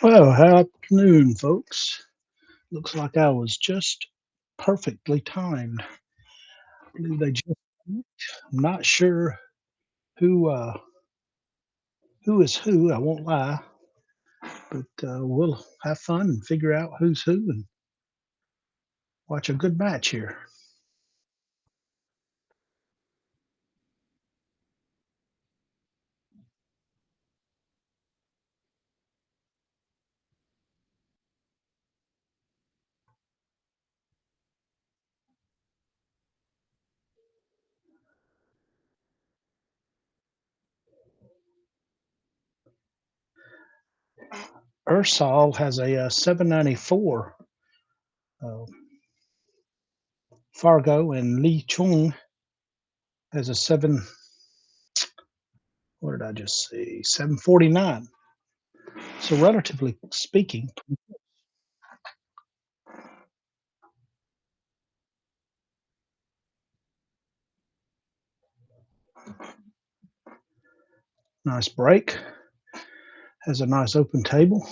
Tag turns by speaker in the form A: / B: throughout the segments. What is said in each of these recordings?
A: Well, afternoon, folks. Looks like I was just perfectly timed. I believe they just. I'm not sure who who is who. I won't lie, but we'll have fun and figure out who's who and watch a good match here. IRSAL has a 794. Uh, Fargo and Lee Chung has a seven. What did I just see? 749. So relatively speaking, nice break. Has a nice open table.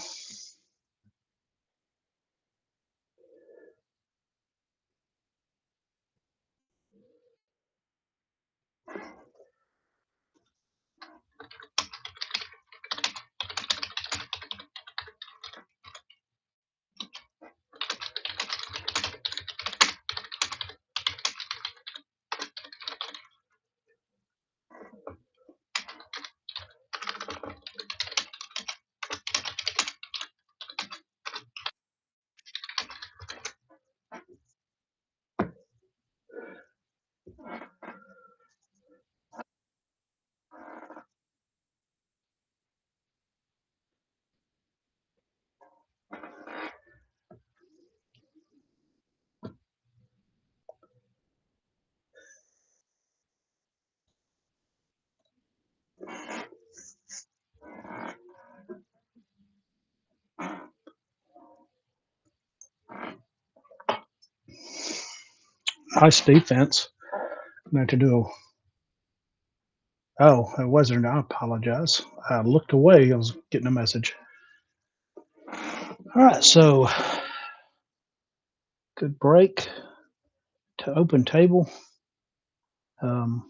A: Nice defense. Meant to do. Oh, it wasn't. I apologize. I looked away. I was getting a message. All right, so good break to open table. Trying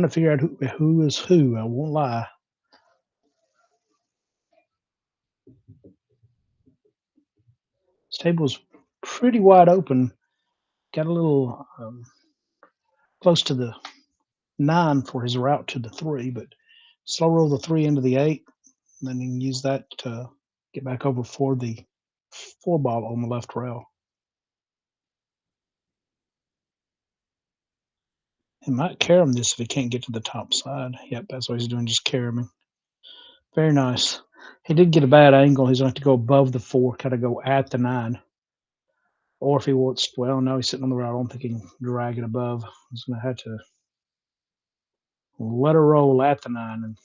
A: to figure out who is who. I won't lie. This table's pretty wide open. Got a little close to the 9 for his route to the 3, but slow roll the 3 into the 8, and then you can use that to get back over for the 4 ball on the left rail. He might carry him this if he can't get to the top side. Yep, that's what he's doing, just carry him. Very nice. He did get a bad angle. He's going to have to go above the 4, kind of go at the 9. Or if he wants, well, no, he's sitting on the route. I don't think he can drag it above. He's going to have to let her roll at the 9 and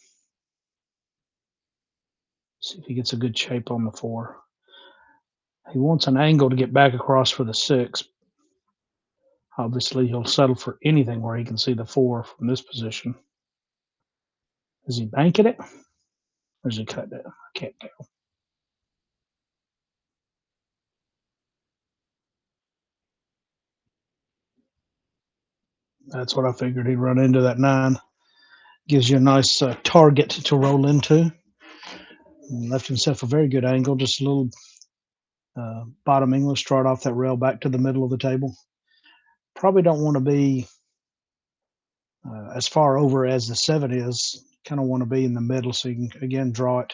A: see if he gets a good shape on the 4. He wants an angle to get back across for the 6. Obviously, he'll settle for anything where he can see the 4 from this position. Is he banking it? Or is he cutting it? I can't tell. That's what I figured. He'd run into that 9. Gives you a nice target to roll into. And left himself a very good angle, just a little bottom English, start off that rail back to the middle of the table. Probably don't want to be as far over as the 7 is. Kind of want to be in the middle so you can, again, draw it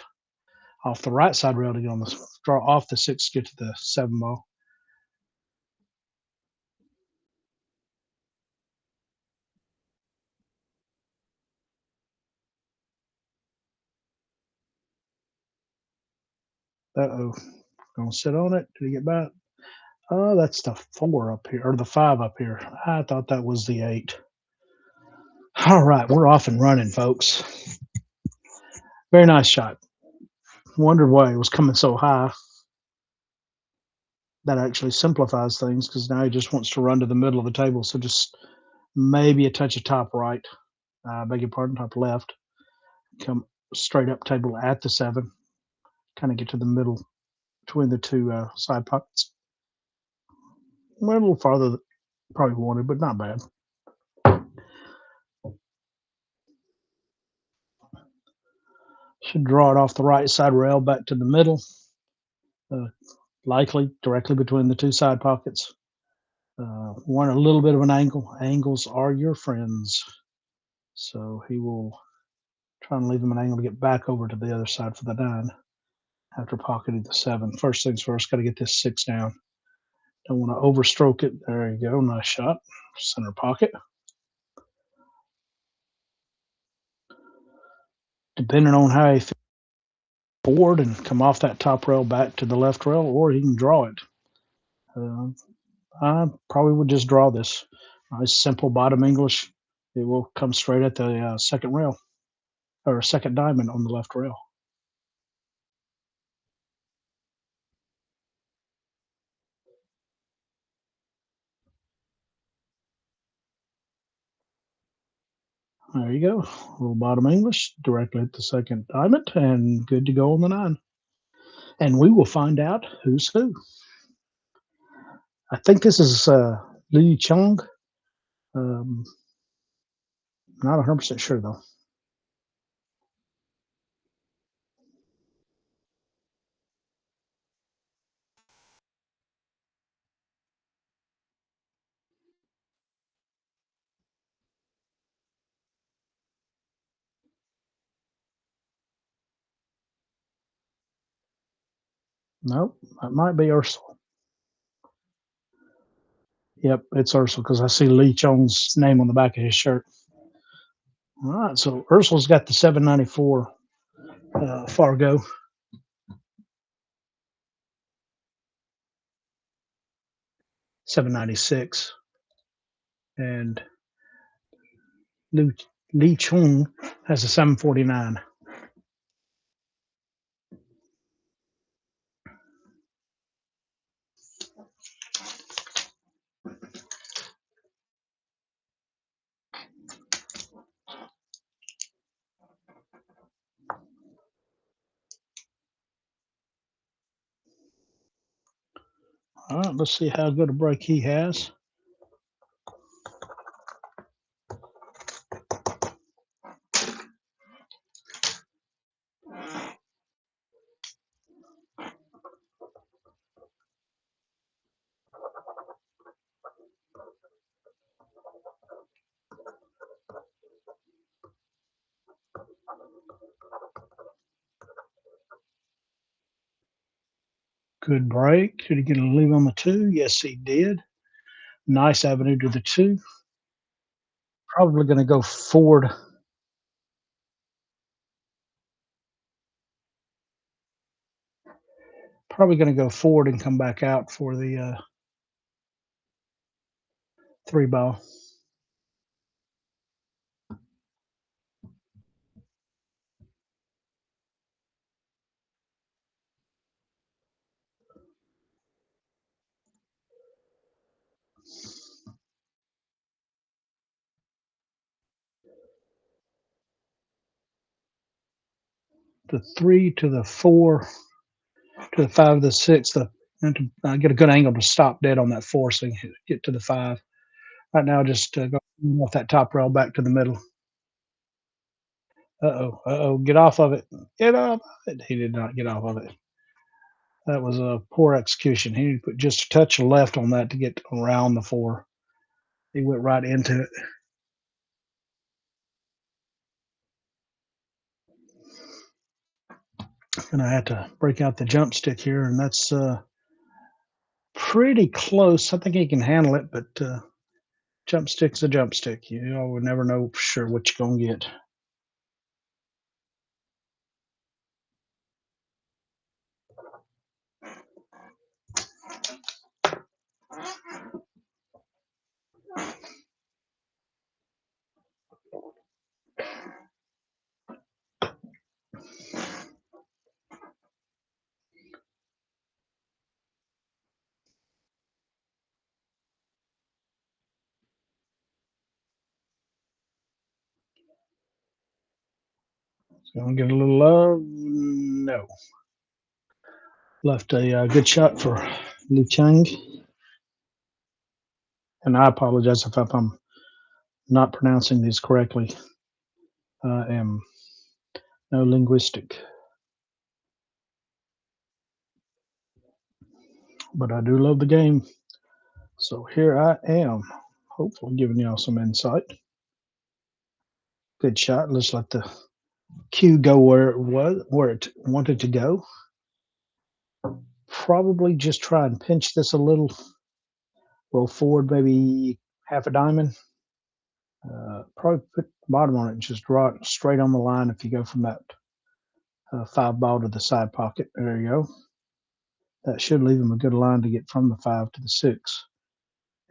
A: off the right side rail to get on the, draw off the 6 to get to the 7 ball. Uh-oh. Gonna sit on it. Did he get back? Oh, that's the 4 up here, or the 5 up here. I thought that was the 8. All right, we're off and running, folks. Very nice shot. Wondered why it was coming so high. that actually simplifies things because now he just wants to run to the middle of the table. So just maybe a touch of top right, beg your pardon, top left, come straight up table at the 7, kind of get to the middle between the two side pockets. Went a little farther than probably wanted, but not bad. Should draw it off the right side rail back to the middle, likely directly between the two side pockets. Want a little bit of an angle. Angles are your friends. So he will try and leave him an angle to get back over to the other side for the 9 after pocketing the 7. First things first, got to get this 6 down. Don't want to overstroke it. There you go. Nice shot. Center pocket. Depending on how he forward and come off that top rail back to the left rail, or he can draw it. I probably would just draw this. Nice simple bottom English. It will come straight at the second rail or second diamond on the left rail. There you go. A little bottom English directly at the second diamond and good to go on the 9. And we will find out who's who. I think this is Li Chong. Not 100% sure though. Nope, that might be Ursel. Yep, it's Ursel because I see Li Chong's name on the back of his shirt. All right, so Ursel's got the 794 Fargo. $796, and Li Chong has a 749. All right, let's see how good a break he has. Good break. Did he get a leave on the 2? Yes, he did. Nice avenue to the 2. Probably going to go forward. Probably going to go forward and come back out for the 3 ball. The 3 to the 4 to the 5 to the 6. Get a good angle to stop dead on that 4 so you can get to the 5. Right now, just go off that top rail back to the middle. Get off of it. Get off of it. He did not get off of it. That was a poor execution. He put just a touch of left on that to get around the 4. He went right into it. And I had to break out the jump stick here, and that's pretty close. I think he can handle it, but jump stick's a jump stick. You know, we'll never know for sure what you're going to get. Gonna get a little love. No. Left a good shot for CHENG. And I apologize if I'm not pronouncing these correctly. I am no linguistic. But I do love the game. So here I am, hopefully giving y'all some insight. Good shot. Let's let the cue go where it was, where it wanted to go. Probably just try and pinch this a little. Roll forward maybe half a diamond. Probably put the bottom on it and just draw it straight on the line if you go from that 5 ball to the side pocket. There you go. That should leave him a good line to get from the 5 to the 6.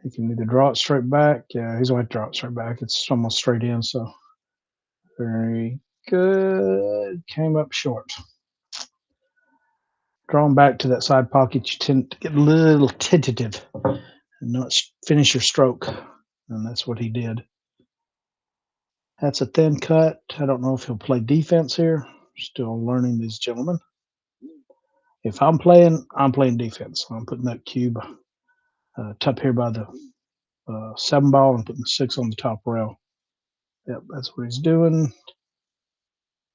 A: He can either draw it straight back. Yeah, he's going to draw it straight back. It's almost straight in, so very good. Came up short. Drawing back to that side pocket, you tend to get a little tentative and not finish your stroke, and that's what he did. That's a thin cut. I don't know if he'll play defense here. Still learning these gentlemen. If I'm playing defense. I'm putting that cube top here by the 7 ball and putting the 6 on the top rail. Yep, that's what he's doing.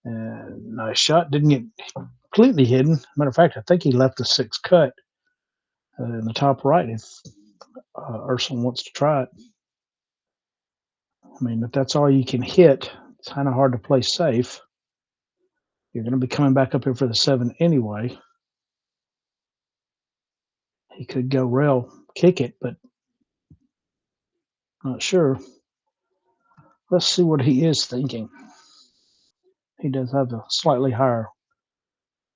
A: And nice shot. Didn't get completely hidden. Matter of fact, I think he left the 6 cut in the top right if Ursula wants to try it. I mean, if that's all you can hit, it's kind of hard to play safe. You're going to be coming back up here for the 7 anyway. He could go rail, kick it, but not sure. Let's see what he is thinking. He does have a slightly higher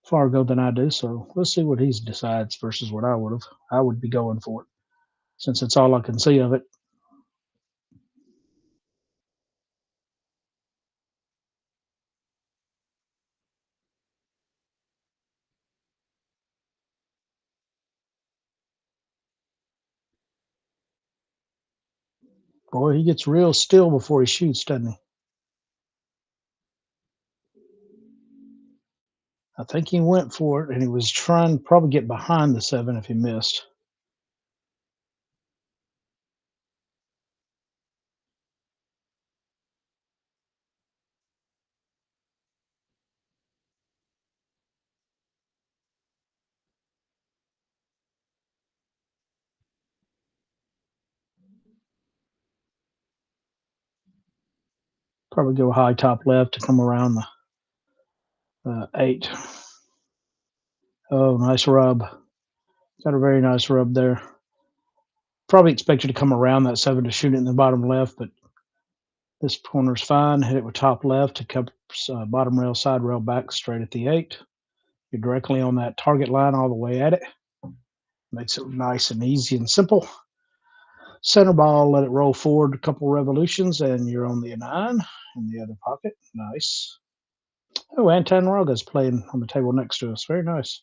A: Fargo than I do, so let's see what he decides versus what I would have. I would be going for it since it's all I can see of it. Boy, he gets real still before he shoots, doesn't he? I think he went for it, and he was trying to probably get behind the 7 if he missed. Probably go high top left to come around the 8. Oh, nice rub. Got a very nice rub there. Probably expected to come around that 7 to shoot it in the bottom left, but this corner's fine. Hit it with top left to come bottom rail, side rail back straight at the 8. You're directly on that target line all the way at it. Makes it nice and easy and simple. Center ball, let it roll forward a couple revolutions, and you're on the 9 in the other pocket. Nice. Oh, Anton Raga's playing on the table next to us. Very nice.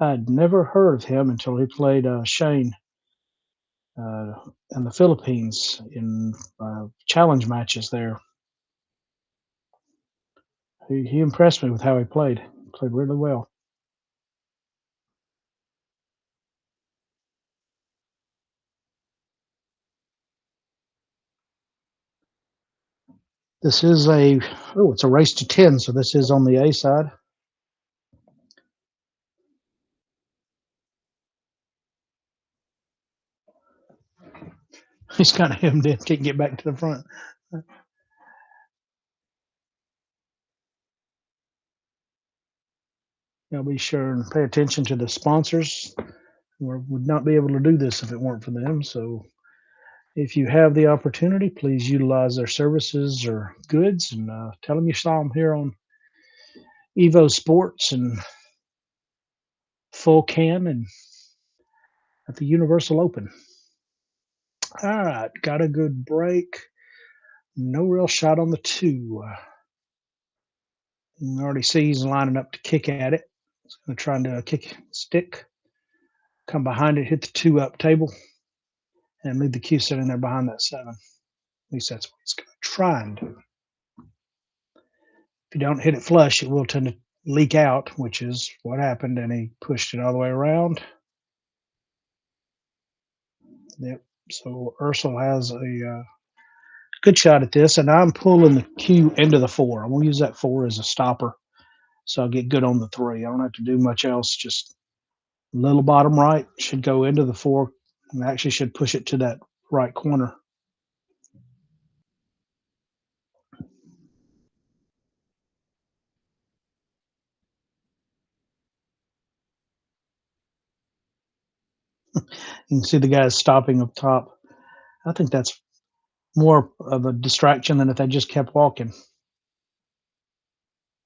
A: I'd never heard of him until he played Shane in the Philippines in challenge matches there. He impressed me with how he played. Played really well. This is it's a race to 10, so this is on the A side. He's kind of hemmed in, can't get back to the front. Be sure and pay attention to the sponsors. We would not be able to do this if it weren't for them. So if you have the opportunity, please utilize their services or goods, and tell them you saw them here on EvoSports and Full Can and at the Universal Open. All right, got a good break. No real shot on the 2. You can already see he's lining up to kick at it. He's going to try and kick stick, come behind it, hit the 2 up table, and leave the cue sitting there behind that 7. At least that's what he's going to try and do. If you don't hit it flush, it will tend to leak out, which is what happened, and he pushed it all the way around. Yep. So Ursel has a good shot at this, and I'm pulling the cue into the 4. I'm going to use that 4 as a stopper, so I'll get good on the 3. I don't have to do much else. Just little bottom right should go into the 4, and actually should push it to that right corner. You can see the guys stopping up top. I think that's more of a distraction than if they just kept walking.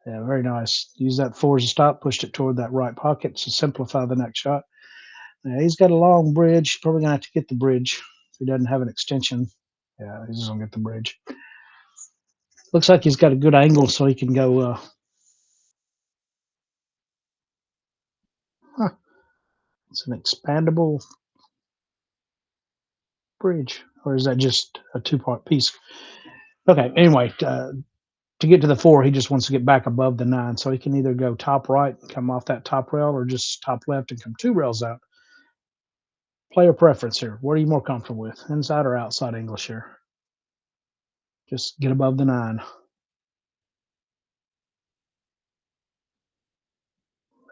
A: Yeah, very nice. Use that 4 as a stop, pushed it toward that right pocket to simplify the next shot. Yeah, he's got a long bridge. Probably gonna have to get the bridge if he doesn't have an extension. Yeah, he's just gonna get the bridge. Looks like he's got a good angle, so he can go. Huh, it's an expandable bridge, or is that just a 2-part piece? Okay. Anyway, to get to the 4, he just wants to get back above the 9, so he can either go top right and come off that top rail, or just top left and come 2 rails out. Player preference here. What are you more comfortable with, inside or outside English here? Just get above the 9.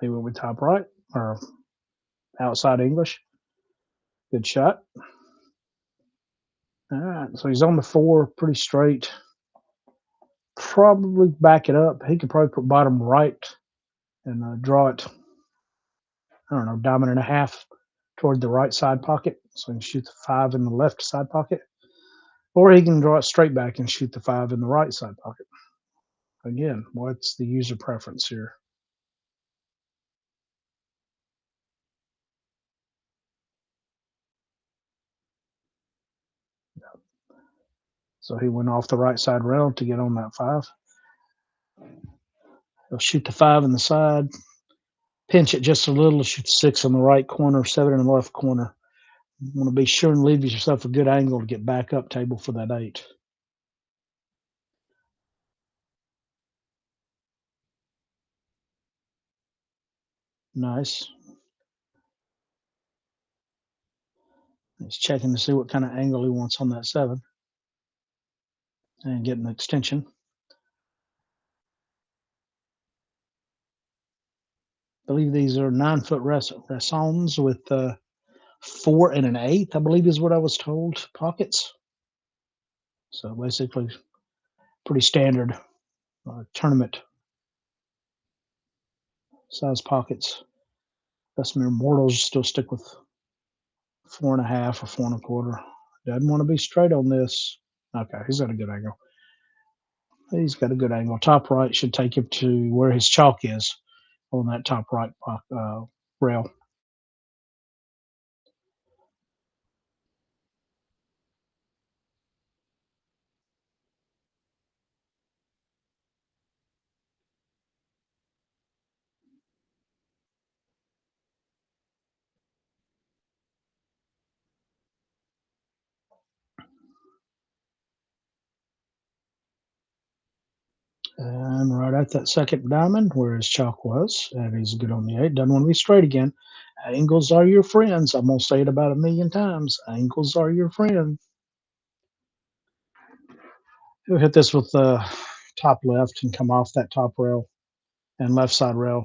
A: He went with top right or outside English. Good shot. All right, so he's on the 4, pretty straight. Probably back it up. He could probably put bottom right and draw it, I don't know, diamond and a half toward the right side pocket. So he can shoot the 5 in the left side pocket. Or he can draw it straight back and shoot the 5 in the right side pocket. Again, what's the user preference here? So he went off the right side rail to get on that 5. He'll shoot the 5 in the side, pinch it just a little, shoot 6 in the right corner, 7 in the left corner. You want to be sure and leave yourself a good angle to get back up table for that 8. Nice. He's checking to see what kind of angle he wants on that 7 and getting the extension. I believe these are 9-foot ressons with 4 and an 1/8, I believe is what I was told, pockets. So basically, pretty standard tournament size pockets. Bessemer Mortals still stick with 4.5 or 4.25. Doesn't want to be straight on this. Okay, he's got a good angle. He's got a good angle. Top right should take him to where his chalk is on that top right rail. And right at that second diamond where his chalk was, and he's good on the 8. Doesn't want to be straight again. Angles are your friends. I'm going to say it about 1,000,000 times. Angles are your friend. He'll hit this with the top left and come off that top rail and left side rail.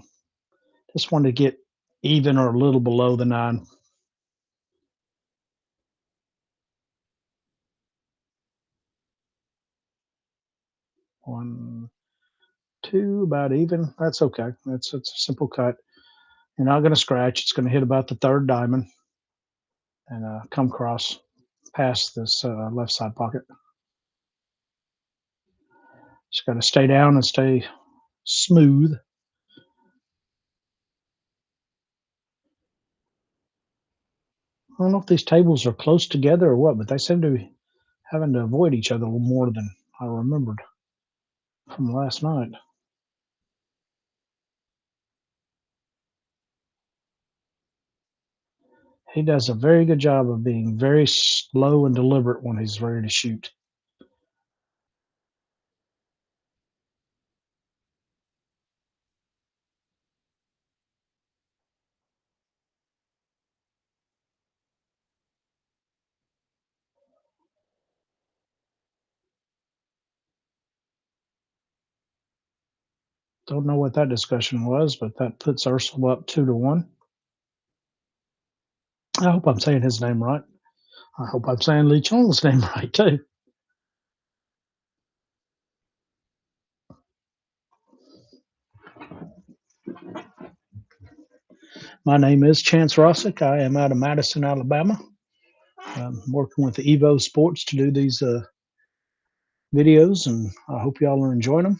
A: Just wanted to get even or a little below the 9. 1, 2, about even. That's okay. It's a simple cut. You're not going to scratch. It's going to hit about the 3rd diamond and come across past this left side pocket. Just got to stay down and stay smooth. I don't know if these tables are close together or what, but they seem to be having to avoid each other a little more than I remembered from last night. He does a very good job of being very slow and deliberate when he's ready to shoot. Don't know what that discussion was, but that puts URSAL up 2-1. I hope I'm saying his name right. I hope I'm saying Lee Chong's name right too. My name is Chance Rossick. I am out of Madison, Alabama. I'm working with the EvoSports to do these videos, and I hope y'all are enjoying them.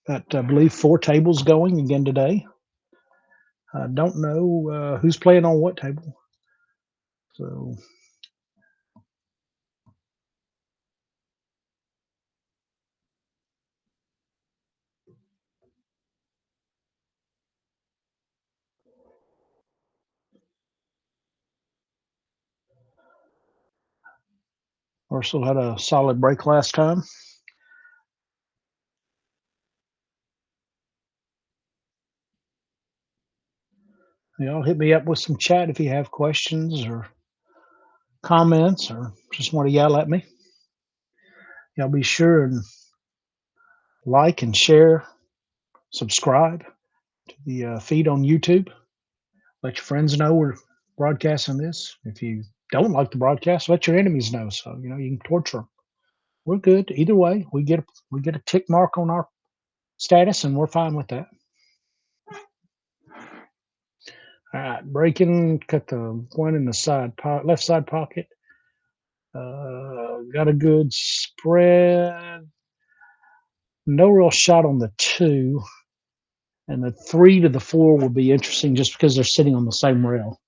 A: Got, I believe, 4 tables going again today. I don't know who's playing on what table. So URSAL had a solid break last time. Y'all hit me up with some chat if you have questions or comments or just want to yell at me. Y'all be sure and like and share, subscribe to the feed on YouTube. Let your friends know we're broadcasting this. If you don't like the broadcast, let your enemies know. So you can torture them. We're good either way. We get a tick mark on our status, and we're fine with that. All right, breaking. Cut the one in the left side pocket. Got a good spread. No real shot on the 2, and the 3 to the 4 will be interesting just because they're sitting on the same rail.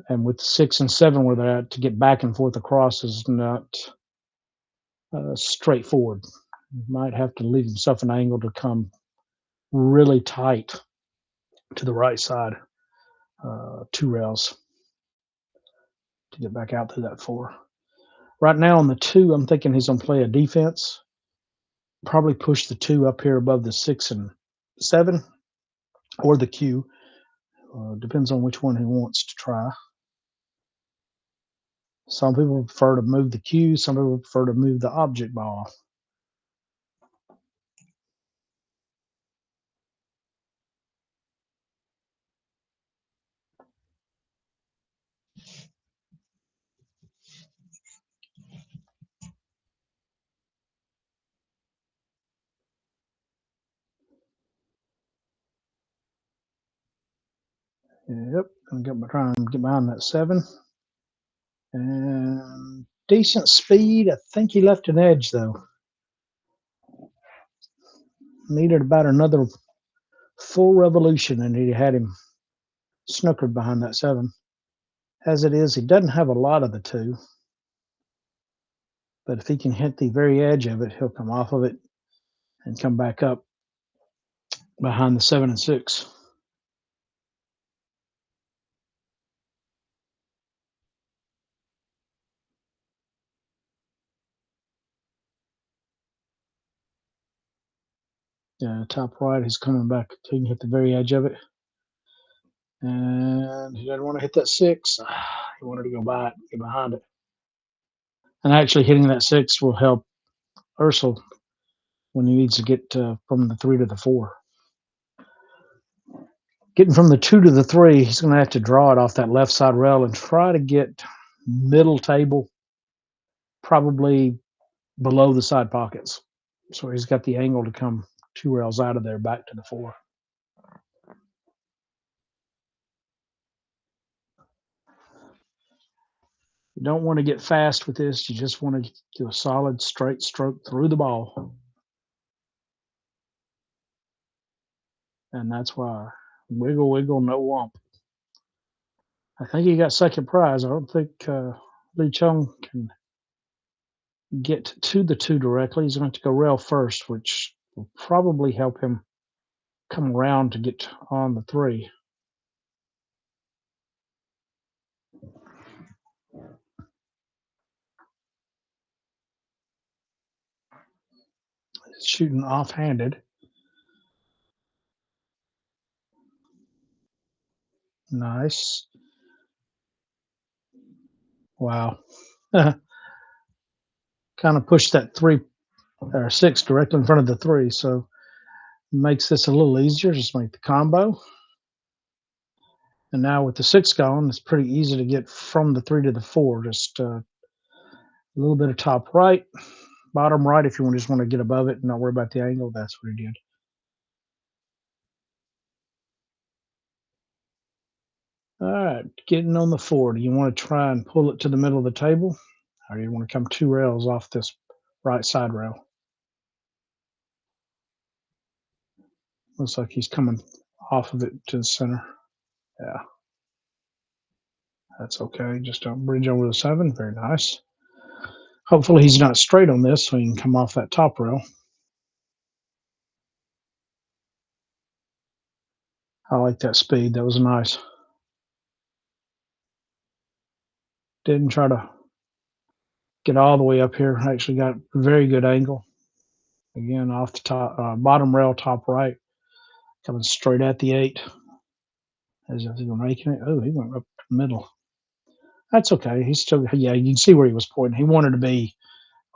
A: And with 6 and 7 where they're at, to get back and forth across is not straightforward. You might have to leave himself an angle to come really tight to the right side, 2 rails to get back out through that 4. Right now on the 2, I'm thinking he's going to play a defense. Probably push the 2 up here above the 6 and 7 or the Q. Depends on which one he wants to try. Some people prefer to move the Q. Some people prefer to move the object ball. Yep, I'm trying to get behind that 7. And decent speed. I think he left an edge though. Needed about another full revolution, and he had him snookered behind that 7. As it is, he doesn't have a lot of the 2, but if he can hit the very edge of it, he'll come off of it and come back up behind the 7 and 6. Top right, he's coming back. He can hit the very edge of it. And he doesn't want to hit that 6. He wanted to go by it, get behind it. And actually hitting that 6 will help URSAL when he needs to get from the 3 to the 4. Getting from the 2 to the 3, he's going to have to draw it off that left side rail and try to get middle table, probably below the side pockets. So he's got the angle to come 2 rails out of there back to the 4. You don't want to get fast with this. You just want to do a solid straight stroke through the ball. And that's why wiggle, wiggle, no wump. I think he got second prize. I don't think Lee Chung can get to the 2 directly. He's going to have to go rail first, which will probably help him come around to get on the 3. Shooting offhanded. Nice. Wow. kind of push that 3 or 6 directly in front of the 3. So makes this a little easier. Just make the combo. And now with the 6 gone, it's pretty easy to get from the 3 to the 4. Just a little bit of top right, bottom right if you just want to get above it and not worry about the angle. That's what he did. All right, getting on the 4. Do you want to try and pull it to the middle of the table? Or do you want to come 2 rails off this right side rail? Looks like he's coming off of it to the center. Yeah, that's okay. Just don't bridge over the 7. Very nice. Hopefully he's not straight on this so he can come off that top rail. I like that speed. That was nice. Didn't try to get all the way up here. I actually got a very good angle. Again, off the top, bottom rail, top right, coming straight at the 8. As if he was making it. Oh, he went up the middle. That's okay. He's still, yeah, you can see where he was pointing. He wanted to be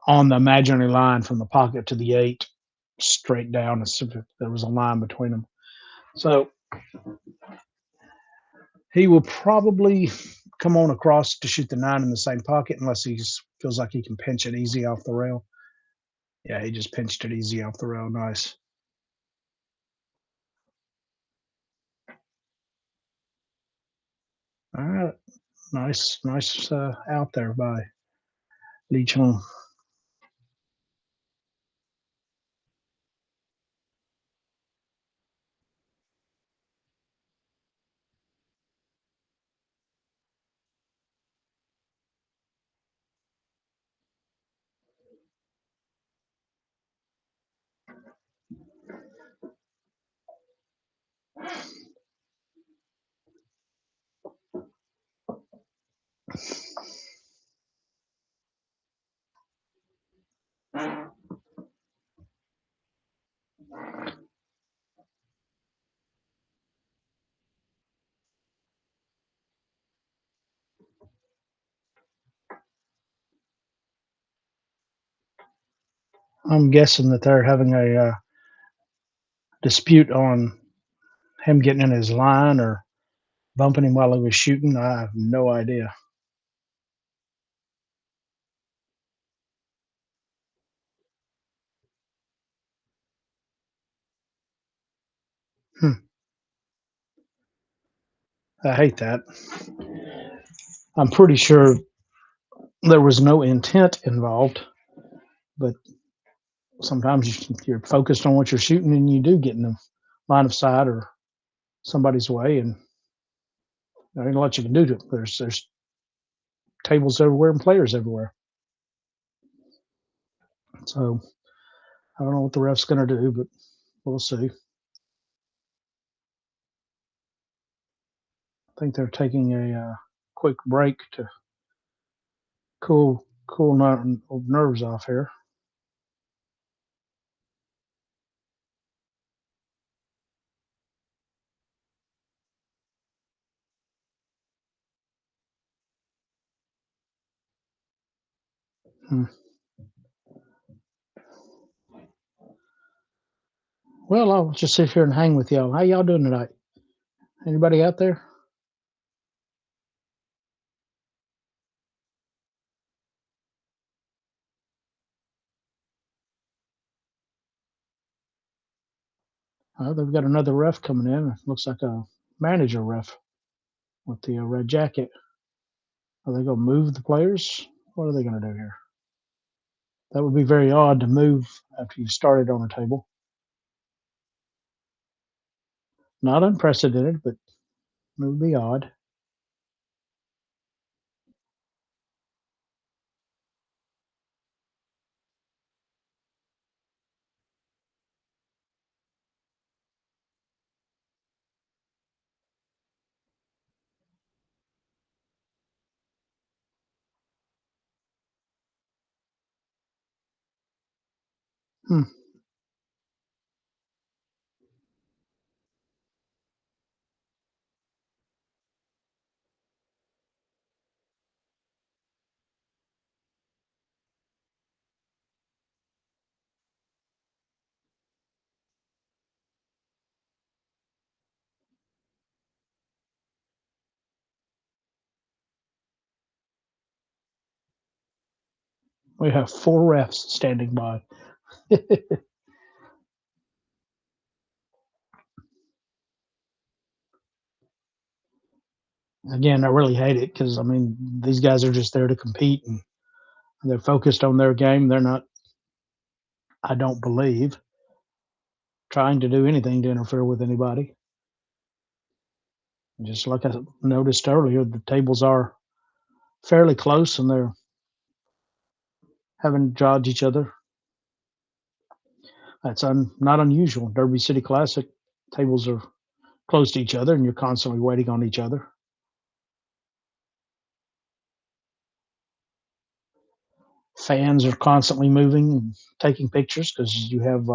A: on the imaginary line from the pocket to the 8, straight down, as if there was a line between them. So he will probably come on across to shoot the 9 in the same pocket unless he feels like he can pinch it easy off the rail. Yeah, he just pinched it easy off the rail. Nice. All right. Nice out there by Lee Chung. I'm guessing that they're having a dispute on him getting in his line or bumping him while he was shooting. I have no idea. Hmm. I hate that. I'm pretty sure there was no intent involved, but sometimes you're focused on what you're shooting and you do get in the line of sight or somebody's way, and there ain't a lot you can do to it. There's tables everywhere and players everywhere. So I don't know what the ref's going to do, but we'll see. I think they're taking a quick break to cool nerves off here. Hmm. Well, I'll just sit here and hang with y'all. How y'all doing tonight? Anybody out there? They've got another ref coming in. It looks like a manager ref with the red jacket. Are they going to move the players? What are they going to do here? That would be very odd to move after you've started on a table. Not unprecedented, but it would be odd. Hmm. We have 4 refs standing by. Again, I really hate it because I mean, these guys are just there to compete, and they're focused on their game. They're not, I don't believe, trying to do anything to interfere with anybody. Just like I noticed earlier, the tables are fairly close, and they're having to dodge each other. That's not unusual. Derby City Classic tables are close to each other, and you're constantly waiting on each other. Fans are constantly moving and taking pictures because you have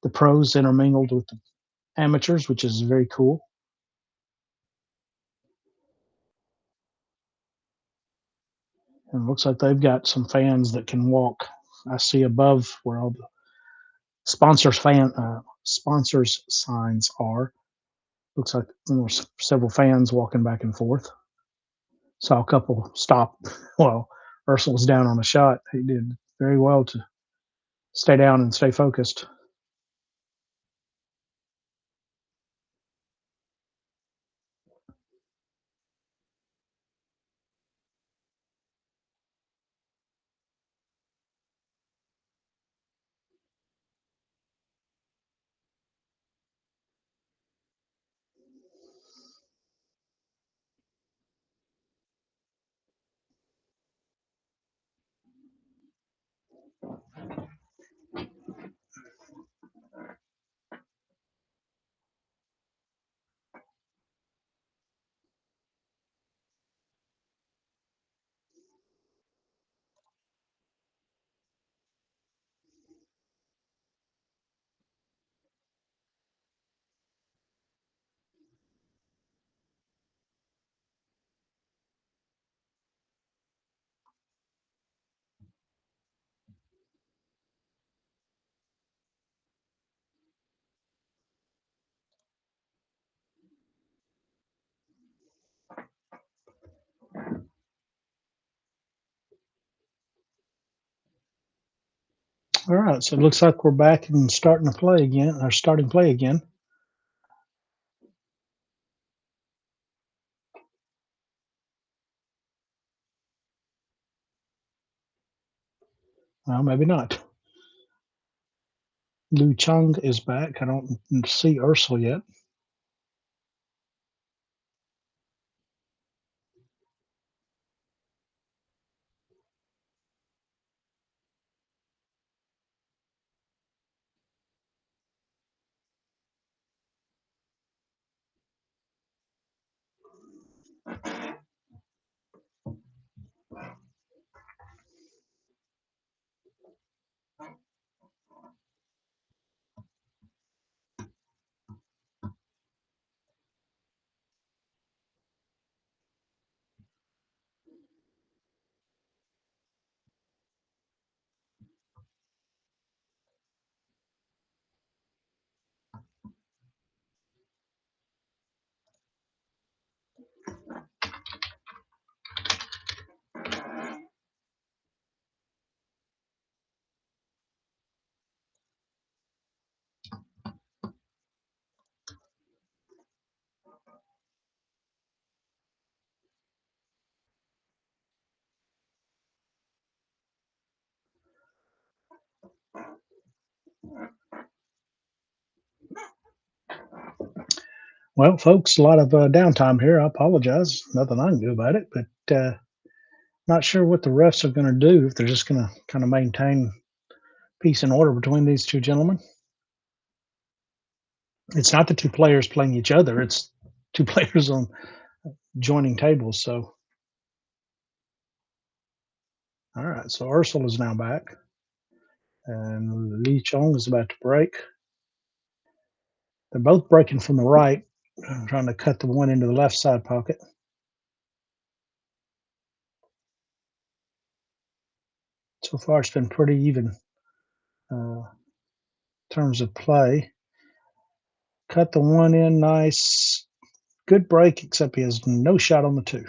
A: the pros intermingled with the amateurs, which is very cool. And it looks like they've got some fans that can walk. I see above where all the sponsors signs are. Looks like there's several fans walking back and forth. Saw a couple stop. Well, Ursula was down on a shot. He did very well to stay down and stay focused. All right, so it looks like we're back and starting to play again, or starting play again. Well, maybe not. Liu Chang is back. I don't see Ursula yet. Well, folks, a lot of downtime here. I apologize. Nothing I can do about it, but not sure what the refs are going to do if they're just going to kind of maintain peace and order between these two gentlemen. It's not the two players playing each other; it's two players on joining tables. So, all right. So Ursula is now back, and Li Chong is about to break. They're both breaking from the right, trying to cut the one into the left side pocket. So far, it's been pretty even in terms of play. Cut the one in nice. Good break, except he has no shot on the two.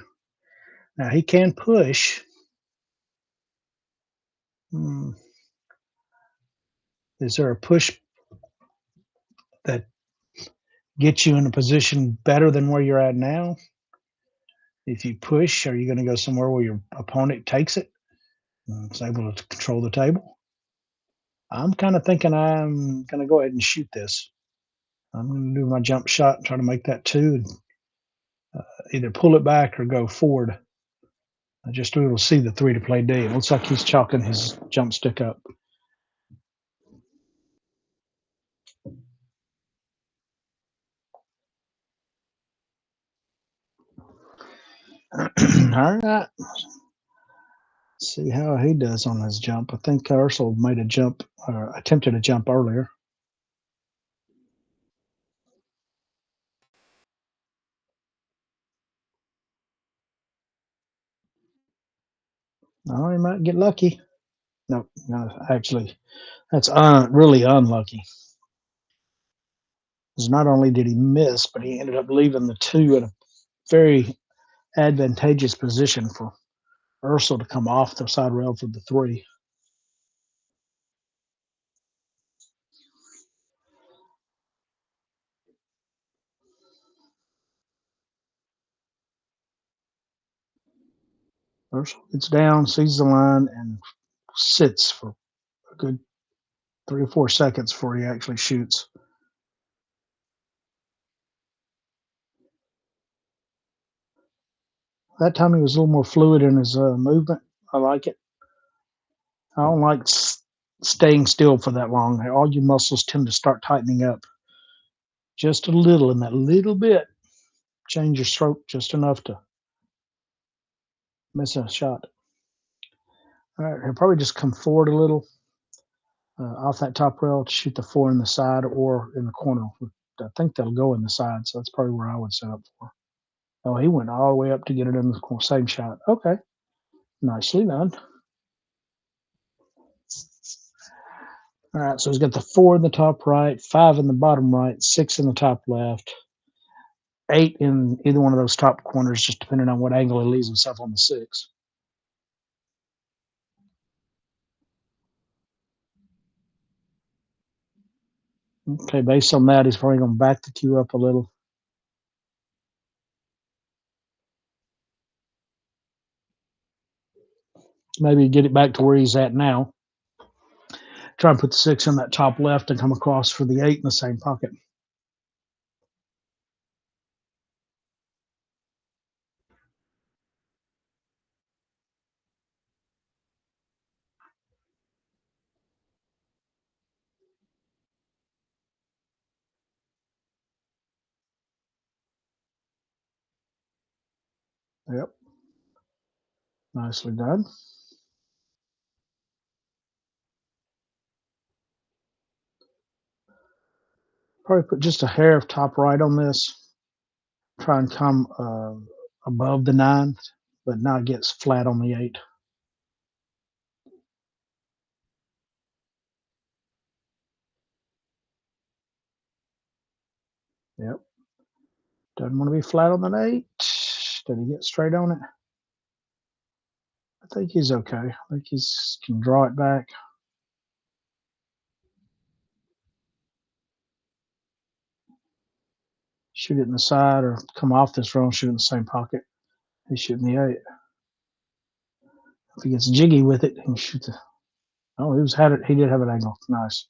A: Now he can push. Hmm. Is there a push that gets you in a position better than where you're at now? If you push, are you going to go somewhere where your opponent takes it and is able to control the table? I'm kind of thinking I'm going to go ahead and shoot this. I'm going to do my jump shot and try to make that two, and either pull it back or go forward. I just able to see the three to play D. It looks like he's chalking his jump stick up. All right. See how he does on his jump. I think IRSAL made a jump or attempted a jump earlier. Oh, he might get lucky. No, no, actually, that's really unlucky. Because not only did he miss, but he ended up leaving the two in a very advantageous position for Ursel to come off the side rail for the three. Ursel gets down, sees the line, and sits for a good 3 or 4 seconds before he actually shoots. That time he was a little more fluid in his movement. I like it. I don't like staying still for that long. All your muscles tend to start tightening up just a little, and that little bit change your stroke just enough to miss a shot. All right, he'll probably just come forward a little off that top rail to shoot the four in the side or in the corner. I think they'll go in the side, so that's probably where I would set up for. Oh, he went all the way up to get it in the corner. Same shot. Okay, nicely done. All right, so he's got the four in the top right, five in the bottom right, six in the top left, eight in either one of those top corners, just depending on what angle he leaves himself on the six. Okay, based on that, he's probably going to back the cue up a little. Maybe get it back to where he's at now. Try and put the six in that top left and come across for the eight in the same pocket. Yep. Nicely done. Probably put just a hair of top right on this. Try and come above the nine, but not get flat on the eight. Yep. Doesn't want to be flat on the eight. Did he get straight on it? I think he's okay. I think he's can draw it back. Shoot it in the side or come off this row and shoot in the same pocket. He's shooting the eight. If he gets jiggy with it, he can shoot the. Oh, he was had it. He did have an angle. Nice.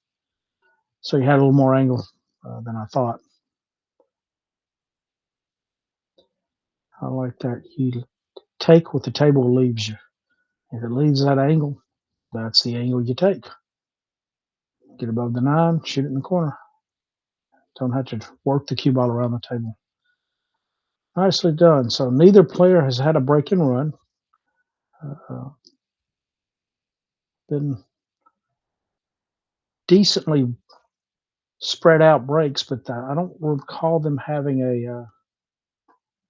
A: So he had a little more angle than I thought. I like that. You take what the table leaves you. If it leaves that angle, that's the angle you take. Get above the nine, shoot it in the corner. Don't have to work the cue ball around the table. Nicely done. So neither player has had a break and run. Been decently spread out breaks, but I don't recall them having a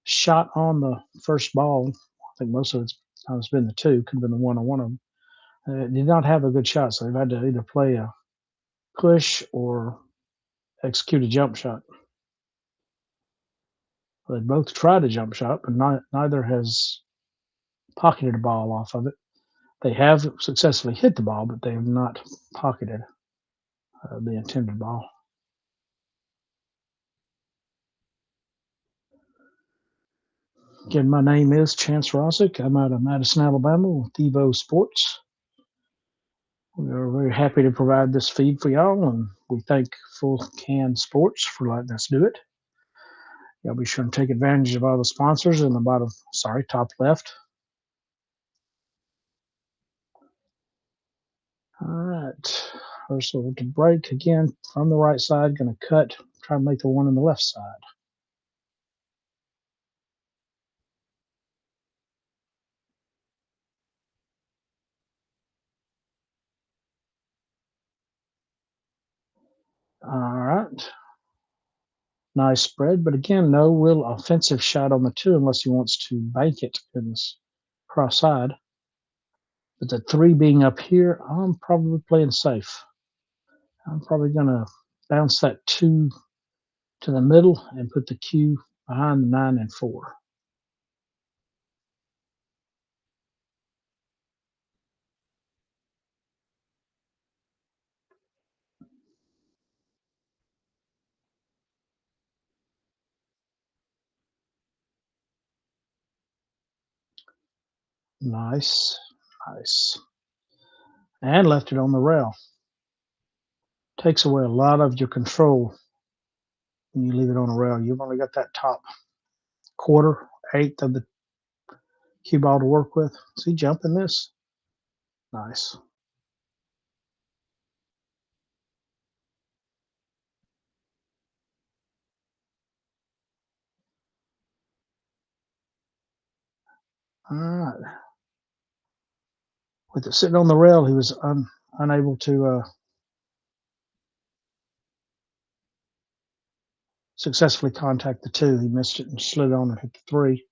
A: shot on the first ball. I think most of it's times been the two, could have been the one on one of them. Did not have a good shot, so they've had to either play a push or execute a jump shot. They both tried a jump shot, but neither has pocketed a ball off of it. They have successfully hit the ball, but they have not pocketed the intended ball. Again, my name is Chance Rosick. I'm out of Madison, Alabama with EvoSports. We are very happy to provide this feed for y'all, and we thank Full Can Sports for letting us do it. Y'all be sure to take advantage of all the sponsors in the top left. All right. Reversal to break again from the right side. Going to cut, try to make the one on the left side. All right. Nice spread, but again, no real offensive shot on the two unless he wants to bank it in this cross side. But the three being up here, I'm probably playing safe. I'm probably going to bounce that two to the middle and put the cue behind the 9 and 4. Nice, nice. And left it on the rail. Takes away a lot of your control when you leave it on the rail. You've only got that top quarter, eighth of the cue ball to work with. Is he jumping this? Nice. All right. With it sitting on the rail, he was unable to successfully contact the two. He missed it and slid on and hit the 3.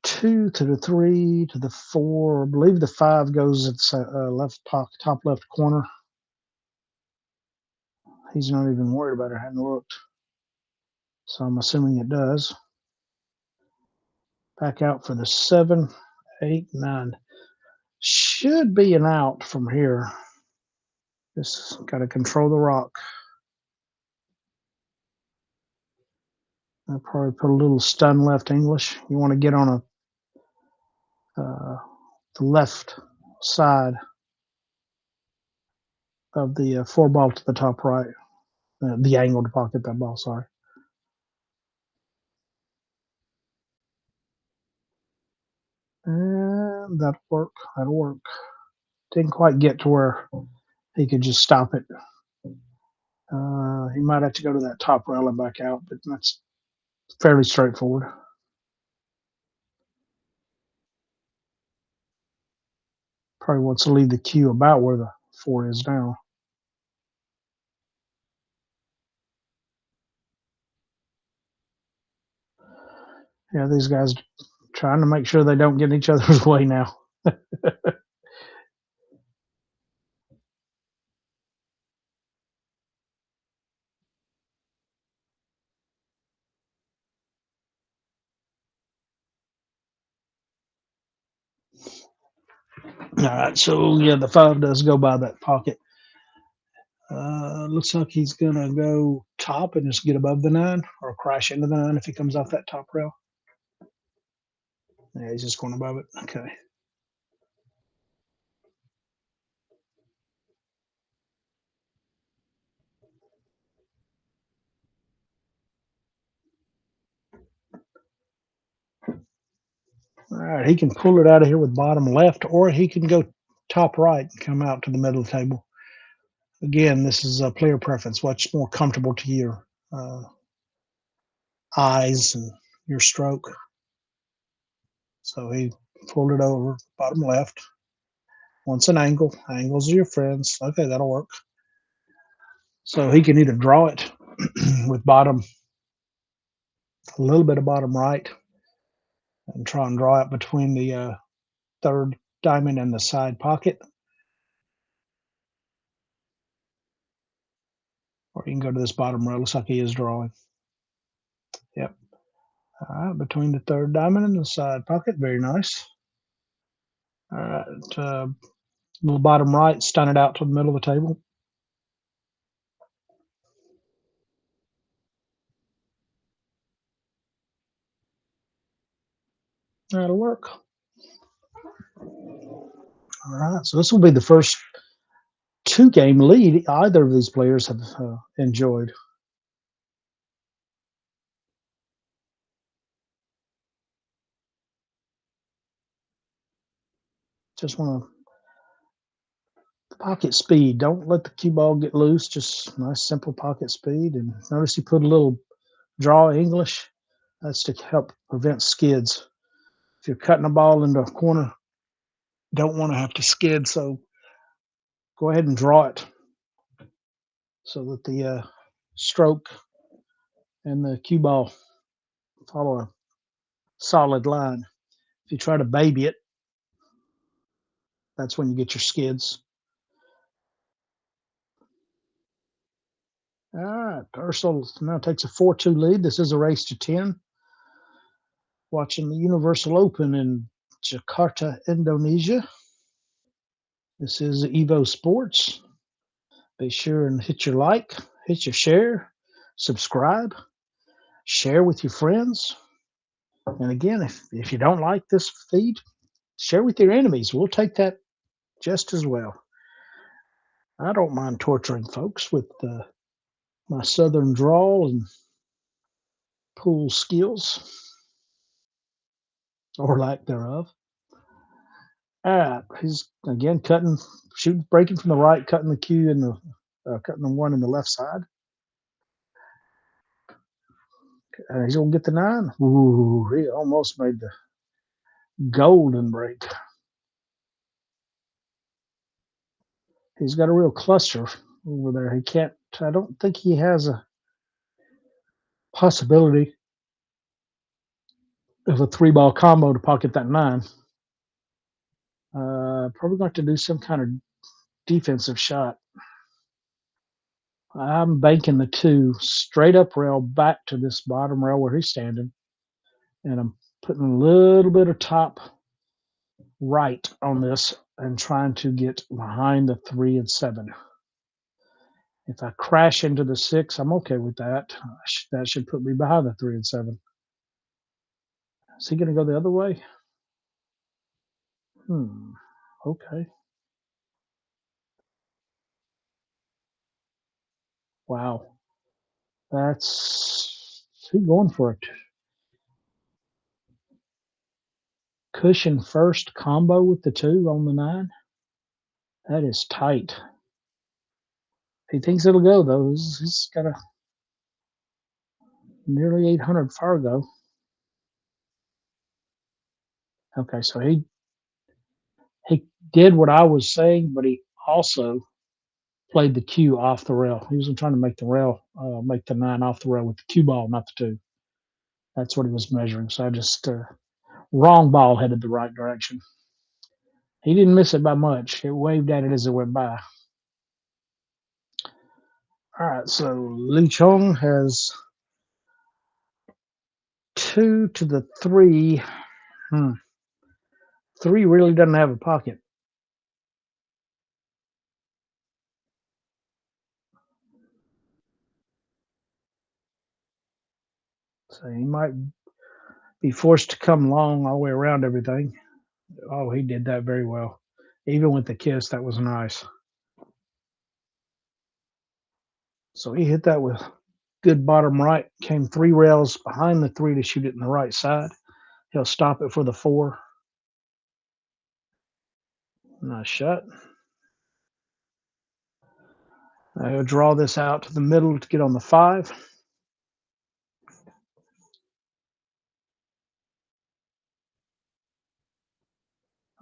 A: 2 to the 3 to the 4. I believe the 5 goes at the left pocket, top left corner. He's not even worried about it. I hadn't looked. So I'm assuming it does. Back out for the 7, 8, 9. Should be an out from here. Just got to control the rock. I'll probably put a little stun left English. You want to get on the left side of the 4 ball to the top right. The angle to pocket that ball, sorry. And that'll work. That'll work. Didn't quite get to where he could just stop it. He might have to go to that top rail and back out, but that's fairly straightforward. Probably wants to leave the cue about where the 4 is now. Yeah, these guys trying to make sure they don't get in each other's way now. All right, so yeah, the 5 does go by that pocket. Looks like he's gonna go top and just get above the 9 or crash into the 9 if he comes off that top rail. Yeah, he's just going above it. Okay. All right, he can pull it out of here with bottom left, or he can go top right and come out to the middle of the table. Again, this is a player preference. What's more comfortable to your eyes and your stroke. So he pulled it over, bottom left. Wants an angle. Angles are your friends. Okay, that'll work. So he can either draw it with bottom, a little bit of bottom right, and try and draw it between the 3rd diamond and the side pocket. Or you can go to this bottom row. Looks like he is drawing. Yep. All right, between the third diamond and the side pocket. Very nice. All right, little bottom right, stand it out to the middle of the table. That'll work. All right, so this will be the first 2-game lead either of these players have enjoyed. Just want to pocket speed. Don't let the cue ball get loose. Just nice, simple pocket speed. And notice he put a little draw English. That's to help prevent skids. If you're cutting a ball into a corner, don't want to have to skid. So go ahead and draw it so that the stroke and the cue ball follow a solid line. If you try to baby it, that's when you get your skids. All right, Ursel now takes a 4-2 lead. This is a race to 10. Watching the Universal Open in Jakarta, Indonesia. This is EvoSports. Be sure and hit your like, hit your share, subscribe, share with your friends. And again, if you don't like this feed, share with your enemies. We'll take that just as well. I don't mind torturing folks with my southern drawl and pool skills, or lack thereof. All right, he's again cutting, shooting, breaking from the right, cutting the cue in the cutting the one in the left side. He's gonna get the 9. Ooh, he almost made the golden break. He's got a real cluster over there. He can't. I don't think he has a possibility of a 3-ball combo to pocket that 9. Probably going to do some kind of defensive shot. I'm banking the 2 straight up rail back to this bottom rail where he's standing, and I'm putting a little bit of top right on this and trying to get behind the 3 and 7. If I crash into the 6, I'm okay with that. That should put me behind the 3 and 7. Is he going to go the other way? Okay. Wow. That's he going for it. Cushion first combo with the 2 on the 9. That is tight. He thinks it'll go though. He's got a nearly 800 Fargo. Okay, so he did what I was saying, but he also played the cue off the rail. He wasn't trying to make the rail, make the 9 off the rail with the cue ball, not the 2. That's what he was measuring. So I just wrong ball headed the right direction. He didn't miss it by much. It waved at it as it went by. All right, so Li Chong has 2 to the 3. 3 really doesn't have a pocket. So he might be forced to come long all the way around everything. Oh, he did that very well. Even with the kiss, that was nice. So he hit that with good bottom right. Came 3 rails behind the 3 to shoot it in the right side. He'll stop it for the 4. Nice shot. He'll draw this out to the middle to get on the 5.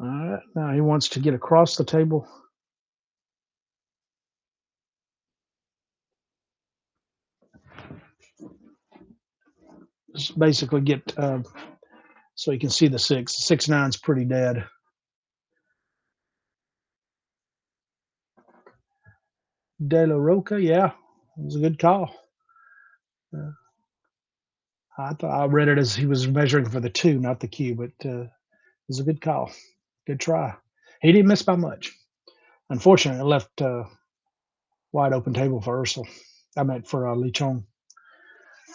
A: All right, now he wants to get across the table. Just basically get so you can see the 6. 6-9 is pretty dead. De La Roca, yeah, it was a good call. I read it as he was measuring for the 2, not the Q, but, it was a good call. Good try. He didn't miss by much. Unfortunately, it left a wide open table for Ursel. I meant for, Lee Chong.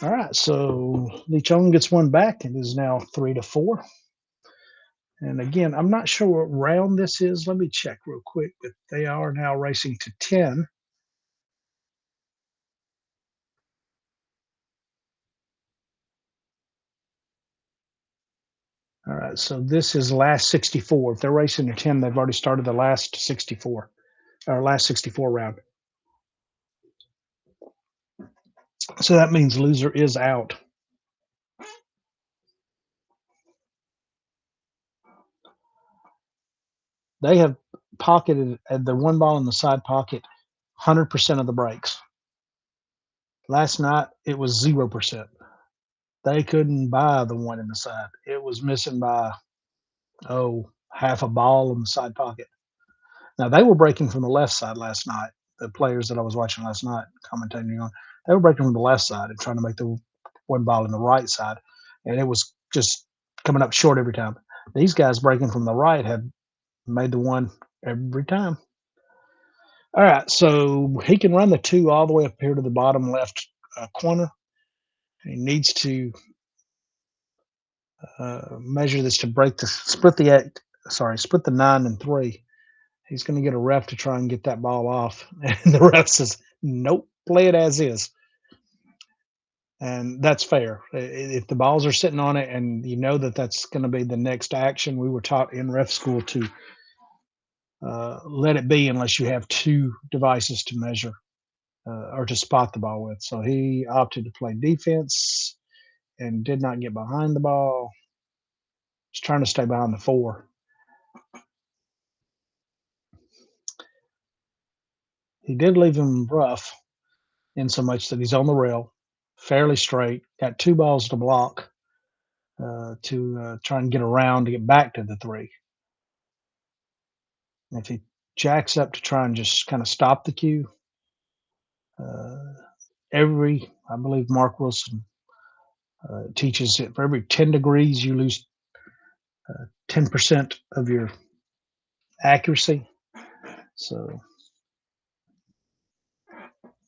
A: Alright, so Lee Chong gets one back. It is now 3-4. And again, I'm not sure what round this is. Let me check real quick, but they are now racing to 10. All right, so this is last 64. If they're racing to 10, they've already started the last 64, or last 64 round. So that means loser is out. They have pocketed the one ball in the side pocket 100% of the breaks. Last night, it was 0%. They couldn't buy the one in the side. It was missing by, half a ball in the side pocket. Now, they were breaking from the left side last night. The players that I was watching last night, commentating on, they were breaking from the left side and trying to make the one ball in the right side, and it was just coming up short every time. These guys breaking from the right had made the one every time. All right, so he can run the 2 all the way up here to the bottom left corner. He needs to measure this to break the split the 9 and 3. He's going to get a ref to try and get that ball off, and the ref says, "Nope, play it as is." And that's fair. If the balls are sitting on it, and you know that that's going to be the next action, we were taught in ref school to let it be unless you have 2 devices to measure or to spot the ball with. So he opted to play defense and did not get behind the ball. He's trying to stay behind the 4. He did leave him rough in so much that he's on the rail, fairly straight, got 2 balls to block to try and get around to get back to the 3. And if he jacks up to try and just kind of stop the cue, uh, I believe Mark Wilson teaches it for every 10 degrees, you lose 10% of your accuracy. So,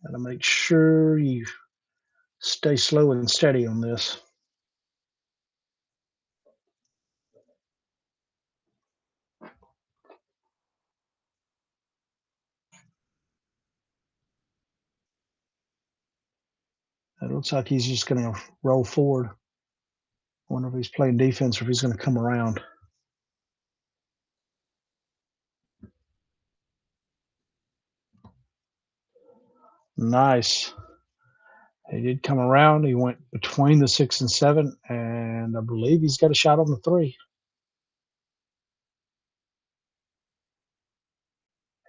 A: gotta make sure you stay slow and steady on this. It looks like he's just going to roll forward. I wonder if he's playing defense or if he's going to come around. Nice. He did come around. He went between the 6 and 7, and I believe he's got a shot on the 3.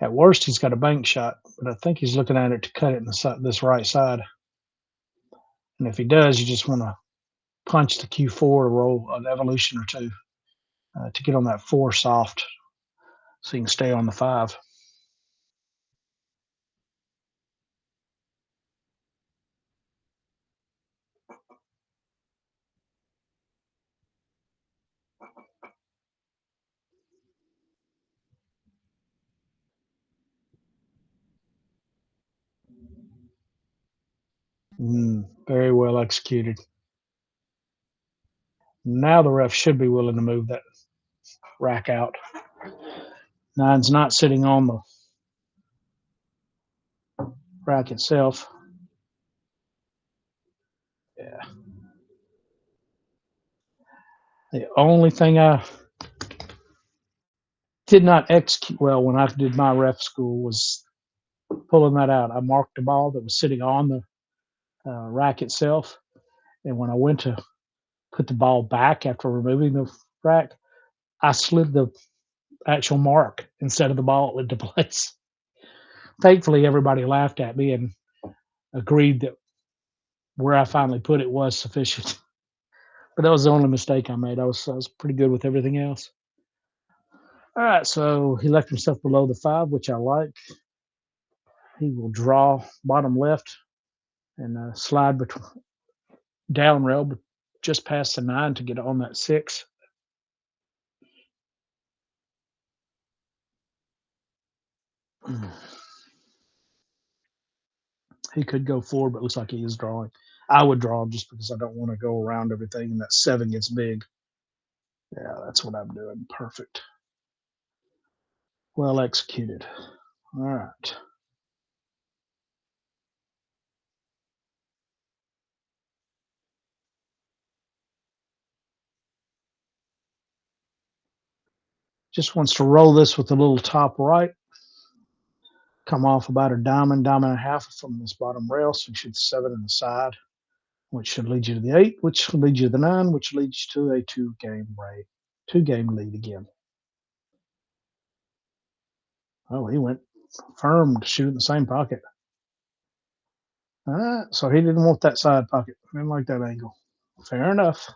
A: At worst, he's got a bank shot, but I think he's looking at it to cut it in this right side. And if he does, you just want to punch the Q4 to roll an evolution or 2 to get on that 4 soft so you can stay on the 5. Very well executed. Now the ref should be willing to move that rack out. 9's not sitting on the rack itself. Yeah. The only thing I did not execute well when I did my ref school was pulling that out. I marked the ball that was sitting on the rack itself, and when I went to put the ball back after removing the rack, I slid the actual mark instead of the ball into place. Thankfully, everybody laughed at me and agreed that where I finally put it was sufficient. But that was the only mistake I made. I was pretty good with everything else. All right, so he left himself below the 5, which I like. He will draw bottom left and slide between down rail just past the 9 to get on that 6. Mm. He could go 4, but looks like he is drawing. I would draw just because I don't want to go around everything and that 7 gets big. Yeah, that's what I'm doing. Perfect. Well executed. All right. Just wants to roll this with a little top right. Come off about a diamond, diamond and a half from this bottom rail. So you shoot the 7 in the side, which should lead you to the 8, which should lead you to the 9, which leads you to a 2-game raid, 2-game lead again. Oh, he went firm to shoot in the same pocket. So he didn't want that side pocket. Didn't like that angle. Fair enough.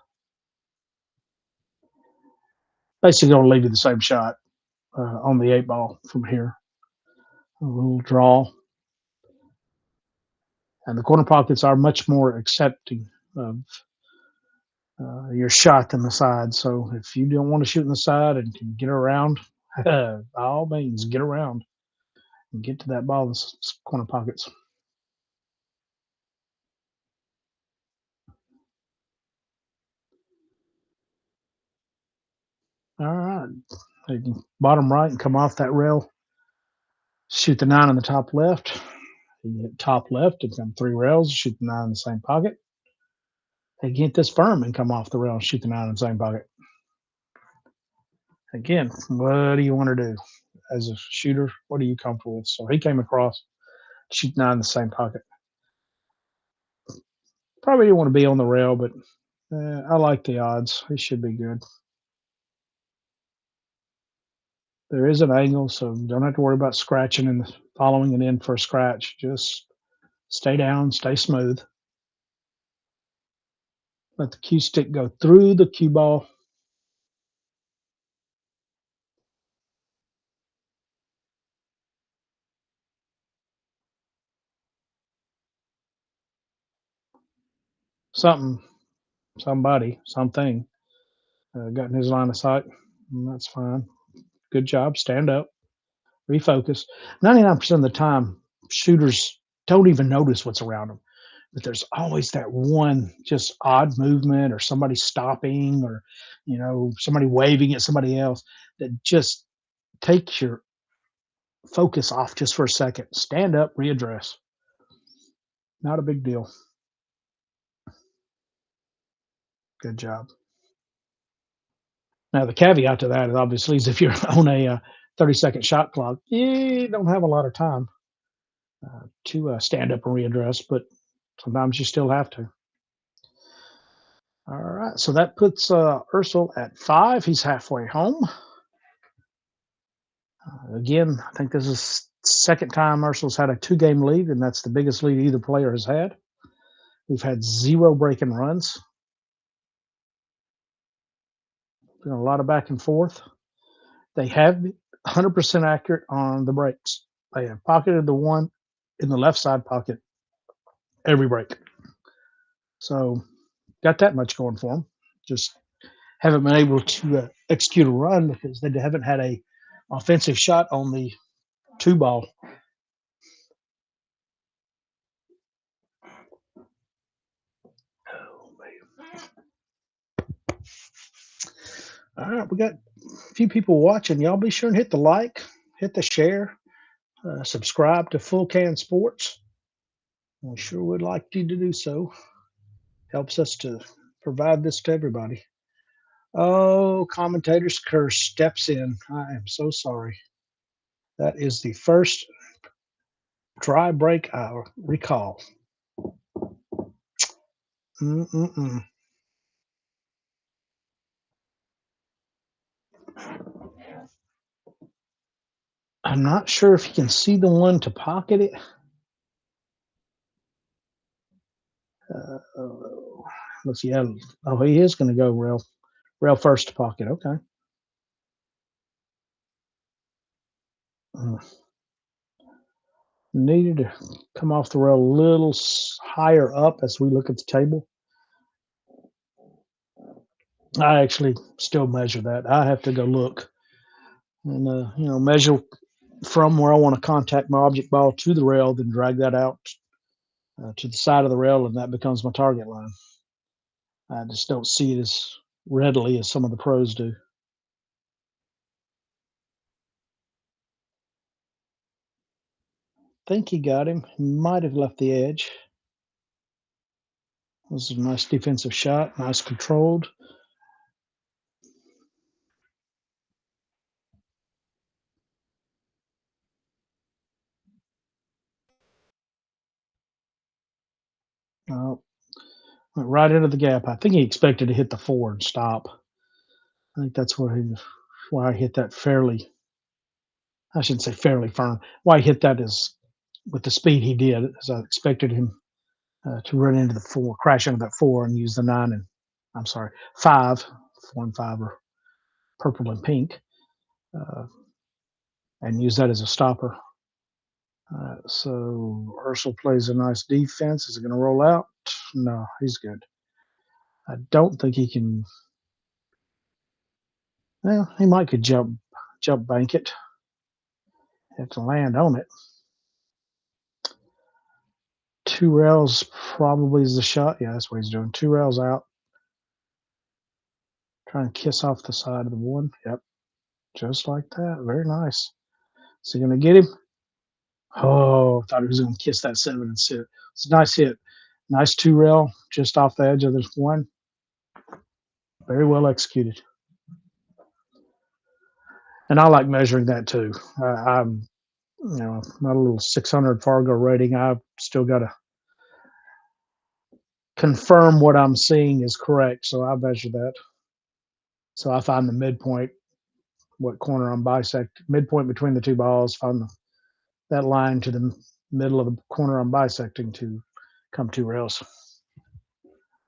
A: Basically, going to leave you the same shot on the 8 ball from here. A little draw. And the corner pockets are much more accepting of your shot than the side. So if you don't want to shoot in the side and can get around, by all means, get around and get to that ball in the corner pockets. All right. You can bottom right and come off that rail. Shoot the 9 on the top left. You hit top left and come 3 rails, shoot the 9 in the same pocket. They get this firm and come off the rail and shoot the 9 in the same pocket. Again, what do you want to do as a shooter? What are you comfortable with? So he came across, shoot 9 in the same pocket. Probably didn't want to be on the rail, but I like the odds. It should be good. There is an angle, so don't have to worry about scratching and following it in for a scratch. Just stay down, stay smooth. Let the cue stick go through the cue ball. Something, somebody, something got in his line of sight. And that's fine. Good job. Stand up, refocus. 99% of the time, shooters don't even notice what's around them. But there's always that one just odd movement or somebody stopping or, somebody waving at somebody else that just takes your focus off just for a second. Stand up, readdress. Not a big deal. Good job. Now, the caveat to that is obviously is if you're on a 30-second shot clock, you don't have a lot of time to stand up and readdress, but sometimes you still have to. All right, so that puts Ursel at 5. He's halfway home. Again, I think this is second time Ursul's had a 2-game lead, and that's the biggest lead either player has had. We've had 0 break-in runs. Been a lot of back and forth. They have 100% accurate on the breaks. They have pocketed the one in the left side pocket every break. So got that much going for them. Just haven't been able to execute a run because they haven't had a offensive shot on the 2 ball. All right, we got a few people watching. Y'all be sure and hit the like, hit the share, subscribe to Full Can Sports. We sure would like you to do so. Helps us to provide this to everybody. Oh, commentator's curse steps in. I am so sorry. That is the first dry break I recall. Mm-mm-mm. I'm not sure if you can see the one to pocket it. Let's see. Oh, he is going to go rail first to pocket. Okay. Uh, Needed to come off the rail a little higher up as we look at the table. I actually still measure that. I have to go look and measure from where I want to contact my object ball to the rail, then drag that out to the side of the rail, and that becomes my target line. I just don't see it as readily as some of the pros do. Think he got him. He might have left the edge. This is a nice defensive shot, nice controlled. Uh, Went right into the gap. I think he expected to hit the four and stop. I think that's why I hit that fairly. I shouldn't say fairly firm. Why I hit that is with the speed he did, as I expected him to run into the four, crash into that four, and use the nine and I'm sorry, five, 4 and 5 are purple and pink, uh, and use that as a stopper. So Ursel plays a nice defense. Is he going to roll out? No, he's good. I don't think he can. Well, he might could jump bank it. Have to land on it. 2 rails probably is the shot. Yeah, that's what he's doing. 2 rails out. Trying to kiss off the side of the one. Yep, just like that. Very nice. Is he going to get him? Oh, thought he was going to kiss that seven and sit. It's a nice hit. Nice 2 rail just off the edge of this one. Very well executed. And I like measuring that too. I'm, not a little 600 Fargo rating. I've still got to confirm what I'm seeing is correct. So I measure that. So I find the midpoint, what corner I'm bisecting, midpoint between the two balls, find that line to the middle of the corner I'm bisecting to come 2 rails.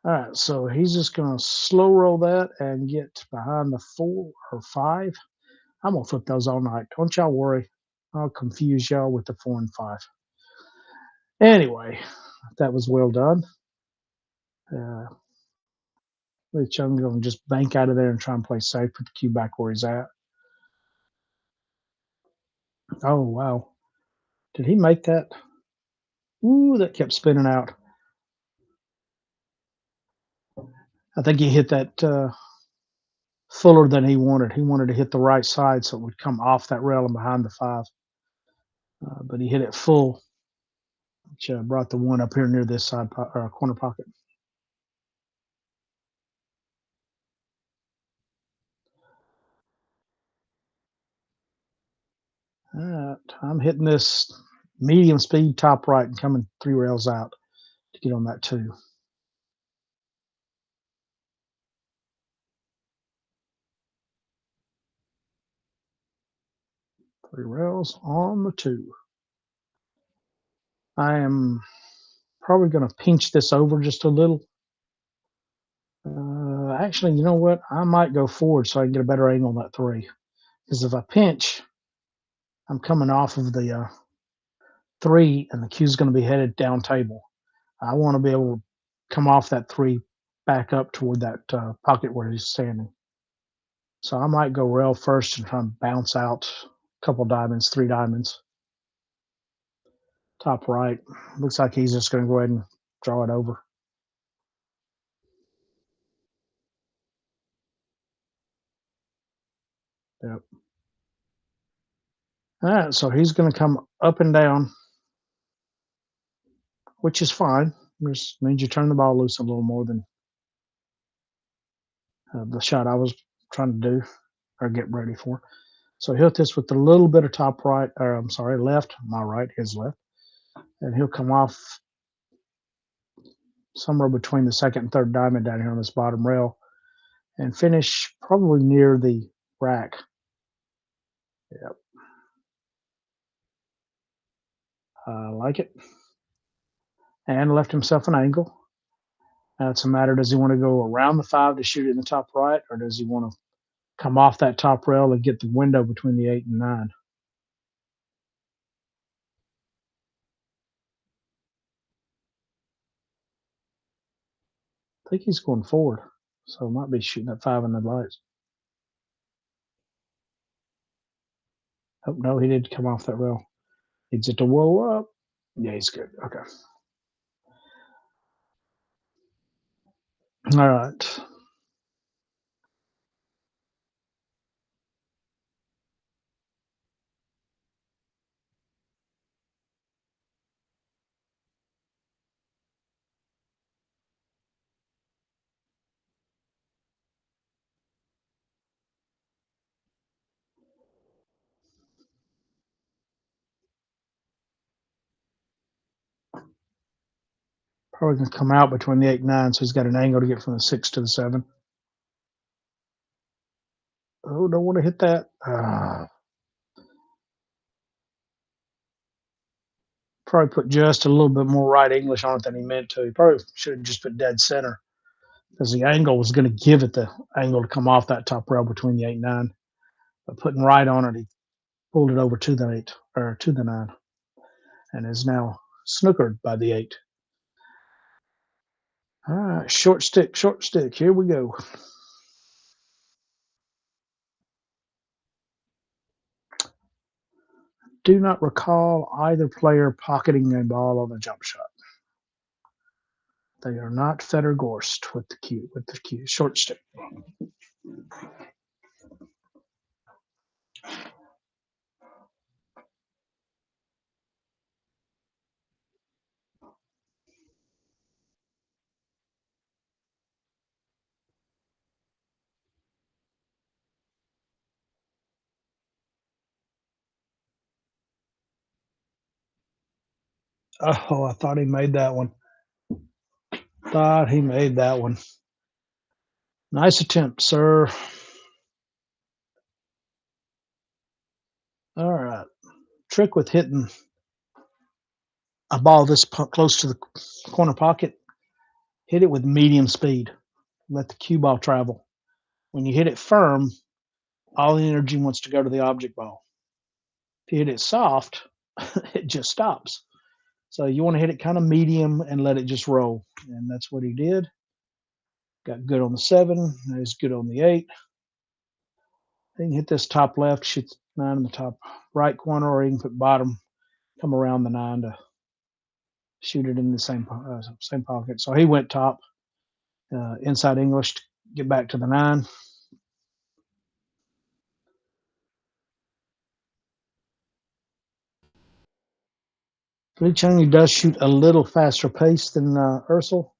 A: All right, so he's just going to slow roll that and get behind the 4 or 5. I'm going to flip those all night. Don't y'all worry. I'll confuse y'all with the 4 and 5. Anyway, that was well done. I'm going to just bank out of there and try and play safe, put the cue back where he's at. Oh, wow. Did he make that? Ooh, that kept spinning out. I think he hit that fuller than he wanted. He wanted to hit the right side so it would come off that rail and behind the 5. But he hit it full, which brought the one up here near this side corner pocket. All right, I'm hitting this medium speed top right and coming 3 rails out to get on that 2. 3 rails on the 2. I am probably going to pinch this over just a little. Actually, you know what? I might go forward so I can get a better angle on that 3. Because if I pinch, I'm coming off of the 3, and the cue's going to be headed down table. I want to be able to come off that 3 back up toward that pocket where he's standing. So I might go rail first and try and bounce out a couple diamonds, 3 diamonds. Top right. Looks like he's just going to go ahead and draw it over. Yep. All right, so he's going to come up and down, which is fine. Just means you turn the ball loose a little more than the shot I was trying to do or get ready for. So he'll hit this with a little bit of top right, or I'm sorry, left, my right, his left. And he'll come off somewhere between the second and third diamond down here on this bottom rail and finish probably near the rack. Yep. I like it. And left himself an angle. Now it's a matter, does he want to go around the 5 to shoot it in the top right, or does he want to come off that top rail and get the window between the 8 and 9? I think he's going forward. So might be shooting at 5 in the lights. Oh, no, he did come off that rail. Needs it to roll up. Yeah, he's good. Okay. All right. Probably going to come out between the 8 and 9, so he's got an angle to get from the 6 to the 7. Oh, don't want to hit that. Probably put just a little bit more right English on it than he meant to. He probably should have just put dead center because the angle was going to give it the angle to come off that top rail between the 8 and 9. But putting right on it, he pulled it over to the 8 or to the 9 and is now snookered by the 8. All right, short stick, short stick. Here we go. Do not recall either player pocketing a ball on a jump shot. They are not Federgorst with the cue short stick. Oh, I thought he made that one. Thought he made that one. Nice attempt, sir. All right. Trick with hitting a ball this close to the corner pocket, hit it with medium speed. Let the cue ball travel. When you hit it firm, all the energy wants to go to the object ball. If you hit it soft, it just stops. So you want to hit it kind of medium and let it just roll. And that's what he did. Got good on the 7. He's good on the 8. He can hit this top left, shoot 9 in the top right corner, or he can put bottom, come around the 9 to shoot it in the same pocket. So he went top, inside English to get back to the 9. Lee Chung does shoot a little faster pace than IRSAL,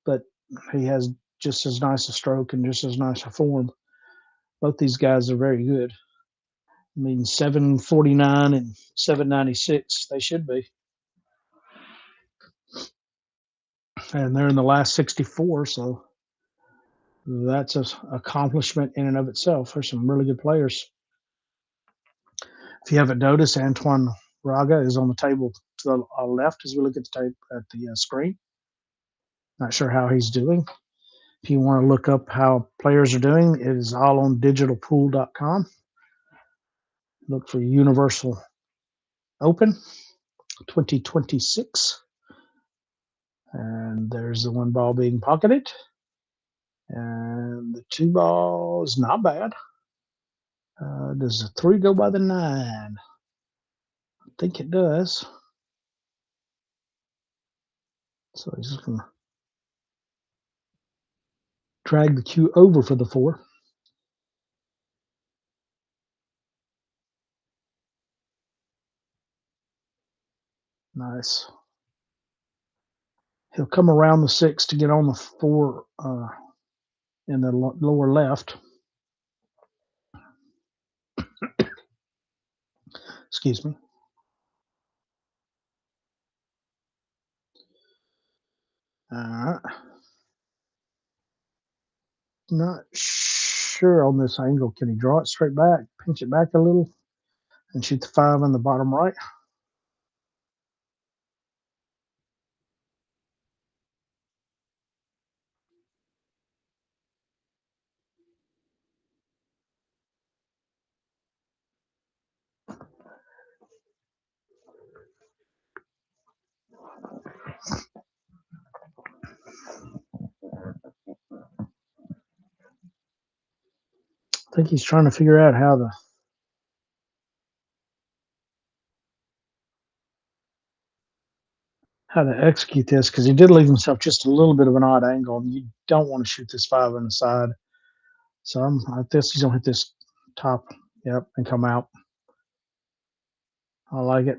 A: but he has just as nice a stroke and just as nice a form. Both these guys are very good. I mean, 749 and 796, they should be. And they're in the last 64, so that's an accomplishment in and of itself. There's some really good players. If you haven't noticed, Antoine Raga is on the table to the left as we look at the tape at the screen. Not sure how he's doing. If you want to look up how players are doing, it is all on digitalpool.com. Look for Universal Open 2026. And there's the 1 ball being pocketed. And the 2 ball is not bad. Does the 3 go by the 9? I think it does. So he's just going to drag the cue over for the 4. Nice. He'll come around the 6 to get on the 4 in the lower left. Excuse me. All right. Not sure on this angle. Can he draw it straight back, pinch it back a little, and shoot the 5 on the bottom right? think he's trying to figure out how to execute this, because he did leave himself just a little bit of an odd angle, and you don't want to shoot this 5 on the side. So I guess he's gonna hit this top, yep, and come out. I like it.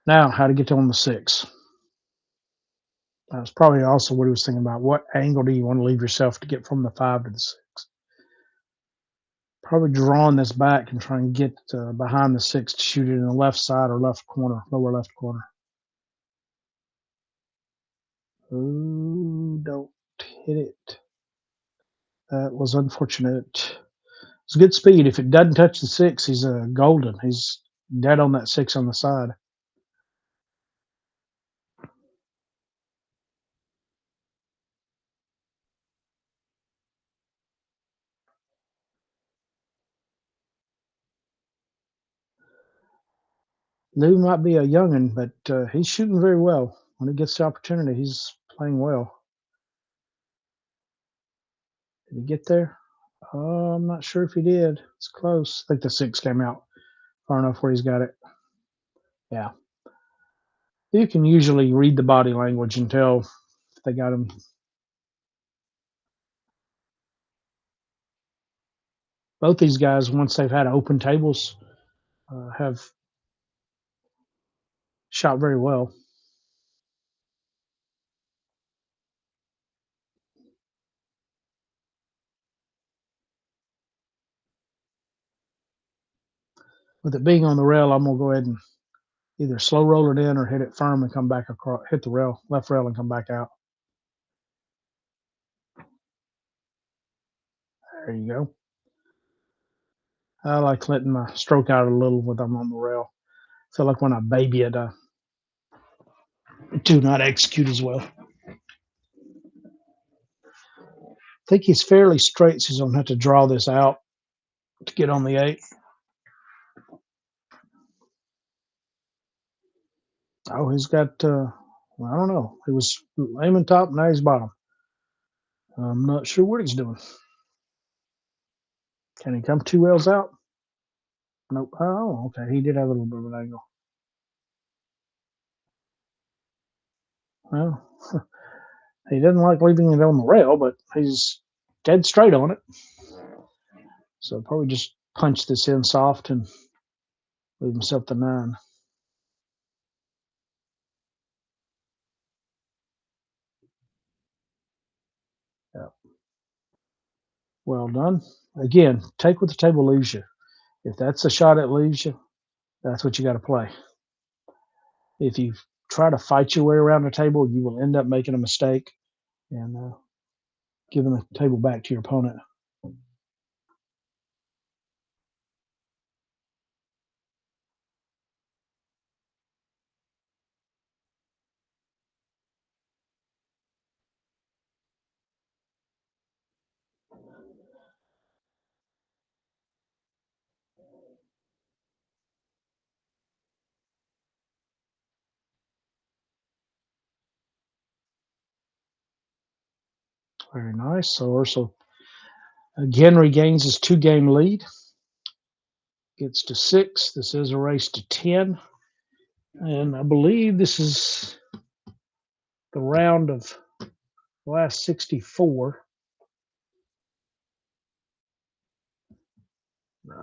A: Now, how to get on the 6. That's probably also what he was thinking about. What angle do you want to leave yourself to get from the 5 to the 6? Probably drawing this back and trying to get behind the 6 to shoot it in the left side or left corner, lower left corner. Ooh, don't hit it. That was unfortunate. It's good speed. If it doesn't touch the 6, he's golden. He's dead on that 6 on the side. Lou might be a youngin, but he's shooting very well. When he gets the opportunity, he's playing well. Did he get there? I'm not sure if he did. It's close. I think the 6 came out far enough where he's got it. Yeah. You can usually read the body language and tell if they got him. Both these guys, once they've had open tables, have shot very well. With it being on the rail, I'm gonna go ahead and either slow roll it in or hit it firm and come back across, hit the rail, left rail, and come back out. There you go. I like letting my stroke out a little when I'm on the rail. I feel like when I baby it, I do not execute as well. I think he's fairly straight, so he's gonna have to draw this out to get on the 8. Oh, he's got. I don't know. He was aiming top, now he's bottom. I'm not sure what he's doing. Can he come 2 rails out? Nope. Oh, okay. He did have a little bit of an angle. Well, he doesn't like leaving it on the rail, but he's dead straight on it. So probably just punch this in soft and leave himself the 9. Yeah. Well done. Again, take what the table leaves you. If that's the shot it leaves you, that's what you got to play. If you try to fight your way around the table, you will end up making a mistake and giving the table back to your opponent. Very nice. So Ursel again regains his 2-game lead. Gets to 6. This is a race to 10. And I believe this is the round of the last 64. 9.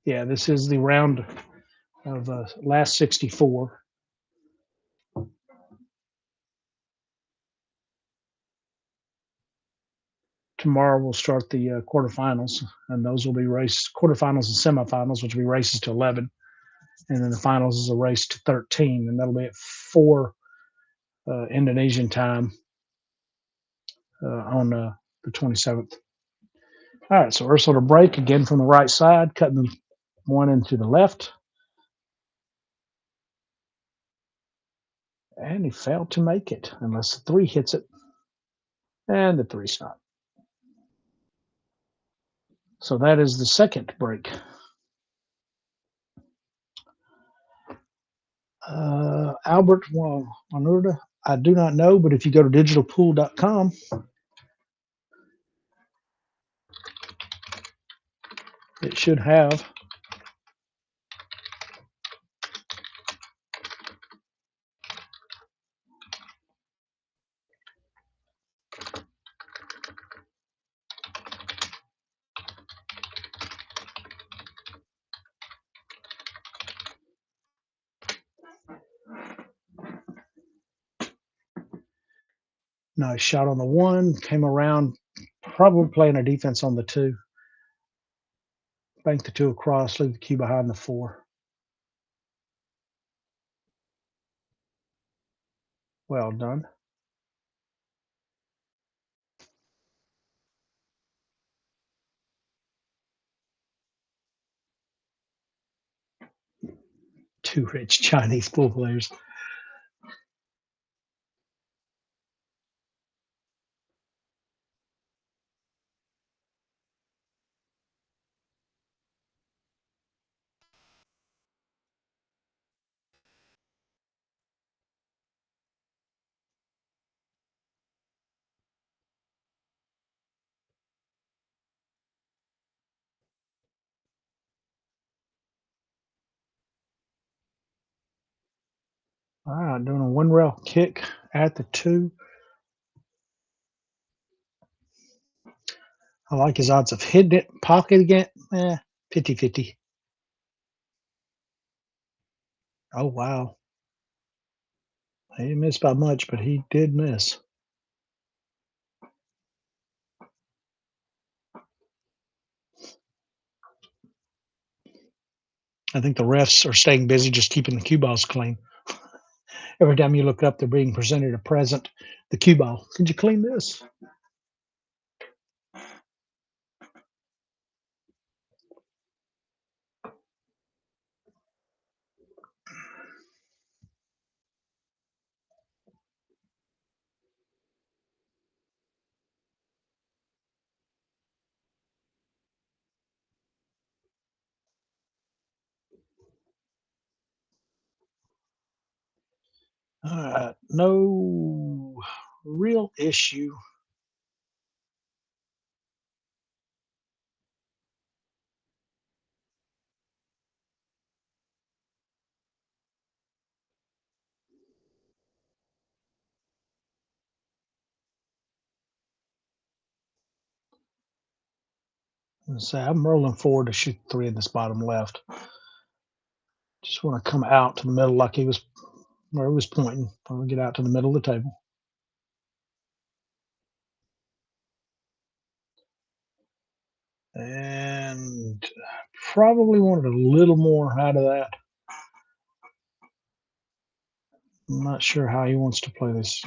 A: Yeah, this is the round of last 64. Tomorrow we'll start the quarterfinals, and those will be quarterfinals and semifinals, which will be races to 11, and then the finals is a race to 13, and that'll be at 4 Indonesian time on the 27th. All right, so Ursula to break again from the right side, cutting 1 into the left, And he failed to make it unless the 3 hits it. And the 3's not. So that is the second break. Albert Wanurda, I do not know, but if you go to digitalpool.com, it should have. Nice shot on the 1, came around, probably playing a defense on the 2. Bank the 2 across, leave the cue behind the 4. Well done. Two rich Chinese pool players. All right, doing a 1 rail kick at the 2. I like his odds of hitting it, pocket again. 50-50. Oh, wow. He didn't miss by much, but he did miss. I think the refs are staying busy just keeping the cue balls clean. Every time you look up, they're being presented a present, the cue ball. Could you clean this? All right, no real issue. So I'm rolling forward to shoot 3 in this bottom left. Just want to come out to the middle like he was where he was pointing. I want to get out to the middle of the table. And probably wanted a little more out of that. I'm not sure how he wants to play this.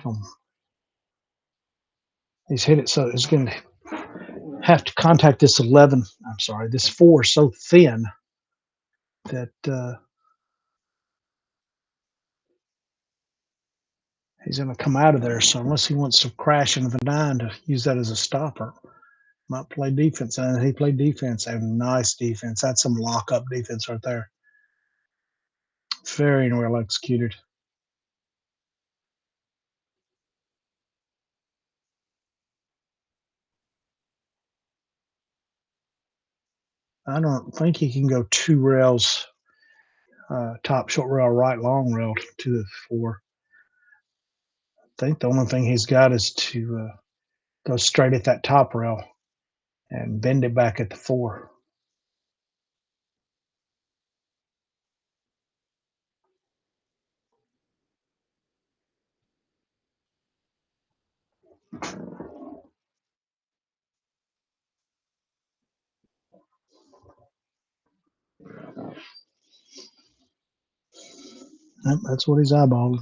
A: He's hit it, so he's going to have to contact this 11. I'm sorry, this 4 so thin that he's going to come out of there. So unless he wants to crash into the 9 to use that as a stopper, might play defense. And he played defense, a nice defense. That's some lock-up defense right there. Very well executed. I don't think he can go 2 rails, top short rail, right long rail to the 4. I think the only thing he's got is to go straight at that top rail and bend it back at the 4. Yep, that's what he's eyeballing.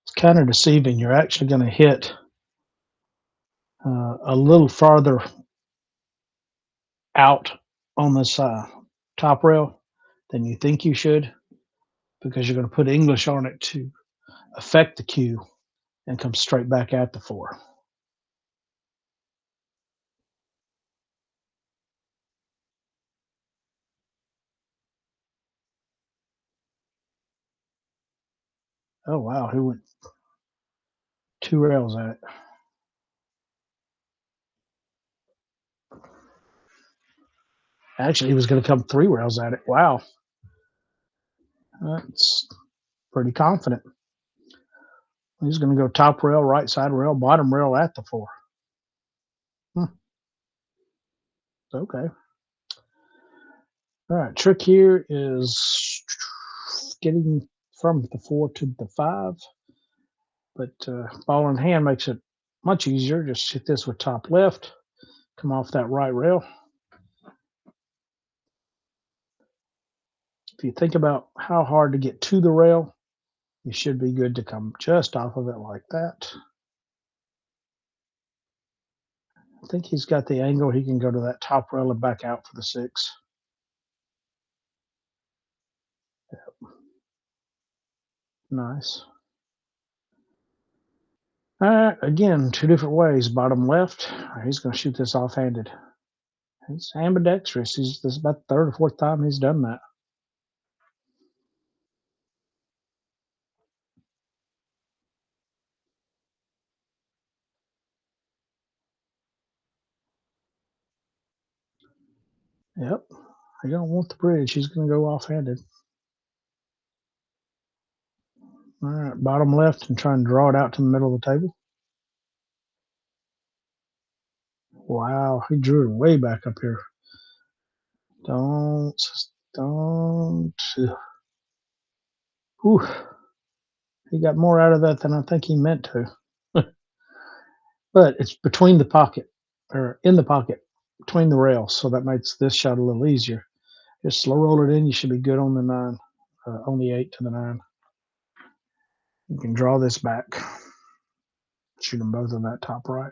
A: It's kind of deceiving. You're actually going to hit a little farther out on this top rail than you think you should, because you're going to put English on it to affect the cue and come straight back at the 4. Oh wow, he went 2 rails at it. Actually, he was going to come 3 rails at it. Wow, that's pretty confident. He's going to go top rail, right side rail, bottom rail at the 4. Okay. All right, trick here is getting from the 4 to the 5, but ball in hand makes it much easier. Just hit this with top left, come off that right rail. If you think about how hard to get to the rail, you should be good to come just off of it like that. I think he's got the angle. He can go to that top rail and back out for the 6. Yep. Nice. All right, again, 2 different ways. Bottom left, he's going to shoot this offhanded. He's ambidextrous. This is about the 3rd or 4th time he's done that. Yep. I don't want the bridge. He's going to go offhanded. All right, bottom left and try and draw it out to the middle of the table. Wow, he drew it way back up here. Don't. Whew. He got more out of that than I think he meant to. But it's between the pocket, or in the pocket, between the rails, so that makes this shot a little easier. Just slow roll it in. You should be good on the 9, on the 8 to the 9. You can draw this back. Shoot them both on that top right.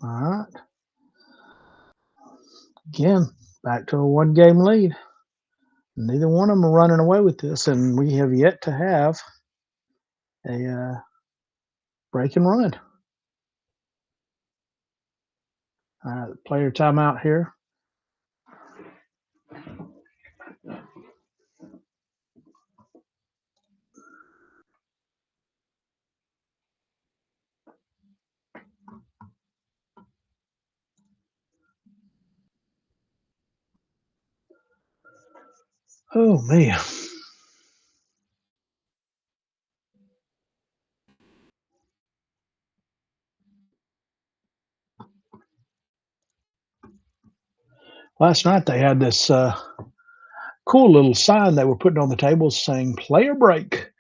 A: All right. Again, back to a 1-game lead. Neither one of them are running away with this, and we have yet to have a break and run. All right, player timeout here. Oh, man. Last night they had this cool little sign they were putting on the tables saying player break.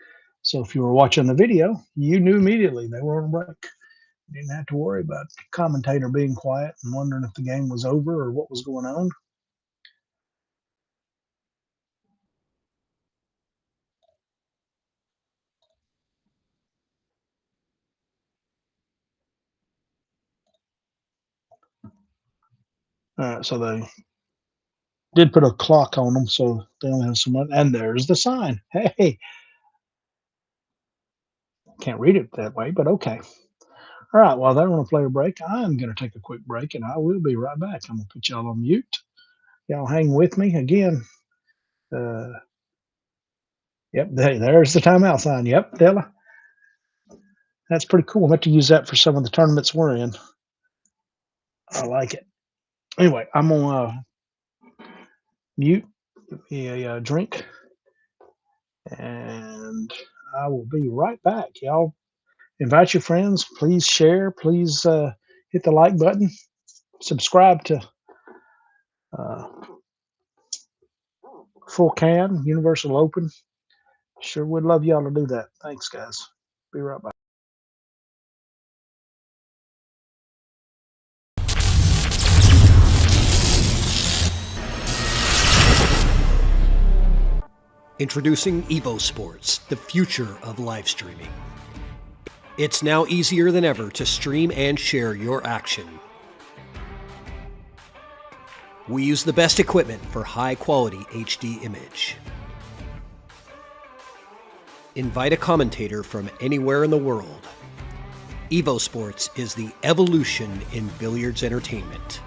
A: So if you were watching the video, you knew immediately they were on a break. You didn't have to worry about the commentator being quiet and wondering if the game was over or what was going on. So they did put a clock on them, so they only have some. And there's the sign. Hey, can't read it that way, but okay. All right, while they're on a player break, I'm going to take a quick break, and I will be right back. I'm going to put y'all on mute. Y'all hang with me again. Yep, there's the timeout sign. Yep, Della. That's pretty cool. I have to use that for some of the tournaments we're in. I like it. Anyway, I'm going to mute, give me a drink, and I will be right back. Y'all invite your friends. Please share. Please hit the like button. Subscribe to Full Can, Universal Open. Sure would love y'all to do that. Thanks, guys. Be right back.
B: Introducing EvoSports, the future of live streaming. It's now easier than ever to stream and share your action. We use the best equipment for high-quality HD image. Invite a commentator from anywhere in the world. EvoSports is the evolution in billiards entertainment.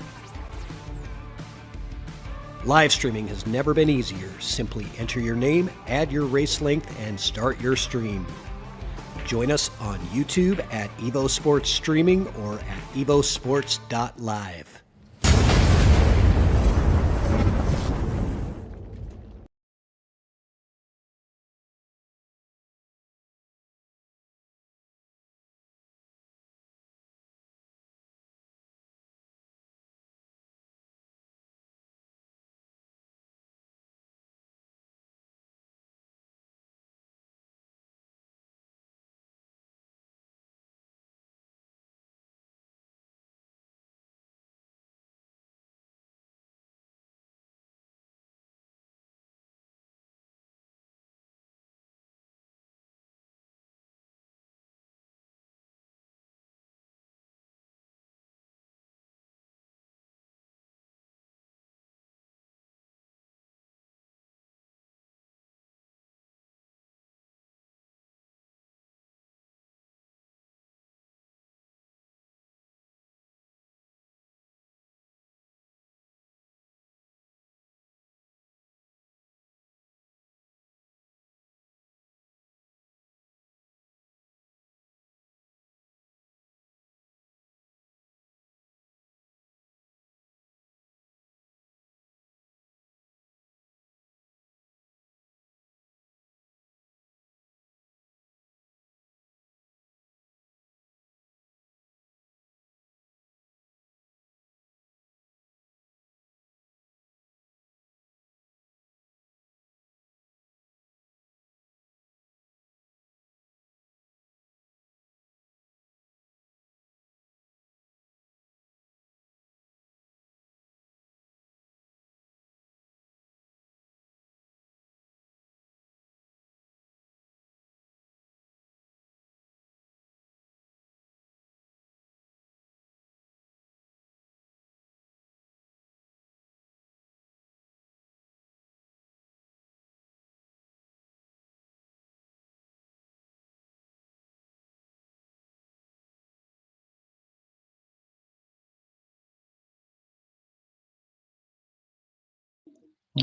B: Live streaming has never been easier. Simply enter your name, add your race length, and start your stream. Join us on YouTube at EvoSports Streaming or at evosports.live.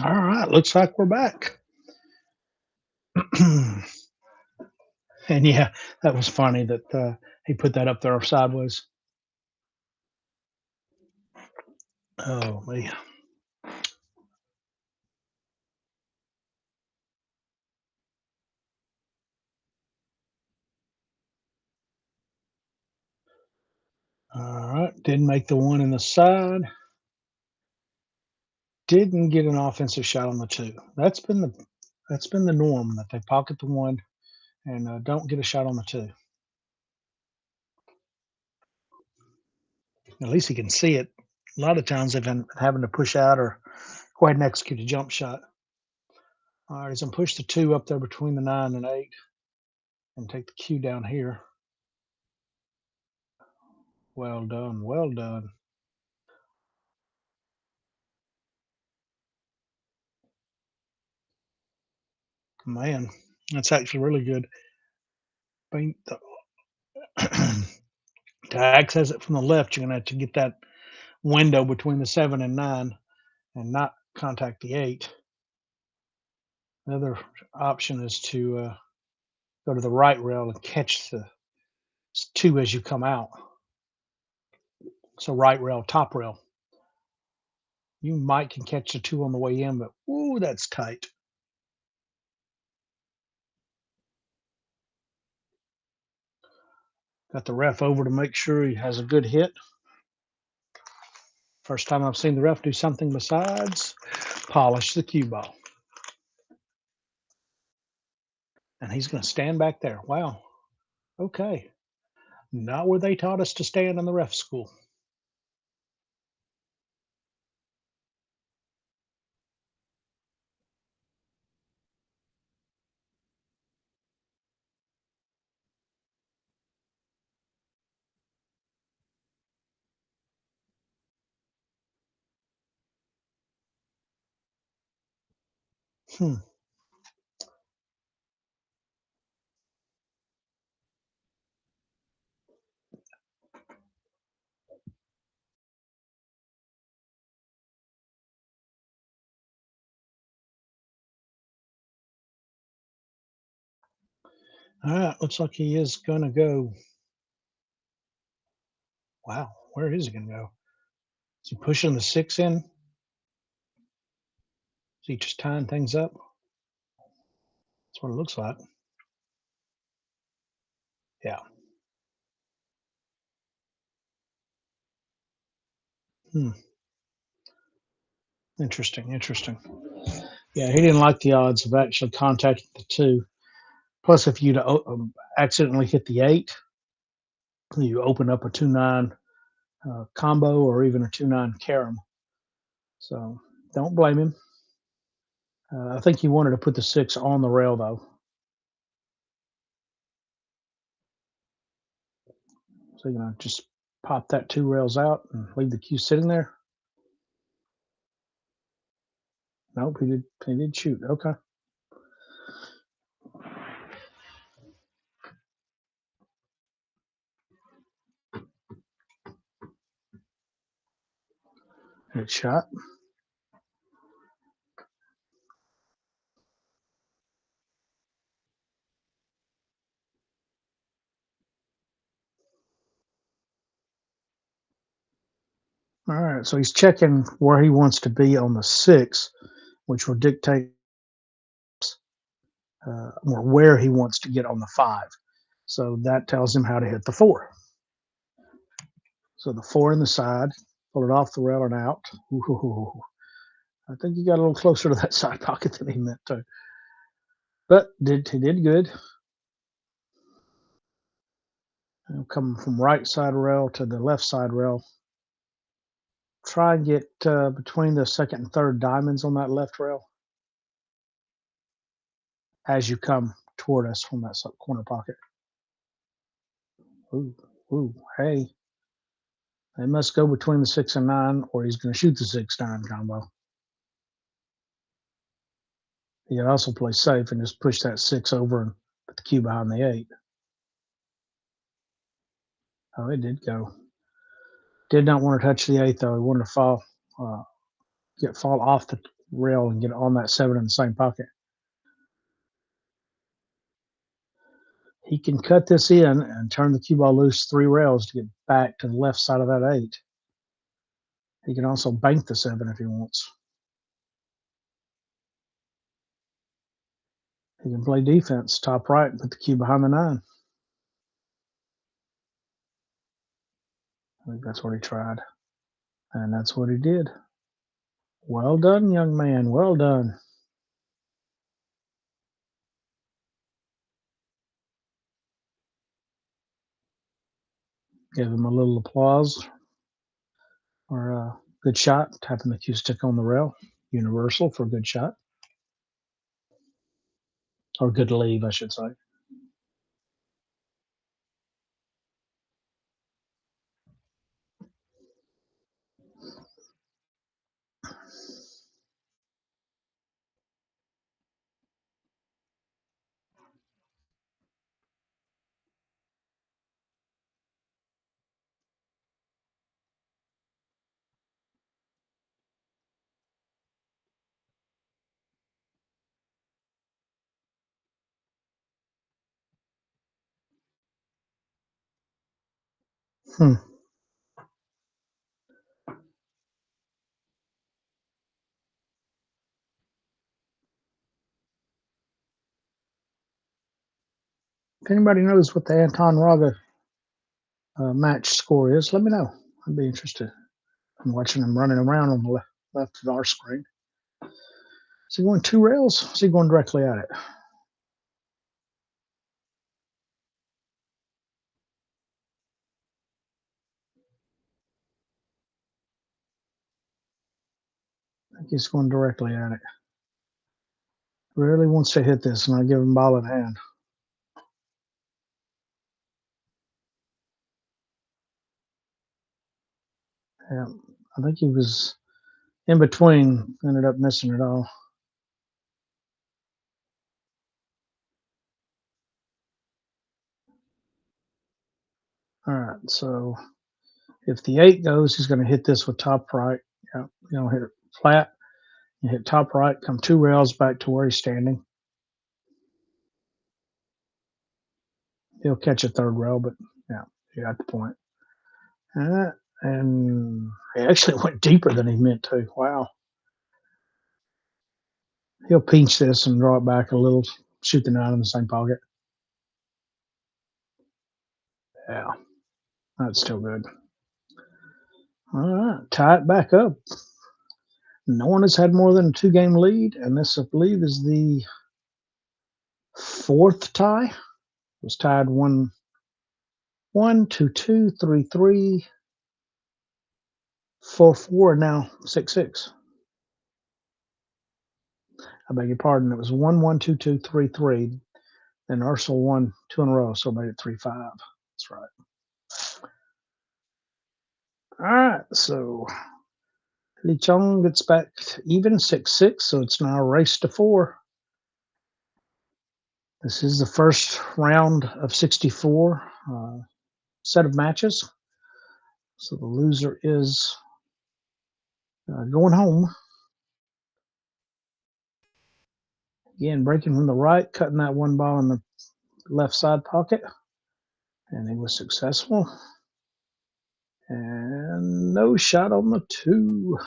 A: All right, looks like we're back. And yeah, that was funny that he put that up there sideways. Oh, man. All right, didn't make the one in the side. Didn't get an offensive shot on the two. That's been the norm that they pocket the one and don't get a shot on the two. At least he can see it. A lot of times they've been having to push out or go ahead and execute a jump shot. All right, he's gonna push the two up there between the 9 and 8 and take the cue down here. Well done, well done. Man, that's actually really good. Bing- To access it from the left, you're gonna have to get that window between the 7 and 9 and not contact the 8. The other option is to go to the right rail and catch the 2 as you come out. So right rail, top rail. You might can catch the 2 on the way in, but ooh, that's tight. Got the ref over to make sure he has a good hit. First time I've seen the ref do something besides polish the cue ball. And he's going to stand back there. Wow. Okay. Not where they taught us to stand in the ref school. Hmm. All right, looks like he is gonna go. Wow, where is he gonna go? Is he pushing the 6 in? Is he just tying things up? That's what it looks like. Yeah. Hmm. Interesting. Interesting. Yeah, he didn't like the odds of actually contacting the 2. Plus, if you'd accidentally hit the 8, you open up a 2-9 combo or even a 2-9 carom. So don't blame him. I think he wanted to put the 6 on the rail though. So you're gonna just pop that 2 rails out and leave the cue sitting there. Nope, he did. He did shoot. Okay. Good shot. All right. So he's checking where he wants to be on the 6, which will dictate or where he wants to get on the 5. So that tells him how to hit the 4. So the 4 in the side, pull it off the rail and out. Ooh, I think he got a little closer to that side pocket than he meant to. But he did good. Coming from right side rail to the left side rail. Try and get between the second and third diamonds on that left rail as you come toward us from that corner pocket. Ooh, ooh, hey. They must go between the 6 and 9, or he's going to shoot the 6-9 combo. He can also play safe and just push that 6 over and put the cue behind the 8. Oh, it did go. Did not want to touch the 8 though. He wanted to uh, fall off the rail and get on that 7 in the same pocket. He can cut this in and turn the cue ball loose 3 rails to get back to the left side of that 8. He can also bank the 7 if he wants. He can play defense, top right, and put the cue behind the 9. I think that's what he tried. And that's what he did. Well done, young man. Well done. Give him a little applause or a good shot, tapping the cue stick on the rail. Universal for a good shot. Or good leave, I should say. Hmm. If anybody knows what the Anton Raga match score is, let me know. I'd be interested. I'm watching him running around on the left of our screen. Is he going 2 rails? Is he going directly at it? I think he's going directly at it. Really wants to hit this, and I give him ball in hand. Yeah, I think he was in between, ended up missing it all. All right, so if the 8 goes, he's going to hit this with top right. Yeah, you know, hit it flat. You hit top right, come 2 rails back to where he's standing. He'll catch a 3rd rail, but yeah, you got the point. And he actually went deeper than he meant to. Wow. He'll pinch this and draw it back a little, shoot the 9 in the same pocket. Yeah, that's still good. All right, tie it back up. No one has had more than a 2-game lead, and this, I believe, is the 4th tie. It was tied 1-1, 2-2, 3-3, 4-4, and now 6-6. I beg your pardon. It was 1-1, 2-2, 3-3. Then IRSAL won 2 in a row, so made it 3-5. That's right. All right, so CHENG gets back even 6-6, so it's now a race to 4. This is the first round of 64 set of matches. So the loser is going home. Again, breaking from the right, cutting that 1 ball in the left side pocket. And he was successful. And no shot on the 2.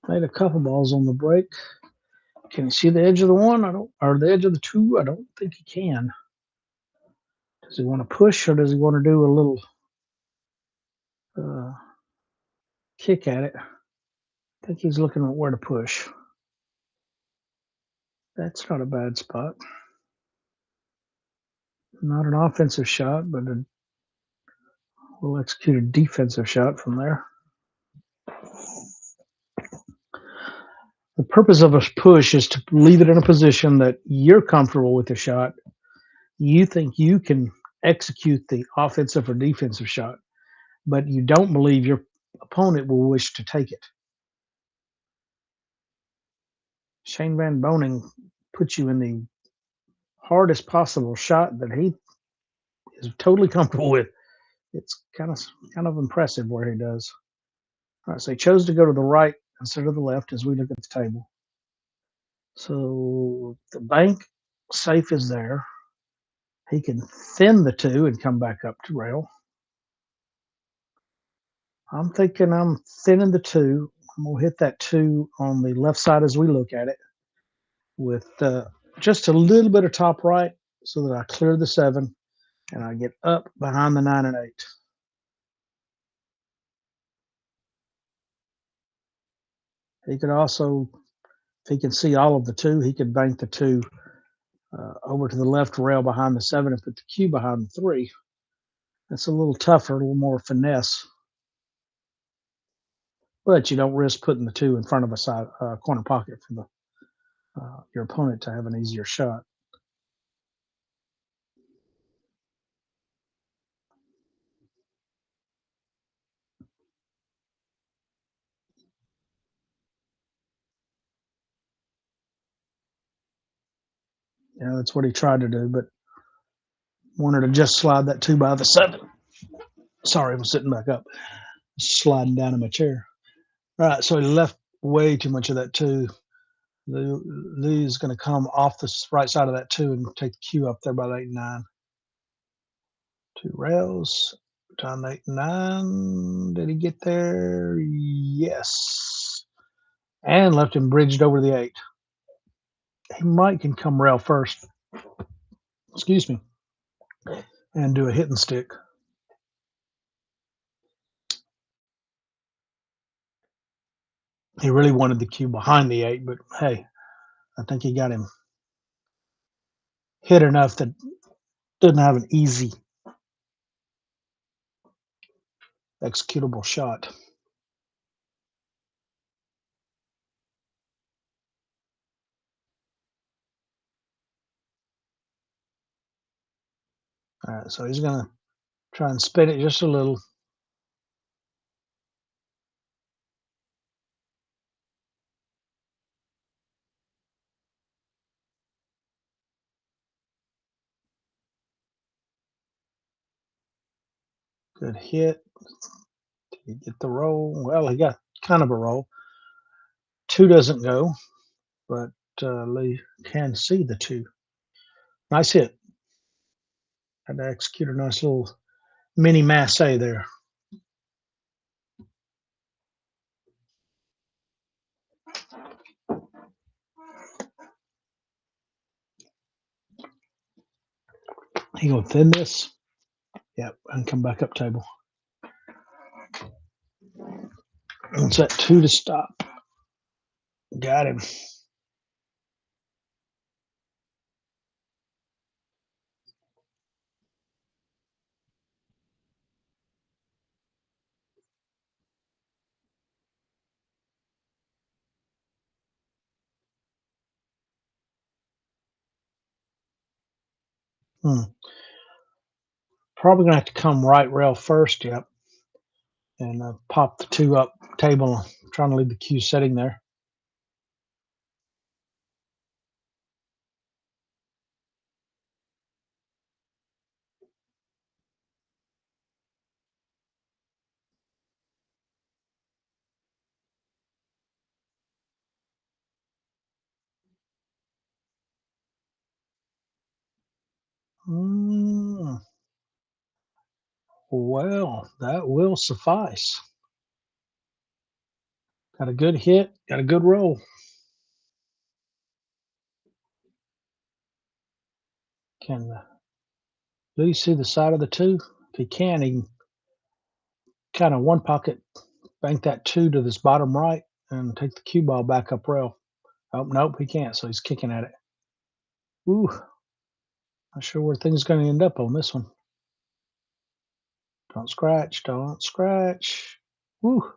A: Made a couple balls on the break. Can you see the edge of the 1? Or the edge of the 2? I don't think he can. Does he want to push, or does he want to do a little kick at it? I think he's looking at where to push. That's not a bad spot. Not an offensive shot, but we'll execute a defensive shot from there. The purpose of a push is to leave it in a position that you're comfortable with the shot. You think you can execute the offensive or defensive shot, but you don't believe your opponent will wish to take it. Shane Van Boning puts you in the hardest possible shot that he is totally comfortable with. It's kind of impressive where he does. All right, so he chose to go to the right instead of the left as we look at the table. So the bank safe is there. He can thin the 2 and come back up to rail. I'm thinking I'm thinning the 2. I'm going to hit that 2 on the left side as we look at it with just a little bit of top right so that I clear the 7 and I get up behind the 9 and 8. He could also, if he can see all of the 2, he could bank the 2 over to the left rail behind the 7 and put the cue behind the 3. That's a little tougher, a little more finesse. But you don't risk putting the 2 in front of a side corner pocket for the your opponent to have an easier shot. Yeah, that's what he tried to do, but wanted to just slide that 2 by the 7. Sorry, I'm sitting back up, sliding down in my chair. All right, so he left way too much of that 2. Lou's going to come off the right side of that 2 and take the cue up there by the 8 and 9. 2 rails, time 8 and 9. Did he get there? Yes. And left him bridged over the 8. He might can come rail first. Excuse me. And do a hit and stick. He really wanted the cue behind the 8, but hey, I think he got him hit enough that doesn't have an easy executable shot. All right, so he's going to try and spin it just a little. Good hit. Did he get the roll? Well, he got kind of a roll. 2 doesn't go, but Lee can see the 2. Nice hit. Had to execute a nice little mini masse there. He gonna thin this. Yep, and come back up table. It's at 2 to stop. Got him. Probably gonna have to come right rail first. Yep, and pop the 2 up table. Trying to leave the cue setting there. Well, that will suffice. Got a good hit. Got a good roll. Can Lee see the side of the 2? If he can kind of one pocket bank that 2 to this bottom right and take the cue ball back up rail. Oh, nope, he can't, so he's kicking at it. Ooh, not sure where things going to end up on this one. Don't scratch, don't scratch. Woo.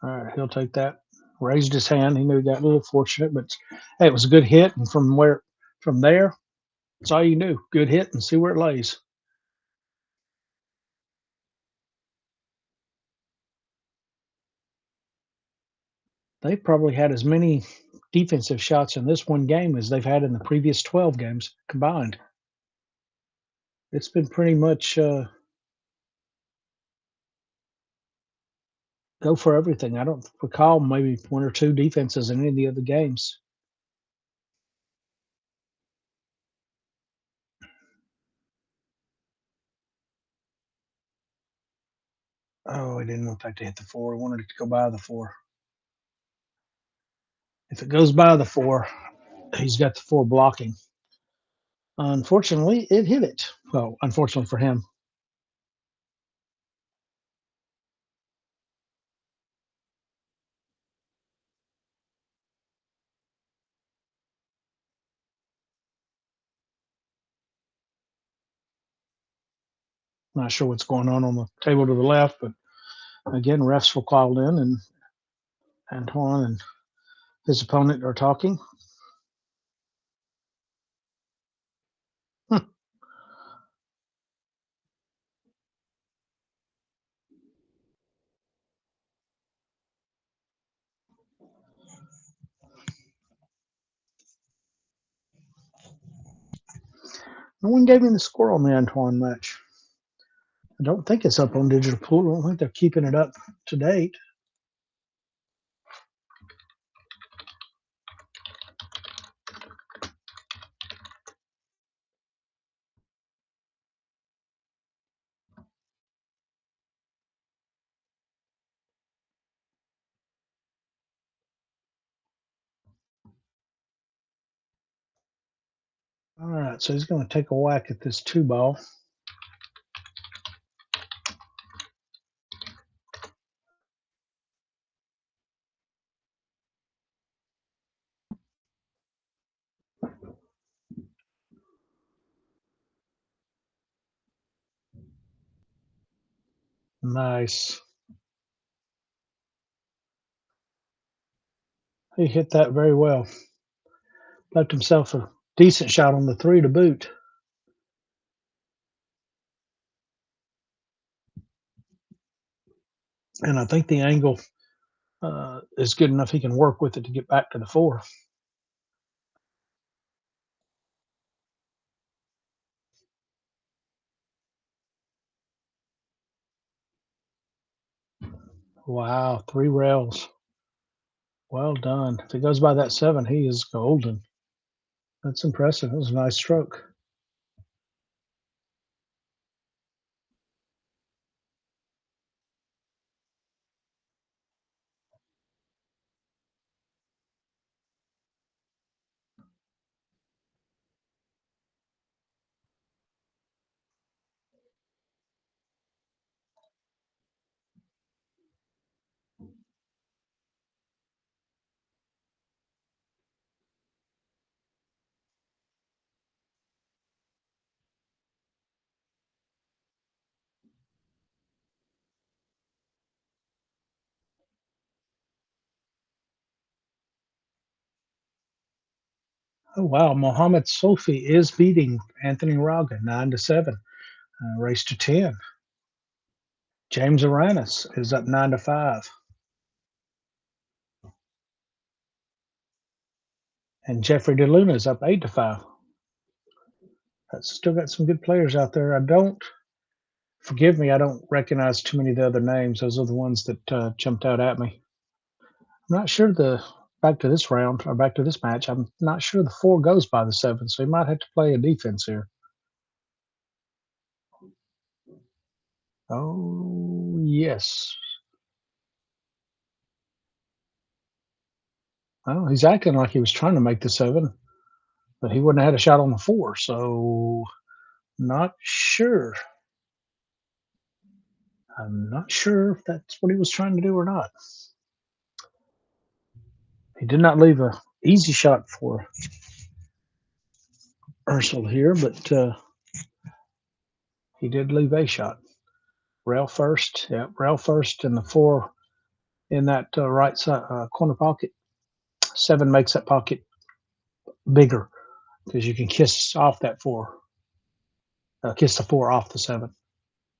A: All right, he'll take that. Raised his hand. He knew he got a little fortunate, but hey, it was a good hit. And from there, that's all you knew. Good hit and see where it lays. They probably had as many defensive shots in this one game as they've had in the previous 12 games combined. It's been pretty much go for everything. I don't recall maybe 1 or 2 defenses in any of the other games. Oh, he didn't want that to hit the 4. He wanted it to go by the 4. If it goes by the 4, he's got the 4 blocking. Unfortunately, it hit it. Well, unfortunately for him. Not sure what's going on the table to the left, but again, refs were called in, and Antoine and his opponent are talking. No one gave me the score on the Antoine match. I don't think it's up on Digital Pool. I don't think they're keeping it up to date. All right, so he's going to take a whack at this 2 ball. Nice. He hit that very well. Left himself a decent shot on the 3 to boot. And I think the angle is good enough. He can work with it to get back to the 4. Wow, 3 rails. Well done. If it goes by that 7, he is golden. That's impressive. That was a nice stroke. Oh, wow. Mohammed Sofi is beating Anthony Raga 9-7. Race to 10. James Aranis is up 9-5. And Jeffrey DeLuna is up 8-5. That's still got some good players out there. Forgive me, I don't recognize too many of the other names. Those are the ones that jumped out at me. I'm not sure back to this round or back to this match. I'm not sure the 4 goes by the 7, so he might have to play a defense here. Oh, yes. Oh, he's acting like he was trying to make the 7, but he wouldn't have had a shot on the 4, so not sure. I'm not sure if that's what he was trying to do or not. He did not leave a easy shot for Ursel here, but he did leave a shot. Rail first, yeah, rail first, and the 4 in that right side corner pocket. 7 makes that pocket bigger because you can kiss off that 4, kiss the 4 off the 7.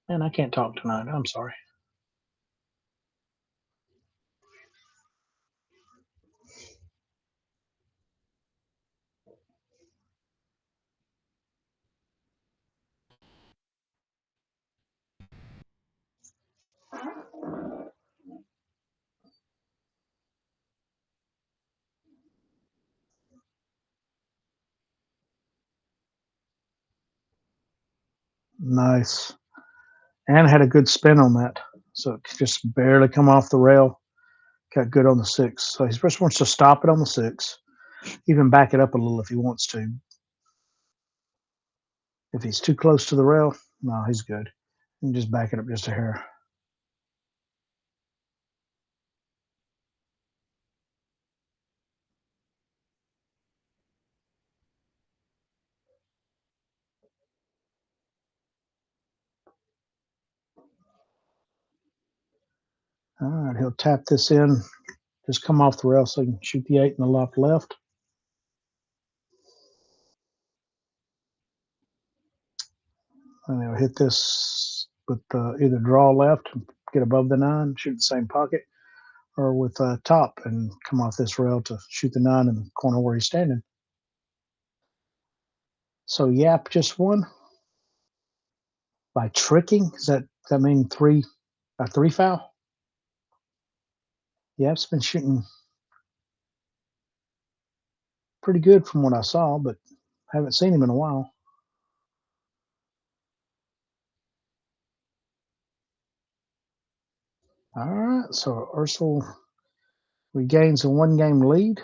A: And I can't talk tonight. I'm sorry. Nice. And had a good spin on that. So it just barely come off the rail. Got good on the 6. So he just wants to stop it on the 6, even back it up a little if he wants to. If he's too close to the rail, no, he's good. You can just back it up just a hair. All right, he'll tap this in, just come off the rail so he can shoot the 8 in the left. And he'll hit this with either draw left and get above the 9, shoot the same pocket, or with top and come off this rail to shoot the 9 in the corner where he's standing. So YAPP just won by tricking. Does that mean 3 foul? YAPP's been shooting pretty good from what I saw, but haven't seen him in a while. All right, so Ursel regains a 1-game lead.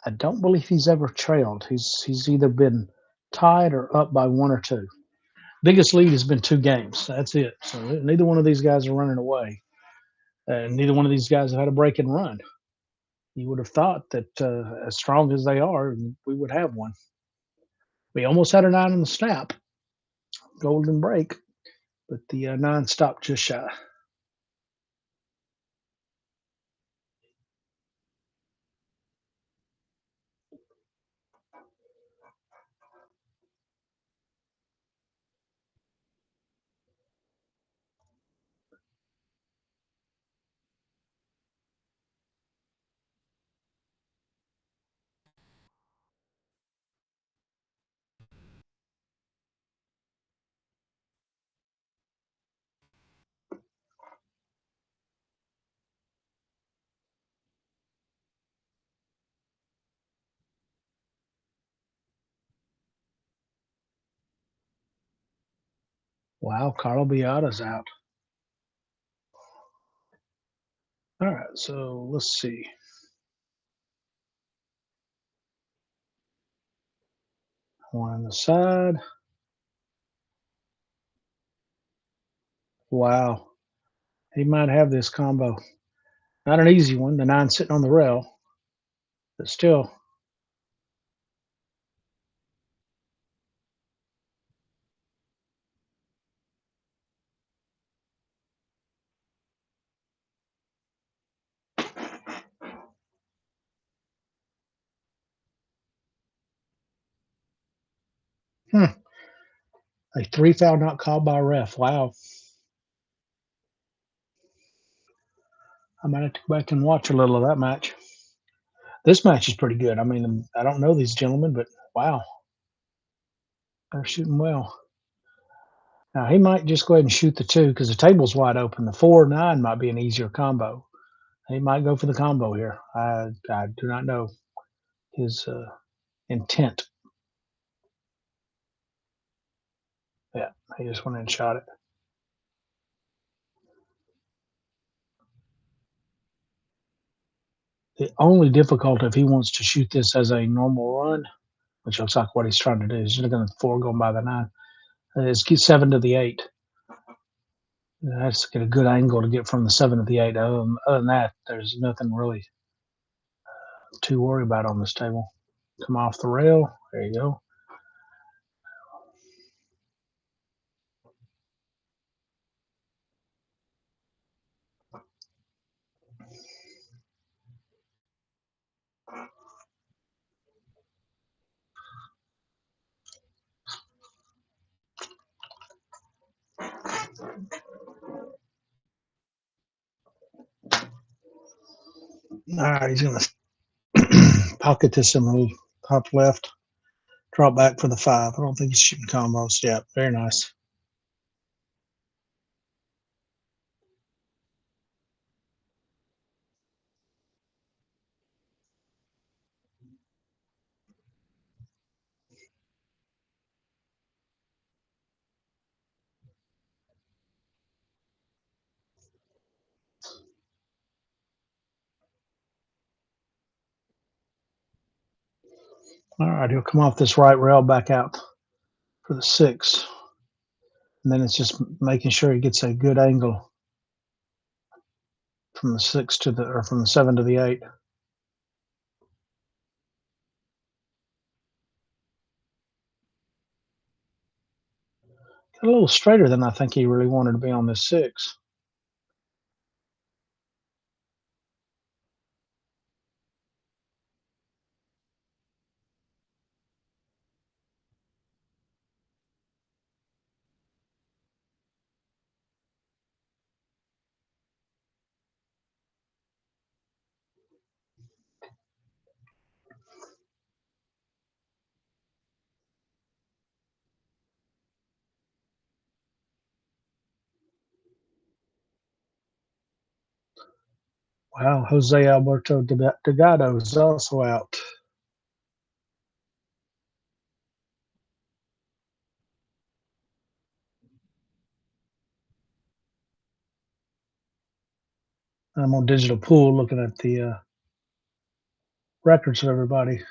A: I don't believe he's ever trailed. He's either been tied or up by 1 or 2. Biggest lead has been 2 games. That's it. So neither one of these guys are running away. And neither one of these guys have had a break and run. You would have thought that as strong as they are, we would have one. We almost had a 9 in the snap, golden break, but the 9 stopped just shy. Wow, Carlo Biata's out. All right, so let's see. One on the side. Wow, he might have this combo. Not an easy one. The 9 sitting on the rail, but still. 3 foul not called by a ref. Wow. I might have to go back and watch a little of that match. This match is pretty good. I mean, I don't know these gentlemen, but wow, they're shooting well. Now, he might just go ahead and shoot the 2 because the table's wide open. The 4-9 might be an easier combo. He might go for the combo here. I do not know his intent. Yeah, he just went and shot it. The only difficulty if he wants to shoot this as a normal run, which looks like what he's trying to do, he's looking at the 4 going by the 9, is get 7 to the 8. That's get a good angle to get from the 7 to the 8. Other than that, there's nothing really to worry about on this table. Come off the rail. There you go. All right, he's going to pocket this in the top left. Drop back for the 5. I don't think he's shooting combos. Yeah, very nice. All right, he'll come off this right rail back out for the 6. And then it's just making sure he gets a good angle from the 6 to the, or from the 7 to the 8. Got a little straighter than I think he really wanted to be on this 6. Wow, Jose Alberto Delgado is also out. I'm on digital pool looking at the records of everybody.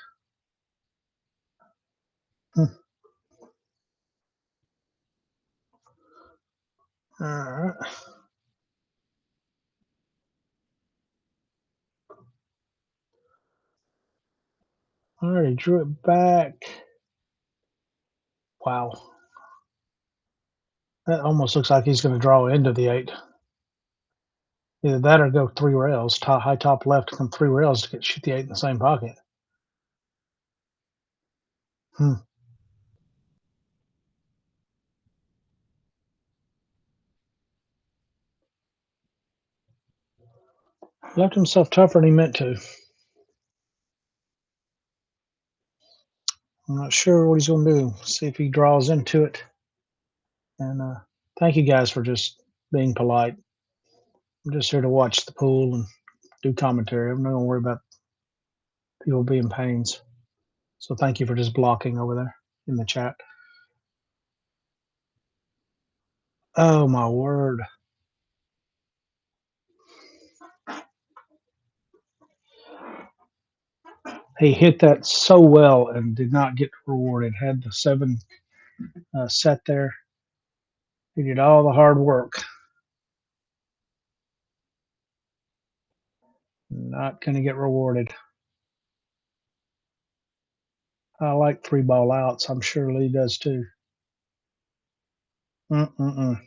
A: All right. All right, he drew it back. Wow. That almost looks like he's going to draw into the 8. Either that or go 3 rails, high top left, come 3 rails to shoot the 8 in the same pocket. Left himself tougher than he meant to. I'm not sure what he's going to do. See if he draws into it. And thank you guys for just being polite. I'm just here to watch the pool and do commentary. I'm not going to worry about people being pains. So thank you for just blocking over there in the chat. Oh, my word. He hit that so well and did not get rewarded. Had the 7 set there. He did all the hard work. Not going to get rewarded. I like 3 ball outs. I'm sure Lee does too. Mm-mm-mm.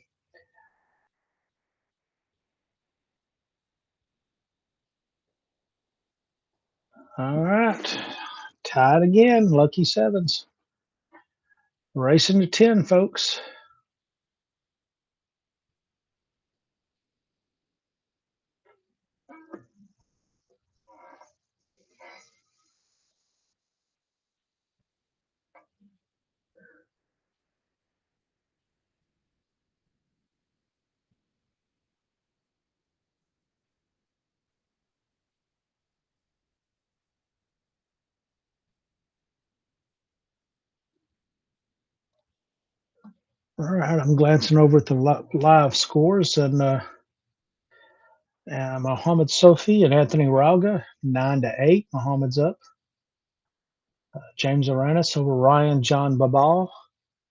A: All right. Tied again. Lucky sevens. Racing to 10, folks. All right. I'm glancing over at the live scores, and Mohamed Sophie and Anthony Rauga, 9-8. Mohamed's up. James Aranis over Ryan John Babal,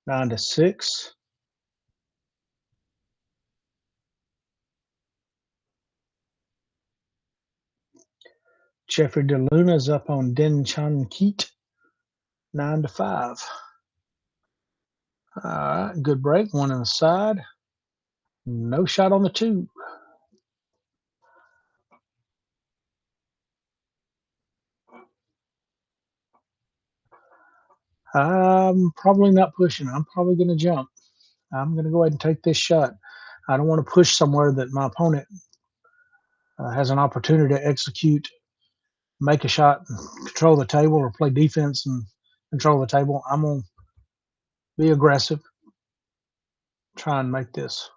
A: 9-6. Jeffrey DeLuna is up on Den Chan Keat, 9-5. All right, good break. One on the side. No shot on the 2. I'm probably not pushing. I'm probably going to jump. I'm going to go ahead and take this shot. I don't want to push somewhere that my opponent has an opportunity to execute, make a shot, and control the table, or play defense and control the table. I'm going to be aggressive, try and make this.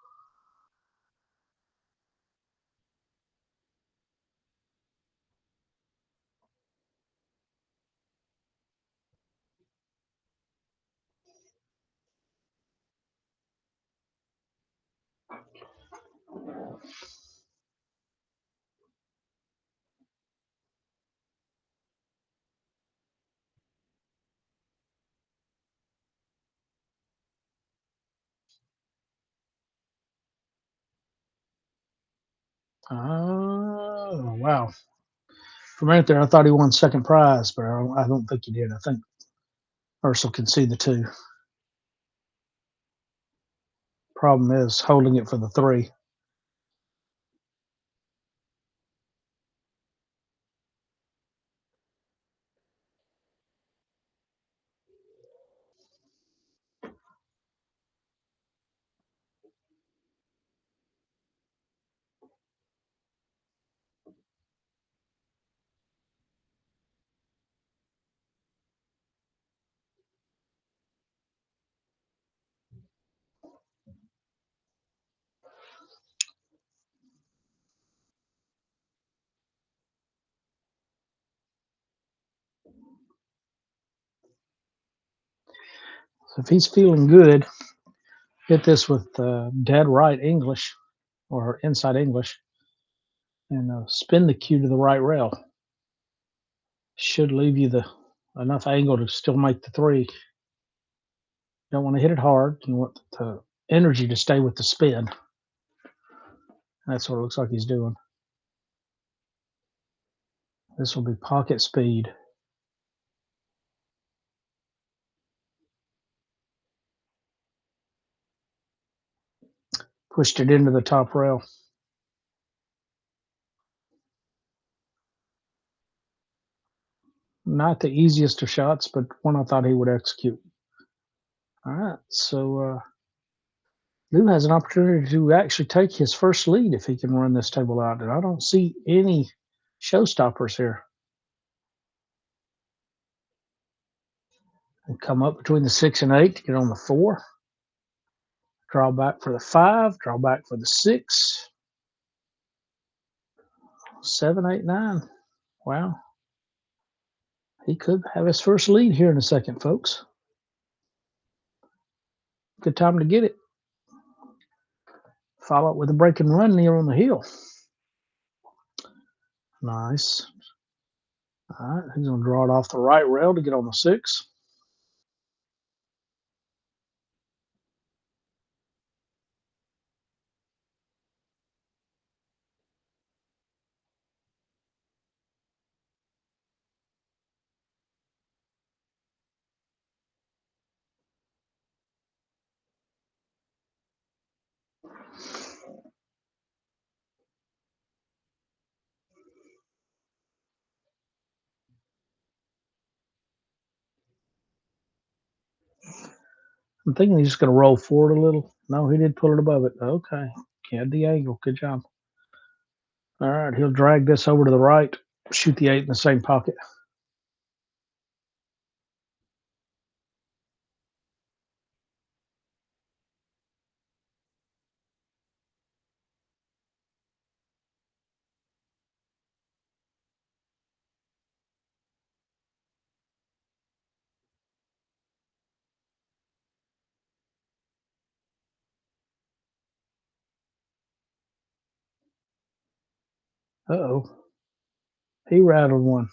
A: Oh, wow. For a minute there, I thought he won second prize, but I don't think he did. I think Ursel can see the 2. Problem is holding it for the 3. So if he's feeling good, hit this with dead right English or inside English and spin the cue to the right rail. Should leave you enough angle to still make the 3. Don't want to hit it hard. You want the energy to stay with the spin. That's what it looks like he's doing. This will be pocket speed. Pushed it into the top rail. Not the easiest of shots, but one I thought he would execute. All right, so Lou has an opportunity to actually take his first lead if he can run this table out. And I don't see any showstoppers here. And come up between the 6 and 8 to get on the 4. Draw back for the 5. Draw back for the 6. 7, 8, 9. Wow. He could have his first lead here in a second, folks. Good time to get it. Follow it with a break and run near on the hill. Nice. All right, he's going to draw it off the right rail to get on the 6. I'm thinking he's just going to roll forward a little. No, he did pull it above it. Okay. Had the angle. Good job. All right, he'll drag this over to the right, shoot the 8 in the same pocket. Uh-oh. He rattled one.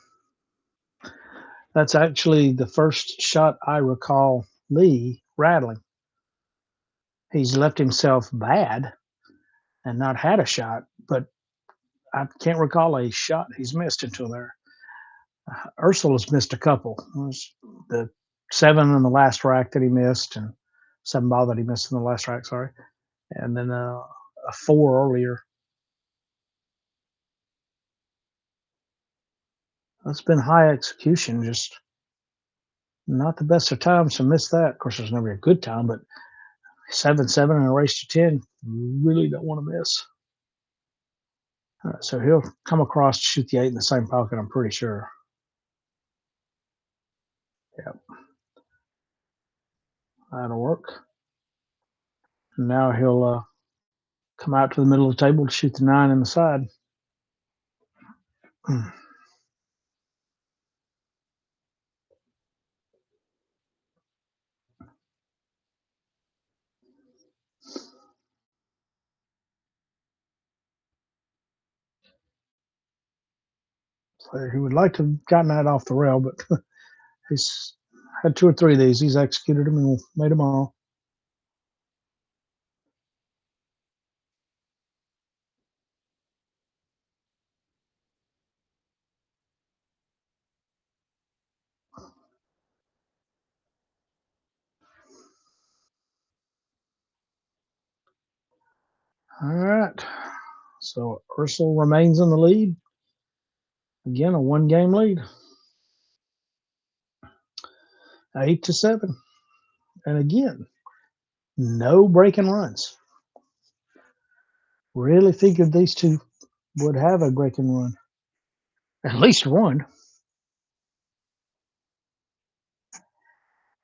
A: That's actually the first shot I recall Lee rattling. He's left himself bad and not had a shot, but I can't recall a shot he's missed until there. Ursel has missed a couple. It was the 7 in the last rack that he missed, and 7 ball that he missed in the last rack, sorry. And then a 4 earlier. That's been high execution, just not the best of times to miss that. Of course, there's never a good time, but 7-7 and a race to 10, really don't want to miss. All right, so he'll come across to shoot the 8 in the same pocket, I'm pretty sure. Yep. That'll work. And now he'll come out to the middle of the table to shoot the 9 in the side. So he would like to have gotten that off the rail, but he's had 2 or 3 of these. He's executed them and made them all. All right. So Ursel remains in the lead. Again, a 1-game lead. 8-7. And again, no breaking runs. Really figured these two would have a breaking run. At least one.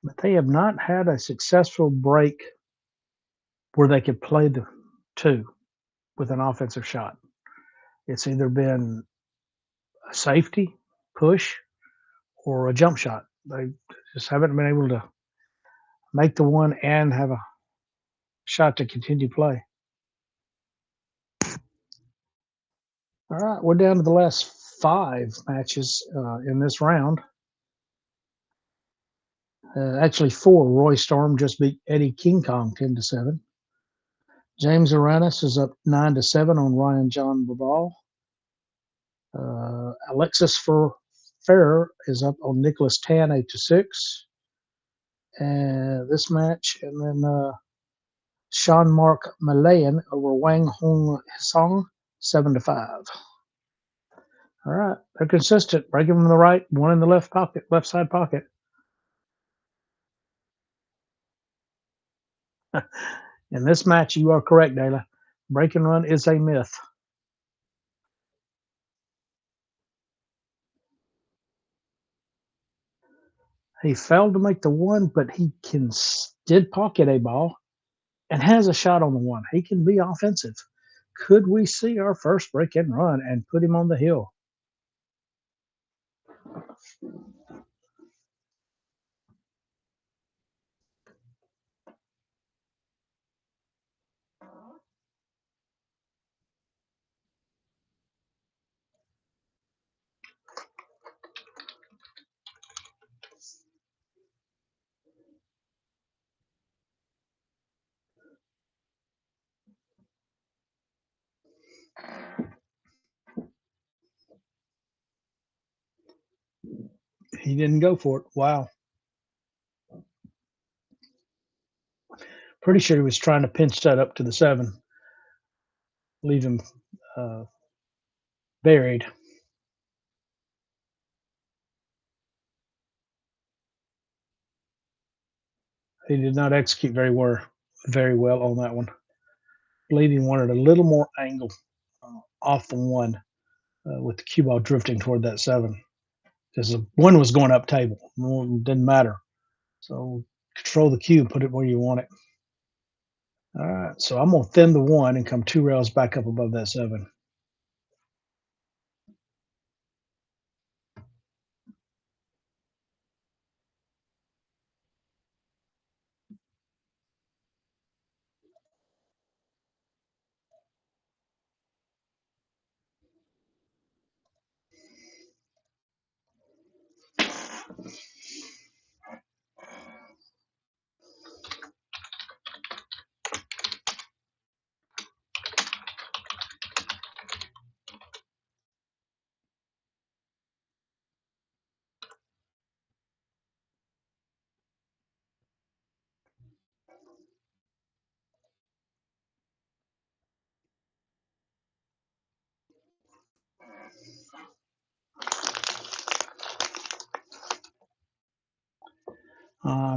A: But they have not had a successful break where they could play the 2 with an offensive shot. It's either been a safety, push, or a jump shot. They just haven't been able to make the 1 and have a shot to continue play. All right, we're down to the last 5 matches in this round. Actually, 4. Roy Storm just beat Eddie King Kong 10-7. James Aranis is up 9-7 on Ryan John Babal. Alexis Ferrer is up on Nicholas Tan 8-6. And this match, and then Sean Mark Malayan over Wang Hong Song 7-5. All right, they're consistent. Breaking from the right, 1 in the left pocket, left side pocket. In this match, you are correct, Dayla. Break and run is a myth. He failed to make the 1, but he did pocket a ball and has a shot on the 1. He can be offensive. Could we see our first break and run and put him on the hill? He didn't go for it. Wow. Pretty sure he was trying to pinch that up to the 7, leave him buried. He did not execute very well on that one. I believe he wanted a little more angle off the 1 with the cue ball drifting toward that 7 because the 1 was going up table. It didn't matter. So control the cue, put it where you want it. All right, so I'm going to thin the 1 and come 2 rails back up above that 7.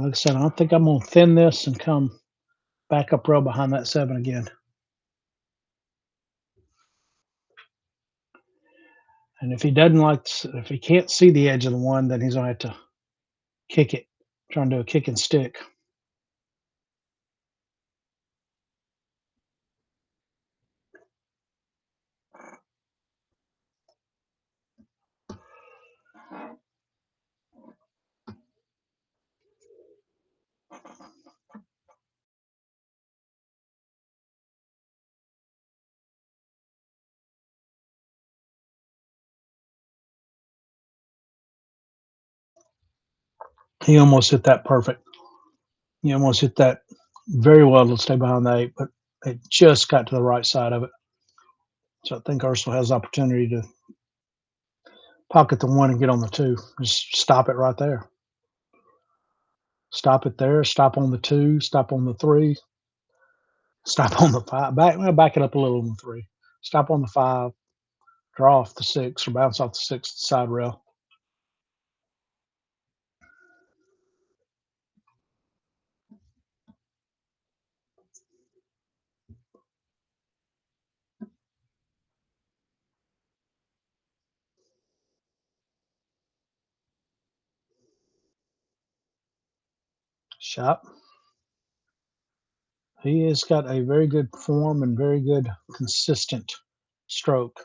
A: Like I said, I think I'm going to thin this and come back up rail behind that 7 again. And if he doesn't if he can't see the edge of the 1, then he's going to have to kick it, try and do a kick and stick. He almost hit that perfect. He almost hit that very well to stay behind the 8, but it just got to the right side of it. So I think IRSAL has opportunity to pocket the 1 and get on the 2. Just stop it right there. Stop it there. Stop on the 2. Stop on the 3. Stop on the 5. Back it up a little on the 3. Stop on the 5. Draw off the 6 or bounce off the 6 side rail. Shot. He has got a very good form and very good consistent stroke.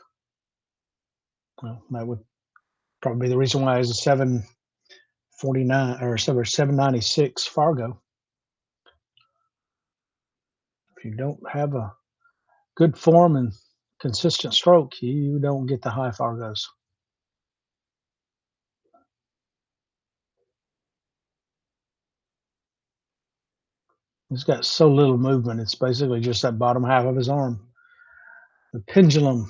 A: Well, that would probably be the reason why he's a 749 or 796 Fargo. If you don't have a good form and consistent stroke, you don't get the high Fargos. He's got so little movement, it's basically just that bottom half of his arm. The pendulum.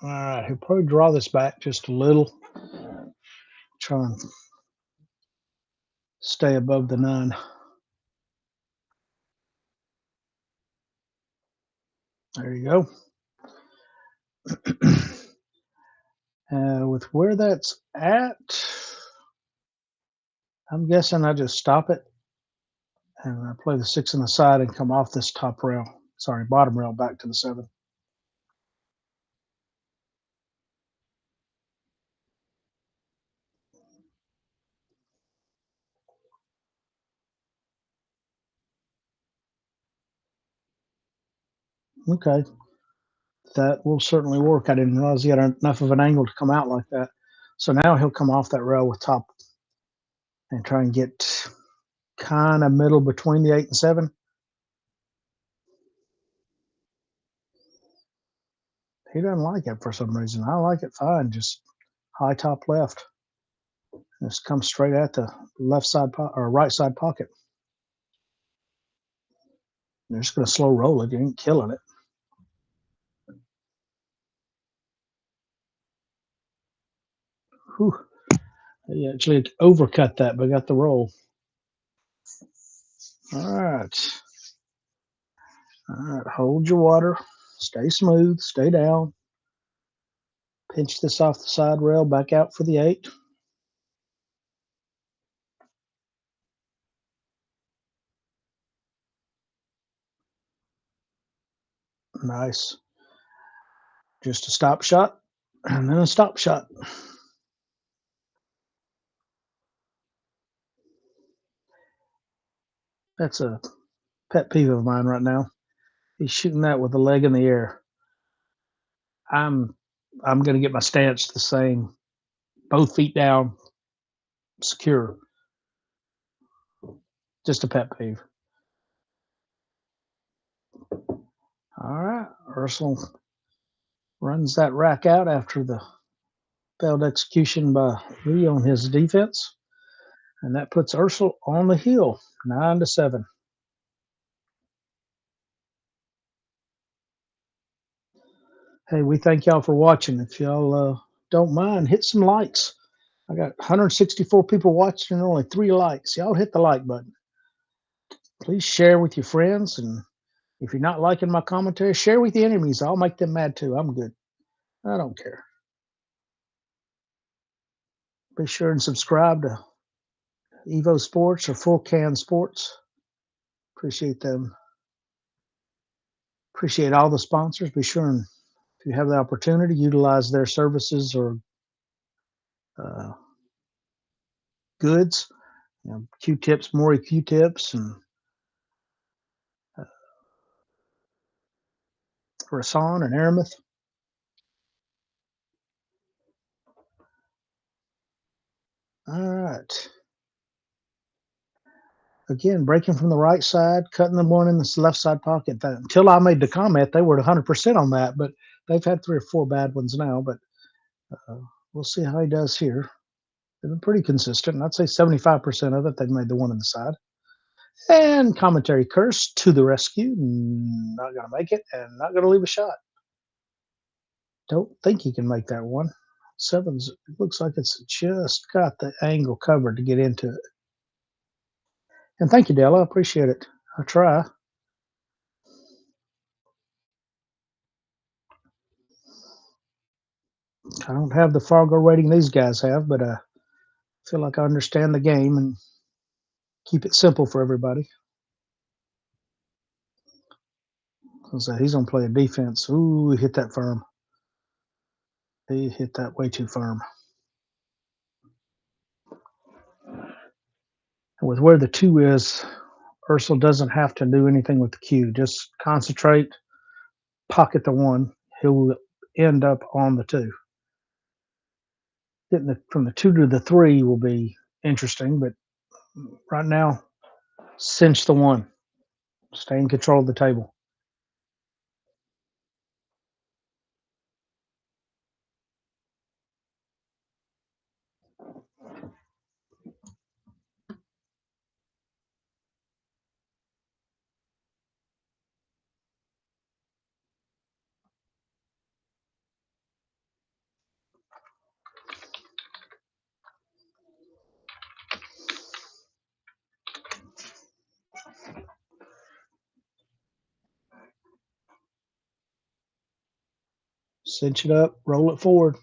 A: All right, he'll probably draw this back just a little. Try and stay above the 9. There you go. With where that's at, I'm guessing I just stop it and I play the 6 on the side and come off this top rail. Sorry, bottom rail back to the 7. Okay, that will certainly work. I didn't realize he had enough of an angle to come out like that. So now he'll come off that rail with top and try and get kind of middle between the 8 and 7. He doesn't like it for some reason. I like it fine, just high top left. Just come straight at the left side or right side pocket. You're just going to slow roll it. You ain't killing it. Whew. He actually overcut that, but got the roll. All right. All right. Hold your water. Stay smooth. Stay down. Pinch this off the side rail. Back out for the 8. Nice. Just a stop shot and then a stop shot. That's a pet peeve of mine right now. He's shooting that with the leg in the air. I'm going to get my stance the same. Both feet down, secure. Just a pet peeve. All right. Ursel runs that rack out after the failed execution by Lee on his defense. And that puts Ursel on the hill, 9-7. Hey, we thank y'all for watching. If y'all don't mind, hit some likes. I got 164 people watching and only 3 likes. Y'all hit the like button. Please share with your friends. And if you're not liking my commentary, share with the enemies. I'll make them mad too. I'm good. I don't care. Be sure and subscribe to EvoSports or Full Can Sports. Appreciate them. Appreciate all the sponsors. Be sure and if you have the opportunity, utilize their services or goods. You know, Q-tips, Maury Q-tips, and Rasan and Aramith. All right. Again, breaking from the right side, cutting the one in the left side pocket. Until I made the comment, they were 100% on that, but they've had 3 or 4 bad ones now. But we'll see how he does here. They've been pretty consistent. I'd say 75% of it, they've made the one in the side. And commentary curse to the rescue. Not going to make it and not going to leave a shot. Don't think he can make that one. 7's, it looks like it's just got the angle covered to get into it. And thank you, Della. I appreciate it. I try. I don't have the Fargo rating these guys have, but I feel like I understand the game and keep it simple for everybody. So he's going to play a defense. Ooh, he hit that firm. He hit that way too firm. And with where the 2 is, Ursel doesn't have to do anything with the Q. Just concentrate, pocket the 1. He'll end up on the 2. Getting from the 2 to the 3 will be interesting, but right now, cinch the 1. Stay in control of the table. Cinch it up, roll it forward.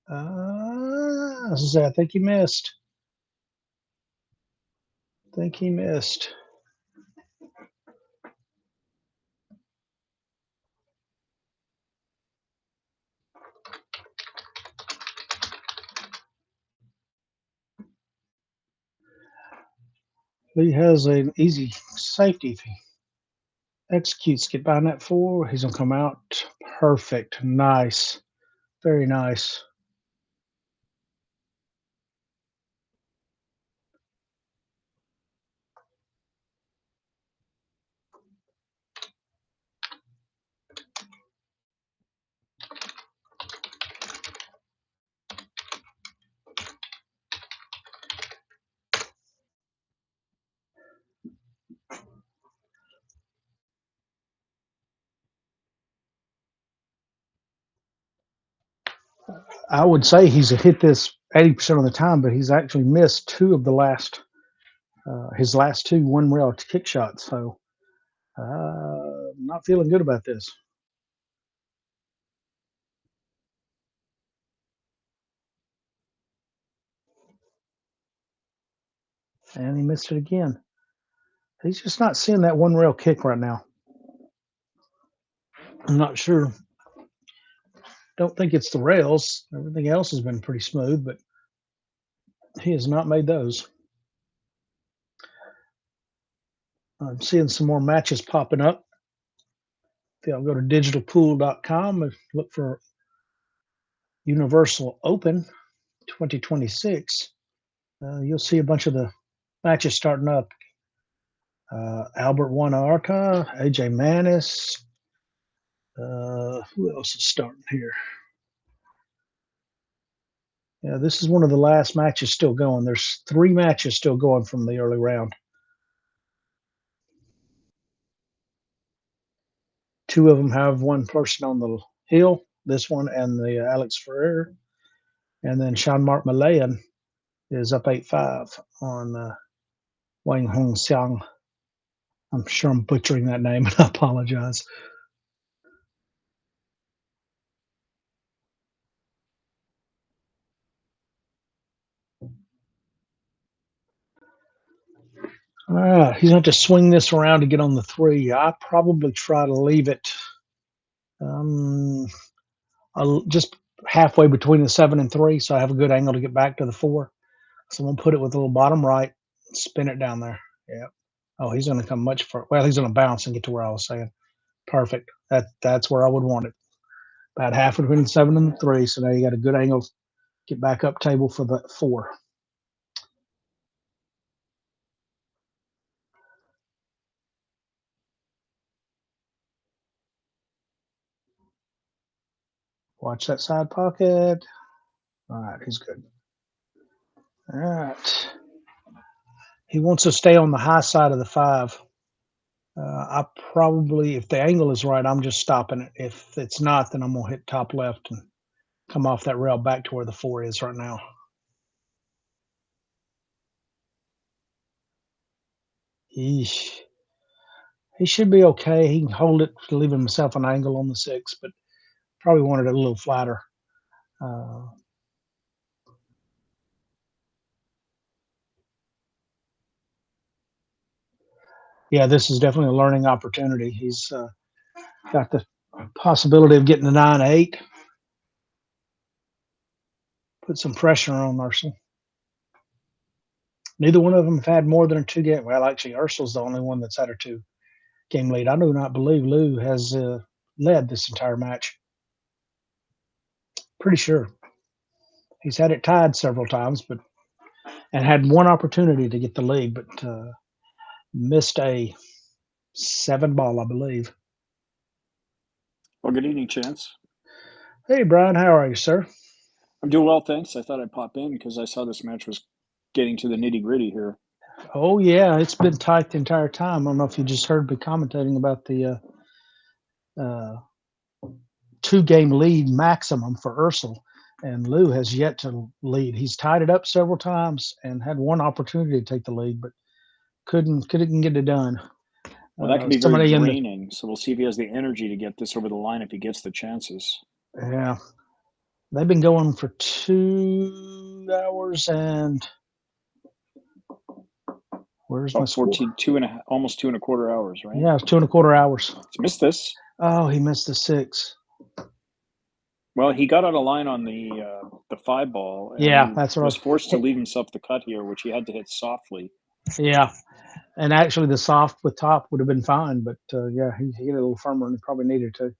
A: I think he missed. Lee has an easy safety. If he executes, get by net 4, he's going to come out perfect. Nice. Very nice. I would say he's hit this 80% of the time, but he's actually missed two of the last, his last two one rail kick shots. So, not feeling good about this. And he missed it again. He's just not seeing that one rail kick right now. I'm not sure. Don't think it's the rails. Everything else has been pretty smooth, but he has not made those. I'm seeing some more matches popping up. If y'all go to digitalpool.com and look for Universal Open 2026, you'll see a bunch of the matches starting up. Albert Arca, AJ Manis. Who else is starting here? Yeah, this is one of the last matches still going. There's 3 matches still going from the early round. 2 of them have one person on the hill, this one and the Alex Ferrer. And then Sean-Marc Malayan is up 8-5 on Wang Hong Xiang. I'm sure I'm butchering that name, and I apologize. All right, he's going to have to swing this around to get on the 3. I probably try to leave it just halfway between the 7 and 3, so I have a good angle to get back to the 4. So I'm going to put it with a little bottom right, spin it down there. Yeah. Oh, he's going to come much further. Well, he's going to bounce and get to where I was saying. Perfect. That's where I would want it. About half between the 7 and the 3. So now you got a good angle. Get back up table for the 4. Watch that side pocket. All right, he's good. All right. He wants to stay on the high side of the 5. I probably, if the angle is right, I'm just stopping it. If it's not, then I'm going to hit top left and come off that rail back to where the 4 is right now. Eesh. He should be okay. He can hold it to leave himself an angle on the 6, but probably wanted it a little flatter. Yeah, this is definitely a learning opportunity. He's got the possibility of getting the 9-8. Put some pressure on Ursel. Neither one of them have had more than a 2 game. Well, actually, Ursul's the only one that's had a 2 game lead. I do not believe Lou has led this entire match. Pretty sure. He's had it tied several times, and had one opportunity to get the lead, but missed a 7 ball, I believe.
C: Well, good evening, Chance.
A: Hey, Brian, how are you, sir?
C: I'm doing well, thanks. I thought I'd pop in because I saw this match was getting to the nitty-gritty here.
A: Oh, yeah, it's been tight the entire time. I don't know if you just heard me commentating about the 2 game lead maximum for Ursel, and Lou has yet to lead. He's tied it up several times and had one opportunity to take the lead, but couldn't get it done.
C: Well, that can be very draining, so we'll see if he has the energy to get this over the line if he gets the chances.
A: Yeah. They've been going for 2 hours and where's my
C: 14, almost 2.25 hours, right?
A: Yeah, it's 2.25 hours.
C: He's missed this.
A: Oh, he missed the 6.
C: Well, he got out of line on the 5 ball. And
A: yeah, that's what
C: was forced to leave himself the cut here, which he had to hit softly.
A: Yeah, and actually the soft with top would have been fine, but yeah, he hit it a little firmer than he probably needed to.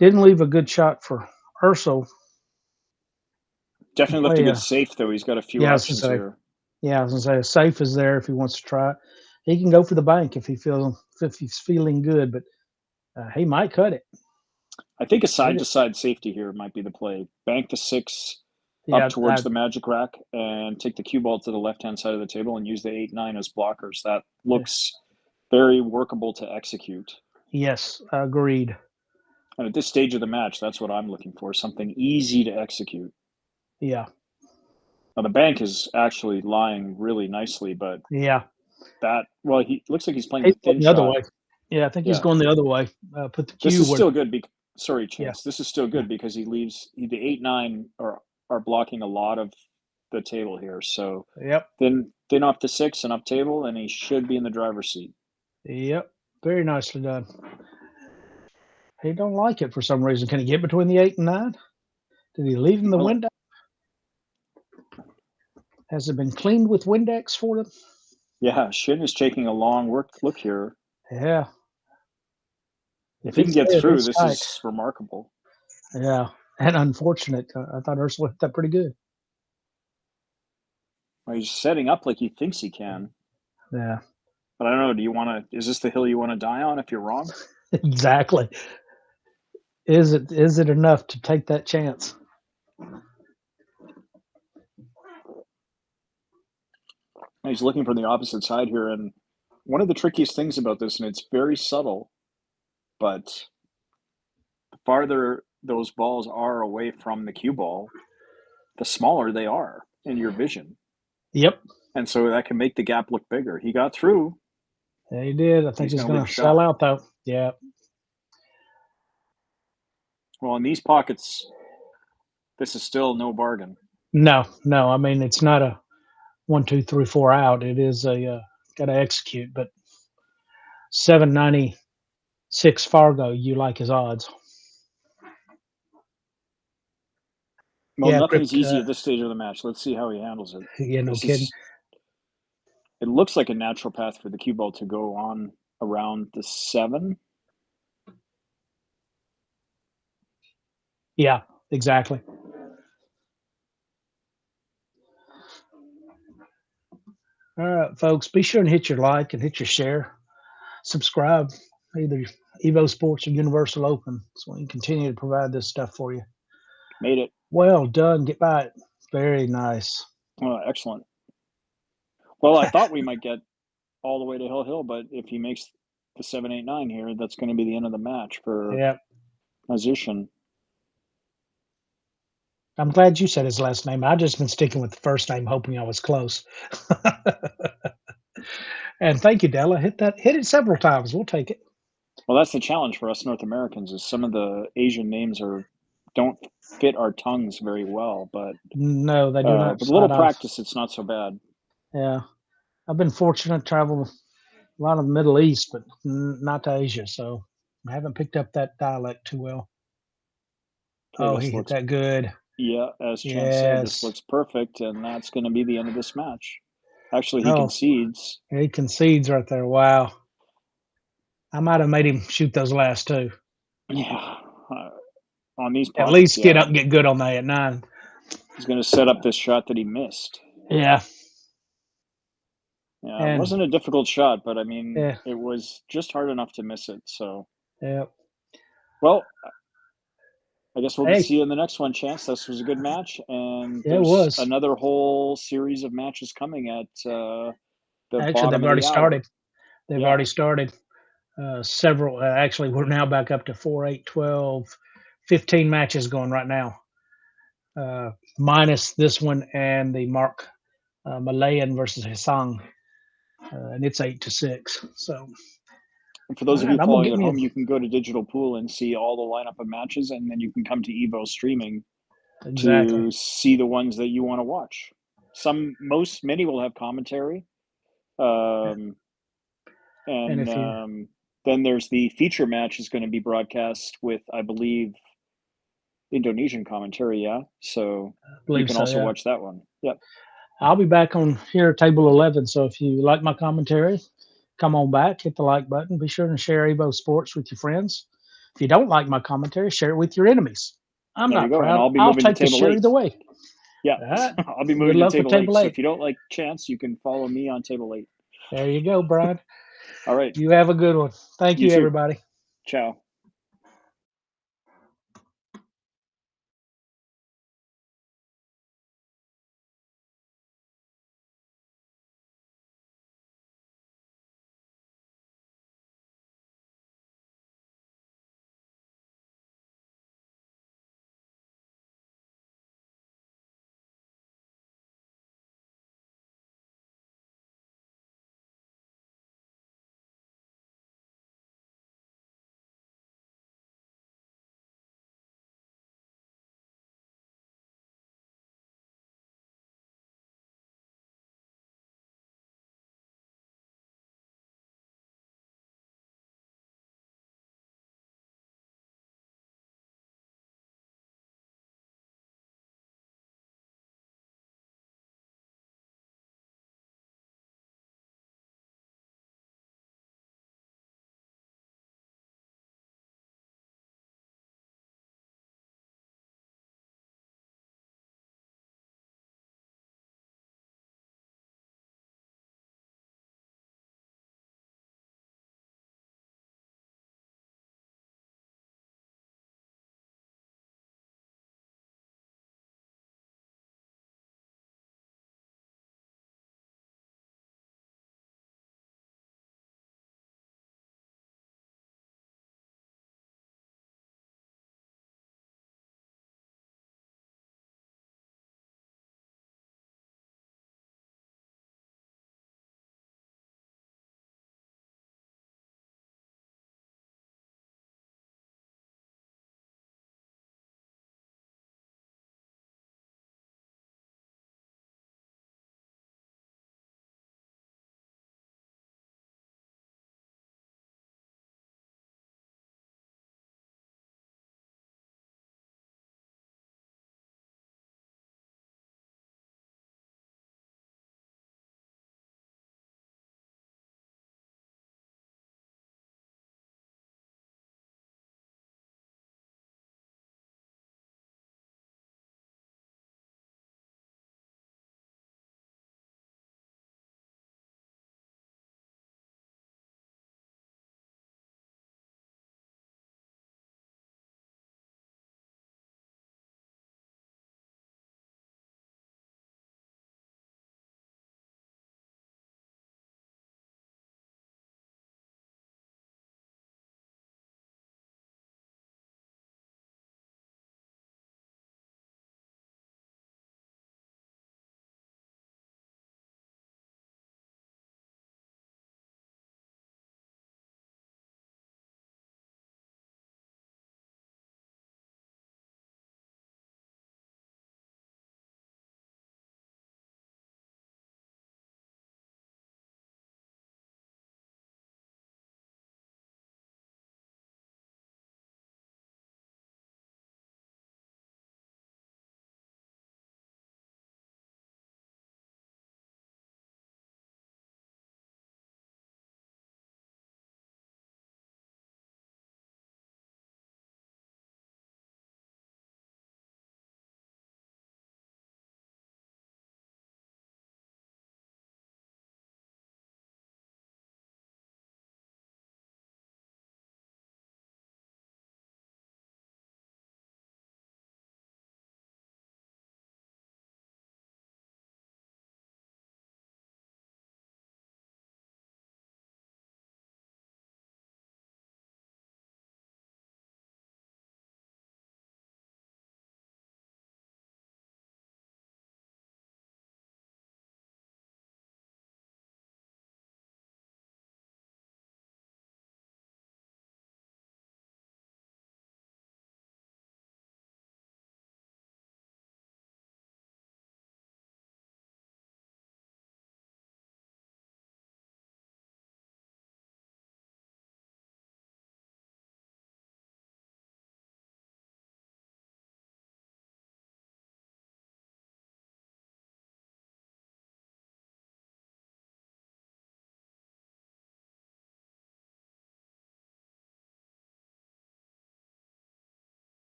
A: Didn't leave a good shot for Ursel.
C: Definitely left a good safe, though. He's got a few options here.
A: Yeah, I was gonna say a safe is there if he wants to try it. He can go for the bank if he's feeling good, but he might cut it.
C: I think a side-to-side safety here might be the play. Bank the 6 up towards the magic rack and take the cue ball to the left-hand side of the table and use the 8-9 as blockers. That looks very workable to execute.
A: Yes, agreed.
C: And at this stage of the match, that's what I'm looking for, something easy to execute.
A: Yeah.
C: Now, the bank is actually lying really nicely, but
A: Yeah.
C: well, he looks like he's playing
A: He's
C: the
A: going
C: thin
A: the other
C: shot.
A: way. Yeah, I think he's
C: Yeah.
A: going the other way. Put the
C: This
A: cue
C: is
A: where.
C: still good. Sorry,
A: Yeah.
C: Chance. This is still good because he leaves the 8-9 are blocking a lot of the table here. So
A: Yep.
C: then off the 6 and up table, and he should be in the driver's seat.
A: Yep. Very nicely done. He don't like it for some reason. Can he get between the 8 and 9? Did he leave him the
C: Well,
A: window? Has it been cleaned with Windex for them?
C: yeah, Shin is taking a long look here.
A: Yeah.
C: If he can
A: it's
C: get
A: there,
C: through,
A: it's
C: this
A: tight.
C: is remarkable.
A: Yeah. And unfortunate. I thought Ursula hit that pretty good.
C: Well, he's setting up like he thinks he can.
A: Yeah.
C: But I don't know. Is this the hill you want to die on if you're wrong?
A: Exactly. Is it enough to take that chance?
C: He's looking from the opposite side here. And one of the trickiest things about this, and it's very subtle, but the farther those balls are away from the cue ball, the smaller they are in your vision.
A: Yep.
C: And so that can make the gap look bigger. He got through.
A: Yeah, he did. I think he's
C: going to leave
A: going
C: a
A: to
C: shot.
A: sell out, though. Yeah.
C: Well, in these pockets, this is still no bargain.
A: No. I mean, it's not a 1, 2, 3, 4 out. It is a got to execute. But 796 Fargo, you like his odds.
C: Well,
A: Yeah,
C: nothing's easy at this stage of the match. Let's see how he handles it.
A: Yeah, no kidding.
C: It looks like a natural path for the cue ball to go on around the 7.
A: Yeah, exactly. All right, folks, be sure and hit your like and hit your share. Subscribe, either EvoSports or Universal Open, so we can continue to provide this stuff for you.
C: Made it.
A: Well done. Get by it. Very nice.
C: Oh, excellent. Well, I thought we might get all the way to Hill, but if he makes the 7-8-9 here, that's going to be the end of the match for NASUTION.
A: I'm glad you said his last name. I've just been sticking with the first name, hoping I was close. And thank you, Della. Hit it several times. We'll take it.
C: Well, that's the challenge for us North Americans is some of the Asian names don't fit our tongues very well, but
A: no, they do not.
C: With a little practice, it's not so bad.
A: Yeah, I've been fortunate to travel a lot of the Middle East, but not to Asia, so I haven't picked up that dialect too well. Okay, he hit that good.
C: Yeah, as Chen said, this looks perfect, and that's going to be the end of this match. Actually, he concedes.
A: He concedes right there. Wow. I might have made him shoot those last two.
C: Yeah. On these pockets,
A: at least get up and get good on that at 9.
C: He's going to set up this shot that he missed.
A: Yeah.
C: Yeah, it wasn't a difficult shot, but I mean, it was just hard enough to miss it. So, well, I guess we'll see you in the next one, Chance. This was a good match, and there's another whole series of matches coming at the bottom
A: they've
C: of
A: already
C: the
A: started.
C: hour.
A: They've already started. Several. Actually, we're now back up to 4, 8, 12, 15 matches going right now, minus this one and the Mark Malayan versus HSIUNG, and it's 8-6. So.
C: And for those of you following at home, you can go to Digital Pool and see all the lineup of matches, and then you can come to Evo Streaming to see the ones that you want to watch. Many will have commentary, and then there's the feature match is going to be broadcast with, I believe, Indonesian commentary. Yeah, so you can also watch that one. Yep.
A: I'll be back on here, table 11. So if you like my commentary, come on back, hit the like button. Be sure to share EvoSports with your friends. If you don't like my commentary, share it with your enemies. I'm not proud. I'll take the share either way.
C: Yeah, I'll be moving to table 8. So if you don't like Chance, you can follow me on table 8.
A: There you go, Brian.
C: All right.
A: You have a good one. Thank you, everybody.
C: Ciao.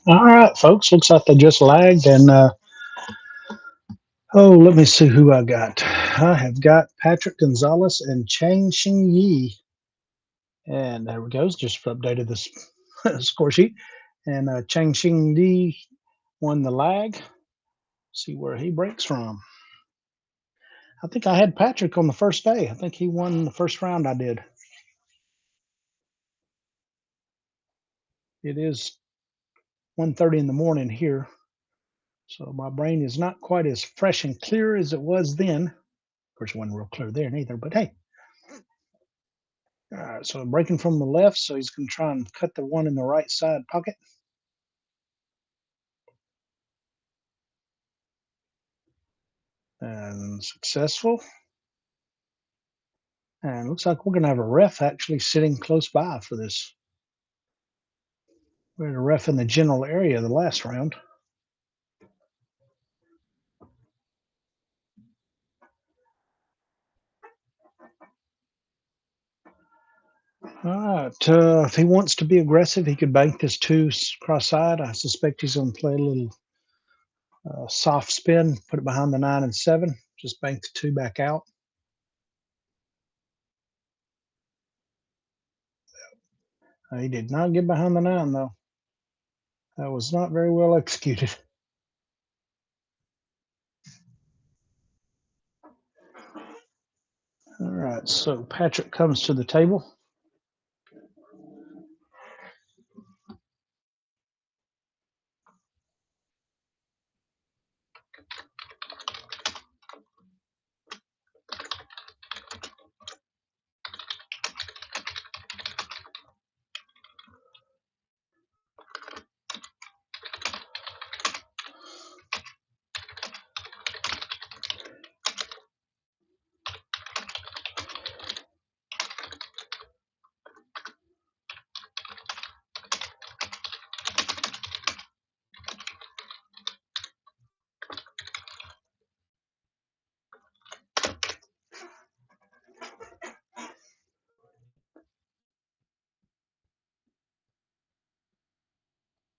A: All right, folks. Looks like they just lagged. And let me see who I got. I have got Patrick Gonzalez and Chang Yi. And there we go. Just updated this score sheet. And Chang Yi won the lag. See where he breaks from. I think I had Patrick on the first day. I think he won the first round I did. It is 1:30 in the morning here. So my brain is not quite as fresh and clear as it was then. Of course, it wasn't real clear there neither, but hey. All right, so I'm breaking from the left, so he's going to try and cut the one in the right side pocket. And successful. And looks like we're going to have a ref actually sitting close by for this. We had a ref in the general area the last round. All right. If he wants to be aggressive, he could bank this 2 cross-side. I suspect he's going to play a little soft spin, put it behind the 9 and 7. Just bank the 2 back out. He did not get behind the 9, though. That was not very well executed. All right, so Patrick comes to the table.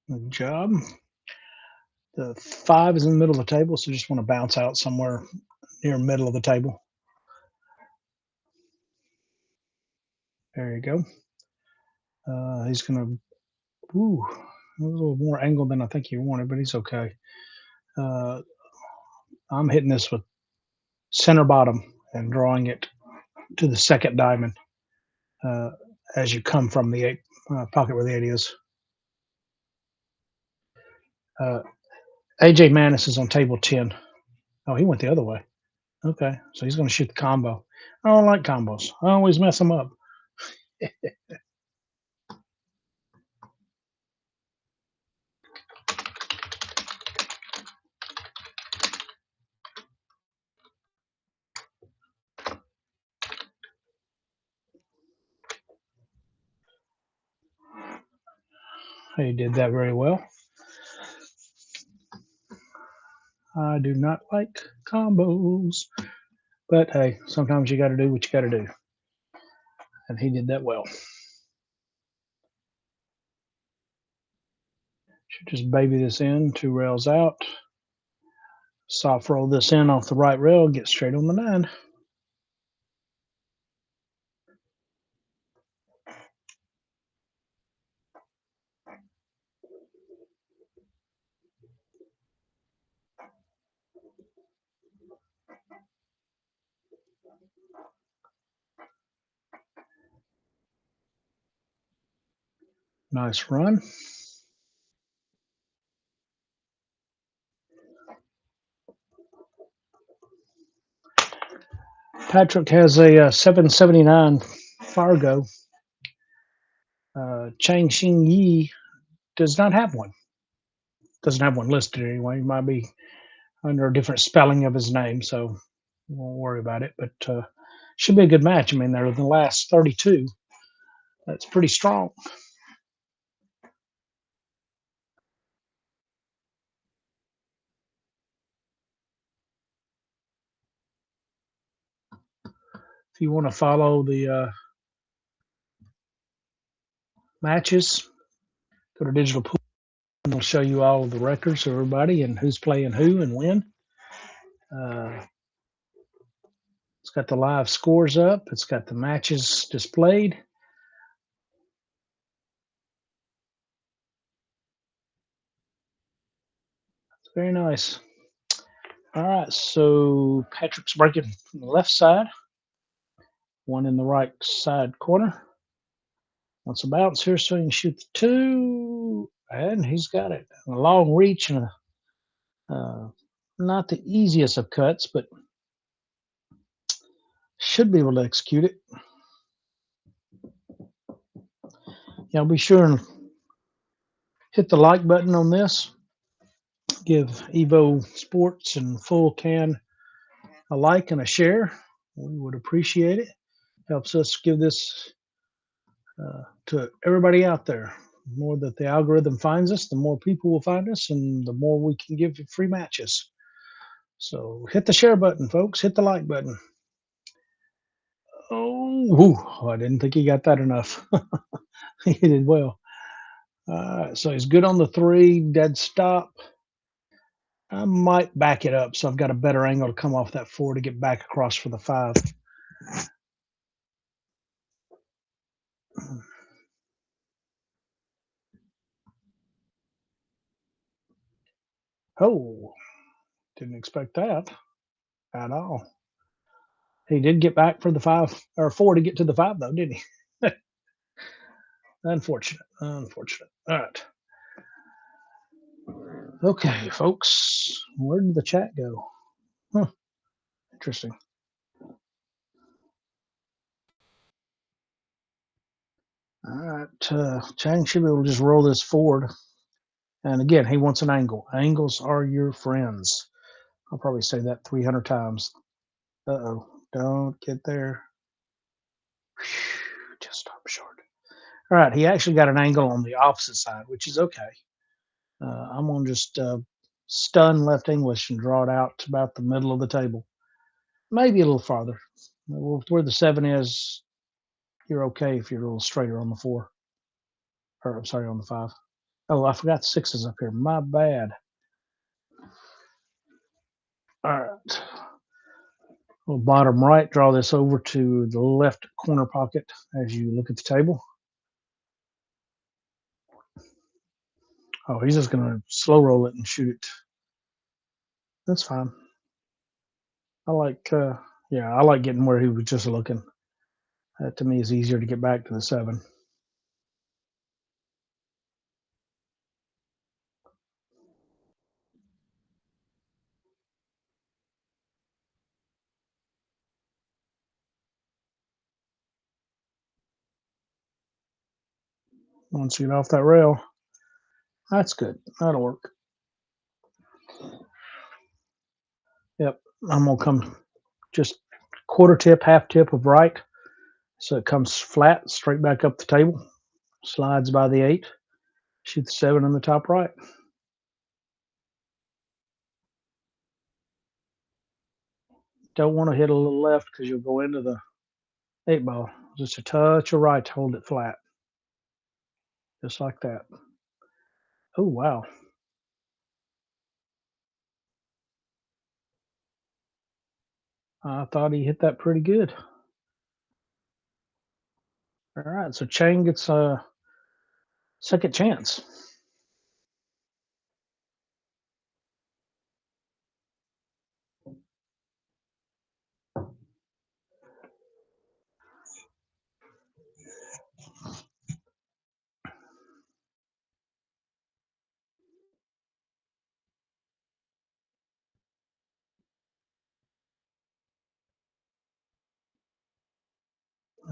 A: Good job. The 5 is in the middle of the table, so just want to bounce out somewhere near the middle of the table. There you go. He's going to, a little more angle than I think he wanted, but he's okay. I'm hitting this with center bottom and drawing it to the second diamond as you come from the 8 pocket where the 8 is. AJ Manis is on table 10. Oh, he went the other way. Okay, so he's going to shoot the combo. I don't like combos. I always mess them up. He did that very well. I do not like combos, but hey, sometimes you got to do what you got to do. And he did that well. Should just baby this in, 2 rails out. Soft roll this in off the right rail, get straight on the 9. Nice run. Patrick has a 779 Fargo. Chang Yi does not have one. Doesn't have one listed anyway. He might be under a different spelling of his name, so we won't worry about it. But should be a good match. I mean, they're the last 32. That's pretty strong. If you want to follow the matches, go to digital pool. to show you all of the records of everybody and who's playing who and when. It's got the live scores up. It's got the matches displayed. It's very nice. All right, so Patrick's breaking from the left side. One in the right side corner. Wants a bounce here so he can shoot the 2. And he's got it. A long reach and not the easiest of cuts, but should be able to execute it. Y'all be sure and hit the like button on this. Give EvoSports and Full Can a like and a share. We would appreciate it. Helps us give this to everybody out there. The more that the algorithm finds us, the more people will find us, and the more we can give free matches. So hit the share button, folks. Hit the like button. Oh, I didn't think he got that enough. He did well. All right, so he's good on the 3, dead stop. I might back it up so I've got a better angle to come off that 4 to get back across for the 5. Oh, didn't expect that at all. He did get back for the 5 or 4 to get to the 5 though, didn't he? Unfortunate. All right. Okay, folks. Where did the chat go? Huh. Interesting. All right. Chang should be able to just roll this forward. And again, he wants an angle. Angles are your friends. I'll probably say that 300 times. Uh-oh. Don't get there. Whew, just stop short. All right. He actually got an angle on the opposite side, which is okay. I'm going to just stun left English and draw it out to about the middle of the table. Maybe a little farther. Where the 7 is, you're okay if you're a little straighter on the 4. Or, I'm sorry, on the 5. Oh, I forgot 6s up here. My bad. All right. Well, bottom right, draw this over to the left corner pocket as you look at the table. Oh, he's just going to slow roll it and shoot it. That's fine. I like getting where he was just looking. That to me is easier to get back to the 7. Once you get off that rail, that's good. That'll work. Yep, I'm gonna come just quarter tip, half tip of right, so it comes flat, straight back up the table, slides by the 8, shoot the 7 in the top right. Don't want to hit a little left because you'll go into the 8 ball. Just a touch of right to hold it flat, just like that. Oh wow! I thought he hit that pretty good. All right, so Chang gets a second chance.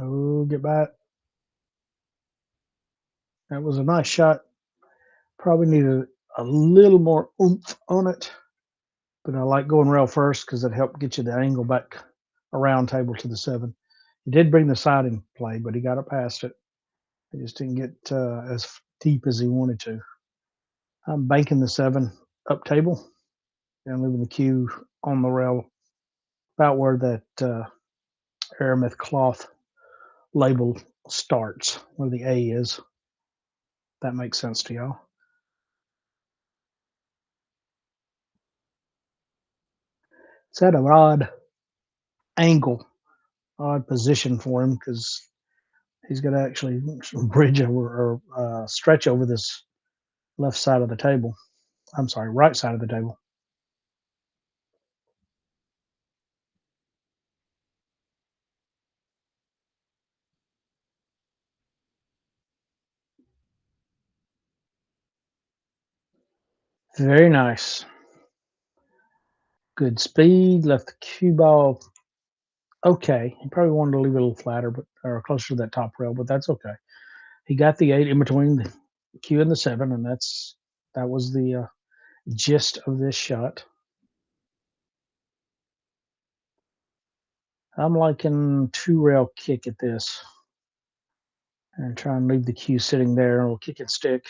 A: Oh, get back. That was a nice shot. Probably needed a little more oomph on it, but I like going rail first because it helped get you the angle back around table to the 7. He did bring the side in play, but he got it past it. He just didn't get as deep as he wanted to. I'm banking the 7 up table and leaving the cue on the rail about where that aramith cloth label starts, where the A is. That makes sense to y'all. at an odd angle, odd position for him because he's got to actually bridge over or stretch over this left side of the table. I'm sorry, right side of the table. Very nice. Good speed. Left the cue ball okay. He probably wanted to leave it a little flatter, but or closer to that top rail, but that's okay. He got the 8 in between the cue and the 7, and that was the gist of this shot. I'm liking 2-rail kick at this, and try and leave the cue sitting there, and we'll kick and stick.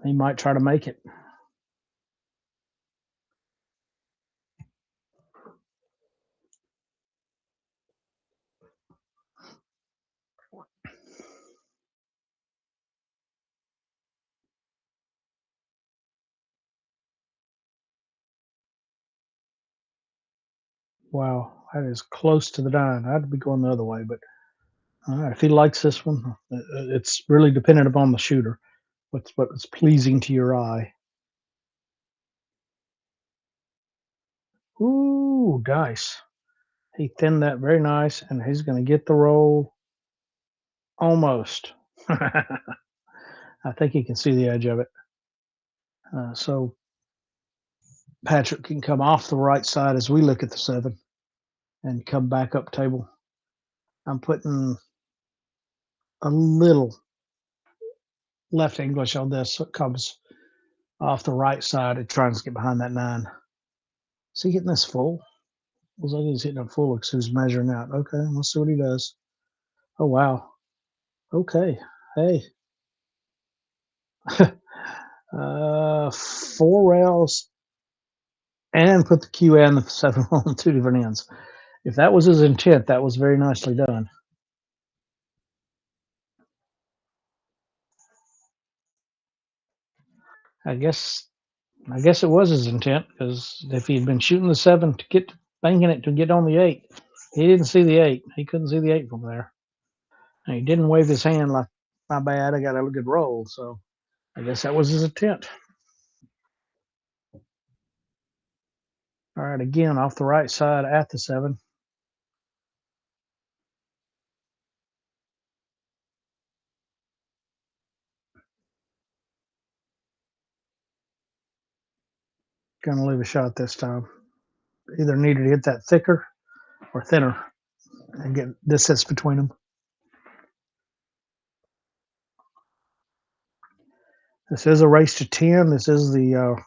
A: He might try to make it. Wow, that is close to the 9. I'd be going the other way, but all right, if he likes this one, it's really dependent upon the shooter. What's pleasing to your eye. Ooh, nice. He thinned that very nice, and he's going to get the roll almost. I think he can see the edge of it. So Patrick can come off the right side as we look at the 7 and come back up table. I'm putting a little left English on this, so it comes off the right side and tries to get behind that 9. Is he hitting this full? Looks like he's hitting it full because he's measuring out. Okay, let's see what he does. Oh, wow. Okay. Hey. 4 rails and put the cue and the 7 on 2 different ends. If that was his intent, that was very nicely done. I guess it was his intent, because if he'd been shooting the 7 to get banking it to get on the 8, he didn't see the 8. He couldn't see the 8 from there. And he didn't wave his hand like, my bad, I got a good roll. So I guess that was his intent. All right, again, off the right side at the 7. Gonna leave a shot this time. Either needed to hit that thicker or thinner and get distance between them. This is a race to 10. This is the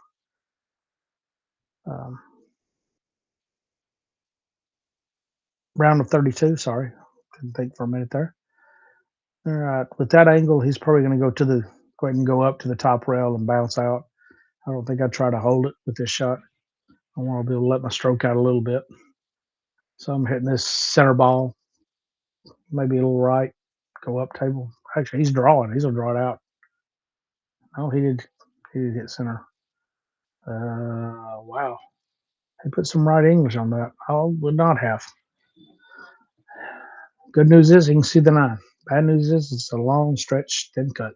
A: round of 32. Sorry, couldn't think for a minute there. All right, with that angle, he's probably going to go ahead and go up to the top rail and bounce out. I don't think I'd try to hold it with this shot. I want to be able to let my stroke out a little bit. So I'm hitting this center ball, maybe a little right, go up table. Actually, he's drawing. He's going to draw it out. Oh, he did hit center. Wow. He put some right English on that. I would not have. Good news is you can see the 9. Bad news is it's a long stretch, thin cut.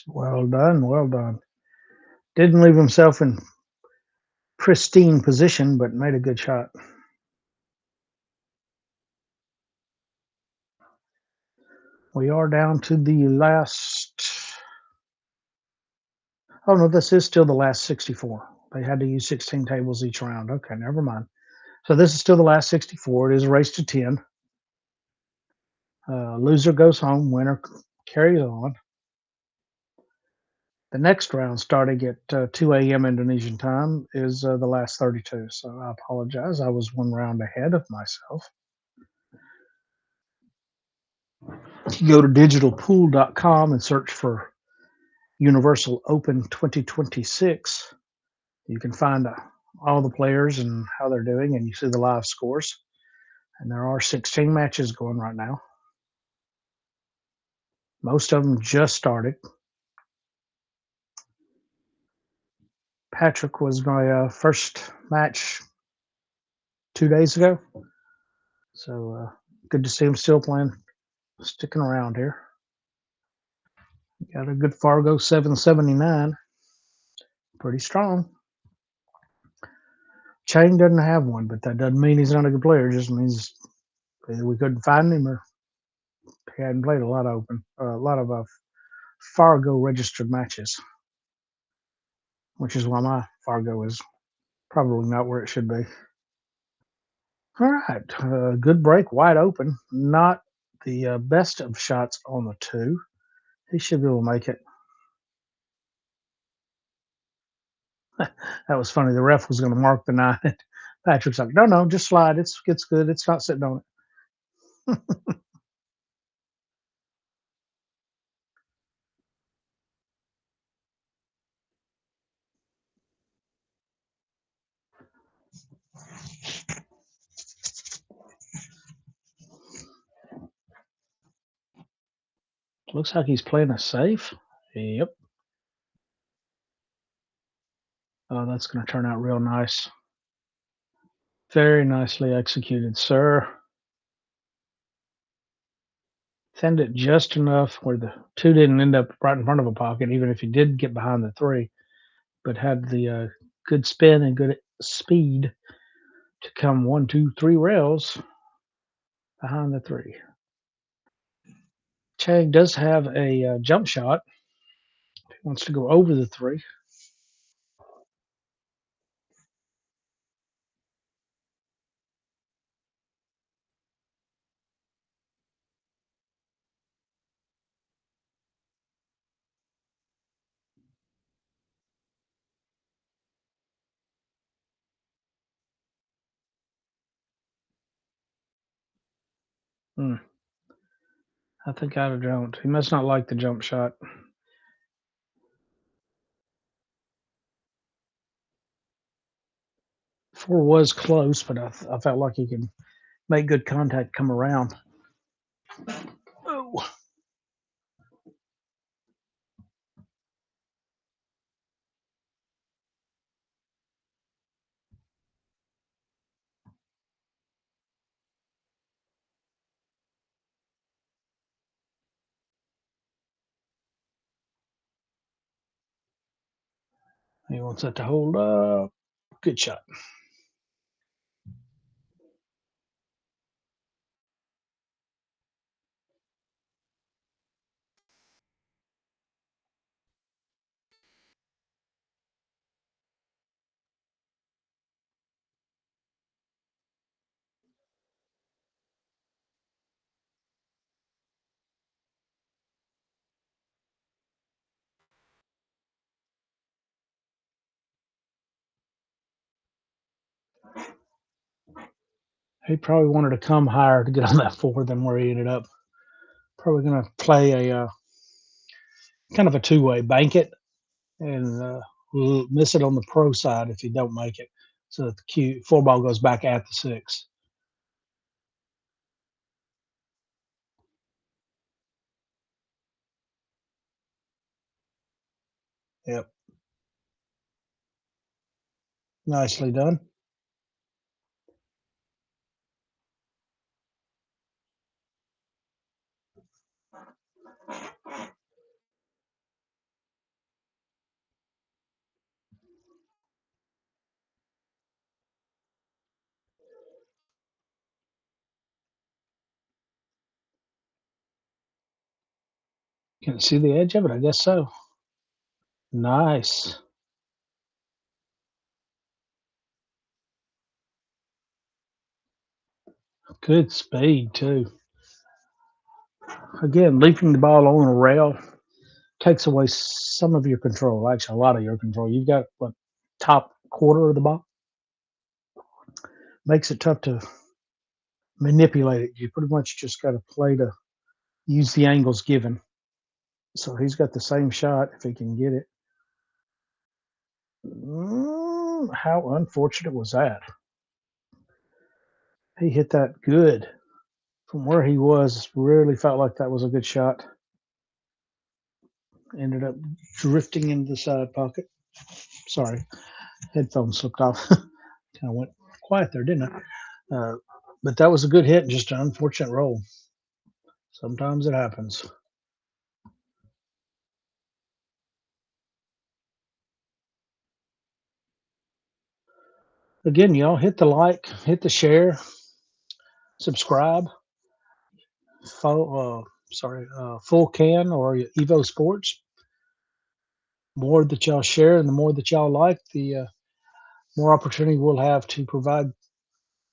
A: Well done, well done. Didn't leave himself in pristine position, but made a good shot. We are down to the last. Oh no, this is still the last 64. They had to use 16 tables each round. Okay, never mind. So this is still the last 64. It is a race to 10. Loser goes home. Winner carries on. The next round, starting at 2 a.m. Indonesian time, is the last 32. So I apologize. I was one round ahead of myself. You go to digitalpool.com and search for Universal Open 2026. You can find all the players and how they're doing, and you see the live scores. And there are 16 matches going right now. Most of them just started. PATRIC was my first match 2 days ago. So good to see him still playing, sticking around here. Got a good Fargo 779. Pretty strong. CHENG doesn't have one, but that doesn't mean he's not a good player. It just means either we couldn't find him or he hadn't played a lot of Fargo registered matches, which is why my Fargo is probably not where it should be. All right, good break, wide open. Not the best of shots on the 2. He should be able to make it. That was funny. The ref was going to mark the 9. PATRIC's like, no, just slide. It's good. It's not sitting on it. Looks like he's playing a safe. Yep. Oh, that's going to turn out real nice. Very nicely executed, sir. Send it just enough where the 2 didn't end up right in front of a pocket, even if he did get behind the 3, but had the good spin and good speed to come 1, 2, 3 rails behind the 3. CHENG does have a jump shot. He wants to go over the 3. I think I'd have jumped. He must not like the jump shot. 4 was close, but I felt like he could make good contact, come around. Oh. He wants that to hold up. Good shot. He probably wanted to come higher to get on that 4 than where he ended up. Probably going to play a kind of a 2-way, bank it and miss it on the pro side if you don't make it, so that the 4 ball goes back at the 6. Yep. Nicely done. Can you see the edge of it? I guess so. Nice. Good speed, too. Again, leaping the ball on a rail takes away some of your control, actually a lot of your control. You've got what, top quarter of the ball? Makes it tough to manipulate it. You pretty much just got to play to use the angles given. So he's got the same shot if he can get it. How unfortunate was that? He hit that good. From where he was, really felt like that was a good shot. Ended up drifting into the side pocket. Sorry, headphones slipped off. Kind of went quiet there, didn't I? But that was a good hit, just an unfortunate roll. Sometimes it happens. Again, y'all hit the like, hit the share, subscribe. Full can or EvoSports. More that y'all share and the more that y'all like, the more opportunity we'll have to provide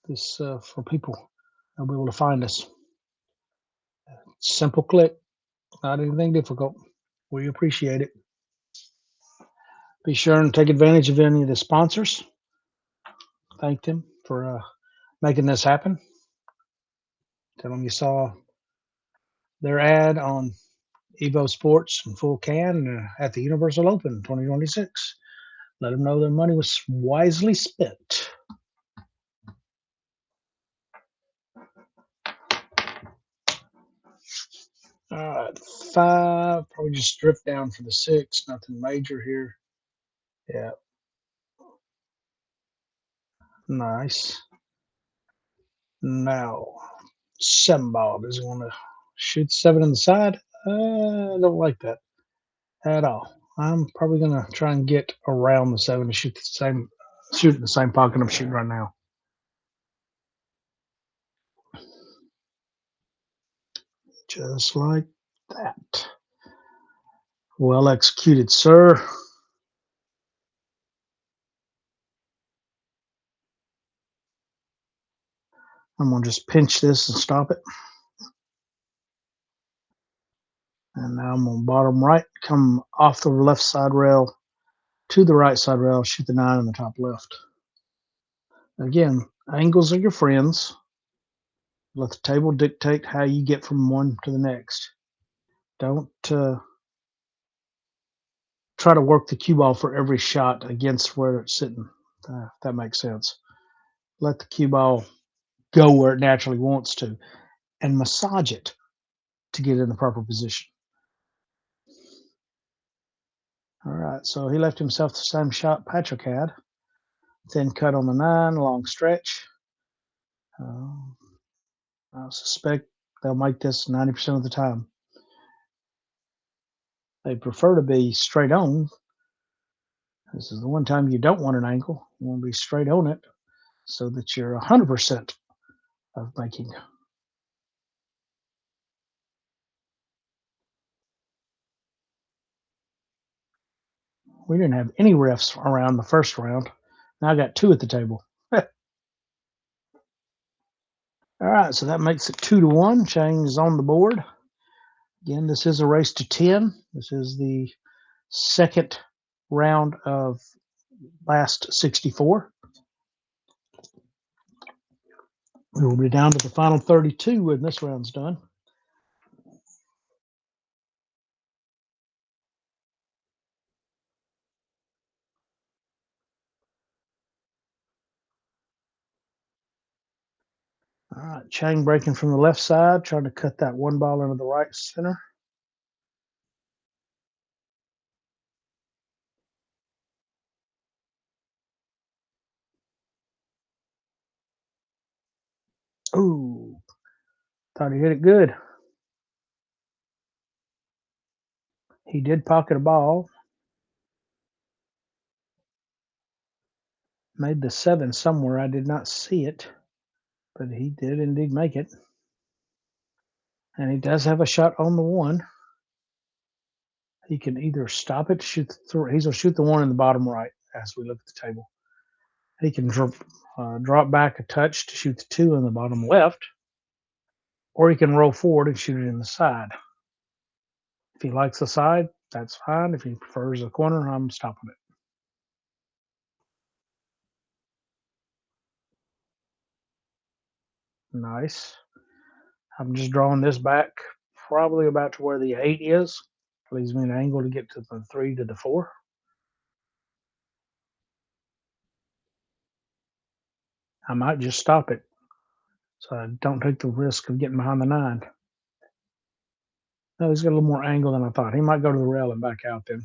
A: this for people. They'll be able to find us. Simple click, not anything difficult. We appreciate it. Be sure and take advantage of any of the sponsors. Thank them for making this happen. Tell them you saw their ad on EvoSports and Full Can at the Universal Open 2026. Let them know their money was wisely spent. All right, 5. Probably just drift down for the 6. Nothing major here. Yeah. Nice. Now, 7 ball. Does he want to shoot 7 in the side? I don't like that at all. I'm probably going to try and get around the 7 to shoot in the same pocket I'm shooting right now. Just like that. Well executed, sir. I'm going to just pinch this and stop it. And now I'm on bottom right, come off the left side rail to the right side rail, shoot the 9 in the top left. Again, angles are your friends. Let the table dictate how you get from one to the next. Don't try to work the cue ball for every shot against where it's sitting. If that makes sense. Let the cue ball go where it naturally wants to and massage it to get in the proper position. All right, so he left himself the same shot Patrick had. Thin cut on the 9, long stretch. I suspect they'll make this 90% of the time. They prefer to be straight on. This is the one time you don't want an angle. You want to be straight on it so that you're 100% of making. We didn't have any refs around the first round. Now I got 2 at the table. All right, so that makes it 2-1. CHENG is on the board. Again, this is a race to 10. This is the second round of last 64. We'll be down to the final 32 when this round's done. All right, CHENG breaking from the left side, trying to cut that 1 ball into the right center. Ooh, thought he hit it good. He did pocket a ball. Made the 7 somewhere. I did not see it, but he did indeed make it. And he does have a shot on the 1. He can either stop it, shoot the 3. He's going to shoot the 1 in the bottom right as we look at the table. He can drop back a touch to shoot the 2 in the bottom left. or he can roll forward and shoot it in the side. If he likes the side, that's fine. If he prefers the corner, I'm stopping it. Nice. I'm just drawing this back probably about to where the 8 is. Leaves me an angle to get to the 3 to the 4. I might just stop it so I don't take the risk of getting behind the 9. No, he's got a little more angle than I thought. He might go to the rail and back out then.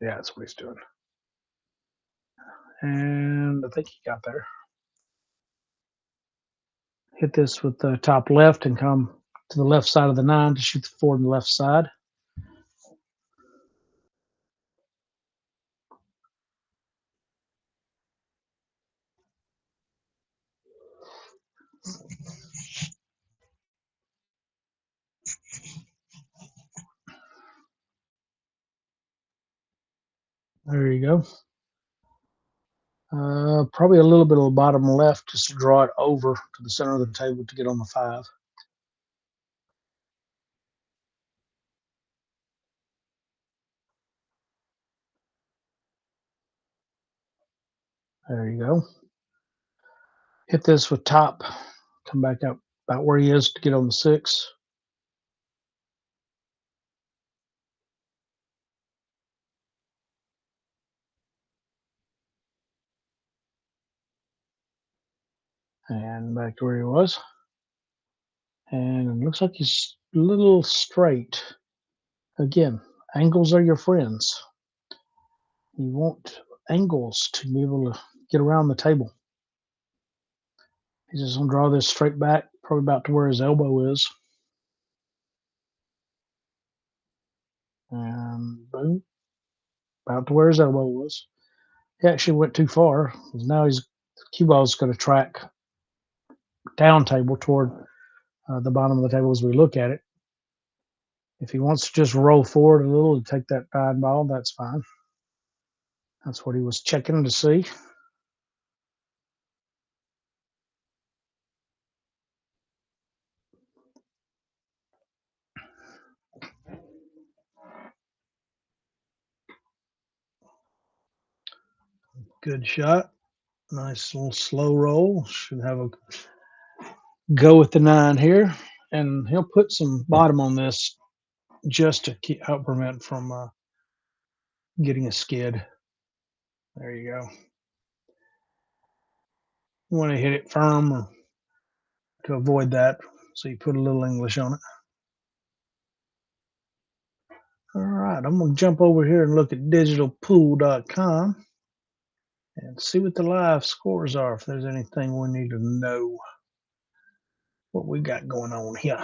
A: Yeah, that's what he's doing. And I think he got there. Hit this with the top left and come to the left side of the 9 to shoot the 4 on the left side. There you go. Probably a little bit of the bottom left just to draw it over to the center of the table to get on the 5. There you go. Hit this with top, come back up about where he is to get on the 6. And back to where he was. And it looks like he's a little straight. Again, angles are your friends. You want angles to be able to get around the table. He's just going to draw this straight back, probably about to where his elbow is. And boom, about to where his elbow was. He actually went too far. Now his cue ball is going to track down table toward the bottom of the table as we look at it. If he wants to just roll forward a little and take that 9 ball, that's fine. That's what he was checking to see. Good shot. Nice little slow roll. Should have a go with the 9 here. And he'll put some bottom on this just to help prevent from getting a skid. There you go. You want to hit it firm or to avoid that. So you put a little English on it. All right, I'm going to jump over here and look at digitalpool.com and see what the live scores are, if there's anything we need to know what we got going on here.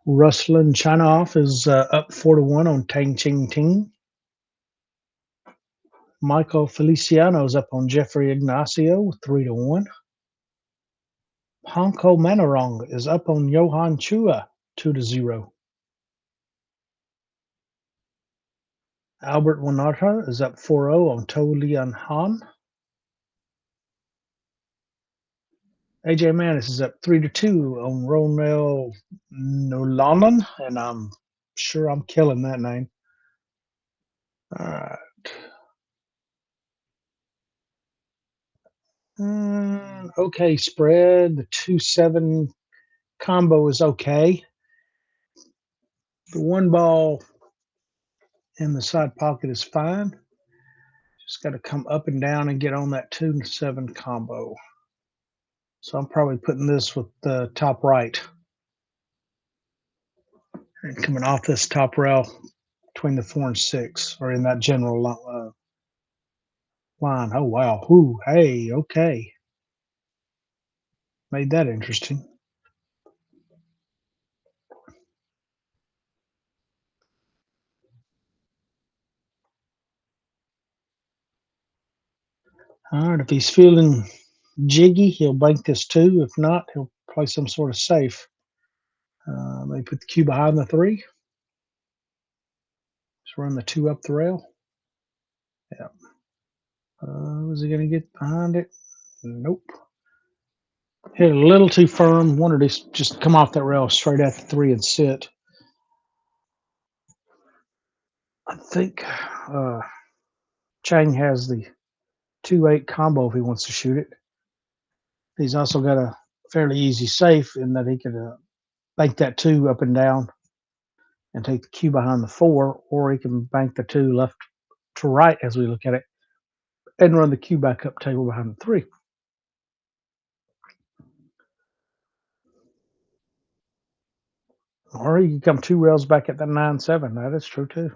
A: Ruslan Chinoff is up 4-1 on Tang Ching Ting. Michael Feliciano is up on Jeffrey Ignacio 3-1. Hanko Manarong is up on Johan Chua 2-0. Albert Winata is up 4-0 on To Lian Han. AJ Manis is up 3-2 on Ronel Nolanen, and I'm sure I'm killing that name. All right. Okay, spread. The 2-7 combo is okay. The 1 ball in the side pocket is fine. Just got to come up and down and get on that 2-7 combo. So I'm probably putting this with the top right. And coming off this top rail between the 4 and 6, or in that general line. Oh, wow. Ooh, hey, okay. Made that interesting. All right, if he's feeling jiggy, he'll bank this 2. If not, he'll play some sort of safe. Maybe put the cue behind the 3. Let's run the 2 up the rail. Yeah. Was he going to get behind it? Nope. Hit a little too firm. Wanted to just come off that rail straight at the 3 and sit. I think Chang has the 2-8 combo if he wants to shoot it. He's also got a fairly easy safe in that he could bank that 2 up and down and take the cue behind the 4, or he can bank the 2 left to right as we look at it and run the cue back up table behind the 3. Or you can come 2 rails back at the 9-7. That is true too.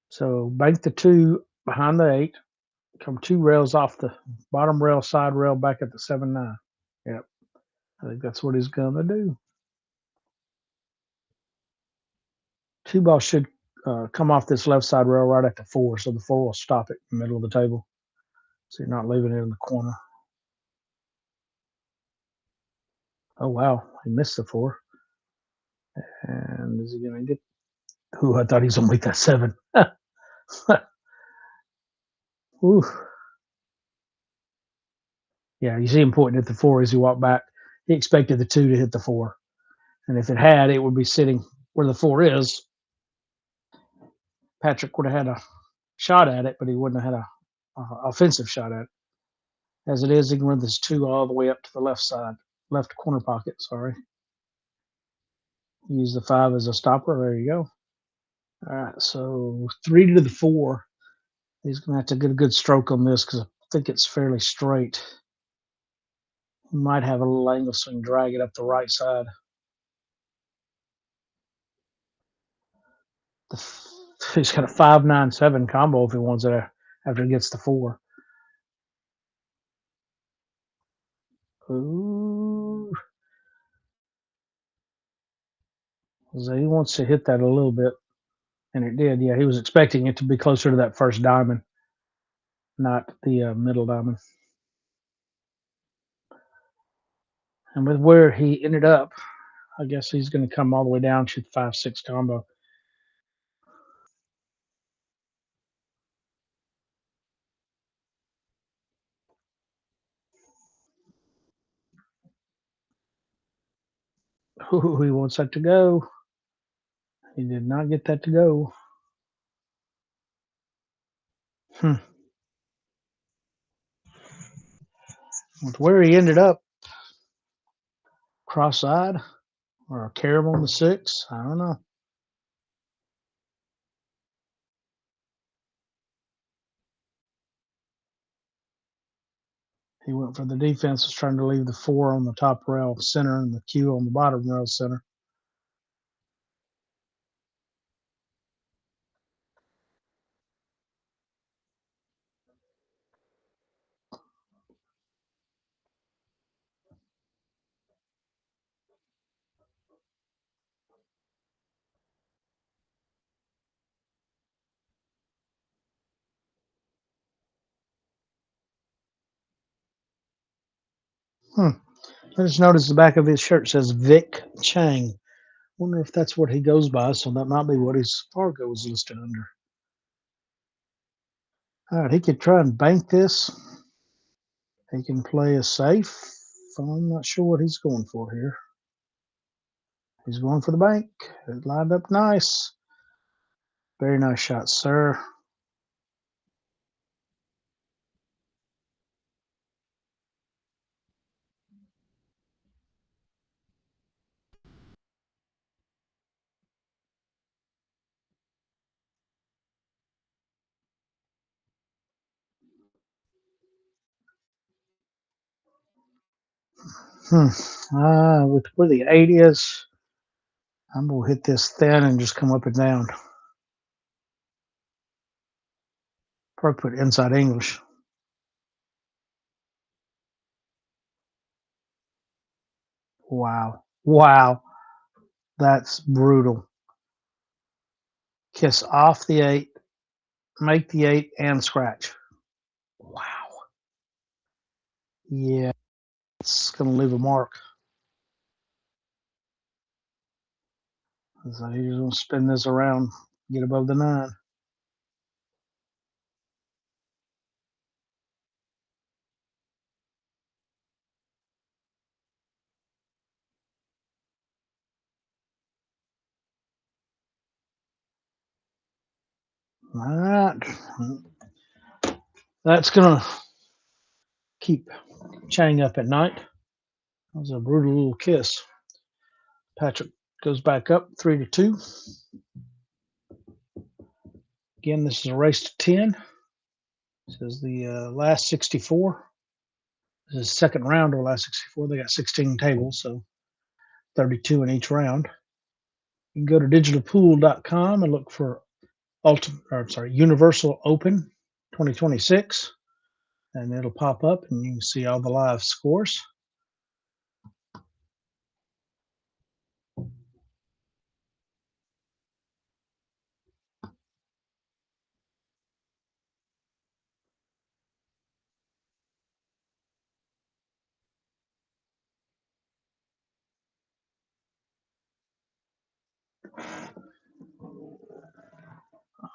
A: So bank the 2 behind the 8, come 2 rails off the bottom rail, side rail back at the 7-9. Yep. I think that's what he's going to do. 2 ball should come off this left side rail right at the 4, so the 4 will stop it in the middle of the table. So you're not leaving it in the corner. Oh, wow. He missed the 4. And is he going to get... Ooh, I thought he was going to make that 7. Ooh. Yeah, you see him pointing at the 4 as he walked back. He expected the 2 to hit the 4. And if it had, it would be sitting where the 4 is. Patrick would have had a shot at it, but he wouldn't have had a offensive shot at it. As it is, he can run this 2 all the way up to the left side, left corner pocket, sorry. Use the 5 as a stopper. There you go. All right, so 3 to the 4. He's going to have to get a good stroke on this because I think it's fairly straight. He might have a little angle so he can drag it up the right side. He's got a 5-9-7 combo if he wants it after he gets the 4. Ooh. So he wants to hit that a little bit, and it did. Yeah, he was expecting it to be closer to that first diamond, not the middle diamond. And with where he ended up, I guess he's going to come all the way down, shoot the 5-6 combo. Ooh, he wants that to go. He did not get that to go. With where he ended up, cross-eyed or a carom on the 6, I don't know. He went for the defense, was trying to leave the 4 on the top rail center and the cue on the bottom rail center. I just noticed the back of his shirt says Vic Chang. Wonder if that's what he goes by, so that might be what his Fargo is listed under. All right, he could try and bank this. He can play a safe. I'm not sure what he's going for here. He's going for the bank. It lined up nice. Very nice shot, sir. With where the 8 is, I'm going to hit this thin and just come up and down. Probably put inside English. Wow. Wow. That's brutal. Kiss off the 8, make the 8, and scratch. Wow. Yeah, it's going to leave a mark. So he's going to spin this around Get above the 9. All right. That's going to keep Chang up at night. That was a brutal little kiss. Patrick goes back up 3-2. Again, this is a race to 10. This is the last 64. This is the second round of the last 64. They got 16 tables, so 32 in each round. You can go to digitalpool.com and look for Universal Open 2026, and it'll pop up, and you can see all the live scores.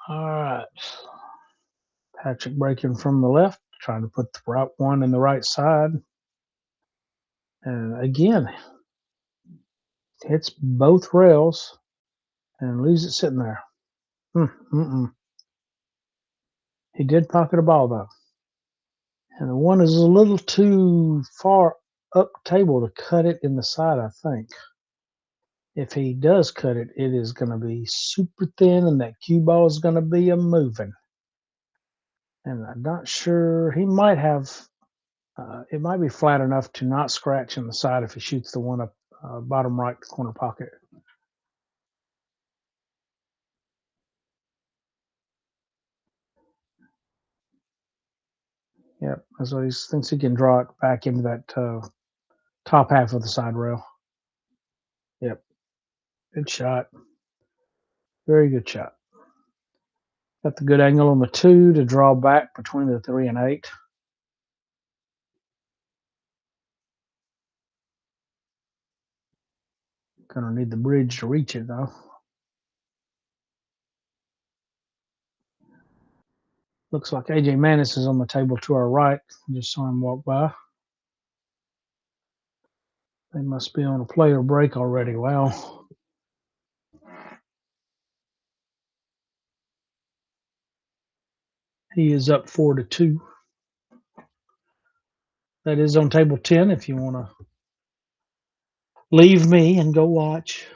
A: All right. Patrick breaking from the left, trying to put the right one in the right side. And again, hits both rails and leaves it sitting there. He did pocket a ball, though. And the one is a little too far up table to cut it in the side, I think. If he does cut it, it is going to be super thin, and that cue ball is going to be a moving. And I'm not sure. He might have, it might be flat enough to not scratch in the side if he shoots the one up bottom right corner pocket. Yep, so he thinks he can draw it back into that top half of the side rail. Yep, good shot. Very good shot. Got the good angle on the 2 to draw back between the 3 and 8. Gonna need the bridge to reach it, though. Looks like AJ Manis is on the table to our right. Just saw him walk by. They must be on a player break already. Well, he is up 4-2. That is on table 10 if you want to leave me and go watch.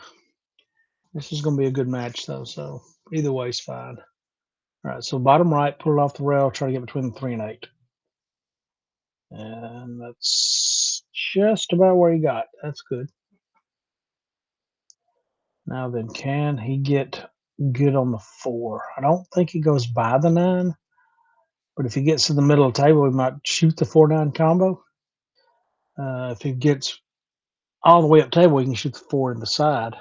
A: This is going to be a good match, though, so either way is fine. All right, so bottom right, pull it off the rail, try to get between the 3 and 8. And that's just about where he got. That's good. Now then, can he get good on the 4? I don't think he goes by the 9, but if he gets to the middle of the table, he might shoot the 4-9 combo. If he gets all the way up table, he can shoot the 4 in the side.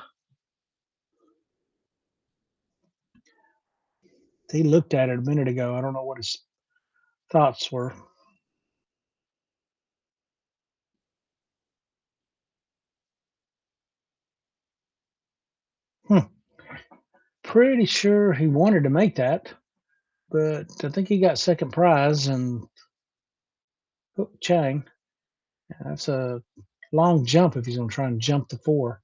A: He looked at it a minute ago. I don't know what his thoughts were. Pretty sure he wanted to make that, but I think he got second prize and Chang. That's a long jump if he's going to try and jump the 4.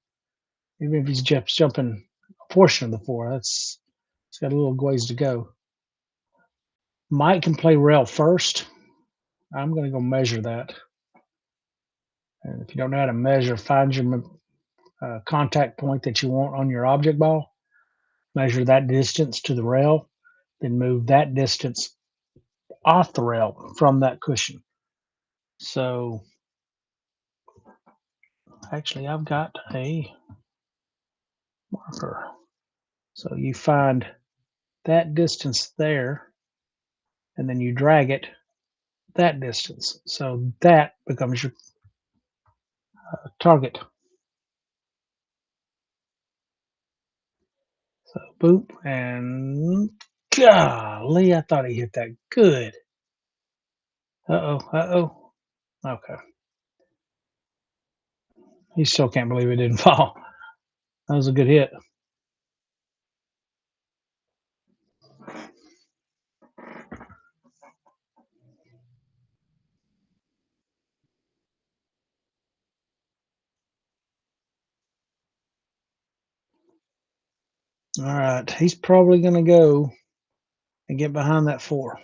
A: Even if he's just jumping a portion of the 4, it's got a little ways to go. Mike can play rail first. I'm going to go measure that. And if you don't know how to measure, find your contact point that you want on your object ball. Measure that distance to the rail, then move that distance off the rail from that cushion. So actually, I've got a marker. So you find that distance there, and then you drag it that distance. So that becomes your target. So boop, and golly, I thought he hit that good. Uh-oh. Okay. He still can't believe it didn't fall. That was a good hit. All right, he's probably going to go and get behind that 4.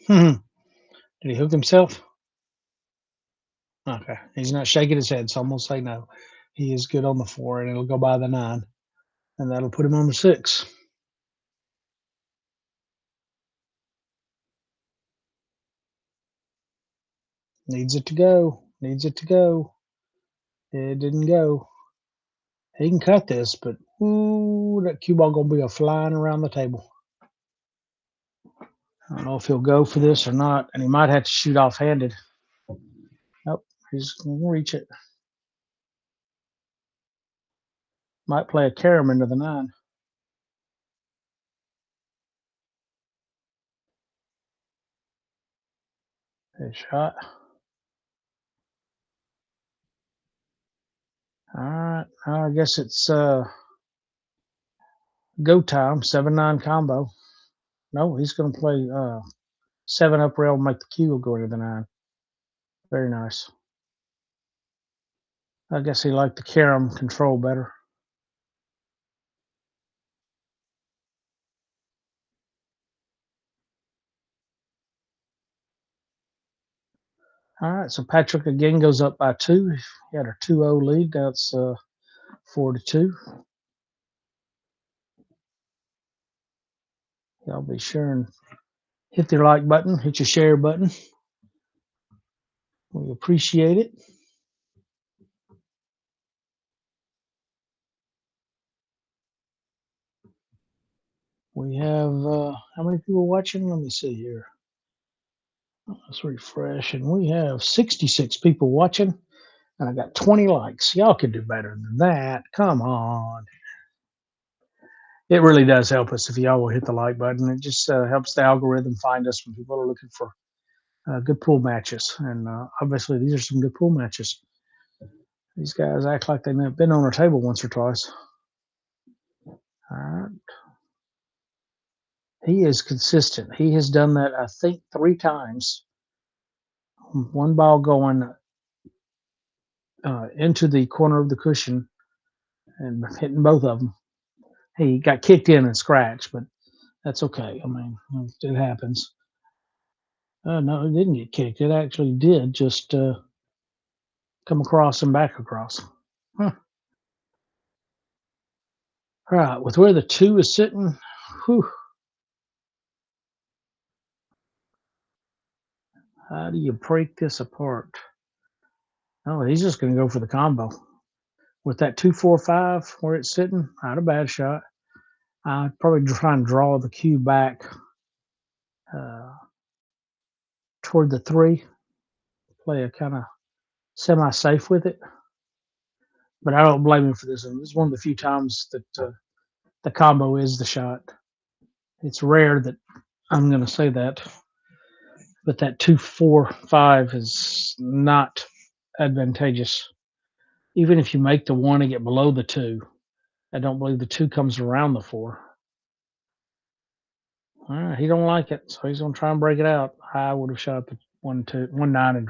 A: Did he hook himself? Okay, he's not shaking his head, so I'm going to say no. He is good on the 4, and it'll go by the 9, and that'll put him on the 6. Needs it to go. Needs it to go. It didn't go. He can cut this, but ooh, that cue ball gonna be a flying around the table. I don't know if he'll go for this or not, and he might have to shoot off-handed. Nope, he's gonna reach it. Might play a carom into the 9. Good shot. All right, I guess it's go time. 7-9 combo. No, he's gonna play 7 up rail, make the cue go into the 9. Very nice. I guess he liked the carom control better. All right, so Patrick again goes up by 2. He had a 2-0 lead. Now it's 4-2. Y'all be sure and hit the like button, hit your share button. We appreciate it. We have how many people watching? Let me see here. Let's refresh, and we have 66 people watching, and I got 20 likes. Y'all could do better than that. Come on. It really does help us if y'all will hit the like button. It just helps the algorithm find us when people are looking for good pool matches. And obviously, these are some good pool matches. These guys act like they've been on our table once or twice. All right. He is consistent. He has done that, I think, 3 times. One ball going into the corner of the cushion and hitting both of them. He got kicked in and scratched, but that's okay. I mean, it happens. No, it didn't get kicked. It actually did just come across and back across. Huh. All right, with where the 2 is sitting, whew, how do you break this apart? Oh, he's just going to go for the combo. With that 2-4-5 where it's sitting, not a bad shot. I'd probably try and draw the cue back toward the 3, play a kind of semi-safe with it. But I don't blame him for this one. This is one of the few times that the combo is the shot. It's rare that I'm going to say that, but that 2-4-5 is not advantageous. Even if you make the 1 and get below the 2, I don't believe the 2 comes around the 4. He don't like it, so he's going to try and break it out. I would have shot the 1-9 and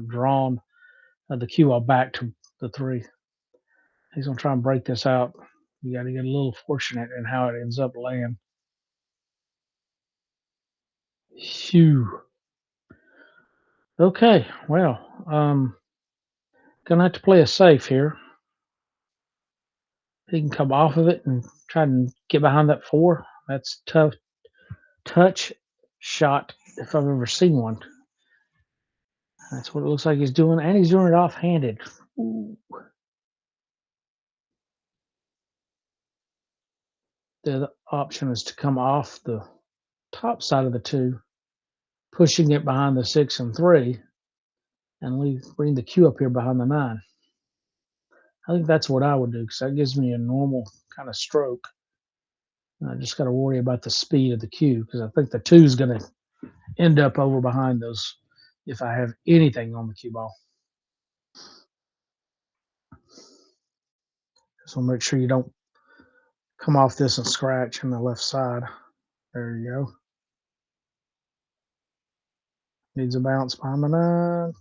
A: drawn the cue all back to the 3. He's going to try and break this out. You got to get a little fortunate in how it ends up laying. Phew. Okay, well, gonna have to play it safe here. He can come off of it and try and get behind that 4. That's tough touch shot if I've ever seen one. That's what it looks like he's doing, and he's doing it off-handed. Ooh. The other option is to come off the top side of the 2, pushing it behind the 6 and 3, and bring the cue up here behind the 9. I think that's what I would do because that gives me a normal kind of stroke. I just got to worry about the speed of the cue because I think the 2 is going to end up over behind those if I have anything on the cue ball. So make sure you don't come off this and scratch on the left side. There you go. Needs a bounce behind the 9.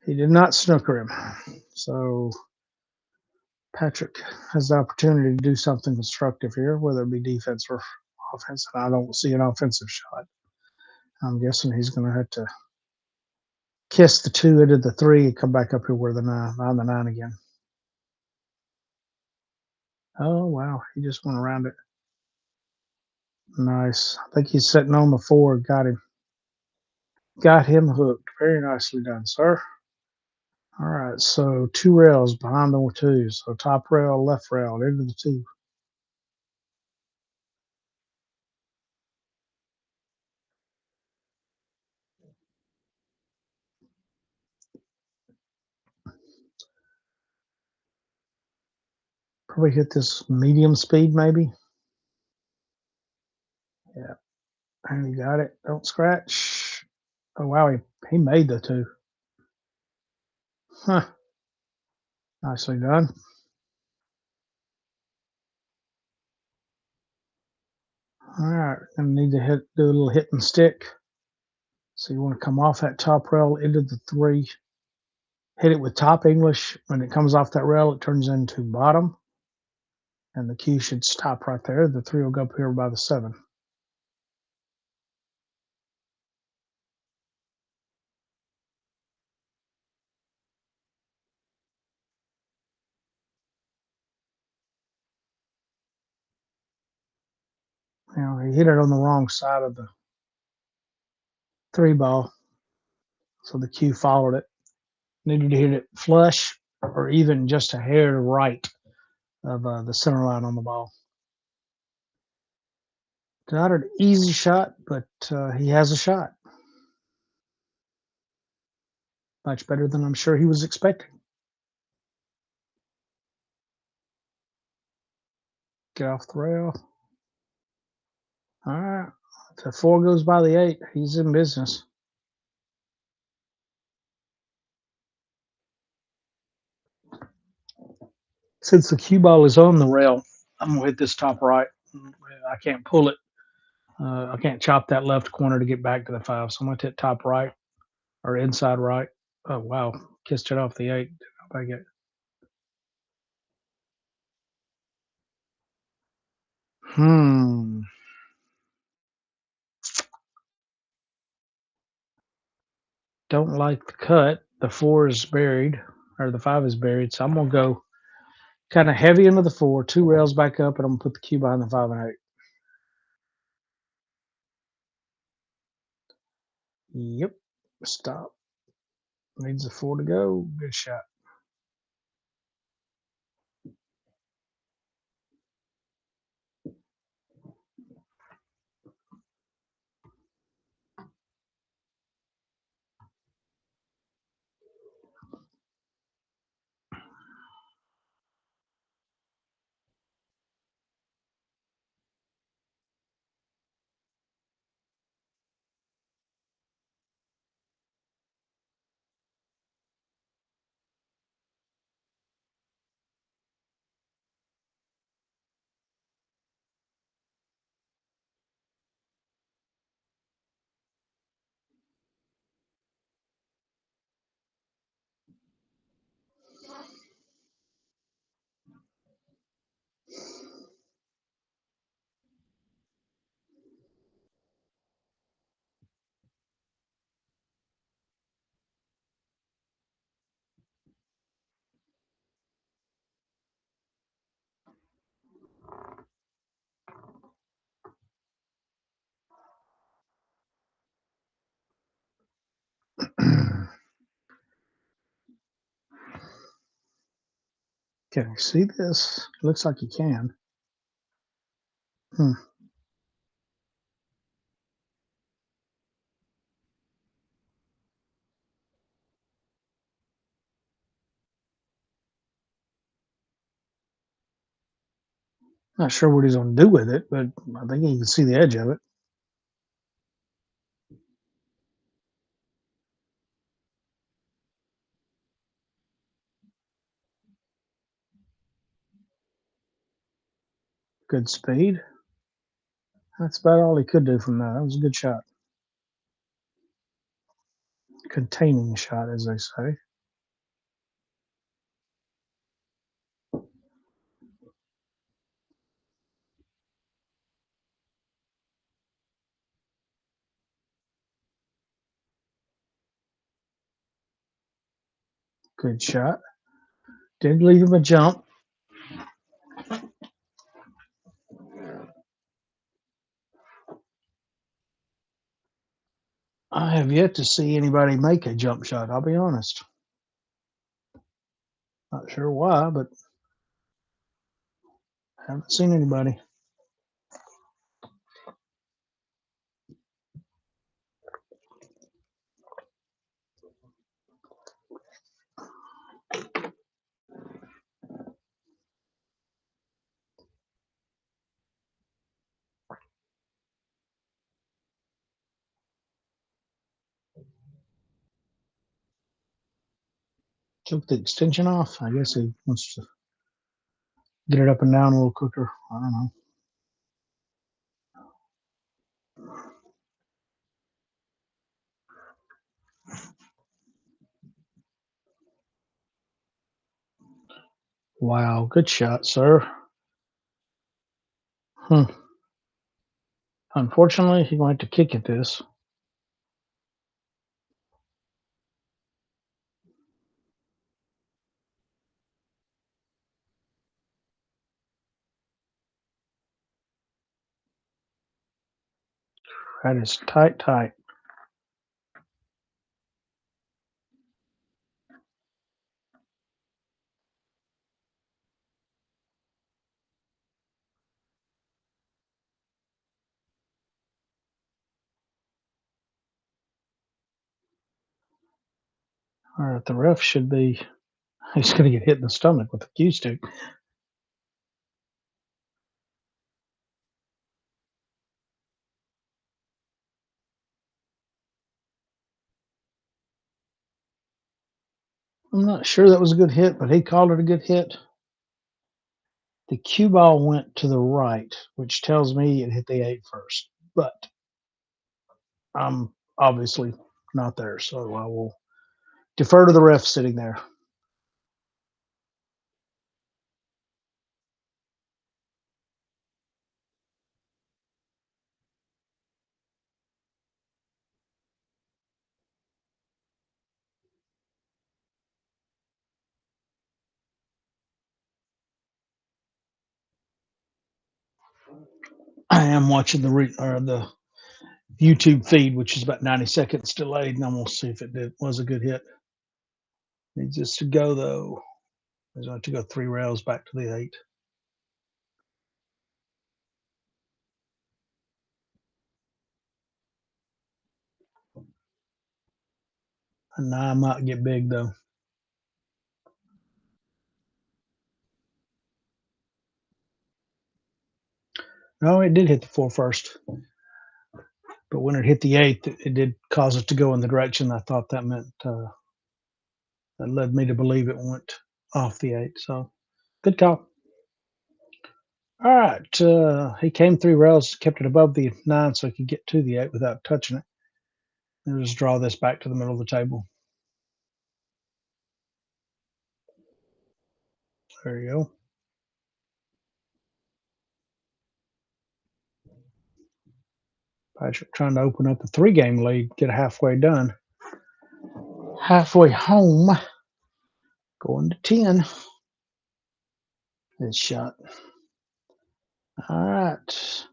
A: He did not snooker him. So PATRIC has the opportunity to do something constructive here, whether it be defense or offense. And I don't see an offensive shot. I'm guessing he's going to have to kiss the 2 into the 3 and come back up here where the 9 on the 9 again. Oh, wow. He just went around it. Nice. I think he's sitting on the 4. Got him. Got him hooked. Very nicely done, sir. All right. So 2 rails behind the 2. So top rail, left rail, into the 2. Probably hit this medium speed, maybe. Yeah. And you got it. Don't scratch. Oh, wow. He made the 2. Huh. Nicely done. All right. Gonna need to do a little hit and stick. So you want to come off that top rail into the 3. Hit it with top English. When it comes off that rail, it turns into bottom. And the cue should stop right there. The 3 will go up here by the 7. You know, he hit it on the wrong side of the 3 ball. So the cue followed it. Needed to hit it flush or even just a hair right of the center line on the ball. Not an easy shot, but he has a shot. Much better than I'm sure he was expecting. Get off the rail. All right. If the 4 goes by the 8, he's in business. Since the cue ball is on the rail, I'm going to hit this top right. I can't pull it. I can't chop that left corner to get back to the 5. So I'm going to hit top right or inside right. Oh, wow. Kissed it off the 8. I get it. Don't like the cut. The 4 is buried, or the 5 is buried. So I'm going to go kind of heavy into the 4, 2 rails back up, and I'm going to put the cue behind the 5 and 8. Yep. Stop. Needs a 4 to go. Good shot. Can you see this? Looks like you can. Not sure what he's going to do with it, but I think you can see the edge of it. Good speed. That's about all he could do from that. That was a good shot. containing shot, as they say. Good shot. Did leave him a jump. I have yet to see anybody make a jump shot, I'll be honest. Not sure why, but haven't seen anybody. Took the extension off. I guess he wants to get it up and down a little quicker. I don't know. Wow, good shot, sir. Unfortunately, he's going to have to kick at this. That is tight, tight. All right, the ref should be, he's going to get hit in the stomach with the cue stick. I'm not sure that was a good hit, but he called it a good hit. The cue ball went to the right, which tells me it hit the 8 first, but I'm obviously not there, so I will defer to the ref sitting there. I am watching the YouTube feed, which is about 90 seconds delayed, and I'm going to see if it was a good hit. Needs just to go, though. There's going to go 3 rails back to the 8. And now I might get big, though. No, it did hit the 4 first. But when it hit the 8, it did cause it to go in the direction I thought that meant. That led me to believe it went off the 8. So, good call. All right. He came 3 rails, kept it above the 9 so he could get to the 8 without touching it. And just draw this back to the middle of the table. There you go. Patrick trying to open up a 3-game lead, get halfway done. Halfway home. Going to 10. Good shot. All right.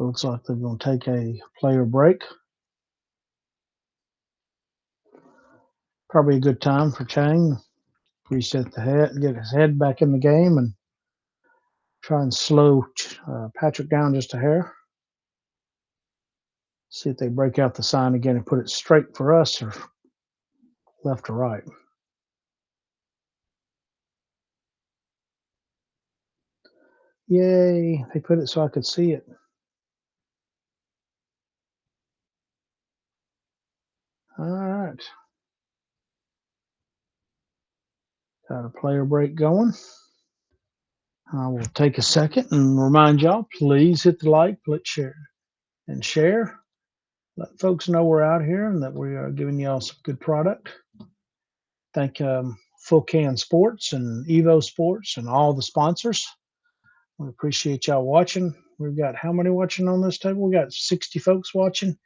A: Looks like they're going to take a player break. Probably a good time for Chang. Reset the head, get his head back in the game, and try and slow Patrick down just a hair. See if they break out the sign again and put it straight for us or left or right. Yay, they put it so I could see it. All right. Got a player break going. I will take a second and remind y'all, please hit the like, click share, and share. Let folks know we're out here and that we are giving y'all some good product. Thank Full Can Sports and EvoSports and all the sponsors. We appreciate y'all watching. We've got how many watching on this table? We got 60 folks watching.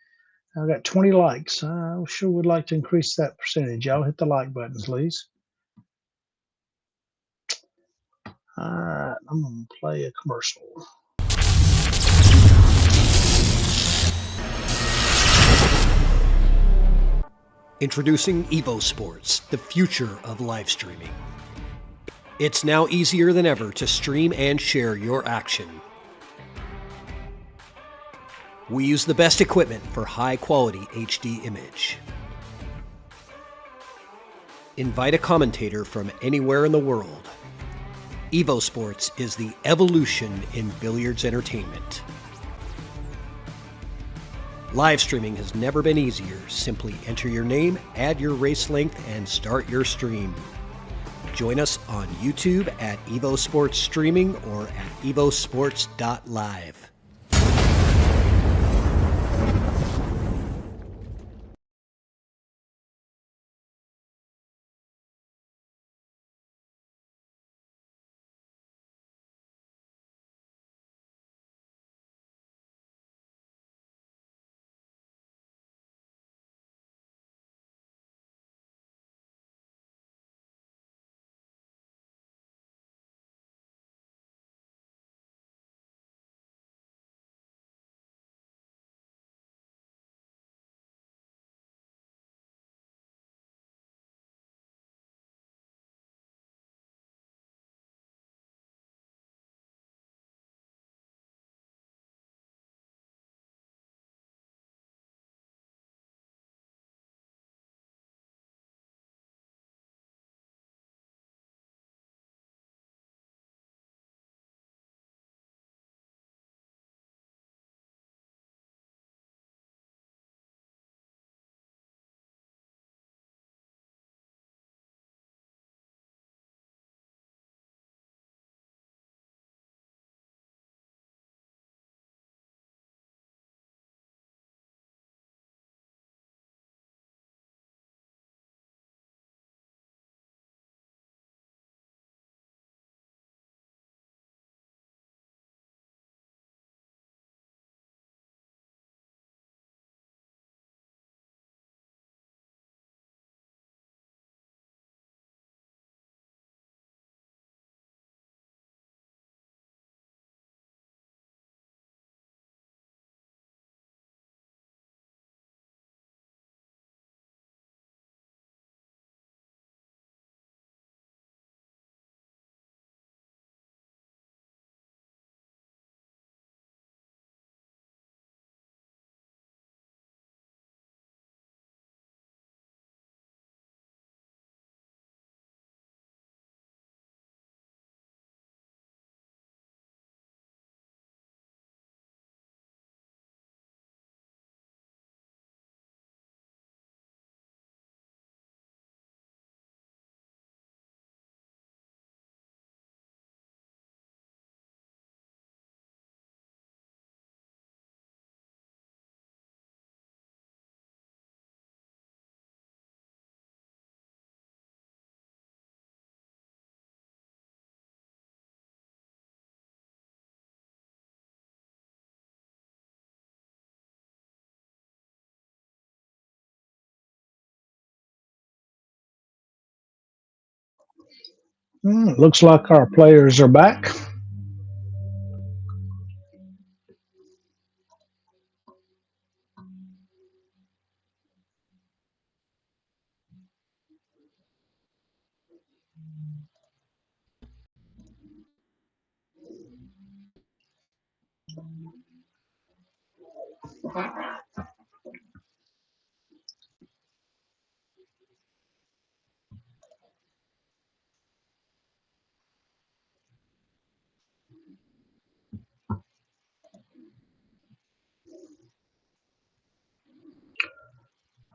A: I've got 20 likes. I sure would like to increase that percentage. Y'all hit the like button, please. All right, I'm going to play a commercial.
B: Introducing EvoSports, the future of live streaming. It's now easier than ever to stream and share your action. We use the best equipment for high-quality HD image. Invite a commentator from anywhere in the world. EvoSports is the evolution in billiards entertainment. Live streaming has never been easier. Simply enter your name, add your race length, and start your stream. Join us on YouTube at EvoSports Streaming or at evosports.live.
A: Looks like our players are back.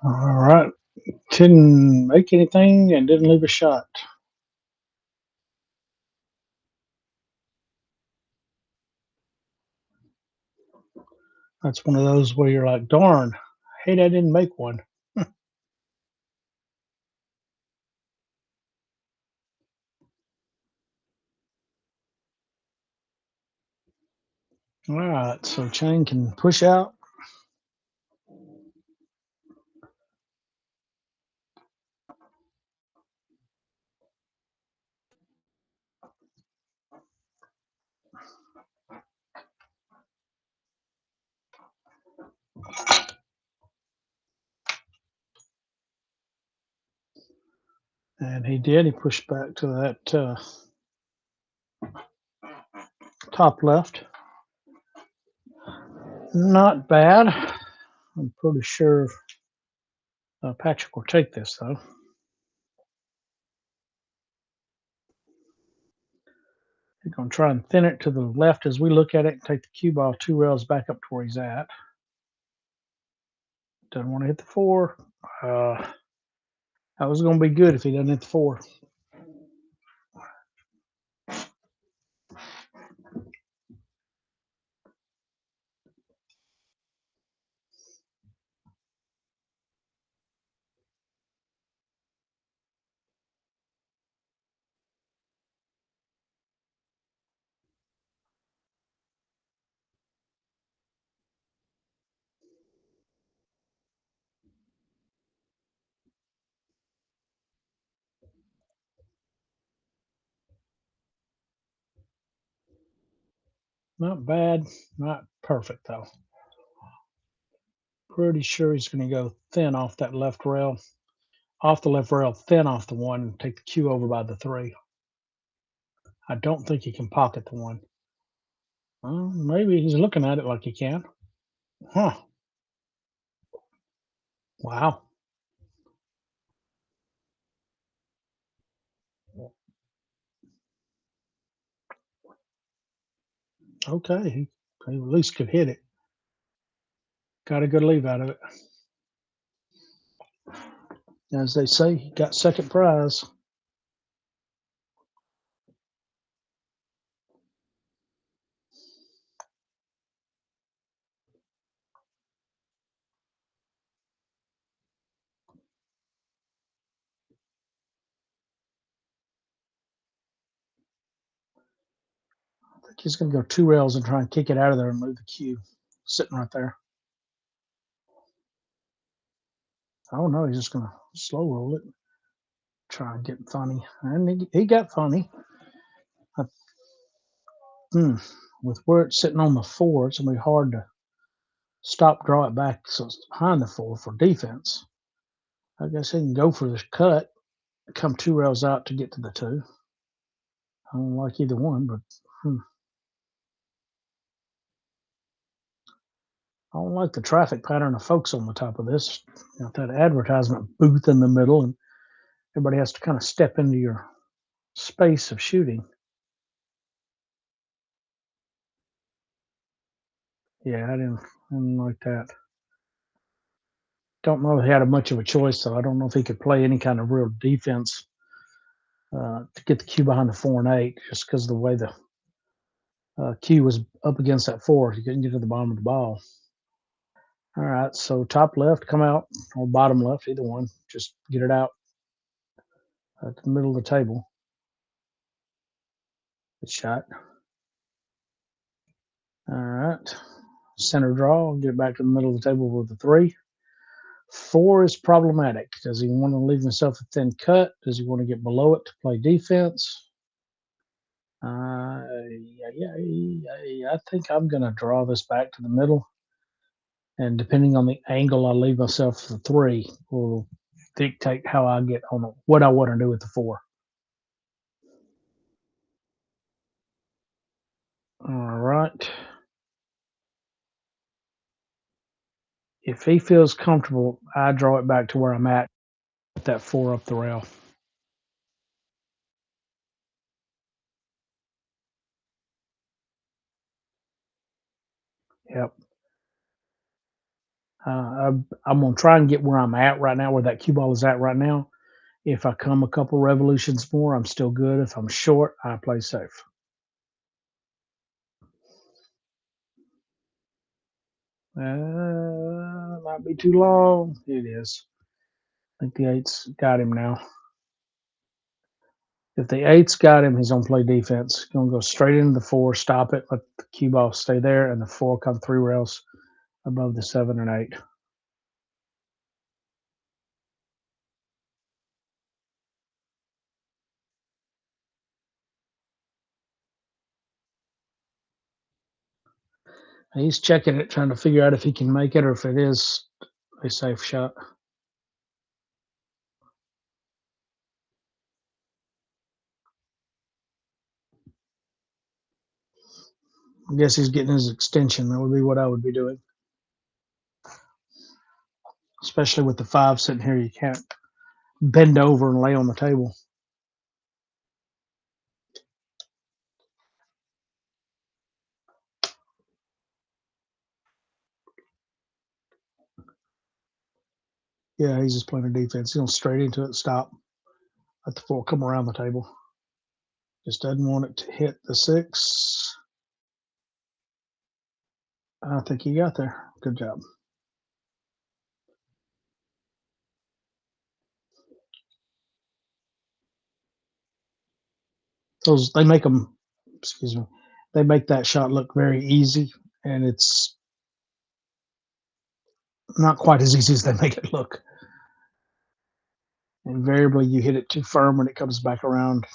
A: All right. Didn't make anything and didn't leave a shot. That's one of those where you're like, darn, hate I didn't make one. All right, so Cheng can push out. And he did. He pushed back to that top left. Not bad. I'm pretty sure Patrick will take this, though. He's going to try and thin it to the left as we look at it and take the cue ball 2 rails back up to where he's at. Doesn't want to hit the 4. That was going to be good if he doesn't hit the 4. Not bad. Not perfect, though. Pretty sure he's going to go thin off that left rail. Off the left rail, thin off the 1, and take the cue over by the 3. I don't think he can pocket the 1. Well, maybe he's looking at it like he can. Huh. Wow. Okay. He at least could hit it. Got a good leave out of it. As they say, he got second prize. I think he's going to go 2 rails and try and kick it out of there and move the cue. Sitting right there. Oh, no, he's just going to slow roll it. Try and get funny. And he got funny. With where it's sitting on the 4, it's going to be hard to stop, draw it back so it's behind the 4 for defense. I guess he can go for this cut, come 2 rails out to get to the 2. I don't like either one, but I don't like the traffic pattern of folks on the top of this. You got that advertisement booth in the middle, and everybody has to kind of step into your space of shooting. Yeah, I didn't like that. Don't know if he had much of a choice, though. I don't know if he could play any kind of real defense to get the cue behind the 4 and 8, just because of the way the cue was up against that 4. He couldn't get to the bottom of the ball. All right, so top left, come out, or bottom left, either one. Just get it out at the middle of the table. Good shot. All right. Center draw, get it back to the middle of the table with the 3. 4 is problematic. Does he want to leave himself a thin cut? Does he want to get below it to play defense? I think I'm going to draw this back to the middle. And depending on the angle I leave myself the 3 will dictate how I get on what I want to do with the 4. All right. If he feels comfortable, I draw it back to where I'm at that 4 up the rail. Yep. I'm going to try and get where I'm at right now, where that cue ball is at right now. If I come a couple revolutions more, I'm still good. If I'm short, I play safe. Might be too long. It is. I think the 8's got him now. If the 8's got him, he's going to play defense. He's going to go straight into the 4, stop it, let the cue ball stay there, and the 4 come 3 rails above the 7 and 8. He's checking it, trying to figure out if he can make it or if it is a safe shot. I guess he's getting his extension. That would be what I would be doing. Especially with the 5 sitting here, you can't bend over and lay on the table. Yeah, he's just playing a defense. He's going straight into it, stop. Let the 4 come around the table. Just doesn't want it to hit the 6. I think he got there. Good job. Those, they make them, excuse me, they make that shot look very easy, and it's not quite as easy as they make it look. Invariably, you hit it too firm when it comes back around,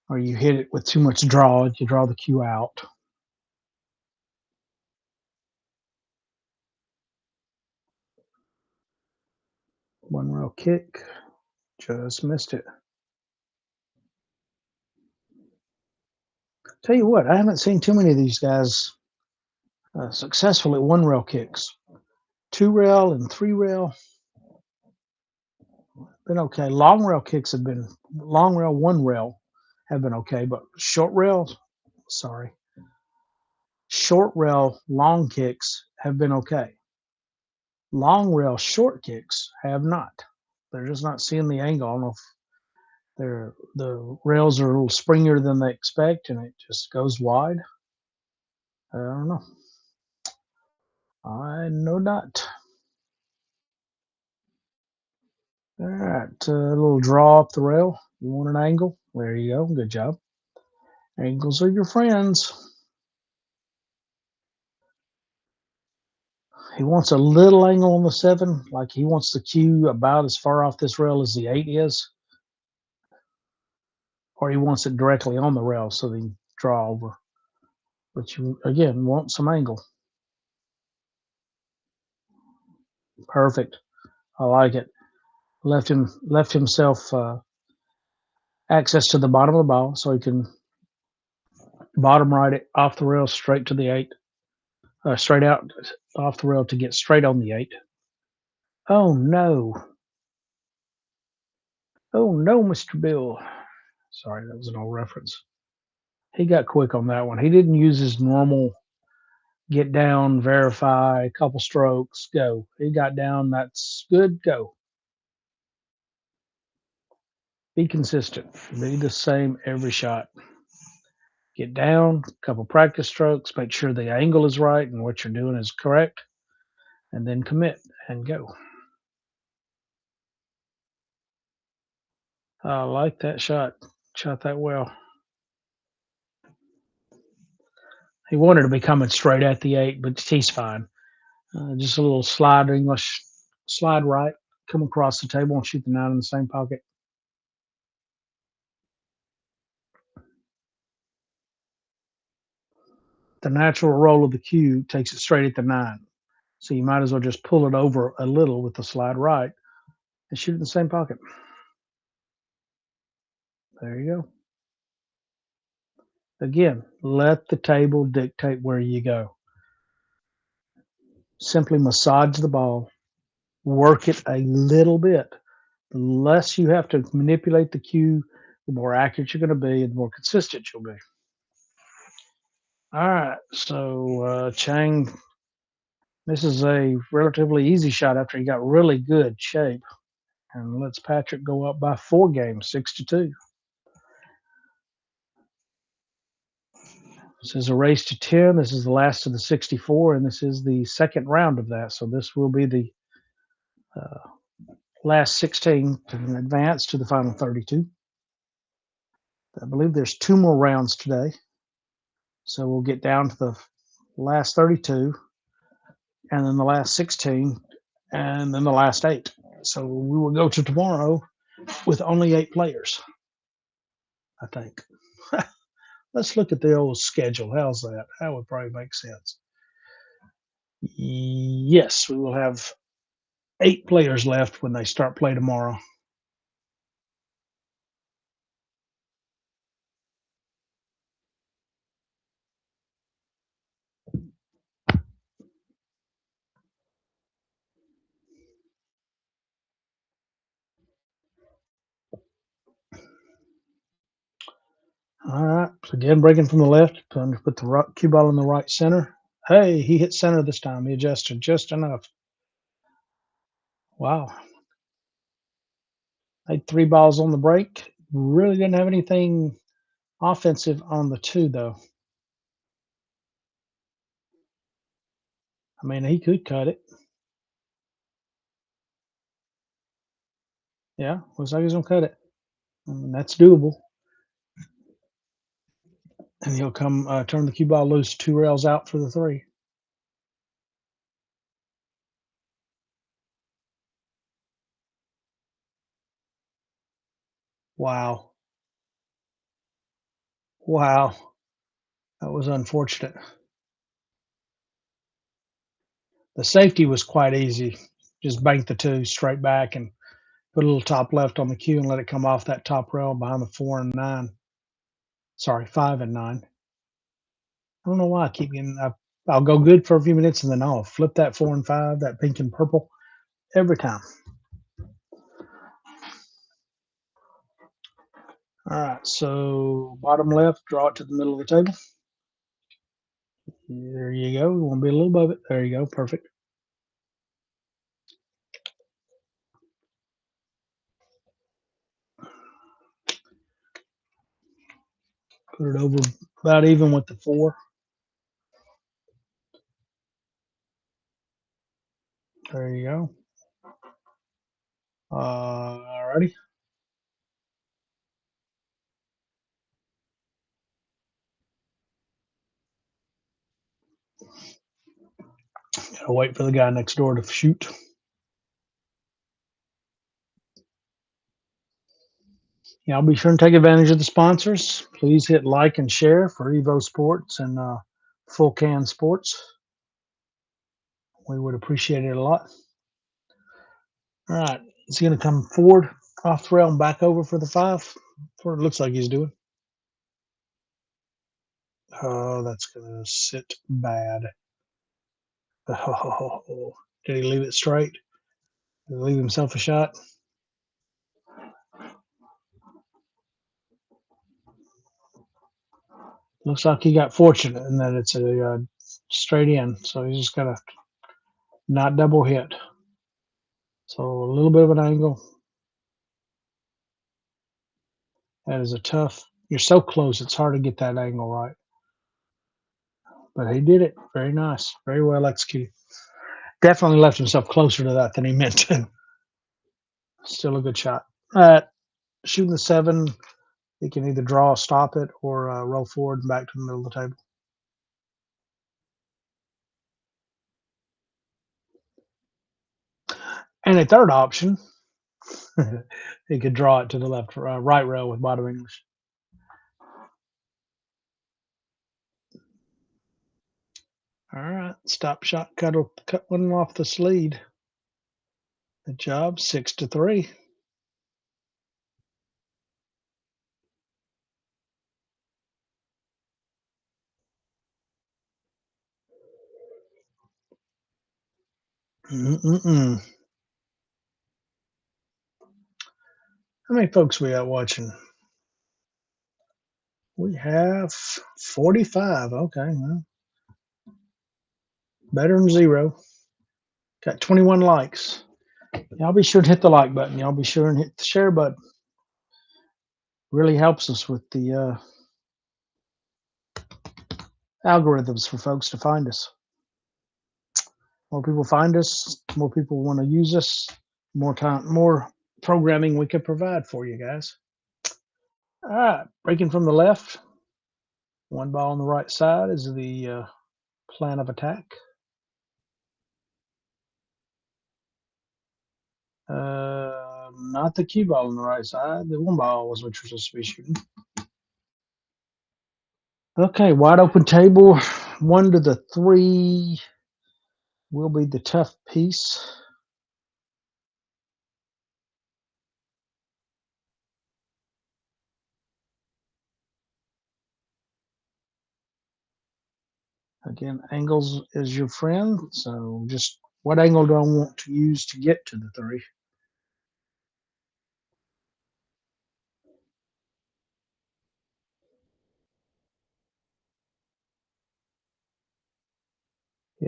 A: or you hit it with too much draw, you draw the cue out. One rail kick, just missed it. Tell you what, I haven't seen too many of these guys successful at 1 rail kicks. 2 rail and 3 rail, been okay. Long rail kicks have been, long rail, 1 rail have been okay, but short rail, sorry. Short rail long kicks have been okay. Long rail short kicks have not. They're just not seeing the angle. I don't know if the rails are a little springier than they expect and it just goes wide. I don't know. I know not. All right, a little draw up the rail. You want an angle? There you go. Good job. Angles are your friends. He wants a little angle on the 7, like he wants the cue about as far off this rail as the 8 is. Or he wants it directly on the rail so they can draw over. But you, again, want some angle. Perfect. I like it. Left himself access to the bottom of the ball so he can bottom right it off the rail straight to the 8. Straight out off the rail to get straight on the 8. Oh no. Oh no, Mr. Bill. Sorry, that was an old reference. He got quick on that one. He didn't use his normal get down, verify, a couple strokes, go. He got down, that's good, go. Be consistent. Be the same every shot. Get down, a couple practice strokes, make sure the angle is right and what you're doing is correct, and then commit and go. I like that shot. Shot that well. He wanted to be coming straight at the 8, but he's fine. Just a little slide English, slide right, come across the table and shoot the 9 in the same pocket. The natural roll of the cue takes it straight at the 9. So you might as well just pull it over a little with the slide right and shoot it in the same pocket. There you go. Again, let the table dictate where you go. Simply massage the ball, work it a little bit. The less you have to manipulate the cue, the more accurate you're going to be and the more consistent you'll be. All right, so Chang, this is a relatively easy shot after he got really good shape. And lets Patrick go up by 4 games, 6-2. This is a race to 10. This is the last of the 64, and this is the second round of that. So this will be the last 16 to advance to the final 32. I believe there's 2 more rounds today. So we'll get down to the last 32, and then the last 16, and then the last 8. So we will go to tomorrow with only 8 players, I think. Let's look at the old schedule. How's that? That would probably make sense. Yes, we will have 8 players left when they start play tomorrow. All right. So again, breaking from the left, put the cue ball in the right center. Hey, he hit center this time. He adjusted just enough. Wow. Had 3 balls on the break. Really didn't have anything offensive on the 2, though. I mean, he could cut it. Yeah, looks like he's going to cut it. And that's doable. And he'll come turn the cue ball loose, 2 rails out for the 3. Wow. Wow. That was unfortunate. The safety was quite easy. Just bank the 2 straight back and put a little top left on the cue and let it come off that top rail behind the 4 and 9. Sorry, 5 and 9. I don't know why I keep getting. I'll go good for a few minutes and then I'll flip that 4 and 5, that pink and purple, every time. All right, so bottom left, draw it to the middle of the table. There you go. We want to be a little above it. There you go. Perfect. Put it over about even with the 4. There you go. All righty. Gotta wait for the guy next door to shoot. Yeah, I'll be sure and take advantage of the sponsors. Please hit like and share for EvoSports and Full Can Sports. We would appreciate it a lot. All right, he's going to come forward off the rail and back over for the 5. That's what it looks like he's doing. Oh, that's going to sit bad. Oh, did he leave it straight? Did he leave himself a shot? Looks like he got fortunate in that it's a straight in, so he's just got to not double hit. So a little bit of an angle. That is a tough. You're so close, it's hard to get that angle right. But he did it. Very nice. Very well executed. Definitely left himself closer to that than he meant to. Still a good shot. Shooting the 7, he can either draw, stop it, or roll forward and back to the middle of the table. And a third option, he could draw it to the left, right rail with bottom English. All right, stop shot, cut one off the sleeve. Good job, 6-3. How many folks we got watching? We have 45. Okay, well, better than 0. Got 21 likes. Y'all be sure to hit the like button. Y'all be sure and hit the share button. Really helps us with the algorithms for folks to find us. More people find us, more people want to use us, more time, more programming we could provide for you guys. All right, breaking from the left. One ball on the right side is the plan of attack. Not the cue ball on the right side. The one ball was which was supposed to be shooting. Okay, wide open table. 1 to the 3 will be the tough piece. Again, angles is your friend. So just what angle do I want to use to get to the 3?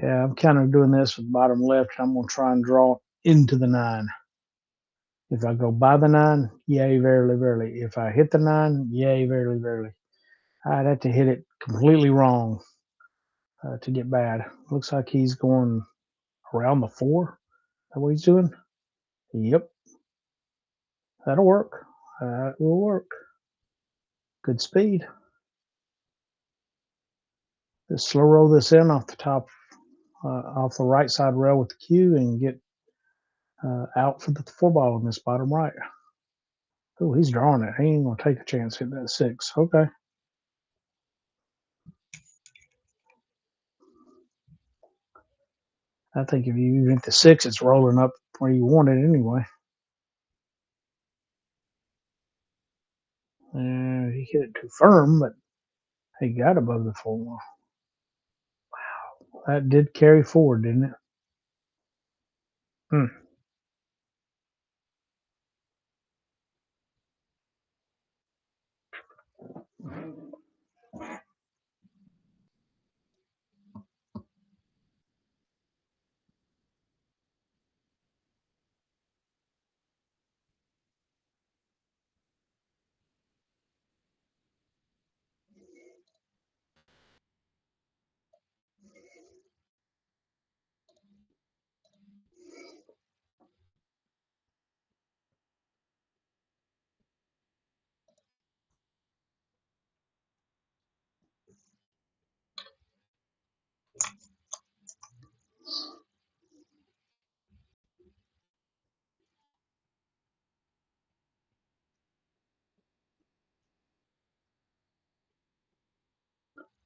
A: Yeah, I'm kind of doing this with bottom left. I'm going to try and draw into the 9. If I go by the 9, yay, verily, verily. If I hit the 9, yay, verily, verily. I'd have to hit it completely wrong to get bad. Looks like he's going around the 4. Is that what he's doing? Yep. That'll work. That will work. Good speed. Just slow roll this in off the top, off the right side rail with the cue and get out for the 4 ball in this bottom right. Oh, he's drawing it. He ain't going to take a chance hitting that 6. Okay. I think if you hit the 6, it's rolling up where you want it anyway. He hit it too firm, but he got above the 4. Wow. That did carry forward, didn't it? Hmm.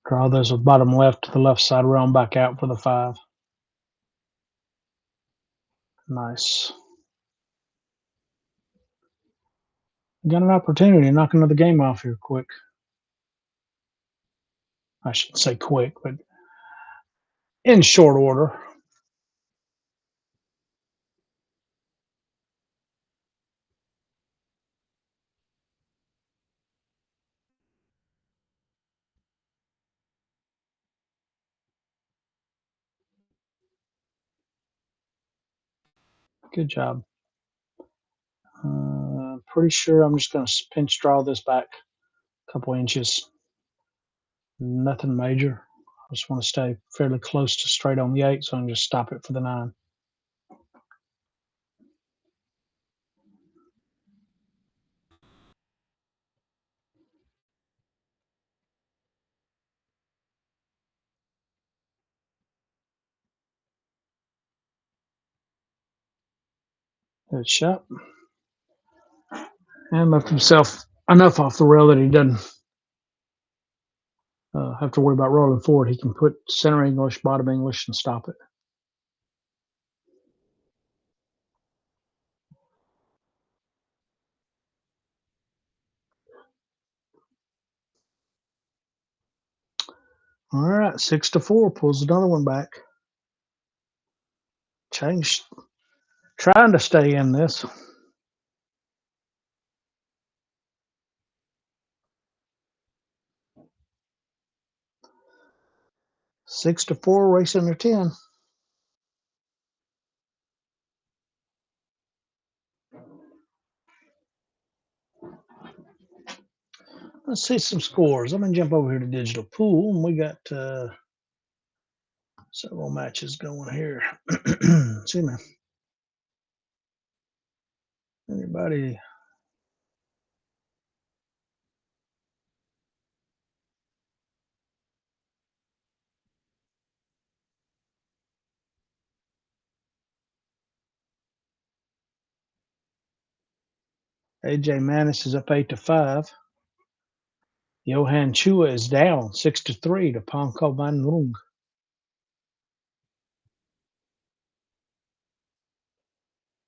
A: Draw this with bottom left to the left side, round back out for the 5. Nice. Got an opportunity to knock another game off here quick. I shouldn't say quick, but in short order. Good job. Pretty sure I'm just going to pinch draw this back a couple inches. Nothing major. I just want to stay fairly close to straight on the 8, so I can just stop it for the 9. Good shot. And left himself enough off the rail that he doesn't have to worry about rolling forward. He can put center English, bottom English, and stop it. All right, 6 to 4 pulls another one back. Change, trying to stay in this. Six to 4, racing to 10. Let's see some scores. I'm going to jump over here to Digital Pool, and we got several matches going here. See, man. Anybody? AJ Manis is up 8-5. Johan Chua is down 6-3 to Panko Van Lung.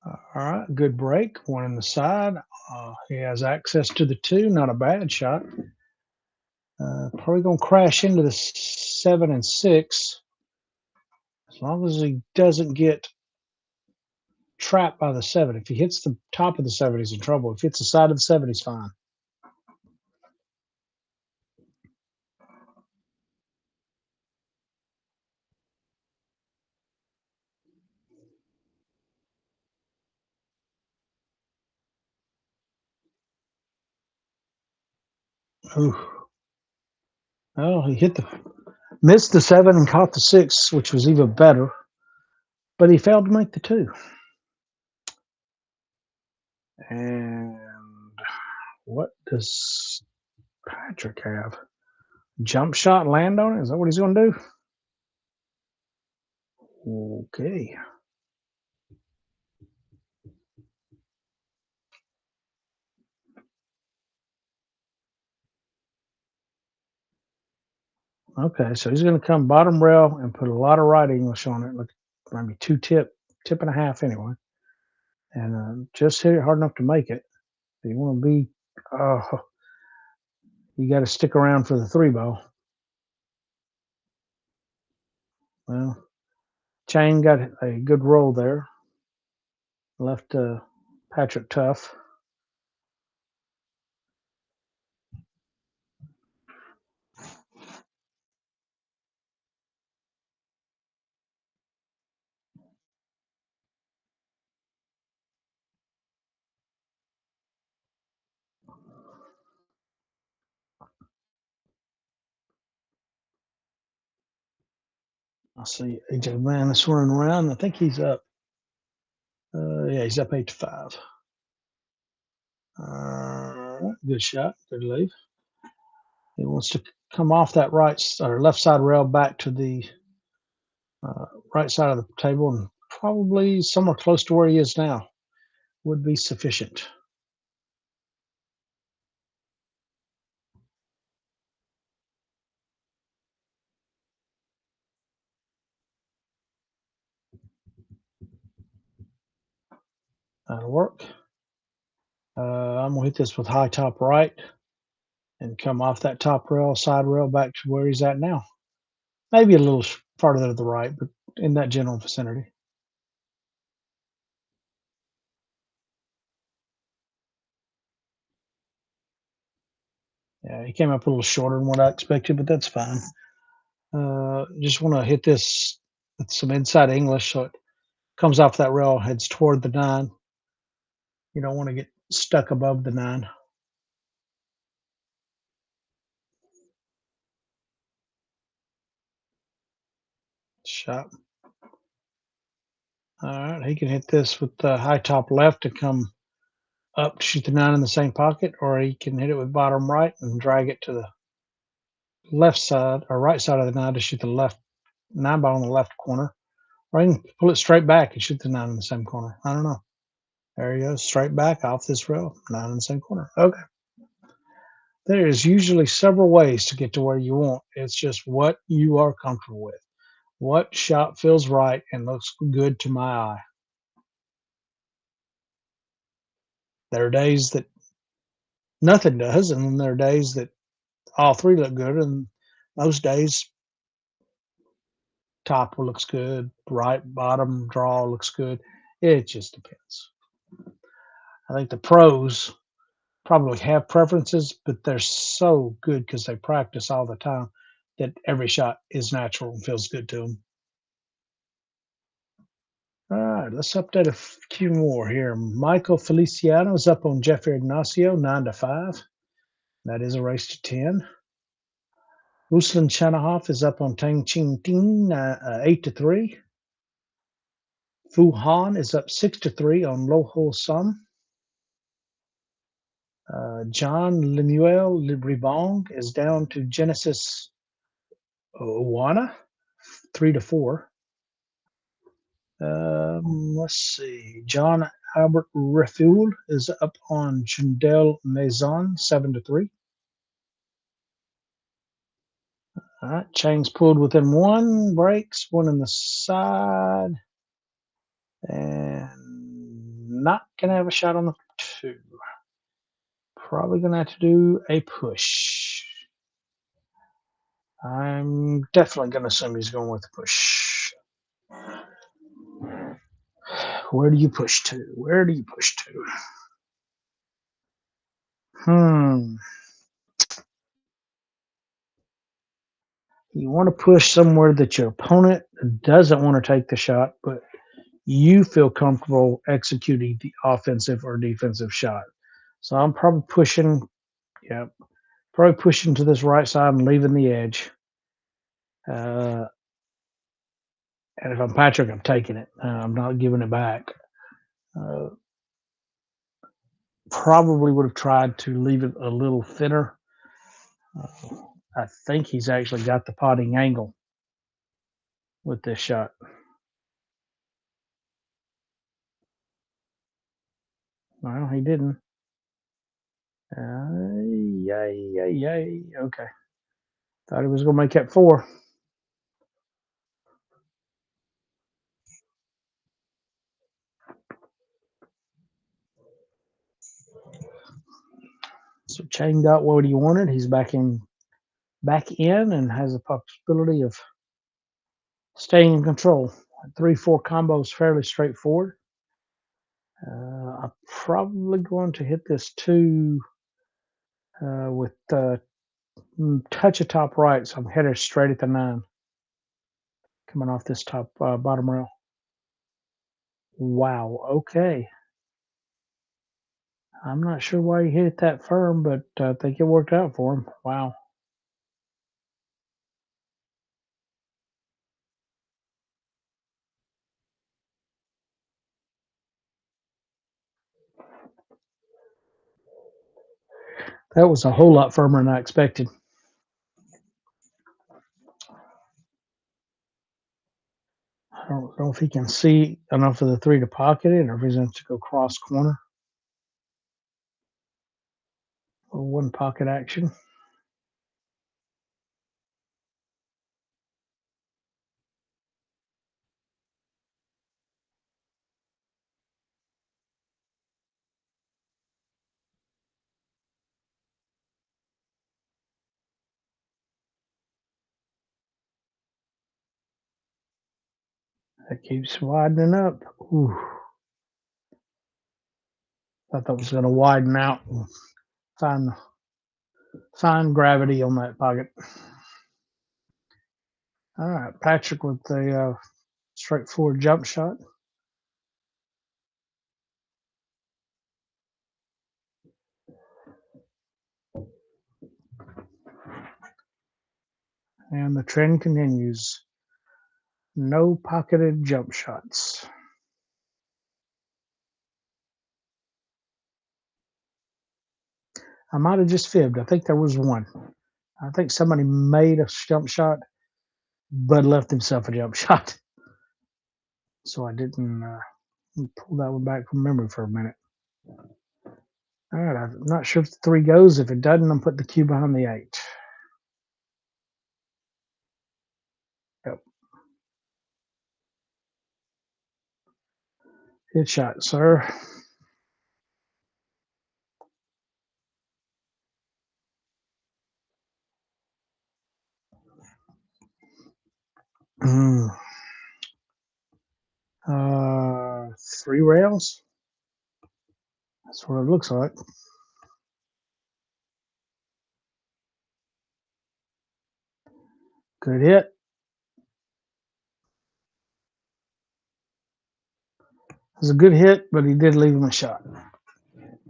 A: All right, good break. One in the side. He has access to the 2. Not a bad shot. Probably going to crash into the 7 and 6. As long as he doesn't get trapped by the 7. If he hits the top of the 7, he's in trouble. If he hits the side of the 7, he's fine. Ooh. Oh, he missed the 7 and caught the 6, which was even better. But he failed to make the 2. And what does Patrick have? Jump shot land on it? Is that what he's going to do? Okay. Okay, so he's going to come bottom rail and put a lot of right English on it. Look, maybe 2 tip and a half anyway. And just hit it hard enough to make it. If you want to be, you got to stick around for the 3 ball. Well, CHENG got a good roll there. Left Patrick tough. I see AJ Manis running around. I think he's up. Yeah, he's up 8-5. Good shot. Good leave. He wants to come off that right or left side rail back to the right side of the table, and probably somewhere close to where he is now would be sufficient. That'll work. I'm going to hit this with high top right and come off that top rail, side rail back to where he's at now. Maybe a little farther to the right, but in that general vicinity. Yeah, he came up a little shorter than what I expected, but that's fine. Just want to hit this with some inside English so it comes off that rail, heads toward the 9. You don't want to get stuck above the 9. Shot. All right, he can hit this with the high top left to come up to shoot the 9 in the same pocket, or he can hit it with bottom right and drag it to the left side or right side of the 9 to shoot the left 9 ball in the left corner, or he can pull it straight back and shoot the 9 in the same corner. I don't know. There he goes, straight back off this rail, 9 in the same corner. Okay. There is usually several ways to get to where you want. It's just what you are comfortable with. What shot feels right and looks good to my eye. There are days that nothing does, and then there are days that all 3 look good, and most days top looks good, right bottom draw looks good. It just depends. I think the pros probably have preferences, but they're so good because they practice all the time that every shot is natural and feels good to them. All right, let's update a few more here. Michael Feliciano is up on Jeffrey Ignacio, 9-5. That is a race to 10. Ruslan Chanahoff is up on Tang Ching Ting 8-3. Fu Han is up 6-3 on Lo Ho Sum. John Lemuel Ribong is down to Genesis Owana 3-4. Let's see. John Albert Refuel is up on Jundel Maison 7-3. All right, Chang's pulled within 1, breaks, 1 in the side, and not going to have a shot on the 2. Probably going to have to do a push. I'm definitely going to assume he's going with the push. Where do you push to? Where do you push to? You want to push somewhere that your opponent doesn't want to take the shot, but you feel comfortable executing the offensive or defensive shot. So I'm probably pushing, probably pushing to this right side and leaving the edge. And if I'm Patrick, I'm taking it. I'm not giving it back. Probably would have tried to leave it a little thinner. I think he's actually got the potting angle with this shot. Well, he didn't. Yay. Okay. Thought he was going to make that 4. So Chang got what he wanted. He's back in and has a possibility of staying in control. 3-4 combo is fairly straightforward. I'm probably going to hit this 2 with touch of top right, so I'm headed straight at the 9. Coming off this top bottom rail. Wow, okay. I'm not sure why he hit it that firm, but I think it worked out for him. Wow. That was a whole lot firmer than I expected. I don't know if he can see enough of the 3 to pocket it, or if he's going to go cross corner. Or 1 pocket action. That keeps widening up. Ooh. Thought that was going to widen out and find gravity on that pocket. All right, Patrick with the straightforward jump shot. And the trend continues. No pocketed jump shots. I might have just fibbed. I think there was 1. I think somebody made a jump shot, but left himself a jump shot. So I didn't pull that one back from memory for a minute. All right, I'm not sure if the 3 goes. If it doesn't, I'm putting the cue behind the 8. Yep. Good shot, sir. Mm. 3 rails. That's what it looks like. Good hit. It was a good hit, but he did leave him a shot.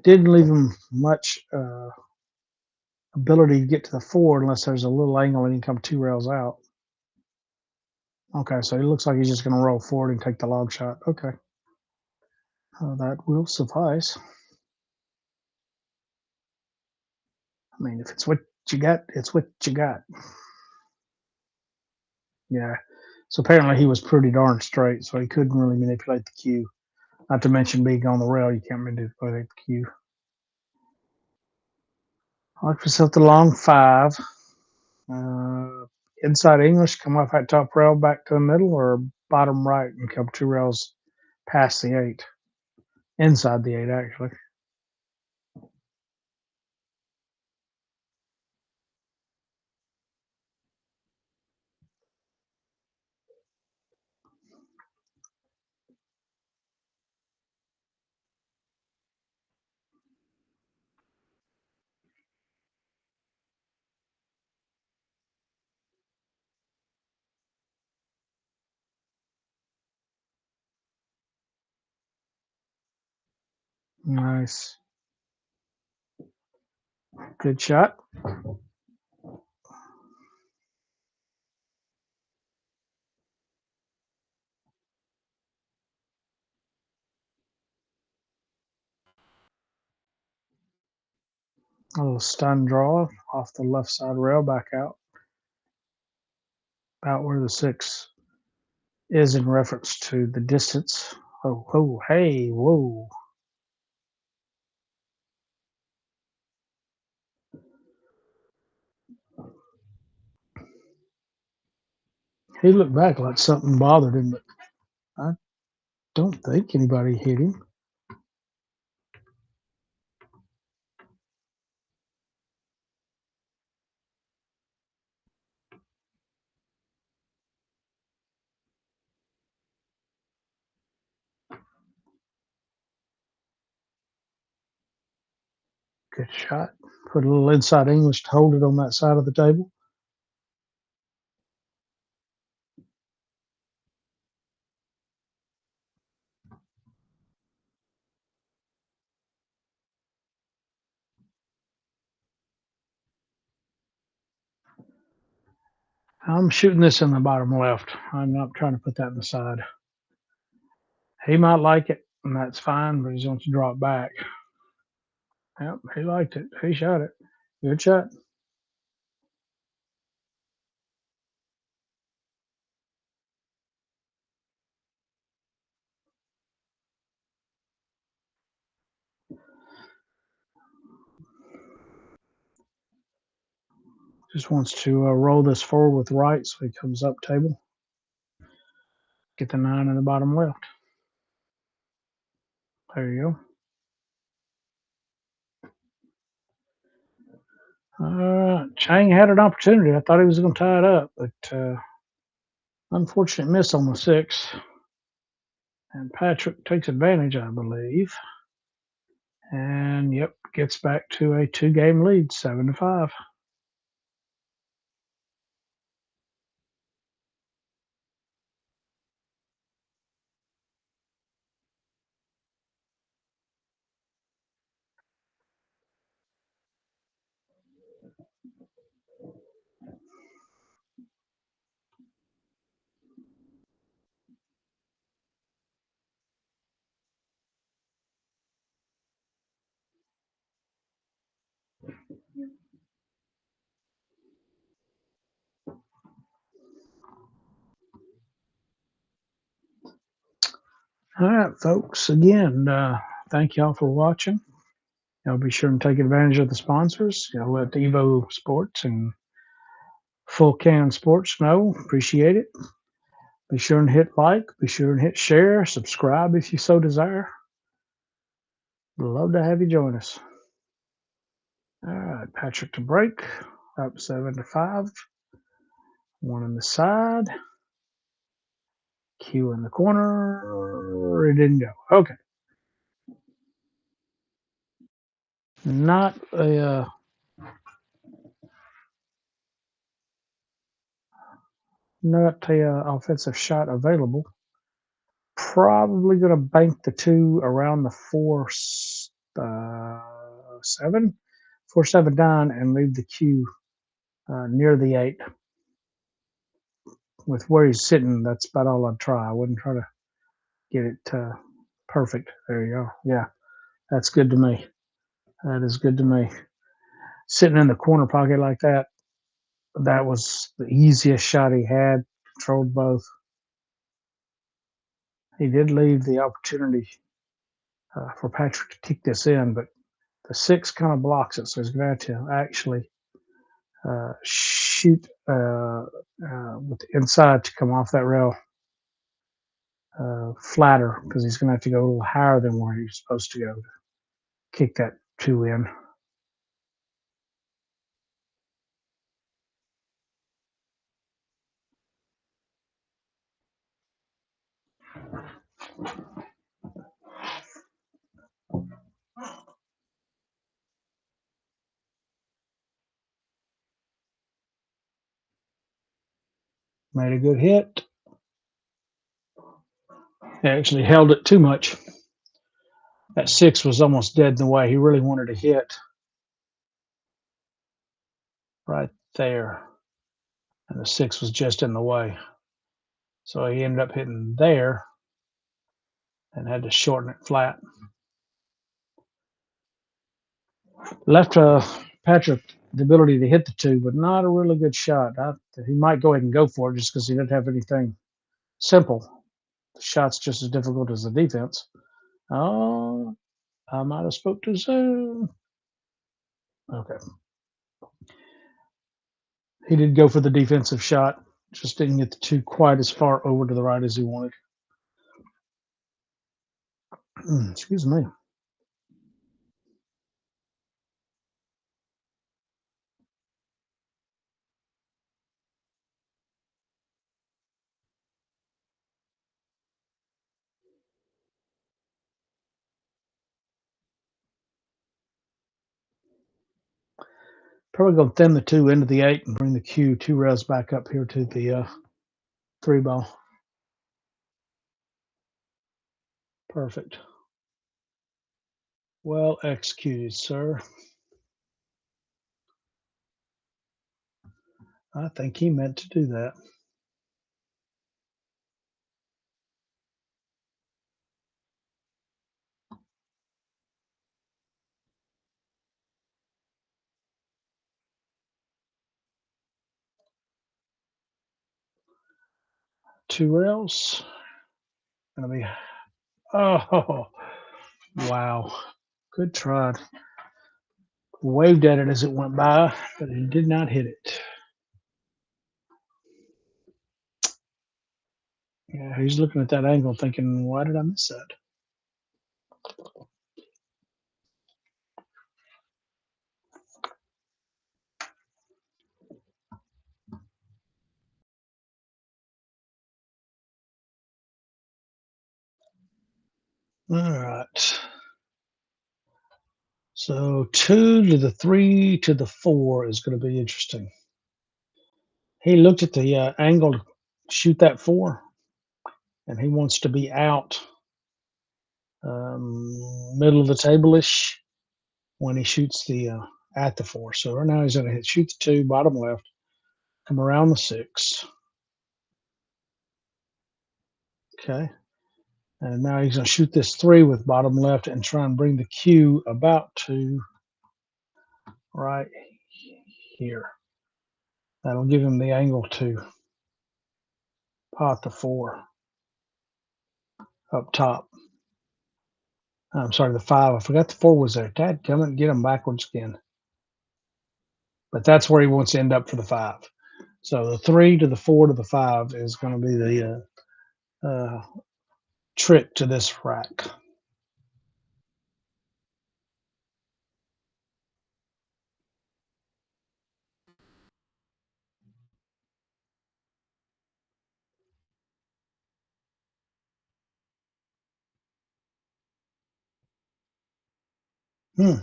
A: Didn't leave him much ability to get to the 4 unless there's a little angle and he can come 2 rails out. Okay, so it looks like he's just going to roll forward and take the log shot. Okay. That will suffice. I mean, if it's what you got, it's what you got. Yeah. So apparently he was pretty darn straight, so he couldn't really manipulate the cue. Not to mention being on the rail, you can't manipulate the cue. Lock yourself the long 5. Inside English, come off that top rail back to the middle, or bottom right and come 2 rails past the 8. Inside the 8, actually. Nice. Good shot. A little stun draw off the left side rail back out. About where the 6 is in reference to the distance. Oh, hey, whoa. He looked back like something bothered him, but I don't think anybody hit him. Good shot. Put a little inside English to hold it on that side of the table. I'm shooting this in the bottom left. I'm not trying to put that in the side. He might like it, and that's fine, but he wants to drop back. Yep, he liked it. He shot it. Good shot. Just wants to roll this forward with right so he comes up table. Get the 9 in the bottom left. There you go. Chang had an opportunity. I thought he was going to tie it up, but unfortunate miss on the 6. And Patrick takes advantage, I believe. And yep, gets back to a 2-game lead, 7-5. All right, folks. Again, thank y'all for watching. Y'all be sure and take advantage of the sponsors. Y'all let EvoSports and Full Can Sports know. Appreciate it. Be sure and hit like. Be sure and hit share. Subscribe if you so desire. Love to have you join us. All right, Patrick to break. Up 7-5. 1 in the side. Q in the corner. It didn't go. Okay. Not a offensive shot available. Probably going to bank the 2 around the 4-7. 4-7 down and leave the cue near the 8. With where he's sitting, that's about all I'd try. I wouldn't try to get it perfect. There you go. Yeah, that's good to me. That is good to me. Sitting in the corner pocket like that, that was the easiest shot he had. Controlled both. He did leave the opportunity for Patrick to kick this in, but the 6 kind of blocks it, so he's going to have to actually shoot with the inside to come off that rail flatter, because he's going to have to go a little higher than where he's supposed to go to kick that 2 in. Made a good hit. He actually held it too much. That 6 was almost dead in the way. He really wanted to hit right there, and the 6 was just in the way. So he ended up hitting there and had to shorten it flat. Left Patrick the ability to hit the 2, but not a really good shot. He might go ahead and go for it just because he didn't have anything simple. The shot's just as difficult as the defense. Oh, I might have spoke too soon. Okay. He did go for the defensive shot. Just didn't get the 2 quite as far over to the right as he wanted. Excuse me. Probably going to thin the 2 into the 8 and bring the cue 2 rails back up here to the 3 ball. Perfect. Well executed, sir. I think he meant to do that. Two rails. Gonna be. Oh, wow. Good try. Waved at it as it went by, but he did not hit it. Yeah, he's looking at that angle thinking, why did I miss that? All right. So 2 to the 3 to the 4 is going to be interesting. He looked at the angle to shoot that 4, and he wants to be out middle of the table-ish when he shoots the at the 4. So right now he's going to shoot the 2, bottom left, come around the 6. Okay. And now he's going to shoot this 3 with bottom left and try and bring the cue about to right here. That'll give him the angle to pot the 4 up top. I'm sorry, the 5. I forgot the 4 was there. Dad, come and get him backwards again. But that's where he wants to end up for the 5. So the 3 to the 4 to the 5 is going to be the trick to this rack.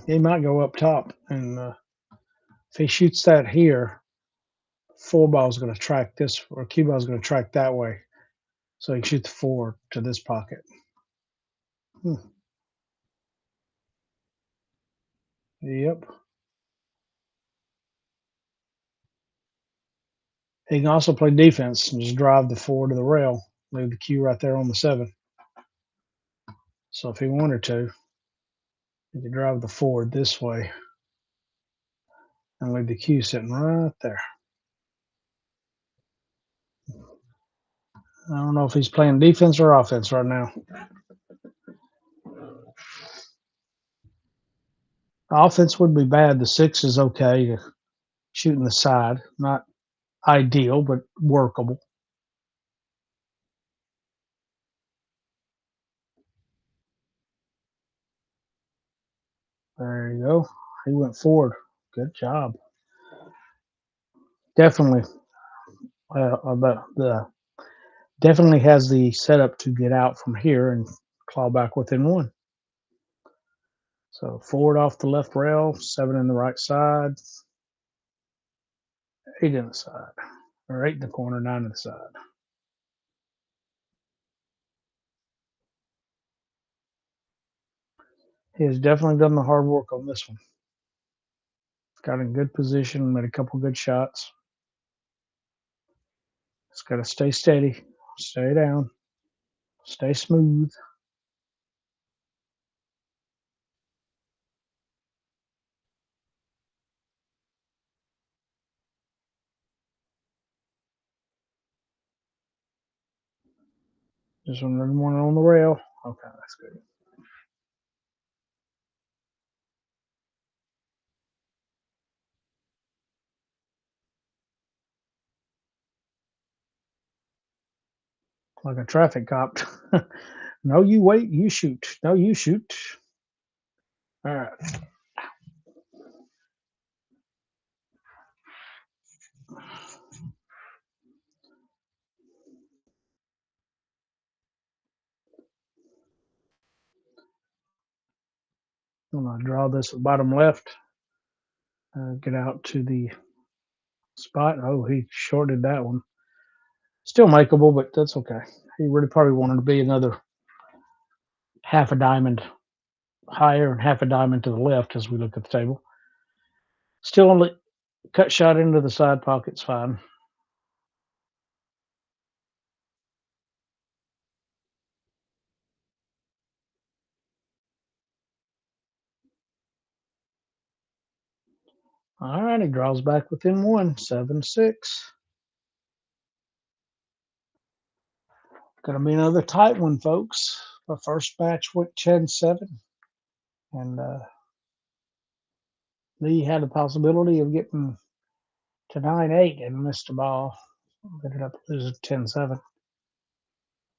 A: He might go up top, and if he shoots that here, 4 ball is going to track this, or cue ball is going to track that way, so he can shoot the 4 to this pocket. Yep. He can also play defense and just drive the 4 to the rail, leave the Q right there on the 7. So if he wanted to, he could drive the 4 this way and leave the Q sitting right there. I don't know if he's playing defense or offense right now. Offense would be bad. The 6 is okay to shooting the side. Not ideal, but workable. There you go. He went forward. Good job. Definitely. Definitely has the setup to get out from here and claw back within 1. So forward off the left rail, 7 in the right side, 8 in the side, or 8 in the corner, 9 in the side. He has definitely done the hard work on this one. Got in good position, made a couple good shots. Just got to stay steady, stay down, stay smooth. Just another one on the rail. Okay, that's good. Like a traffic cop. No, you wait, you shoot. No, you shoot. All right. I'm going to draw this bottom left. Get out to the spot. Oh, he shorted that one. Still makeable, but that's okay. He really probably wanted to be another half a diamond higher and half a diamond to the left as we look at the table. Still only cut shot into the side pocket's fine. All right, he draws back within 1, 7-6. Gonna be another tight one, folks. The first match went 10-7, and Lee had the possibility of getting to 9-8 and missed a ball. Ended up losing 10-7.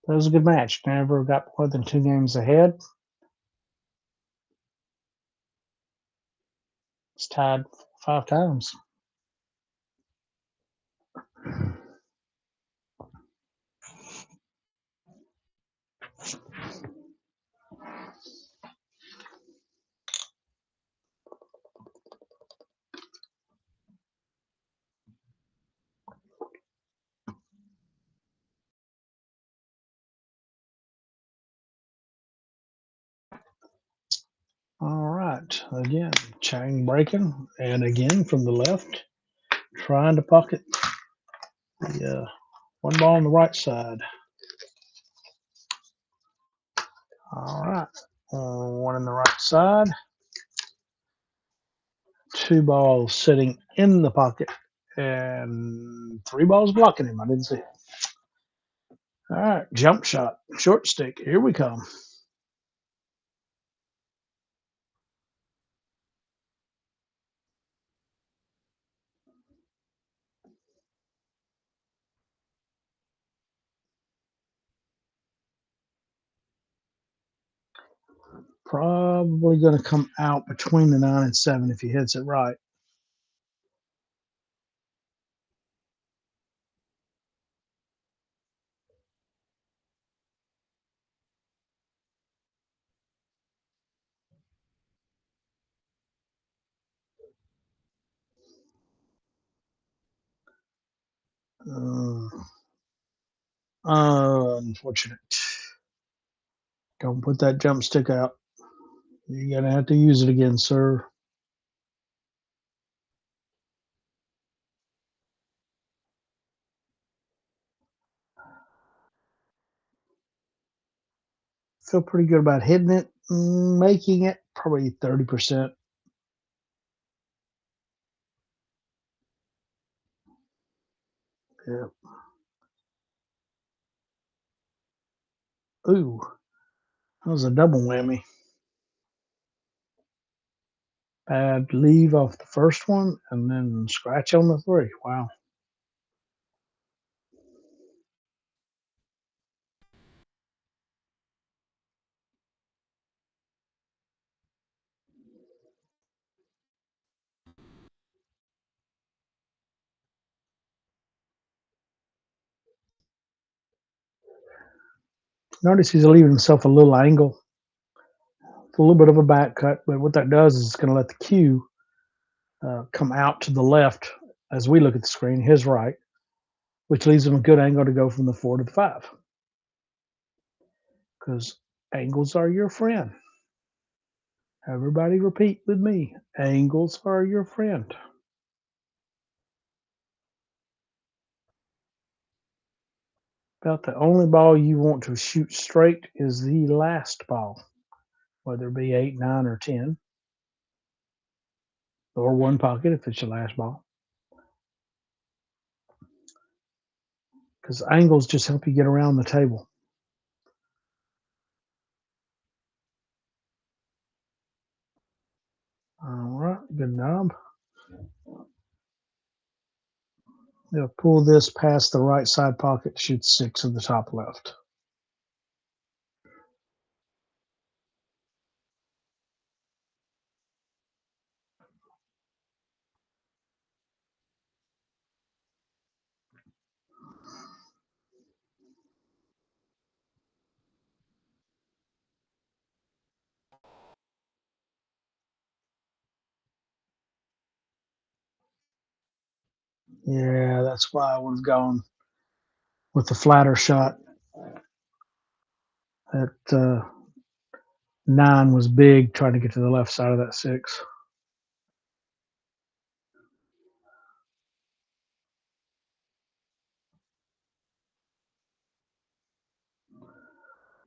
A: That was a good match. Never got more than 2 games ahead. It's tied 5 times. All right, again, Chang breaking, and again from the left, trying to pocket the 1 ball on the right side. All right, 1 in the right side, 2 balls sitting in the pocket, and 3 balls blocking him. I didn't see it. All right, jump shot, short stick. Here we come. Probably going to come out between the 9 and 7 if he hits it right. Unfortunate. Don't put that jump stick out. You're going to have to use it again, sir. feel pretty good about hitting it, making it probably 30%. Yeah. Ooh, that was a double whammy. Bad leave off the first one and then scratch on the 3. Wow. Notice he's leaving himself a little angle. It's a little bit of a back cut, but what that does is it's going to let the cue come out to the left as we look at the screen, his right, which leaves him a good angle to go from the 4 to the 5. Because angles are your friend. Everybody repeat with me. Angles are your friend. About the only ball you want to shoot straight is the last ball, whether it be 8, 9, or 10, or one pocket if it's your last ball. Because angles just help you get around the table. All right, good knob. They'll pull this past the right side pocket, shoot 6 in the top left. Yeah, that's why I would have gone with the flatter shot. That 9 was big, trying to get to the left side of that 6.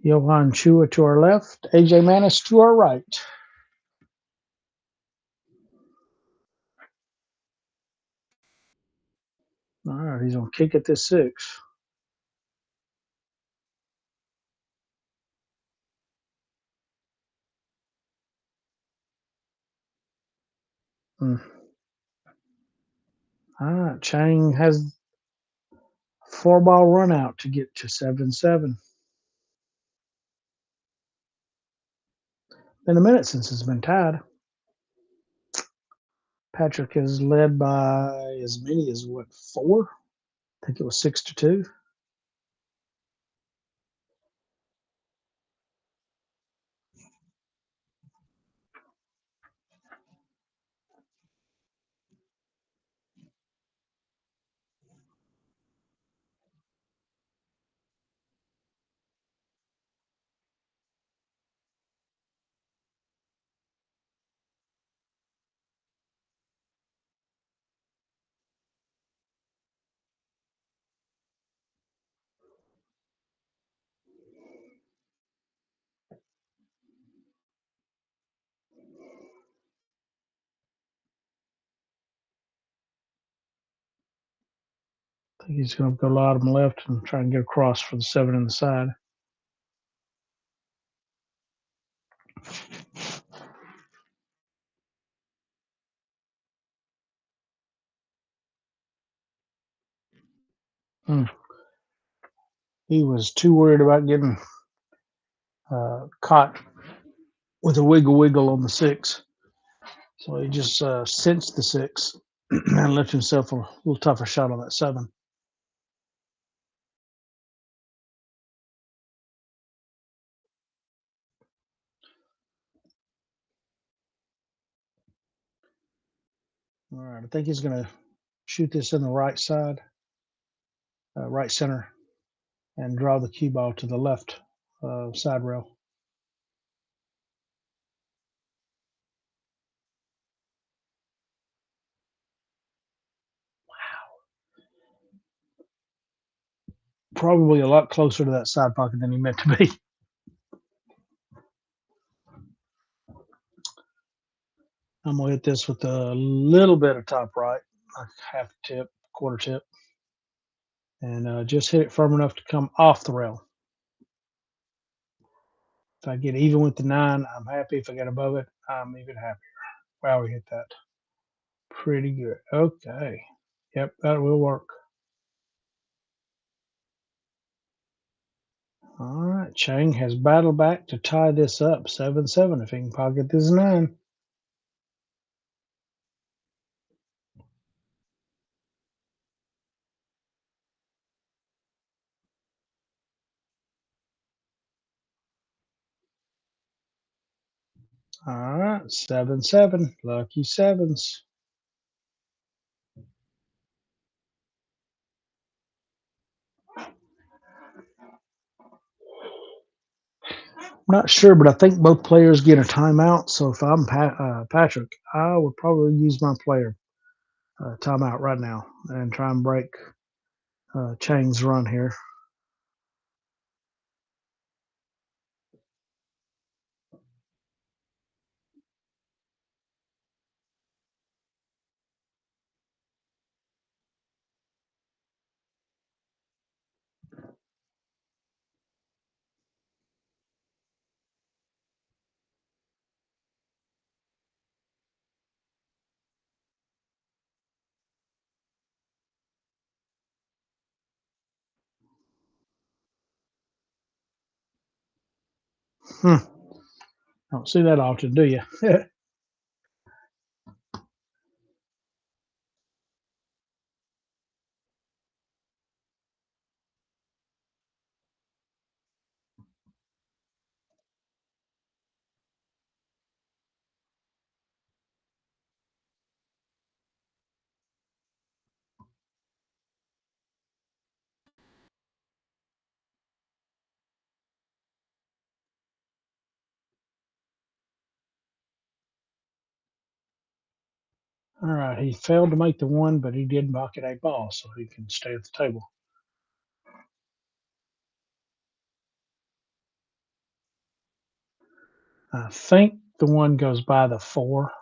A: Johan Chua to our left, AJ Manis to our right. All right, he's going to kick at this 6. All right, Chang has 4-ball run out to get to 7-7. Been a minute since it's been tied. Patrick is led by as many as, what, 4? I think it was 6-2. I think he's going to go bottom left and try and get across for the 7 in the side. He was too worried about getting caught with a wiggle on the 6. So he just cinched the 6 and left himself a little tougher shot on that 7. All right, I think he's going to shoot this in the right side, right center, and draw the cue ball to the left side rail. Probably a lot closer to that side pocket than he meant to be. I'm going to hit this with a little bit of top right, like half tip, quarter tip, and just hit it firm enough to come off the rail. If I get even with the 9, I'm happy. If I get above it, I'm even happier. Wow, we hit that. Pretty good. Okay. Yep, that will work. All right. Chang has battled back to tie this up 7-7 if he can pocket this 9. All right. 7-7. Lucky sevens. I'm not sure, but I think both players get a timeout. So if I'm Patrick, I would probably use my player timeout right now and try and break Chang's run here. Don't see that often, do you? All right, he failed to make the 1, but he did pocket a ball, so he can stay at the table. I think the 1 goes by the 4.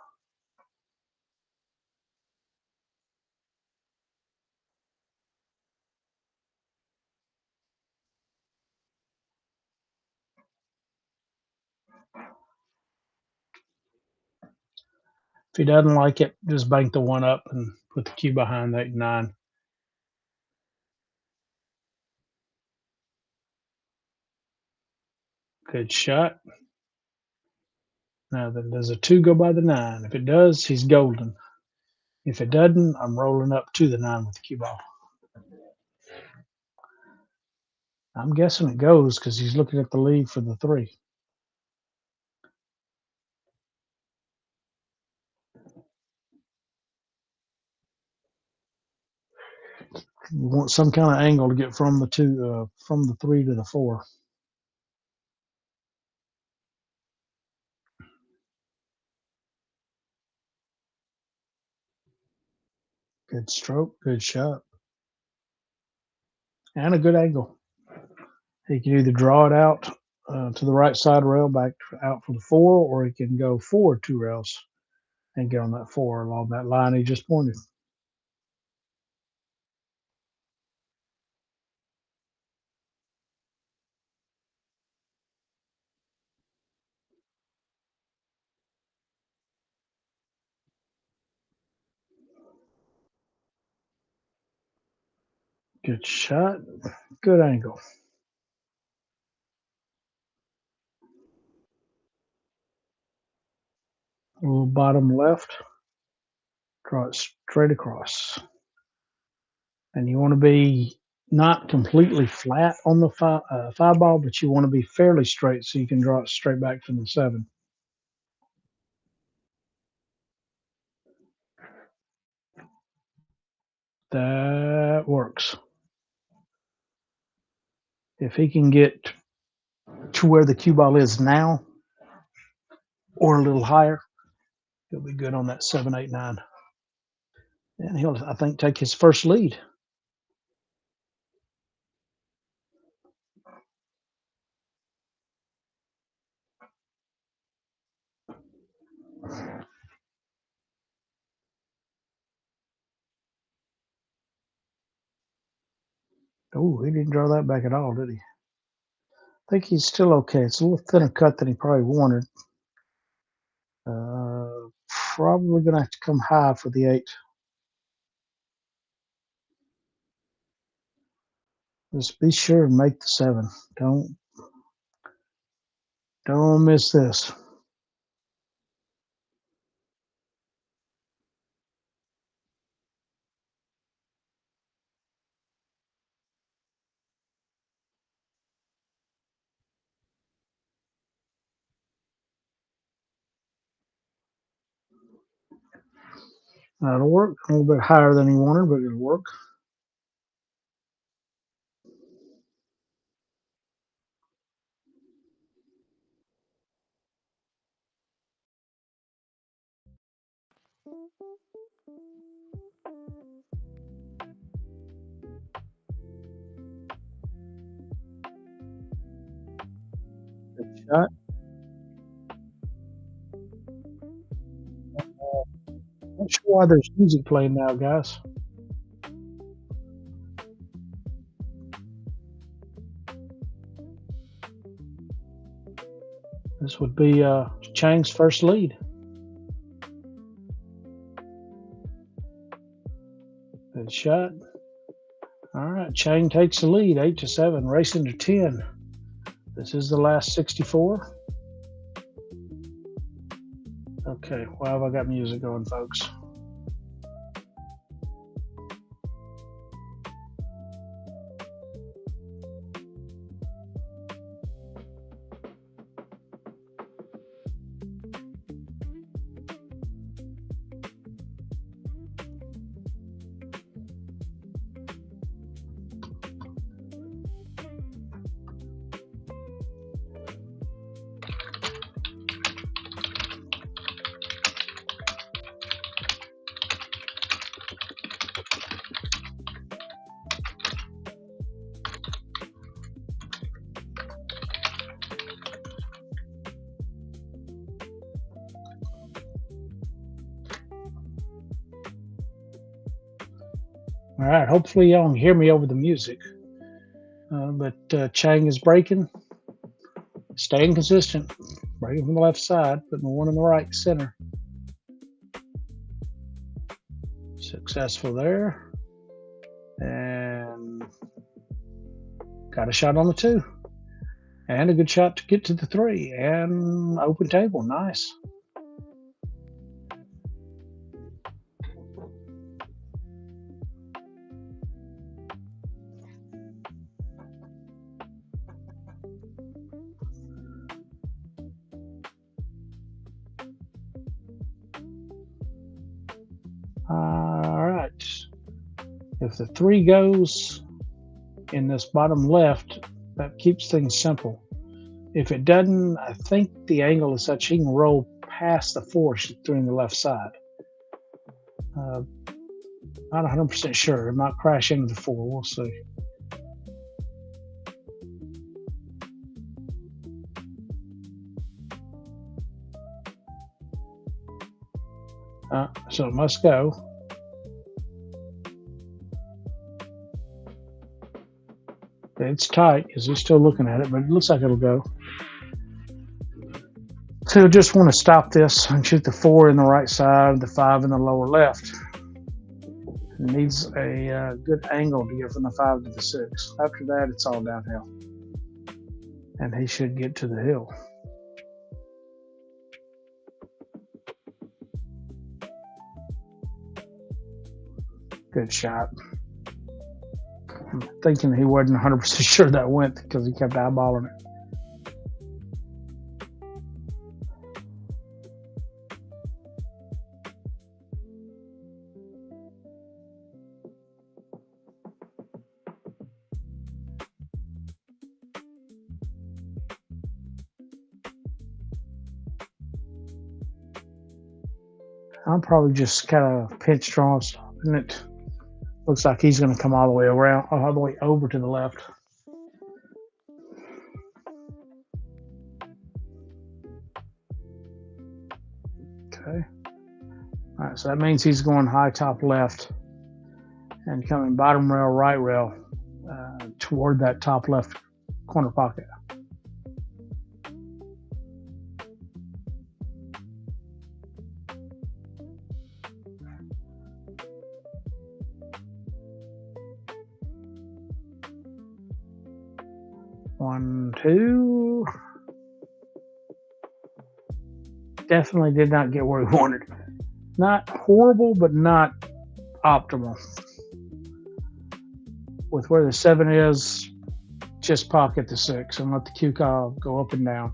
A: If he doesn't like it, just bank the 1 up and put the cue behind that 9. Good shot. Now, then does a 2 go by the 9? If it does, he's golden. If it doesn't, I'm rolling up to the 9 with the cue ball. I'm guessing it goes because he's looking at the lead for the 3. You want some kind of angle to get from the 2, from the 3 to the 4. Good stroke, good shot, and a good angle. He can either draw it out to the right side rail back out for the 4, or he can go forward 2 rails and get on that 4 along that line he just pointed. Good shot, good angle. A little bottom left, draw it straight across. And you want to be not completely flat on the 5 ball, but you want to be fairly straight so you can draw it straight back from the 7. That works. If he can get to where the cue ball is now or a little higher, he'll be good on that 7, 8, 9. And he'll, I think, take his first lead. Oh, he didn't draw that back at all, did he? I think he's still okay. It's a little thinner cut than he probably wanted. Probably going to have to come high for the 8. Just be sure and make the 7. Don't miss this. That'll work. A little bit higher than he wanted, but it'll work. Good shot. Not sure why there's music playing now, guys. This would be Chang's first lead. Good shot. All right, Chang takes the lead, 8-7, racing to 10. This is the last 64. Okay, why have I got music going, folks? All right, hopefully y'all can hear me over the music. But Chang is breaking, staying consistent, breaking from the left side, putting the 1 in the right center. Successful there. And got a shot on the 2. And a good shot to get to the 3. And open table, nice. If the 3 goes in this bottom left, that keeps things simple. If it doesn't, I think the angle is such he can roll past the 4 through the left side. Not 100% sure. It might crash into the 4. We'll see. So it must go. It's tight because he's still looking at it, but it looks like it'll go. So you'll just want to stop this and shoot the 4 in the right side, the 5 in the lower left. It needs a good angle to get from the 5 to the 6. After that, it's all downhill. And he should get to the hill. Good shot. I'm thinking he wasn't 100% sure that went because he kept eyeballing it. I'm probably just kind of pinch drawing, stopping it. Looks like he's going to come all the way around, all the way over to the left. Okay. All right, so that means he's going high top left and coming bottom rail, right rail. toward that top left corner pocket. One, two. Definitely did not get where he wanted. Not horrible, but not optimal. With where the 7 is, just pocket the 6 and let the cue call go up and down.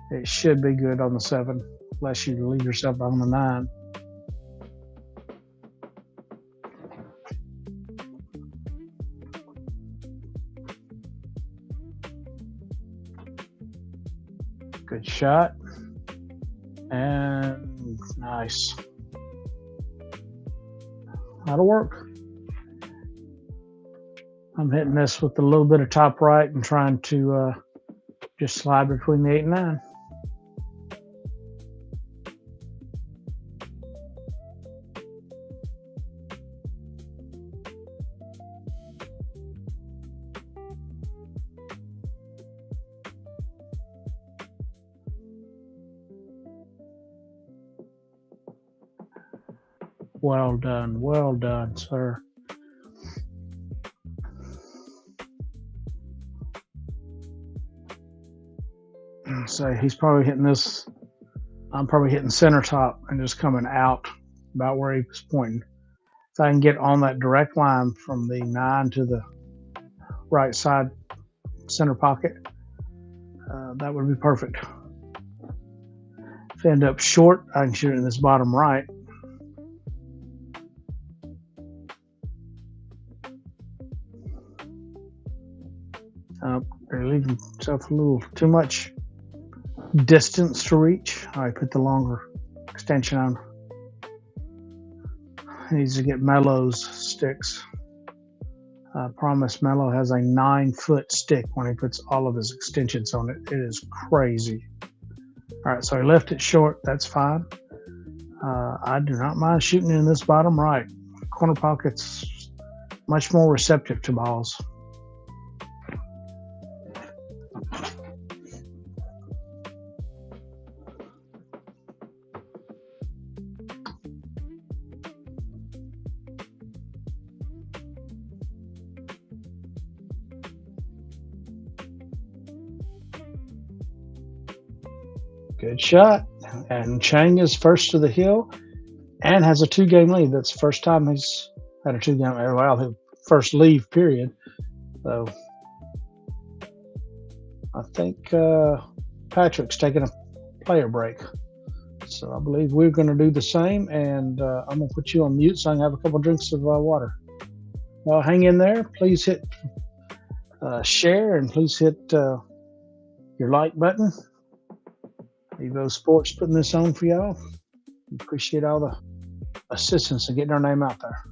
A: It should be good on the 7, unless you leave yourself on the 9. Good shot. And nice. That'll work. I'm hitting this with a little bit of top right and trying to just slide between the 8 and 9. Well done, sir. So he's probably hitting this. I'm probably hitting center top and just coming out about where he was pointing. If I can get on that direct line from the 9 to the right side center pocket, that would be perfect. If I end up short, I can shoot it in this bottom right. They're leaving himself a little too much distance to reach. I put the longer extension on. He needs to get Mello's sticks. I promise Mello has a 9-foot stick when he puts all of his extensions on it. It is crazy. All right, so he left it short. That's fine. I do not mind shooting in this bottom right. Corner pocket's much more receptive to balls. Good shot. And Cheng is first to the hill and has a 2-game lead. That's the first time he's had a 2-game, well, his first leave, period. So I think Patrick's taking a player break. So I believe we're going to do the same. And I'm going to put you on mute so I can have a couple drinks of water. Well, hang in there. Please hit share and please hit your like button. EvoSports putting this on for y'all. Appreciate all the assistance in getting our name out there.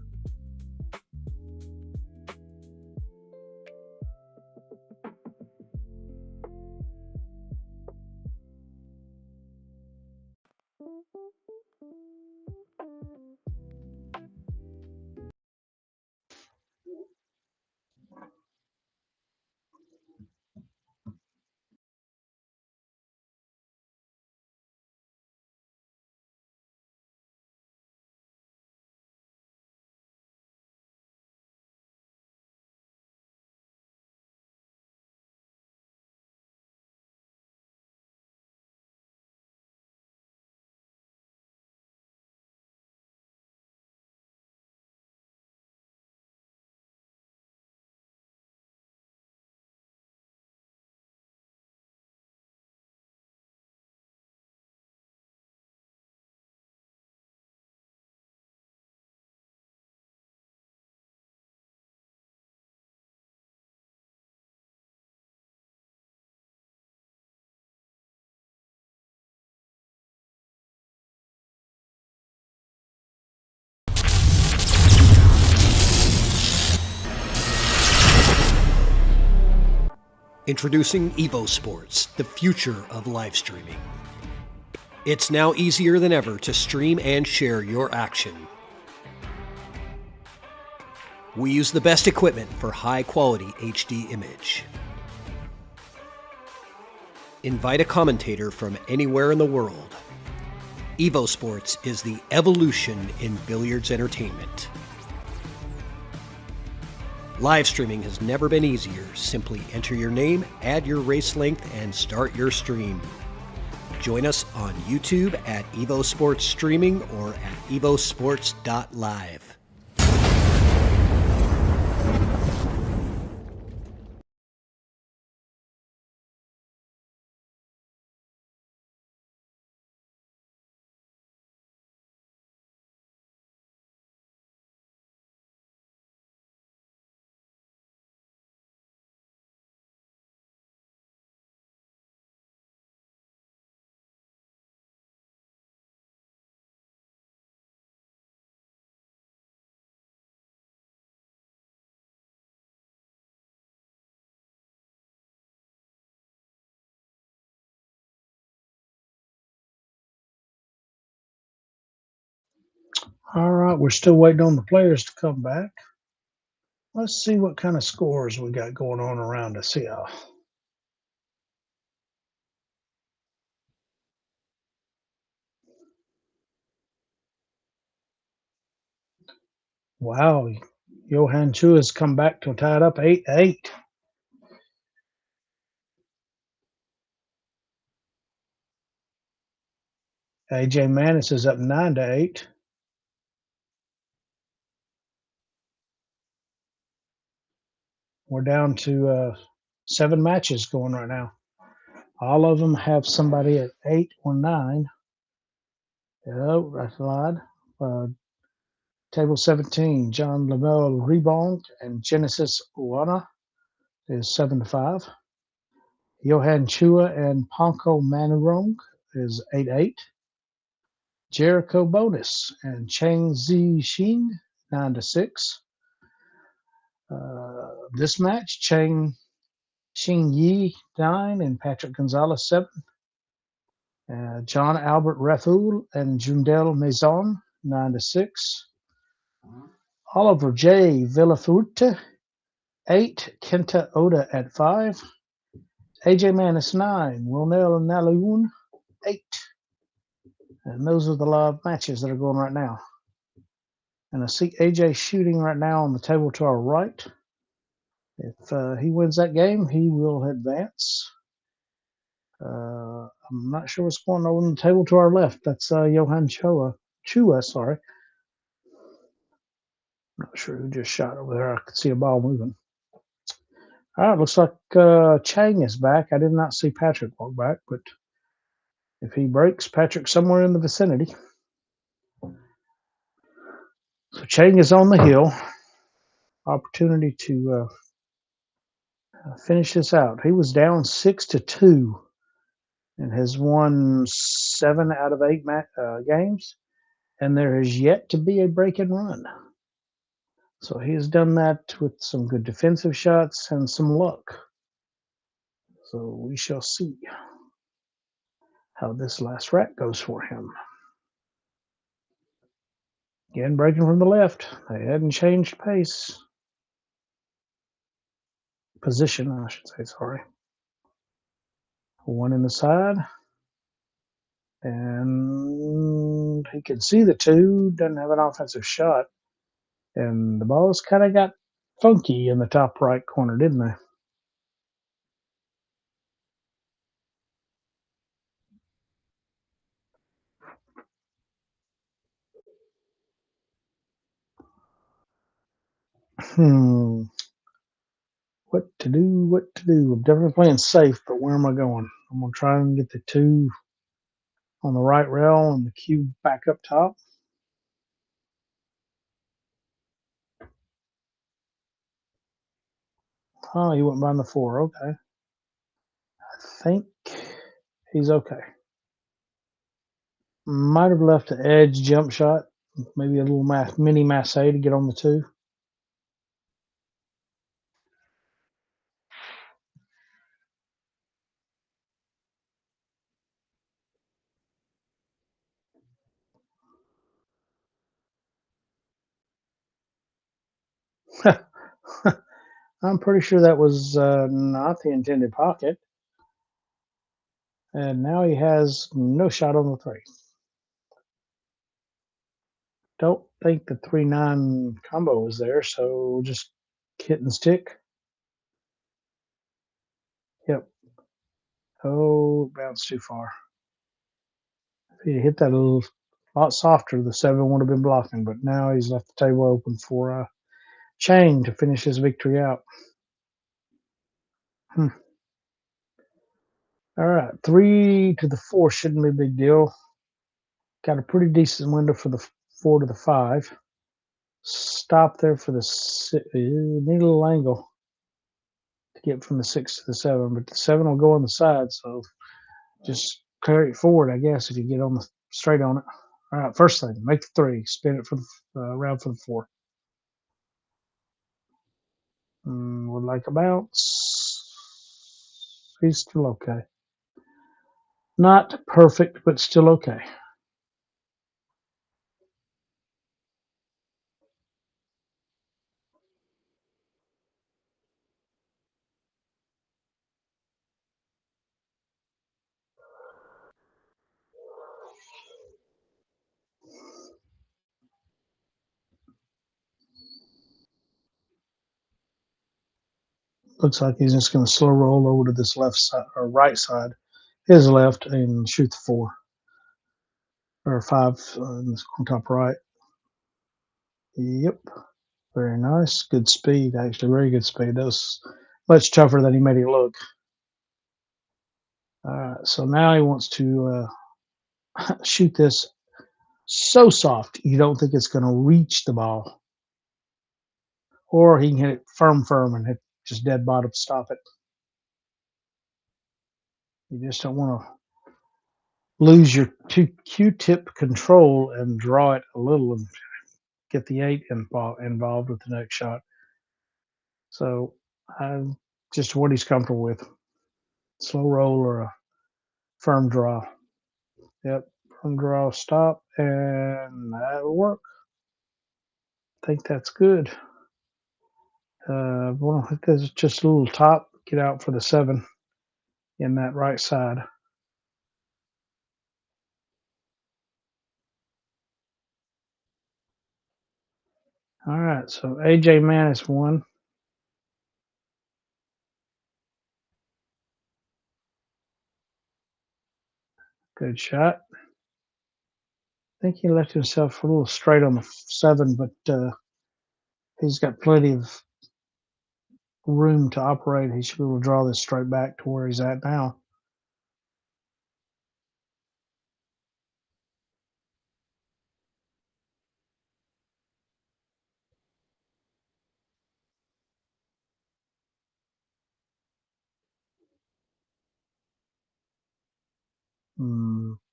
B: Introducing EvoSports, the future of live streaming. It's now easier than ever to stream and share your action. We use the best equipment for high-quality HD image. Invite a commentator from anywhere in the world. EvoSports is the evolution in billiards entertainment. Live streaming has never been easier. Simply enter your name, add your race length, and start your stream. Join us on YouTube at EvoSports Streaming or at evosports.live.
A: All right, we're still waiting on the players to come back. Let's see what kind of scores we got going on around us here. Wow, Johan Chu has come back to tie it up 8-8. AJ Manis is up 9-8. We're down to 7 matches going right now. All of them have somebody at 8 or 9. Oh, that's lied. Table 17, John Lamel Rebound and Genesis Uwana is 7-5. Johan Chua and Panko Manurong is 8-8. Jericho Bonus and Cheng Zi Xing 9-6. This match, Cheng Xing Yi 9 and Patrick Gonzalez 7. John Albert Rafoul and Jundel Maison 9-6. Oliver J. Villafruta 8. Kenta Oda at 5. AJ Manis 9. Ronel Naliun 8. And those are the live matches that are going right now. And I see AJ shooting right now on the table to our right. If he wins that game, he will advance. I'm not sure what's going on the table to our left. That's Johan Chua, sorry. Not sure who just shot over there. I could see a ball moving. All right, looks like Chang is back. I did not see Patrick walk back, but if he breaks, Patrick's somewhere in the vicinity. So Chang is on the hill. Opportunity to finish this out. He was down 6-2 and has won 7 out of 8 games, and there is yet to be a break and run. So he has done that with some good defensive shots and some luck. So we shall see how this last rack goes for him. Again, breaking from the left. They hadn't changed position, I should say, sorry. One in the side. And he can see the 2, doesn't have an offensive shot. And the balls kind of got funky in the top right corner, didn't they? What to do? I'm definitely playing safe, but where am I going? I'm going to try and get the 2 on the right rail and the cube back up top. Oh, he went behind the 4. Okay. I think he's okay. Might have left an edge jump shot, maybe a little mini masse to get on the 2. I'm pretty sure that was not the intended pocket. And now he has no shot on the 3. Don't think the 3-9 combo was there, so just hit and stick. Yep. Oh, bounced too far. If he'd hit that a little lot softer, the 7 would have been blocking, but now he's left the table open for CHENG to finish his victory out. All right, 3 to the 4 shouldn't be a big deal. Got a pretty decent window for the 4 to the 5. Stop there for the 6. Need a little angle to get from the 6 to the 7, but the 7 will go on the side, so just carry it forward, I guess, if you get on the straight on it. All right, first thing, make the 3, spin it for the round for the 4. Would like a bounce. He's still okay. Not perfect, but still okay. Looks like he's just going to slow roll over to this left side or right side, his left, and shoot the 4 or 5 on top right. Yep, very nice. Good speed, actually, very good speed. That was much tougher than he made it look. All right, so now he wants to shoot this so soft you don't think it's going to reach the ball, or he can hit it firm, and hit just dead bottom, stop it. You just don't want to lose your Q-tip control and draw it a little and get the 8 involved with the next shot. So just what he's comfortable with. Slow roll or a firm draw. Yep, firm draw, stop, and that'll work. I think that's good. Well, I think there's just a little top. Get out for the 7 in that right side. All right, so AJ Manis won. Good shot. I think he left himself a little straight on the 7, but he's got plenty of room to operate. He should be able to draw this straight back to where he's at now.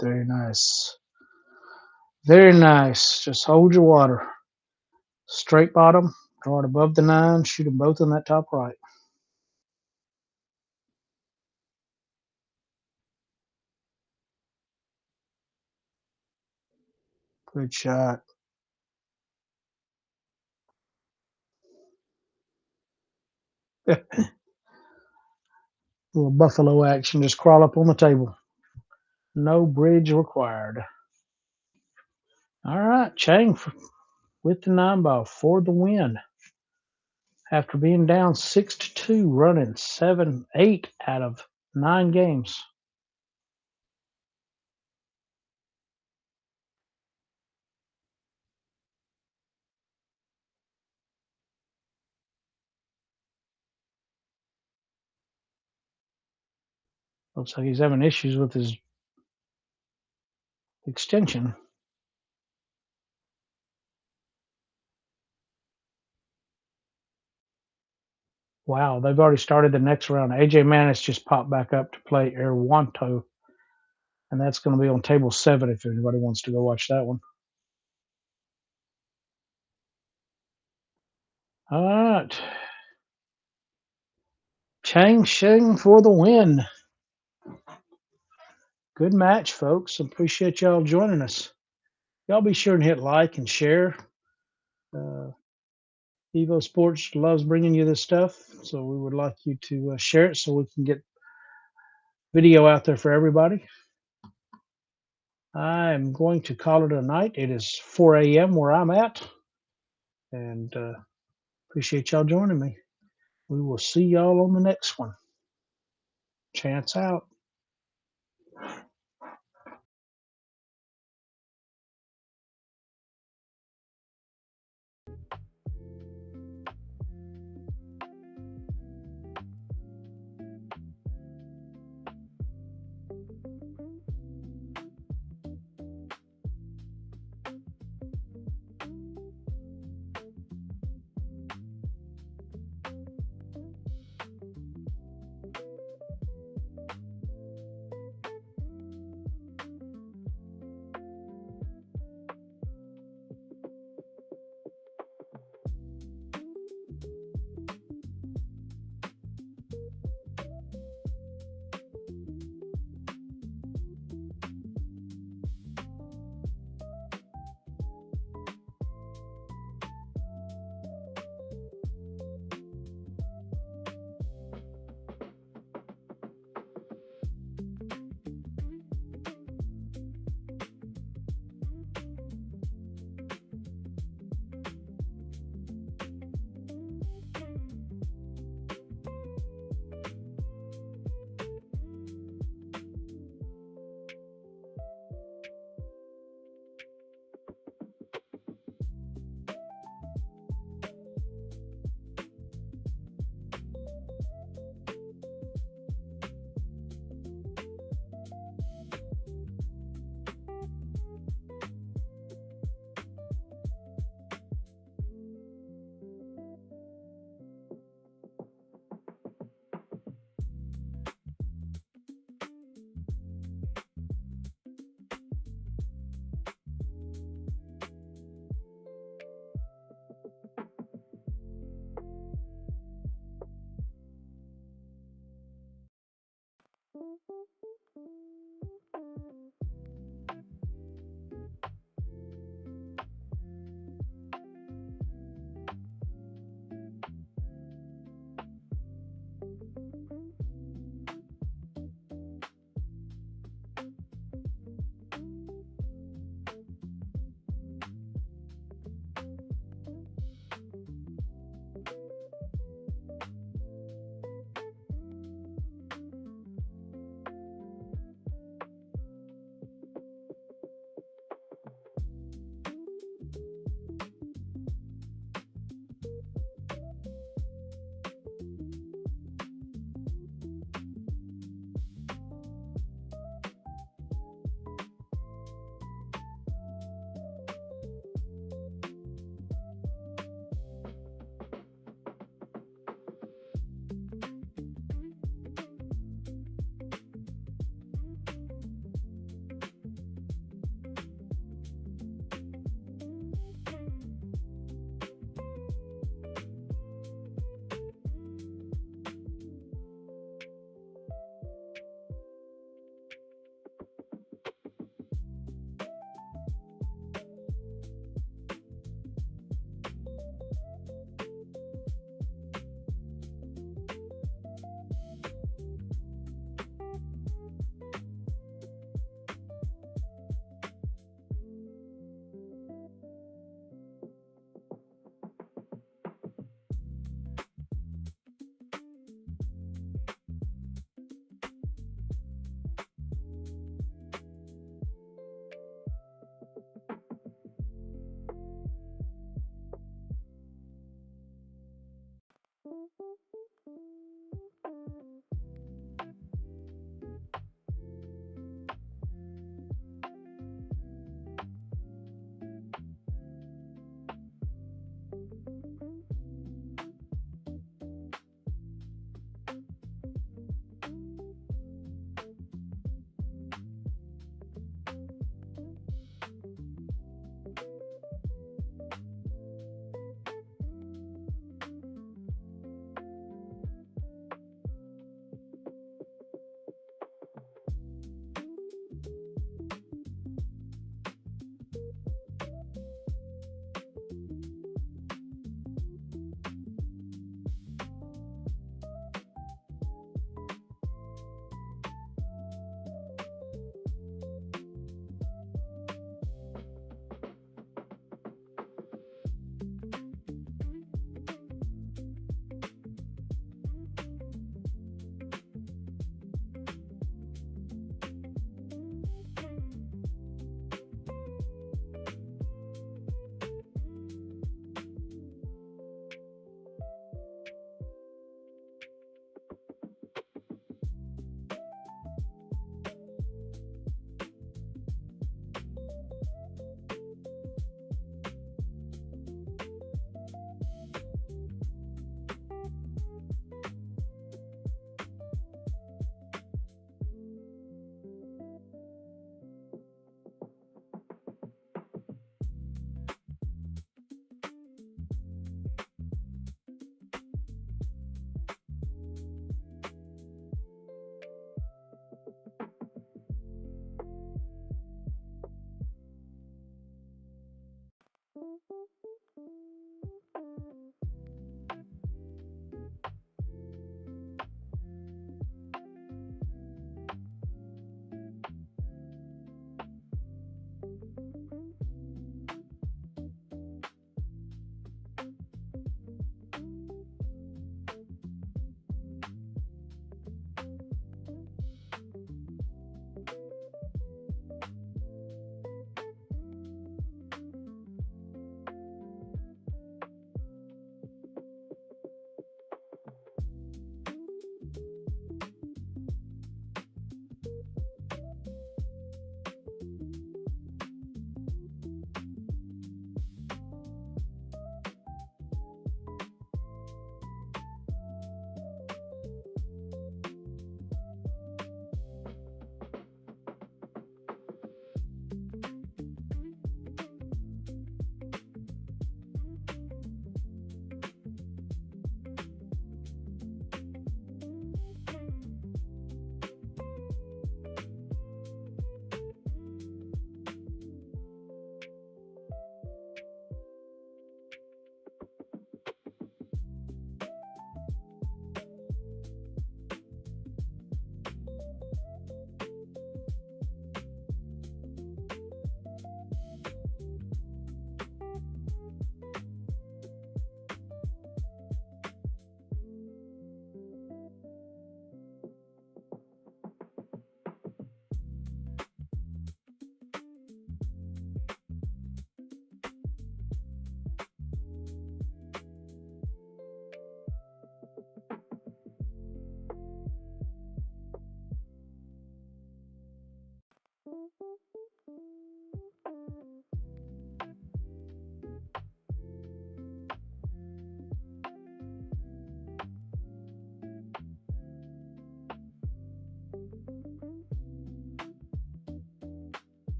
A: Very nice. Very nice. Just hold your water. Straight bottom, draw it above the 9, shoot them both in that top right. Good shot. Little buffalo action, just crawl up on the table. No bridge required. All right, Chang with the 9 ball for the win. After being down 6-2, running 8 out of 9 games. Looks like he's having issues with his extension. Wow, they've already started the next round. AJ Manis just popped back up to play Erwanto, and that's going to be on table 7 if anybody wants to go watch that one. All right. Chang Sheng for the win. Good match, folks. Appreciate y'all joining us. Y'all be sure and hit like and share. EvoSports loves bringing you this stuff, so we would like you to share it so we can get video out there for everybody. I'm going to call it a night. It is 4 a.m. where I'm at, and appreciate y'all joining me. We will see y'all on the next one. Chance out.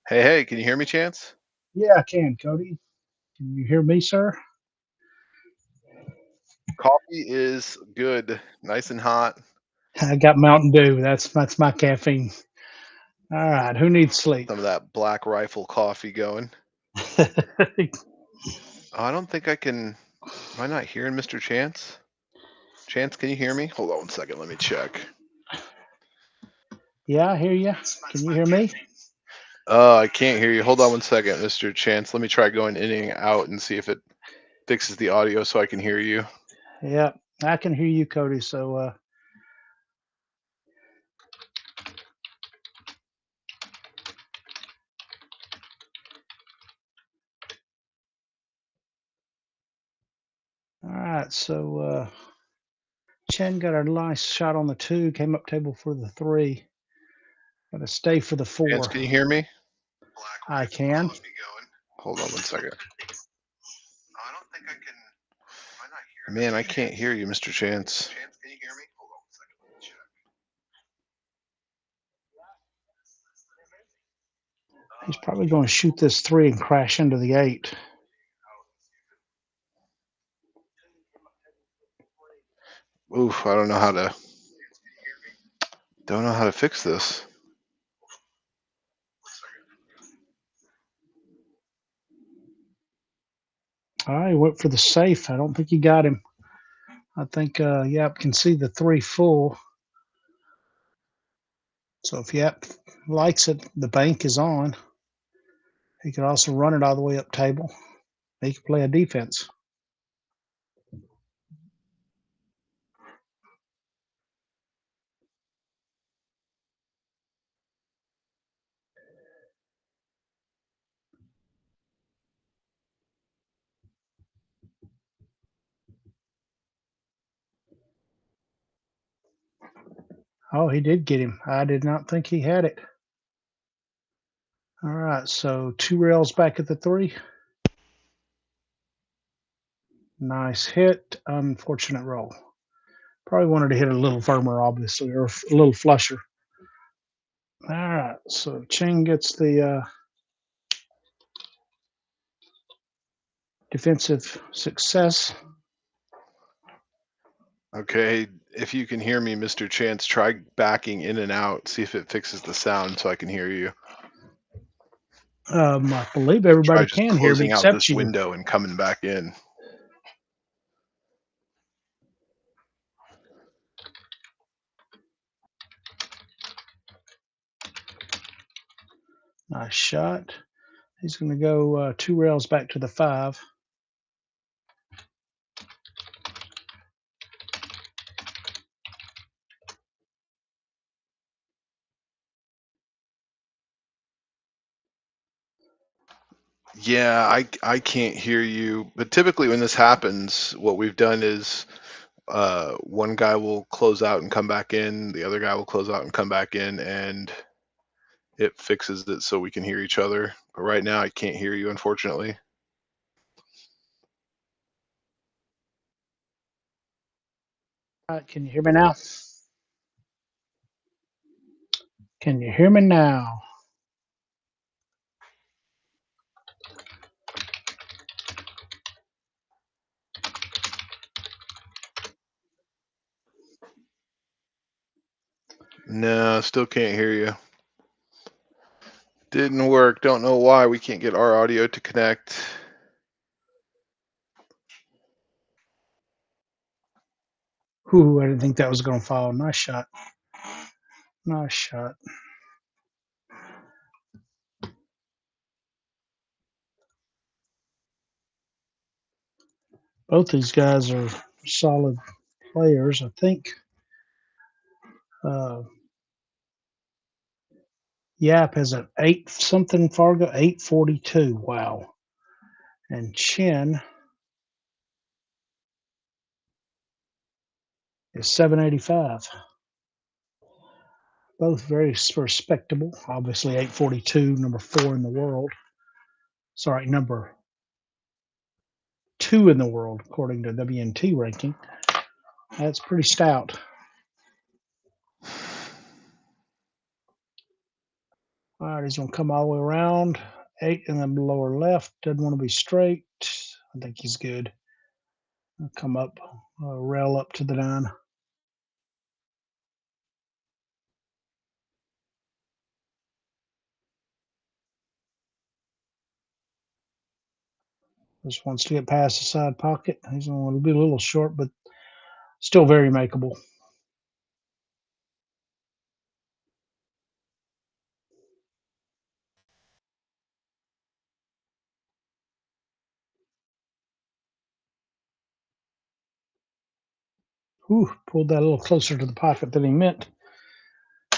D: Hey, can you hear me, Chance?
A: Yeah, I can, Cody. Can you hear me, sir?
D: Coffee is good, nice and hot.
A: I got Mountain Dew. That's my caffeine. All right, who needs sleep?
D: Some of that Black Rifle coffee going. Oh, I don't think I can. Am I not hearing Mr. Chance? Chance, can you hear me? Hold on one second. Let me check.
A: Yeah, I hear you. Can you hear me?
D: I can't hear you. Hold on one second, Mr. Chance. Let me try going in and out and see if it fixes the audio so I can hear you.
A: Yeah, I can hear you, Cody. So, all right. So, Chen got a nice shot on the 2, came up table for the 3. Got to stay for the 4.
D: Chance, can you hear me?
A: I can.
D: Hold on one second. Man, I can't hear you, Mr. Chance. Can you hear me? Hold on one second. Let me check.
A: He's probably going to shoot this 3 and crash into the 8.
D: Oof, I don't know how to fix this.
A: He went for the safe. I don't think he got him. I think Yap can see the 3 full. So if Yap likes it, the bank is on. He could also run it all the way up table. He could play a defense. Oh, he did get him. I did not think he had it. All right, so 2 rails back at the 3. Nice hit. Unfortunate roll. Probably wanted to hit a little firmer, obviously, or a little flusher. All right, so Cheng gets the defensive success.
D: Okay, if you can hear me, Mr. Chance, try backing in and out. See if it fixes the sound so I can hear you.
A: I believe everybody can hear me
D: closing out
A: except
D: this
A: you.
D: window and coming back in.
A: Nice shot. He's going to go 2 rails back to the 5.
D: Yeah, I can't hear you. But typically when this happens, what we've done is one guy will close out and come back in, the other guy will close out and come back in, and it fixes it so we can hear each other. But right now I can't hear you, unfortunately.
A: Can you hear me now? Can you hear me now?
D: No, still can't hear you. Didn't work. Don't know why we can't get our audio to connect.
A: Ooh, I didn't think that was going to fall. Nice shot. Nice shot. Both these guys are solid players. I think Yap has an 8 something Fargo, 842. Wow. And Chen is 785. Both very respectable. Obviously, 842, number 4 in the world. Sorry, number 2 in the world, according to WNT ranking. That's pretty stout. All right, he's going to come all the way around. 8 in the lower left. Doesn't want to be straight. I think he's good. I'll come up, rail up to the 9. Just wants to get past the side pocket. He's going to be a little short, but still very makeable. Whew, pulled that a little closer to the pocket than he meant.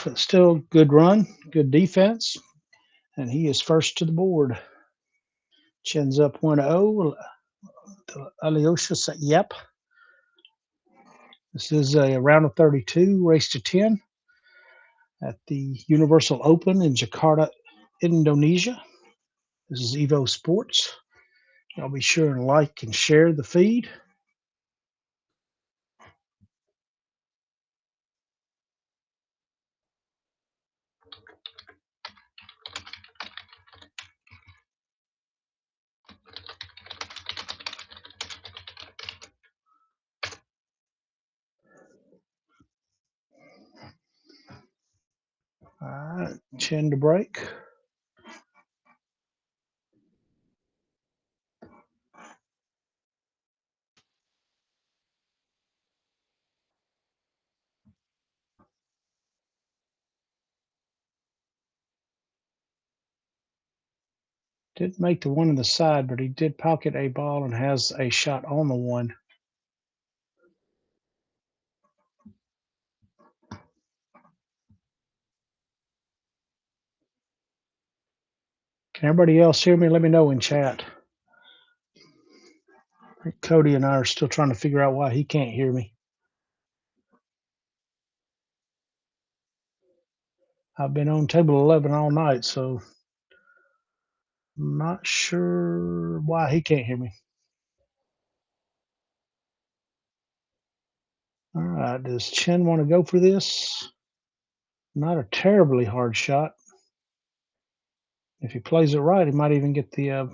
A: But still, good run, good defense, and he is first to the board. Chen's up 1-0. ALOYSIUS at YAPP. This is a round of 32, race to 10 at the Universal Open in Jakarta, Indonesia. This is EvoSports. Y'all be sure and like and share the feed. All right, Chen to break. Didn't make the one on the side, but he did pocket a ball and has a shot on the one. Can everybody else hear me? Let me know in chat. Cody and I are still trying to figure out why he can't hear me. I've been on table 11 all night, so I'm not sure why he can't hear me. All right, does Chen want to go for this? Not a terribly hard shot. If he plays it right, he might even get the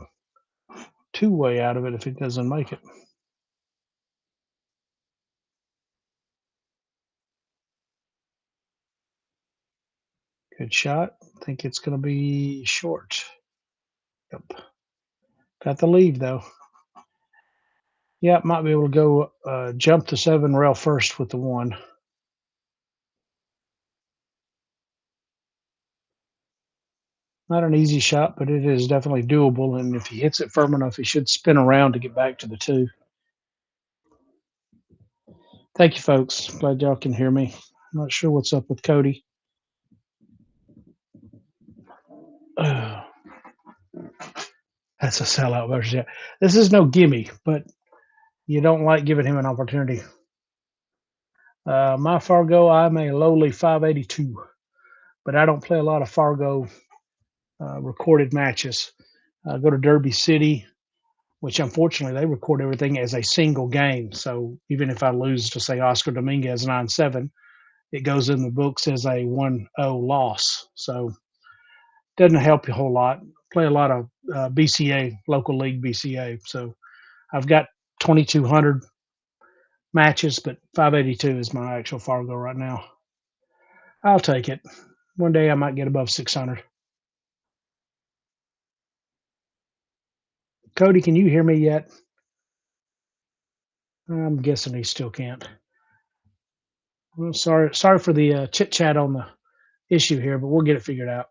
A: two-way out of it if he doesn't make it. Good shot. I think it's going to be short. Yep. Got the lead, though. Yeah, might be able to go jump the 7 rail first with the 1. Not an easy shot, but it is definitely doable. And if he hits it firm enough, he should spin around to get back to the 2. Thank you, folks. Glad y'all can hear me. I'm not sure what's up with Cody. That's a sellout version. Yeah. This is no gimme, but you don't like giving him an opportunity. My Fargo, I'm a lowly 582, but I don't play a lot of Fargo recorded matches. I go to Derby City, which unfortunately they record everything as a single game. So even if I lose to, say, Oscar Dominguez 9-7, it goes in the books as a 1-0 loss. So doesn't help you a whole lot. Play a lot of BCA, local league BCA. So I've got 2,200 matches, but 582 is my actual Fargo right now. I'll take it. One day I might get above 600. Cody, can you hear me yet? I'm guessing he still can't. Well, sorry for the chit chat on the issue here, but we'll get it figured out.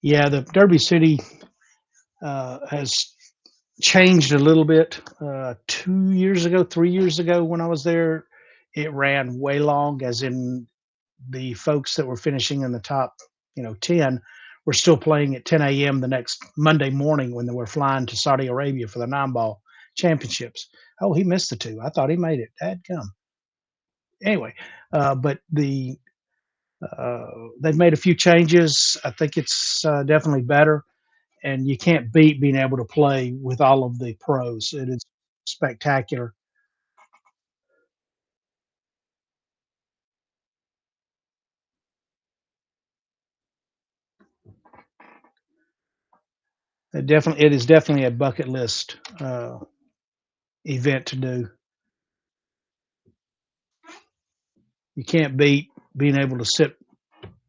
A: Yeah, the Derby City has changed a little bit. 2 years ago, 3 years ago, when I was there, it ran way long, as in the folks that were finishing in the top, 10 were still playing at 10 a.m. the next Monday morning when they were flying to Saudi Arabia for the 9 ball. championships. Oh, he missed the 2. I thought he made it. Dadgum. Anyway, but they've made a few changes. I think it's definitely better, and you can't beat being able to play with all of the pros. It is spectacular. It is definitely a bucket list event to do. You can't beat being able to sit,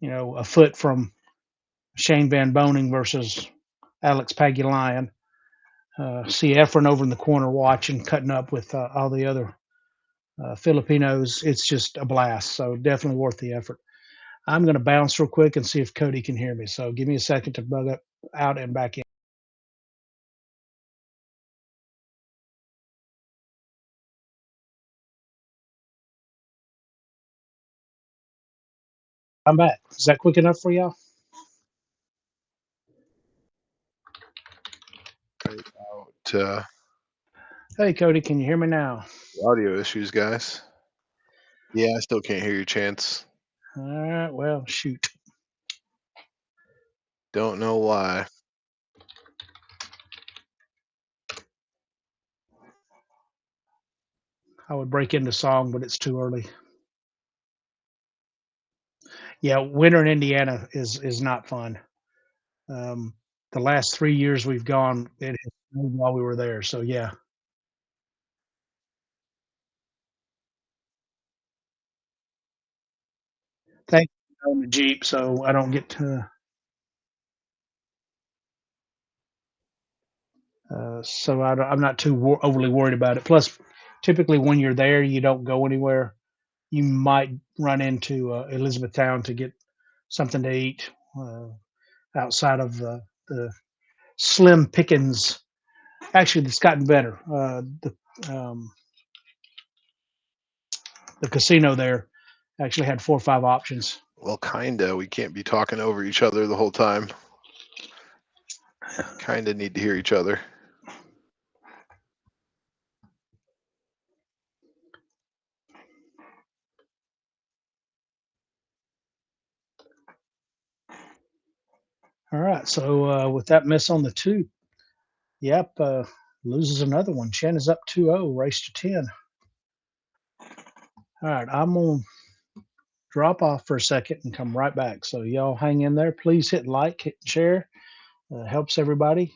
A: a foot from Shane Van Boning versus Alex Pagulayan. See Efren over in the corner watching, cutting up with all the other Filipinos. It's just a blast. So definitely worth the effort. I'm going to bounce real quick and see if Cody can hear me. So give me a second to bug up out and back in. I'm back. Is that quick enough for y'all? Hey, Cody, can you hear me now?
D: Audio issues, guys. Yeah, I still can't hear you, Chance.
A: All right. Well, shoot.
D: Don't know why.
A: I would break into song, but it's too early. Yeah, winter in Indiana is not fun. The last 3 years we've gone, it has snowed while we were there. So yeah. Thank you for the Jeep, so I don't get to. So I'm not too overly worried about it. Plus, typically when you're there, you don't go anywhere. You might run into Elizabethtown to get something to eat outside of the slim pickings. Actually, it's gotten better. The casino there actually had 4 or 5 options.
D: Well, kinda. We can't be talking over each other the whole time. Kinda need to hear each other.
A: All right. So with that miss on the 2, YAPP loses another one. Chen is up 2-0, race to 10. All right. I'm going to drop off for a second and come right back. So y'all hang in there. Please hit like, hit share. Helps everybody.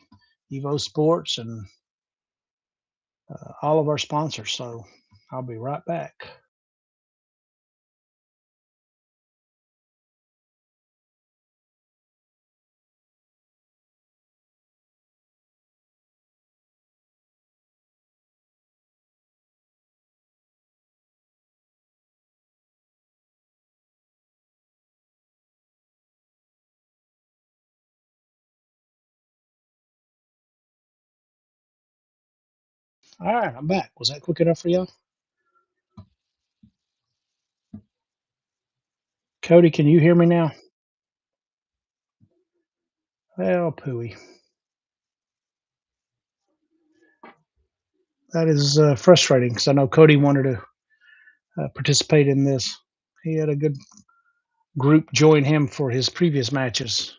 A: EvoSports and all of our sponsors. So I'll be right back. All right, I'm back. Was that quick enough for y'all? Cody, can you hear me now? Well, pooey. That is frustrating because I know Cody wanted to participate in this. He had a good group join him for his previous matches.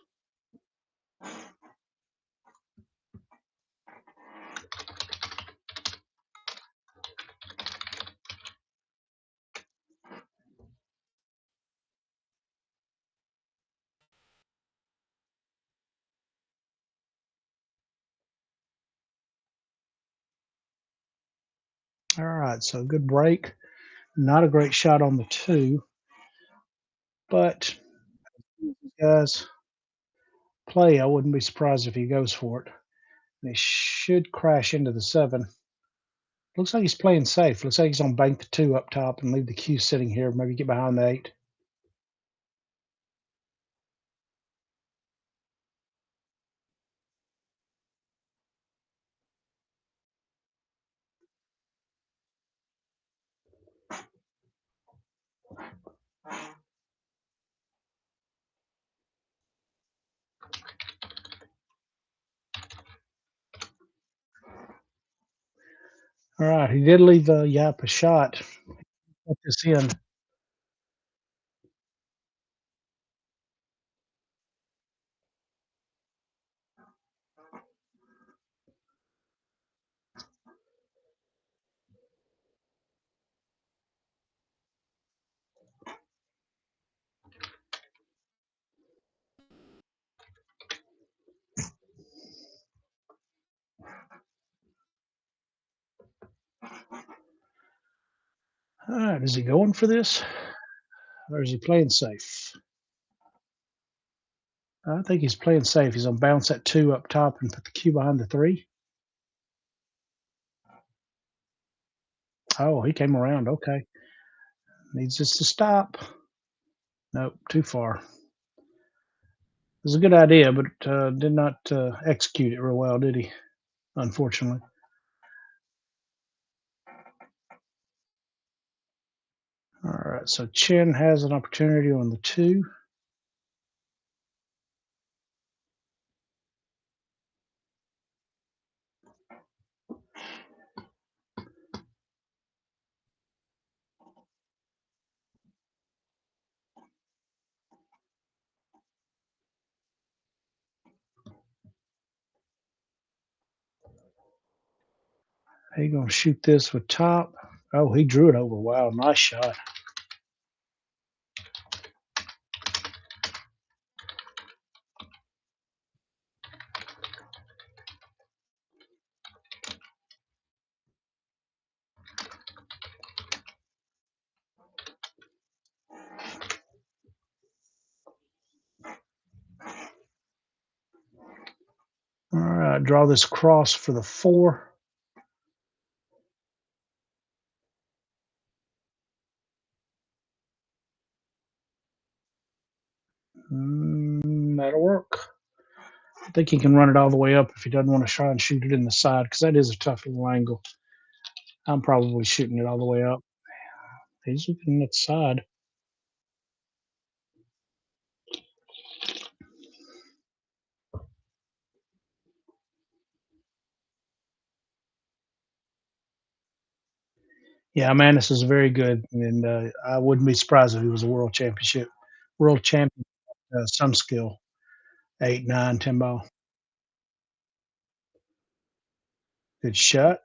A: All right, so good break. Not a great shot on the 2, but guys play. I wouldn't be surprised if he goes for it. He should crash into the 7. Looks like he's playing safe. Looks like he's on bank the 2 up top and leave the Q sitting here. Maybe get behind the 8. All right, he did leave YAPP a shot. Put this in. All right, is he going for this? Or is he playing safe? I think he's playing safe. He's going to bounce that 2 up top and put the Q behind the 3. Oh, he came around. Okay. Needs just to stop. Nope, too far. It was a good idea, but did not execute it real well, did he? Unfortunately. All right, so Chen has an opportunity on the 2. He's going to shoot this with top. Oh, he drew it over. Wow, nice shot. All right, draw this cross for the 4. That'll work. I think he can run it all the way up if he doesn't want to try and shoot it in the side, because that is a tough little angle. I'm probably shooting it all the way up. He's looking at the side. Yeah, Manis is very good, and I wouldn't be surprised if he was a world champion, some skill, 8, 9, 10 ball. Good shot.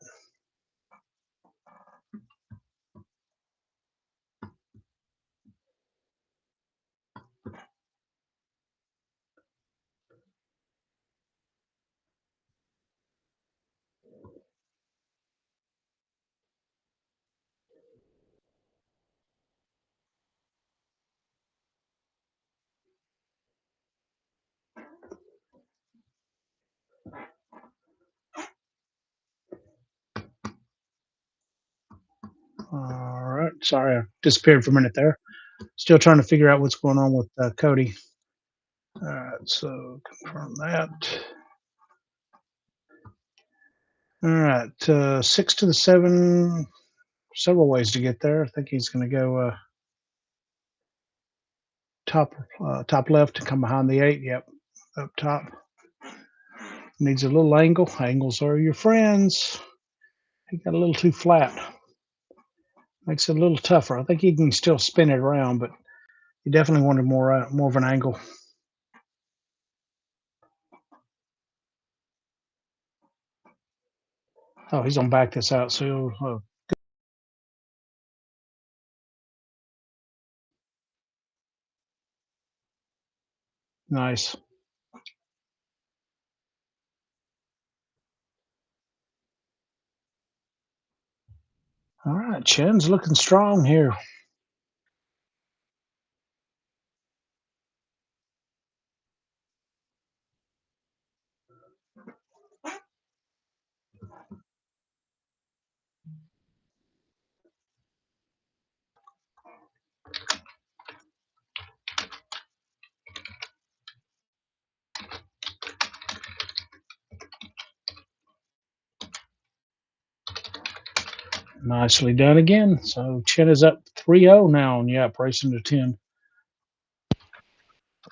A: All right. Sorry, I disappeared for a minute there. Still trying to figure out what's going on with Cody. All right, so confirm that. All right, 6 to the 7. Several ways to get there. I think he's going to go top left and come behind the 8. Yep, up top. Needs a little angle. Angles are your friends. He got a little too flat. Makes it a little tougher. I think he can still spin it around, but he definitely wanted more of an angle. Oh, he's gonna back this out. So nice. All right, Chen's looking strong here. Nicely done again. So Chen is up 3-0 now, and yeah, racing to 10.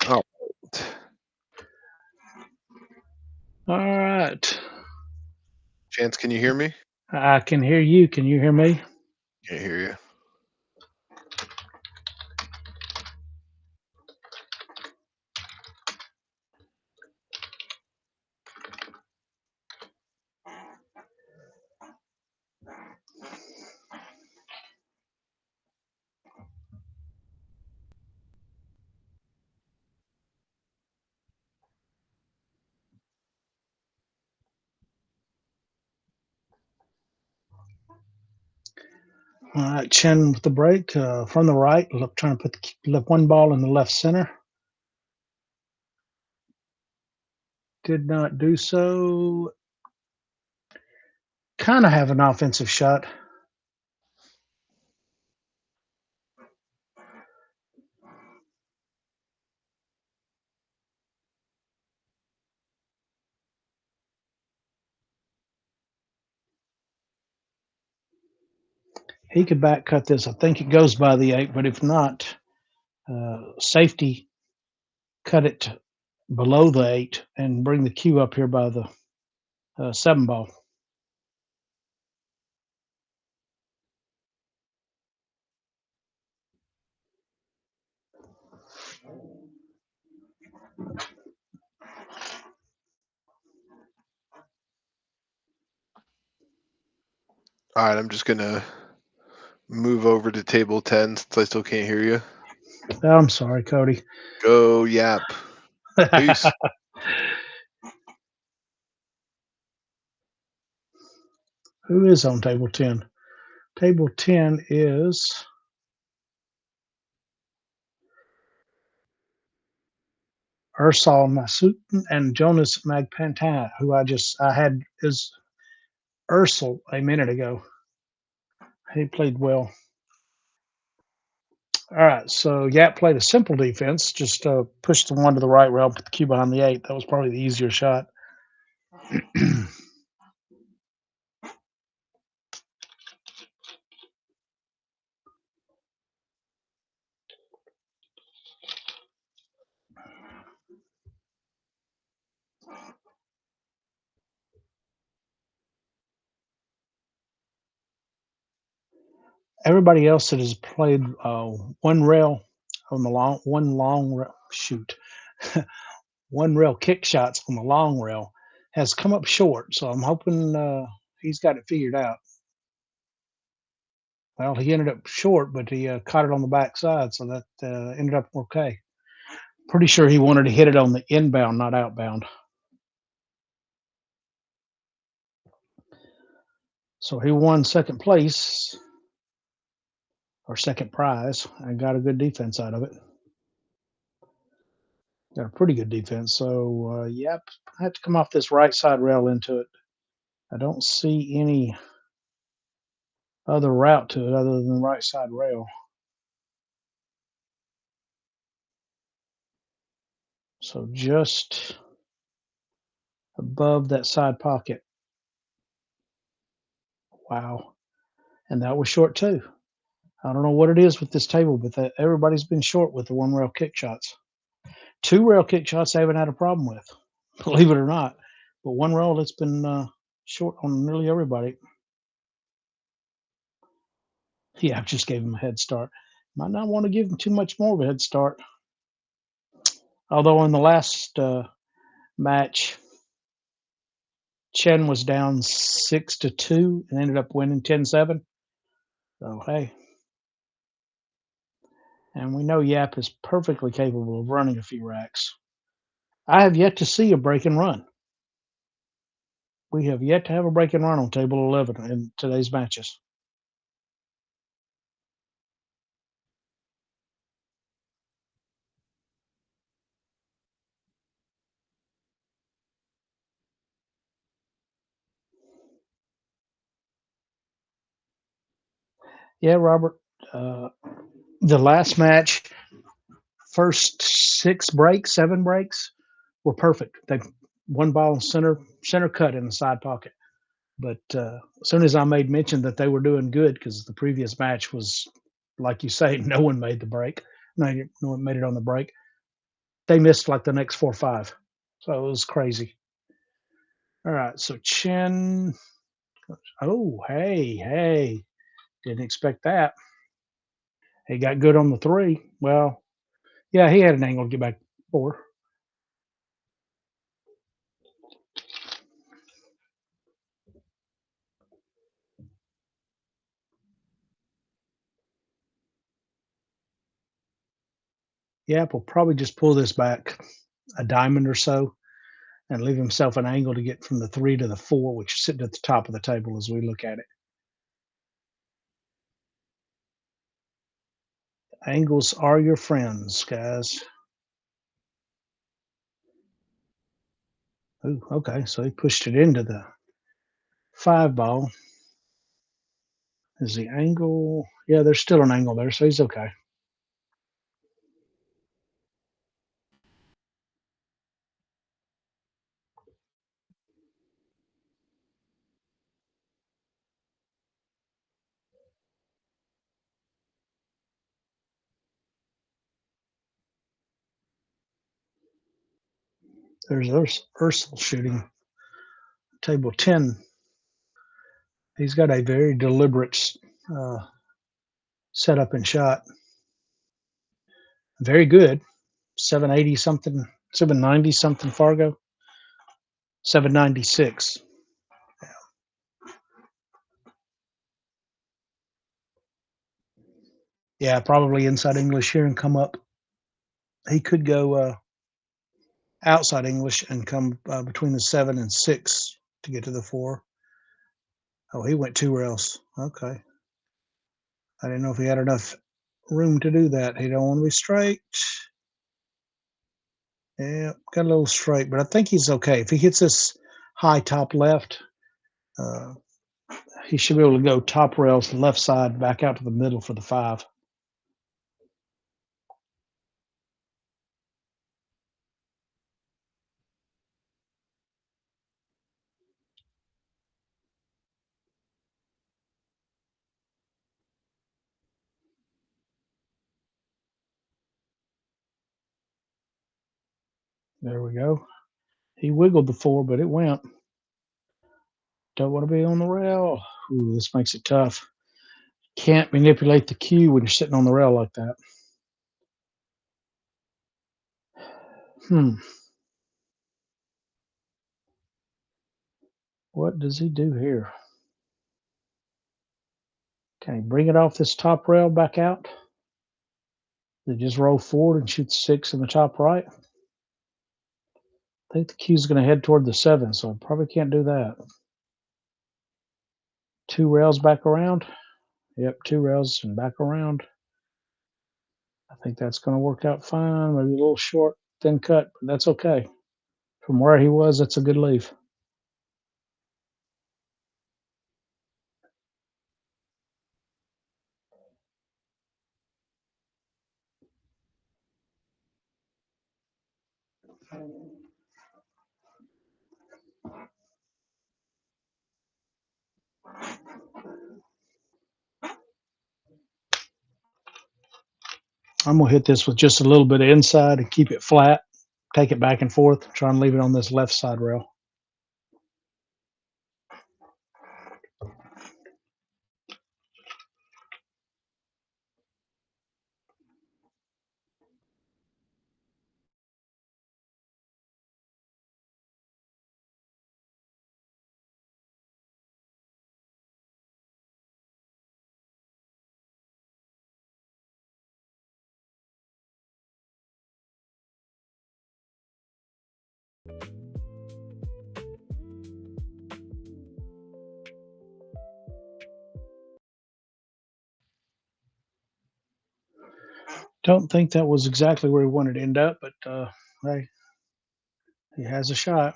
D: Oh.
A: All right.
D: Chance, can you hear me?
A: I can hear you. Can you hear me?
D: Can't hear you.
A: All right, Chen with the break from the right. Look, trying to put the one ball in the left center. Did not do so. Kind of have an offensive shot. He could back cut this. I think it goes by the 8, but if not, safety cut it below the 8 and bring the cue up here by the 7 ball.
D: All right, I'm just gonna move over to table 10 since I still can't hear you.
A: Oh, I'm sorry, Cody.
D: Go YAPP. Peace.
A: Who is on table 10? Table 10 is IRSAL NASUTION and Jonas Magpantan, who I had is URSAL a minute ago. He played well. All right, so YAPP played a simple defense, just pushed the one to the right rail, put the cue behind the 8. That was probably the easier shot. Everybody else that has played one rail on the one rail kick shots on the long rail has come up short. So I'm hoping he's got it figured out. Well, he ended up short, but he caught it on the backside, so that ended up okay. Pretty sure he wanted to hit it on the inbound, not outbound. So he won second place, or second prize, and got a good defense out of it. Got a pretty good defense. So, yep, I have to come off this right side rail into it. I don't see any other route to it other than the right side rail. So just above that side pocket. Wow. And that was short too. I don't know what it is with this table, but everybody's been short with the one rail kick shots. Two rail kick shots I haven't had a problem with, believe it or not. But one rail, it's been short on nearly everybody. Yeah, I just gave him a head start. Might not want to give him too much more of a head start. Although in the last match, Chen was down 6-2 and ended up winning 10-7. So, hey. And we know YAPP is perfectly capable of running a few racks. I have yet to see a break and run. We have yet to have a break and run on table 11 in today's matches. Yeah, Robert. The last match, first 7 breaks were perfect. They one ball center cut in the side pocket. But as soon as I made mention that they were doing good, because the previous match was, like you say, no one made the break. No one made it on the break. They missed like the next 4 or 5. So it was crazy. All right, so Chen Oh, hey. Didn't expect that. He got good on the 3. Well, yeah, he had an angle to get back 4. Yap will probably just pull this back a diamond or so and leave himself an angle to get from the 3 to the 4, which is sitting at the top of the table as we look at it. Angles are your friends, guys. Ooh, okay, so he pushed it into the 5 ball. Is the angle? Yeah, there's still an angle there, so he's okay. There's URSAL shooting table 10. He's got a very deliberate setup and shot. Very good. 780 something, 790 something Fargo. 796. Yeah, probably inside English here and come up. He could go outside English and come between the 7 and 6 to get to the 4. Oh, he went 2 rails. Okay. I didn't know if he had enough room to do that. He don't want to be straight. Yeah, got a little straight, but I think he's okay. If he hits this high top left, he should be able to go top rails, left side, back out to the middle for the 5. There we go. He wiggled the 4, but it went. Don't want to be on the rail. Ooh, this makes it tough. Can't manipulate the cue when you're sitting on the rail like that. What does he do here? Can he bring it off this top rail back out? They just roll forward and shoot 6 in the top right. I think the cue's going to head toward the 7, so I probably can't do that. 2 rails back around. Yep, 2 rails and back around. I think that's going to work out fine. Maybe a little short, thin cut, but that's okay. From where he was, that's a good leave. I'm going to hit this with just a little bit of inside and keep it flat. Take it back and forth. Try and leave it on this left side rail. Don't think that was exactly where he wanted to end up, but hey, he has a shot.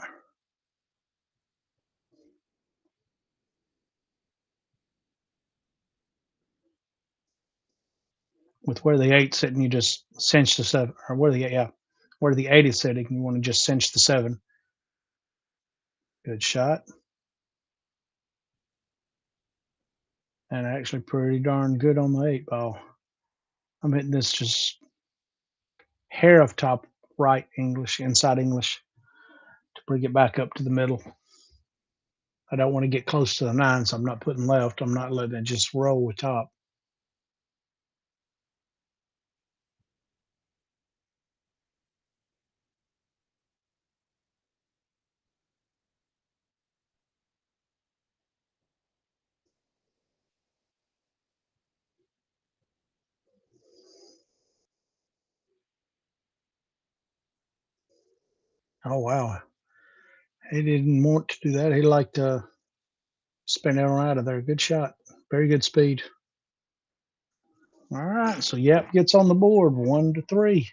A: With where the 8's sitting, you just cinch the 7, or where the 8 is sitting, you want to just cinch the 7. Good shot. And actually pretty darn good on the 8 ball. I'm hitting this just hair of top right English, inside English, to bring it back up to the middle. I don't want to get close to the 9, so I'm not putting left. I'm not letting it just roll with top. Oh, wow. He didn't want to do that. He liked to spin it on out of there. Good shot. Very good speed. All right, so Yap gets on the board, 1-3.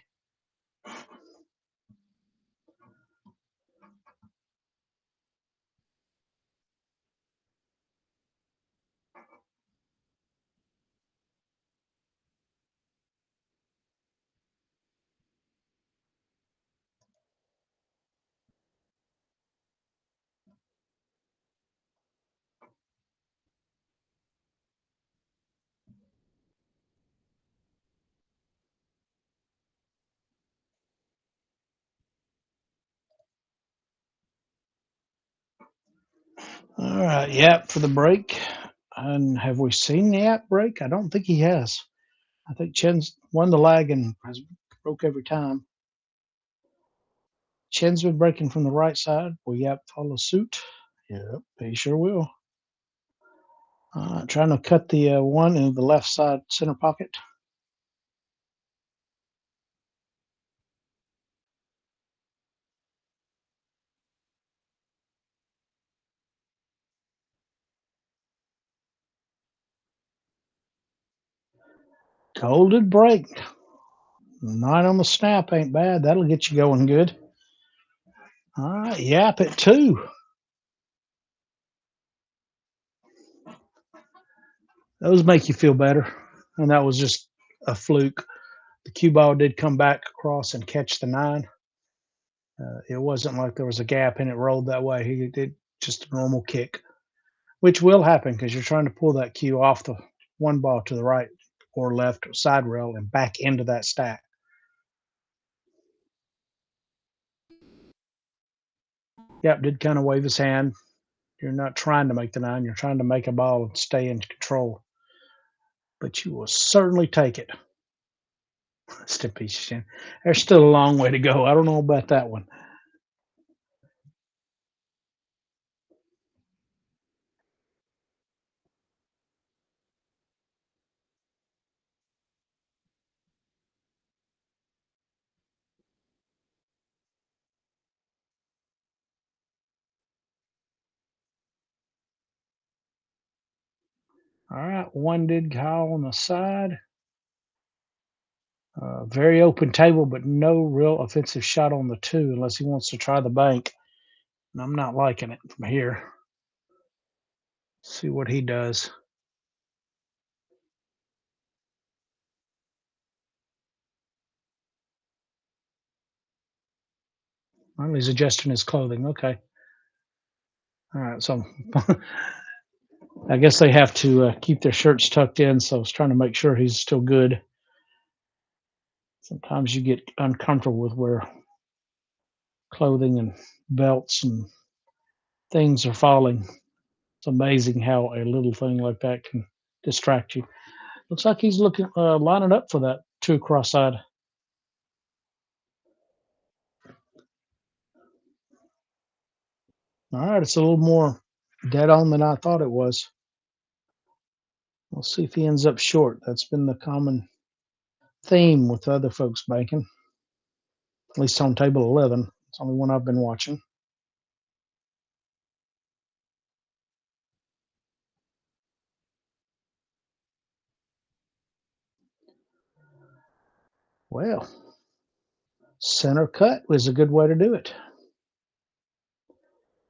A: All right, Yap for the break. And have we seen the Yap break? I don't think he has. I think Chen's won the lag and has broke every time. Chen's been breaking from the right side. Will Yap follow suit? Yep, he sure will. Trying to cut the one in the left side center pocket. Golden break. 9 on the snap ain't bad. That'll get you going good. All right, Yap at 2. Those make you feel better. And that was just a fluke. The cue ball did come back across and catch the 9. It wasn't like there was a gap and it rolled that way. He did just a normal kick, which will happen because you're trying to pull that cue off the one ball to the right or left or side rail and back into that stack. Yep, did kind of wave his hand. You're not trying to make the 9. You're trying to make a ball and stay in control. But you will certainly take it. Still piece of shit. There's still a long way to go. I don't know about that one. All right, 1 did Kyle on the side. Very open table, but no real offensive shot on the 2 unless he wants to try the bank. And I'm not liking it from here. See what he does. Well, he's adjusting his clothing. Okay. All right. So I guess they have to keep their shirts tucked in. So I was trying to make sure he's still good. Sometimes you get uncomfortable with where clothing and belts and things are falling. It's amazing how a little thing like that can distract you. Looks like he's looking lining up for that 2 cross-side. All right, it's a little more dead on than I thought it was. We'll see if he ends up short. That's been the common theme with other folks banking, at least on table 11. It's the only one I've been watching. Well, center cut was a good way to do it.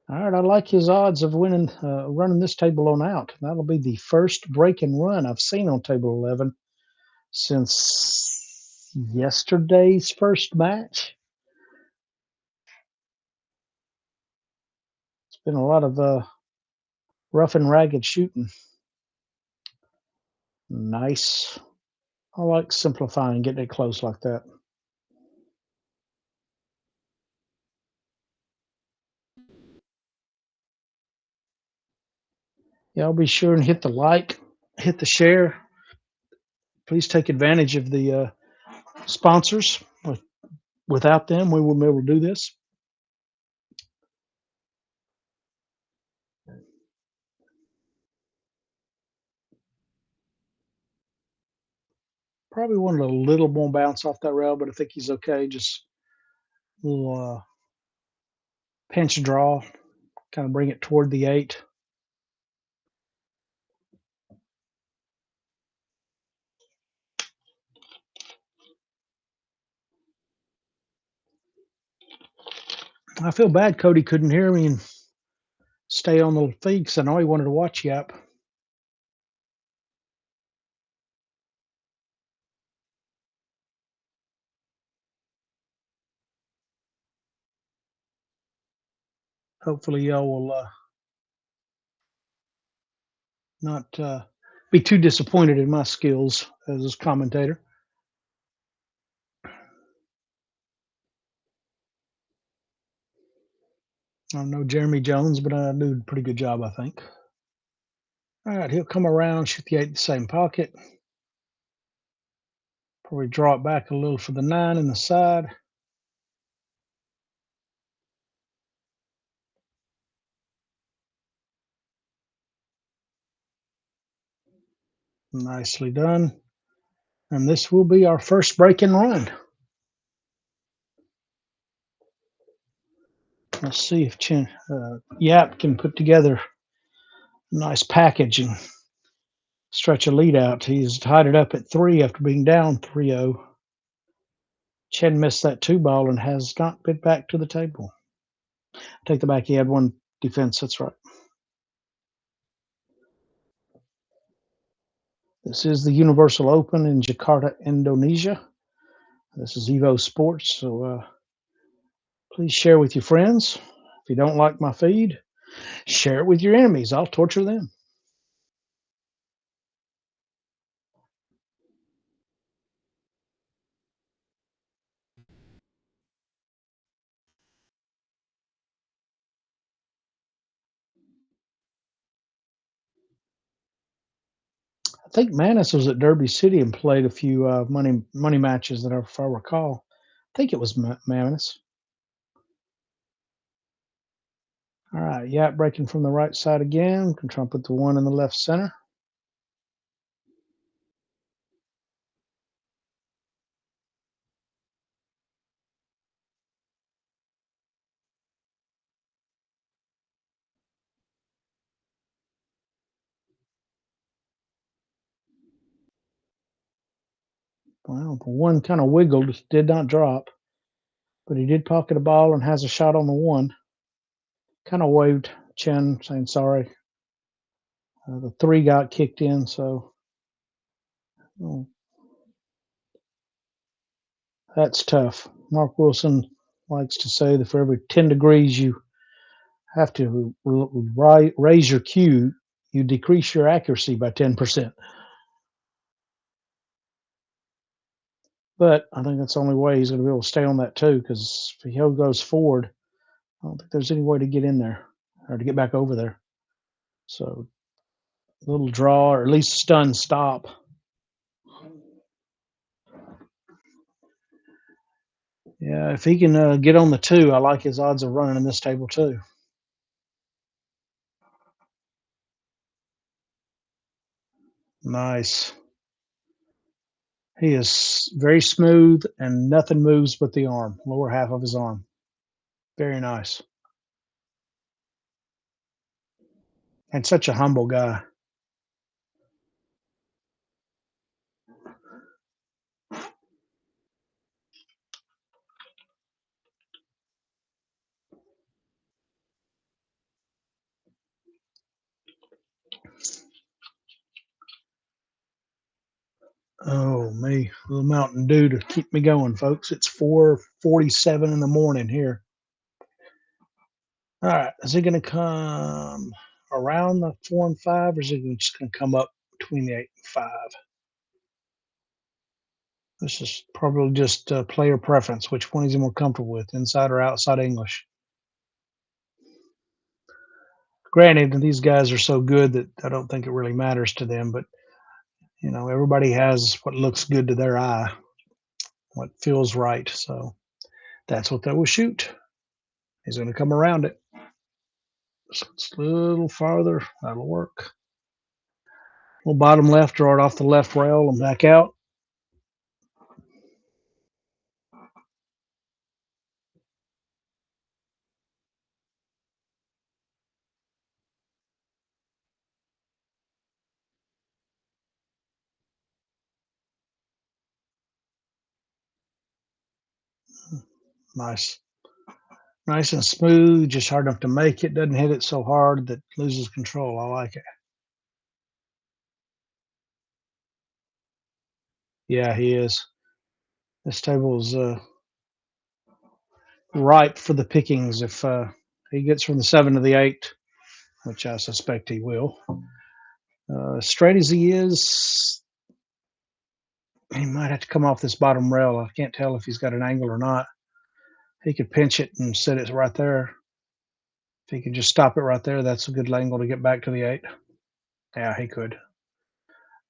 A: All right, I like his odds of winning, running this table on out. That'll be the first break and run I've seen on table 11 since yesterday's first match. It's been a lot of rough and ragged shooting. Nice. I like simplifying, getting it close like that. Y'all be sure and hit the like, hit the share. Please take advantage of the sponsors. Without them, we wouldn't be able to do this. Probably wanted a little more bounce off that rail, but I think he's okay. Just a little pinch draw, kind of bring it toward the 8. I feel bad Cody couldn't hear me and stay on the feed because I know he wanted to watch YAPP. Hopefully y'all will not be too disappointed in my skills as a commentator. I'm no Jeremy Jones, but I do a pretty good job, I think. All right, he'll come around, shoot the 8 in the same pocket. Probably draw it back a little for the 9 in the side. Nicely done. And this will be our first break and run. Let's see if YAPP can put together a nice package and stretch a lead out. He's tied it up at 3 after being down 3-0. Chen missed that 2 ball and has not been back to the table. Take the back. He had one defense. That's right. This is the Universal Open in Jakarta, Indonesia. This is EvoSports. So please share with your friends. If you don't like my feed, share it with your enemies. I'll torture them. I think Manis was at Derby City and played a few money matches that if I recall. I think it was Manis. All right, YAPP breaking from the right side again. Can try and put the 1 in the left center. Well, the 1 kind of wiggled, did not drop, but he did pocket a ball and has a shot on the 1. Kind of waved Chen, saying sorry. The 3 got kicked in, so that's tough. Mark Wilson likes to say that for every 10 degrees you have to raise your cue, you decrease your accuracy by 10%. But I think that's the only way he's going to be able to stay on that too, because if he goes forward, I don't think there's any way to get in there or to get back over there. So a little draw or at least stun stop. Yeah, if he can get on the 2, I like his odds of running in this table too. Nice. He is very smooth and nothing moves but the arm, lower half of his arm. Very nice. And such a humble guy. Oh, me, a little Mountain Dew to keep me going, folks. It's 4:47 in the morning here. All right, is he going to come around the 4 and 5, or is he just going to come up between the 8 and 5? This is probably just player preference. Which one is he more comfortable with, inside or outside English? Granted, these guys are so good that I don't think it really matters to them, but you know, everybody has what looks good to their eye, what feels right. So that's what they will shoot. He's going to come around it. Just a little farther. That'll work. Little bottom left, draw it off the left rail and back out. Nice. Nice and smooth, just hard enough to make it. Doesn't hit it so hard that loses control. I like it. Yeah, he is. This table is ripe for the pickings if he gets from the 7 to the 8, which I suspect he will. Straight as he is, he might have to come off this bottom rail. I can't tell if he's got an angle or not. He could pinch it and set it right there. If he could just stop it right there, that's a good angle to get back to the 8. Yeah, he could.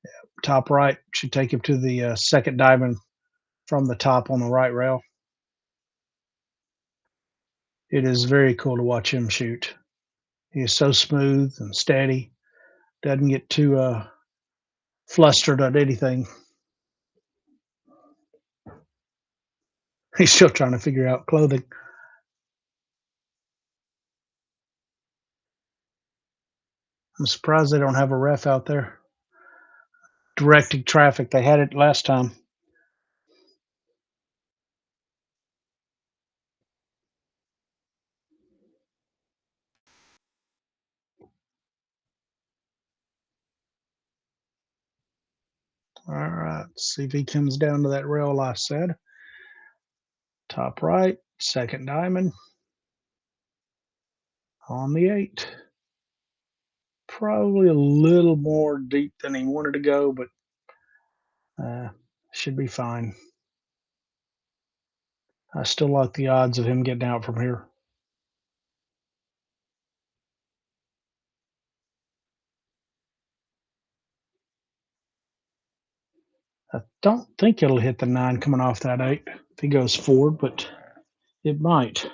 A: Yeah. Top right should take him to the second diamond from the top on the right rail. It is very cool to watch him shoot. He is so smooth and steady. Doesn't get too flustered at anything. He's still trying to figure out clothing. I'm surprised they don't have a ref out there directing traffic. They had it last time. All right, see if he comes down to that rail I said. Top right, second diamond on the 8. Probably a little more deep than he wanted to go, but should be fine. I still like the odds of him getting out from here. I don't think it'll hit the 9 coming off that 8 if he goes forward, but it might.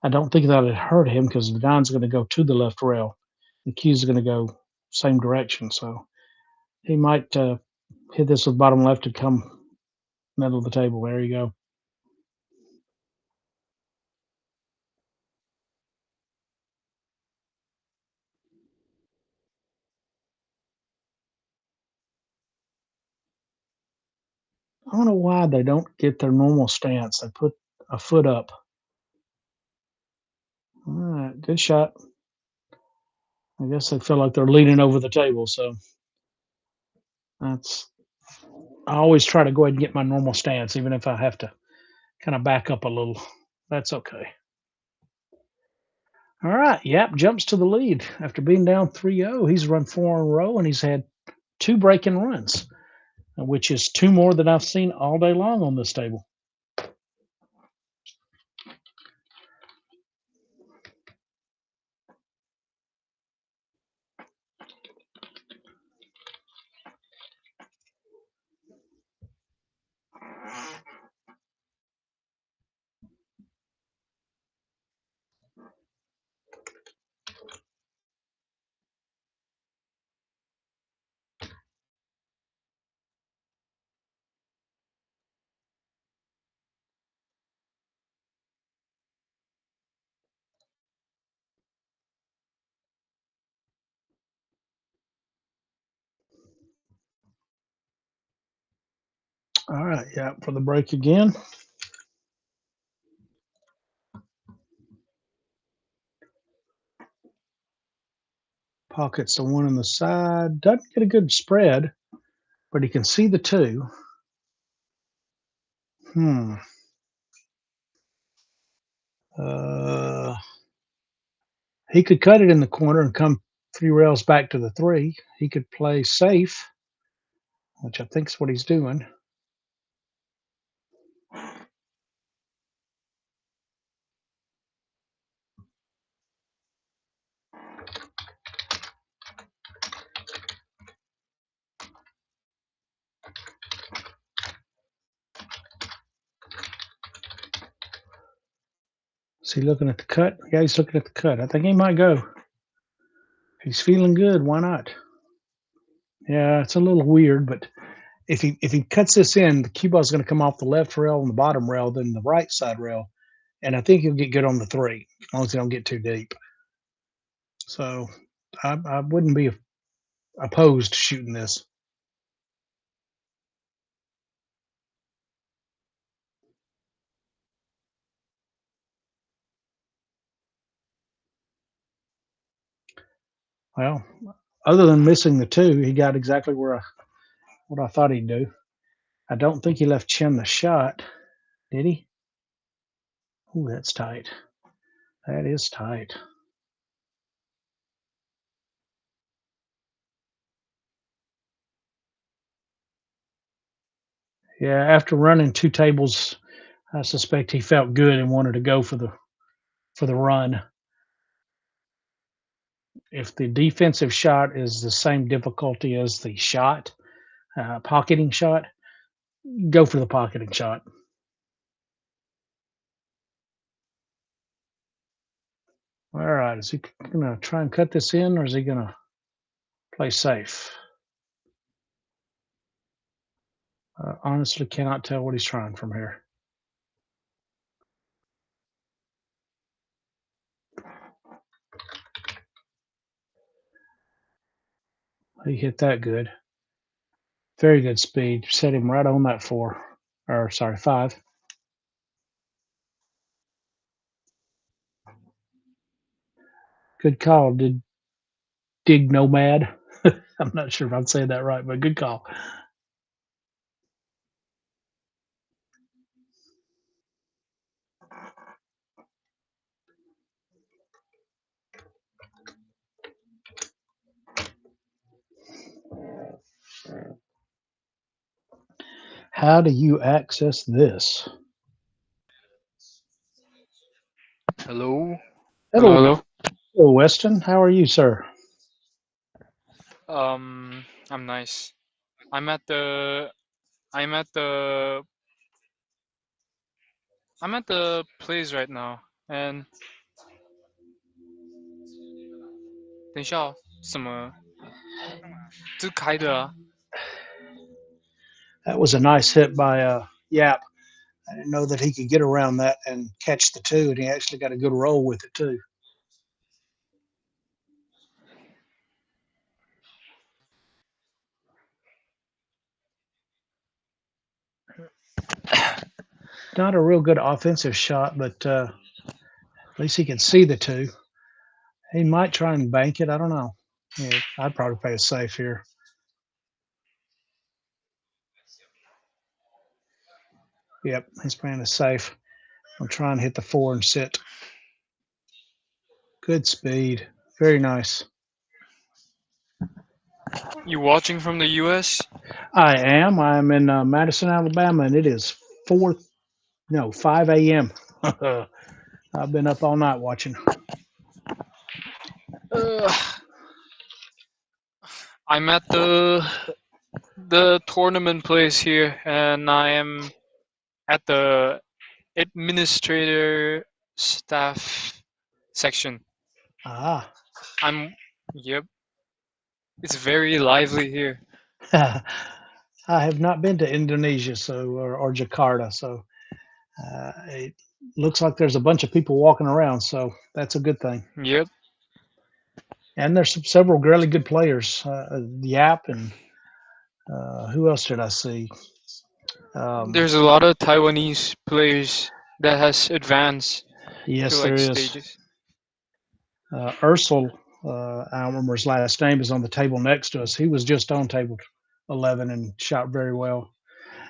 A: I don't think that'll hurt him because the 9's going to go to the left rail. The Q's going to go same direction, so he might hit this with bottom left to come middle of the table. There you go. I don't know why they don't get their normal stance. They put a foot up. All right, good shot. I guess they feel like they're leaning over the table, so that's. I always try to go ahead and get my normal stance, even if I have to kind of back up a little. That's okay. All right, Yap jumps to the lead after being down 3-0. He's run 4 in a row, and he's had 2 break-in runs, which is 2 more than I've seen all day long on this table. All right, Yap for the break again. Pockets the 1 on the side. Doesn't get a good spread, but he can see the 2. He could cut it in the corner and come 3 rails back to the 3. He could play safe, which I think is what he's doing. Is he looking at the cut? Yeah, he's looking at the cut. I think he might go. He's feeling good. Why not? Yeah, it's a little weird, but if he cuts this in, the cue ball is going to come off the left rail and the bottom rail, then the right side rail, and I think he'll get good on the 3 as long as he don't get too deep. So I wouldn't be opposed to shooting this. Well, other than missing the 2, he got exactly what I thought he'd do. I don't think he left Chen the shot, did he? Ooh, that's tight. That is tight. Yeah, after running 2 tables, I suspect he felt good and wanted to go for the run. If the defensive shot is the same difficulty as the shot, pocketing shot, go for the pocketing shot. All right, is he going to try and cut this in, or is he going to play safe? Honestly, cannot tell what he's trying from here. He hit that good. Very good speed. Set him right on that 4. Or, sorry, 5. Good call. Dig Nomad. I'm not sure if I'm saying that right, but good call. How do you access this?
E: Hello.
A: Hello,
E: Hello.
A: hello, Weston. How are you, sir?
E: I'm nice. I'm at the I'm at the I'm at the place right now, and 等一下哦，什么？这开的啊？
A: That was a nice hit by YAPP. I didn't know that he could get around that and catch the 2, and he actually got a good roll with it too. Not a real good offensive shot, but at least he can see the 2. He might try and bank it. I don't know. Yeah, I'd probably play it safe here. Yep, he's playing it safe. I'm trying to hit the 4 and sit. Good speed. Very nice.
E: You watching from the U.S.?
A: I am. I'm in Madison, Alabama, and it is 5 a.m. I've been up all night watching.
E: I'm at the tournament place here, and I am at the administrator staff section.
A: Ah.
E: Yep. It's very lively here.
A: I have not been to Indonesia, or Jakarta, so it looks like there's a bunch of people walking around, so that's a good thing.
E: Yep.
A: And there's several really good players. YAPP and who else did I see?
E: There's a lot of Taiwanese players that has advanced
A: Yes,
E: to
A: there is.
E: stages.
A: IRSAL, I don't remember his last name, is on the table next to us. He was just on table 11 and shot very well.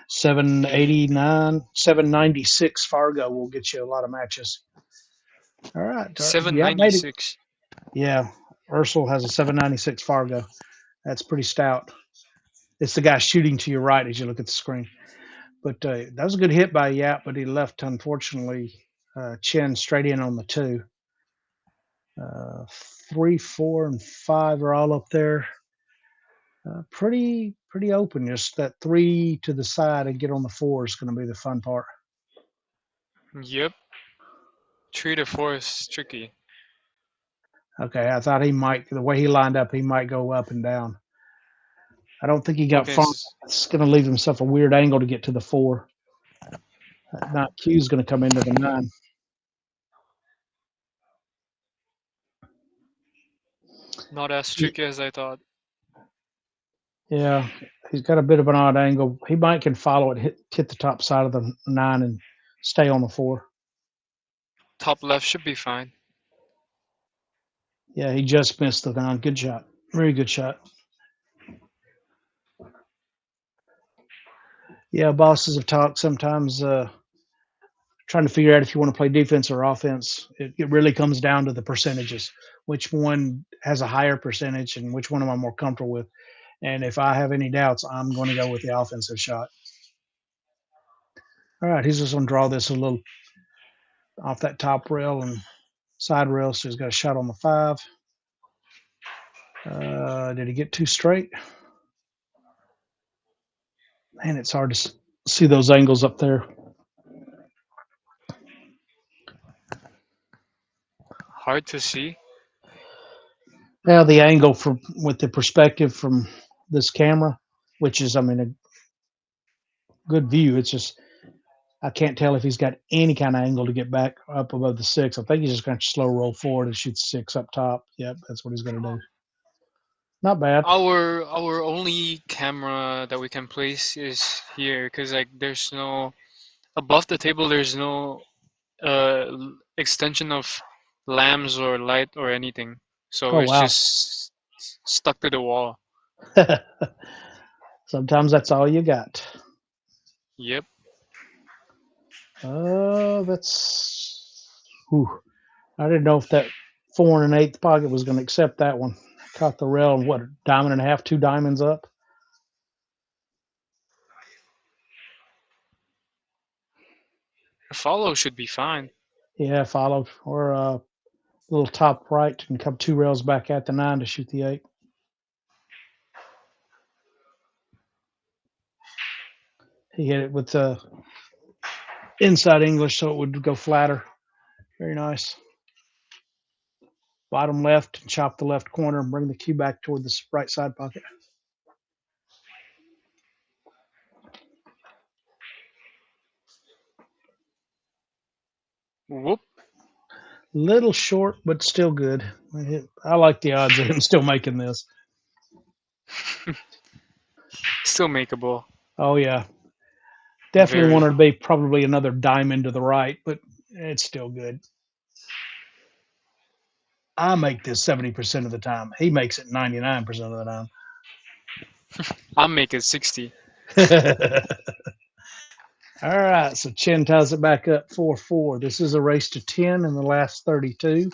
A: 789, 796 Fargo will get you a lot of matches. All right.
E: 796.
A: Yeah, IRSAL has a 796 Fargo. That's pretty stout. It's the guy shooting to your right as you look at the screen. But that was a good hit by YAPP, but he left, unfortunately, CHEN straight in on the 2. 3, 4, and 5 are all up there. Pretty open. Just that 3 to the side and get on the 4 is going to be the fun part.
E: Yep. 3 to 4 is tricky.
A: Okay, I thought he might, the way he lined up, he might go up and down. I don't think he got far. It's going to leave himself a weird angle to get to the 4. Not Q's going to come into the 9.
E: Not as tricky as I thought.
A: Yeah, he's got a bit of an odd angle. He might can follow it, hit the top side of the 9 and stay on the 4.
E: Top left should be fine.
A: Yeah, he just missed the 9. Good shot. Very good shot. Yeah, bosses have talked sometimes trying to figure out if you want to play defense or offense. It really comes down to the percentages. Which one has a higher percentage and which one am I more comfortable with? And if I have any doubts, I'm going to go with the offensive shot. All right, he's just going to draw this a little off that top rail and side rail, so he's got a shot on the 5. Did he get too straight? Man, it's hard to see those angles up there.
E: Hard to see.
A: Now the angle with the perspective from this camera, which is, I mean, a good view. It's just I can't tell if he's got any kind of angle to get back up above the 6. I think he's just going to slow roll forward and shoot 6 up top. Yep, that's what he's going to do. Not bad.
E: Our only camera that we can place is here because like there's no above the table. There's no extension of lamps or light or anything, so it's just stuck to the wall.
A: Sometimes that's all you got.
E: Yep.
A: That's. Whew. I didn't know if that 4 1/8 pocket was going to accept that one. Caught the rail and what, a diamond and a half, 2 diamonds up.
E: A follow should be fine.
A: Yeah, follow or a little top right and come 2 rails back at the 9 to shoot the 8. He hit it with inside English, so it would go flatter. Very nice. Bottom left, chop the left corner and bring the cue back toward the right side pocket.
E: Whoop.
A: Little short, but still good. I like the odds of him still making this.
E: Still makeable.
A: Oh, yeah. Definitely wanted to be probably another diamond to the right, but it's still good. I make this 70% of the time. He makes it 99% of the time.
E: I'll make it 60.
A: All right, so Chen ties it back up 4-4. This is a race to 10 in the last 32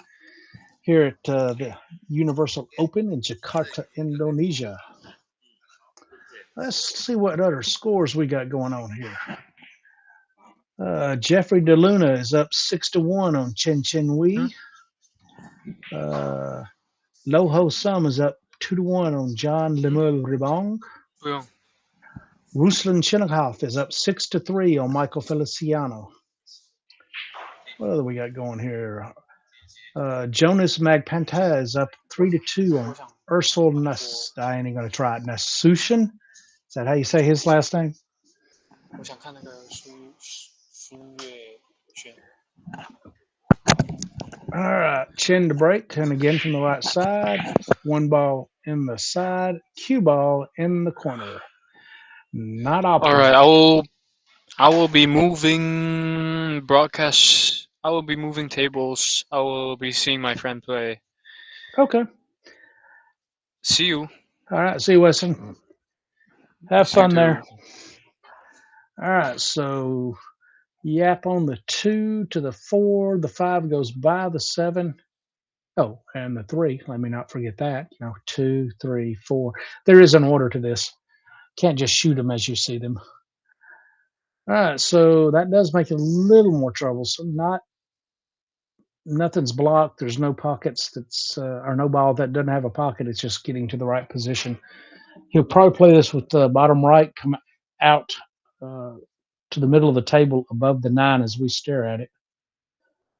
A: here at the Universal Open in Jakarta, Indonesia. Let's see what other scores we got going on here. Jeffrey DeLuna is up 6-1 on Chen Wei. Loho Sum is up 2-1 on John Lemuel Ribong.
E: Yeah.
A: Ruslan Chinnikov is up 6-3 on Michael Feliciano. What other we got going here? Jonas Magpanta is up 3-2 on Ursel I ain't going to try it. NASUTION? Is that how you say his last name? All right, Chen to break, and again from the right side. 1 ball in the side, cue ball in the corner. Not optimal.
E: All right, I will be moving broadcast. I will be moving tables. I will be seeing my friend play.
A: Okay.
E: See you.
A: All right, see you, Weston. Have fun there. All right, so YAPP on the 2 to the 4. The 5 goes by the 7. Oh, and the 3. Let me not forget that. 2, 3, 4. There is an order to this. Can't just shoot them as you see them. All right, so that does make it a little more troublesome. Nothing's blocked. There's no pockets or no ball that doesn't have a pocket. It's just getting to the right position. He'll probably play this with the bottom right, come out to the middle of the table above the 9 as we stare at it.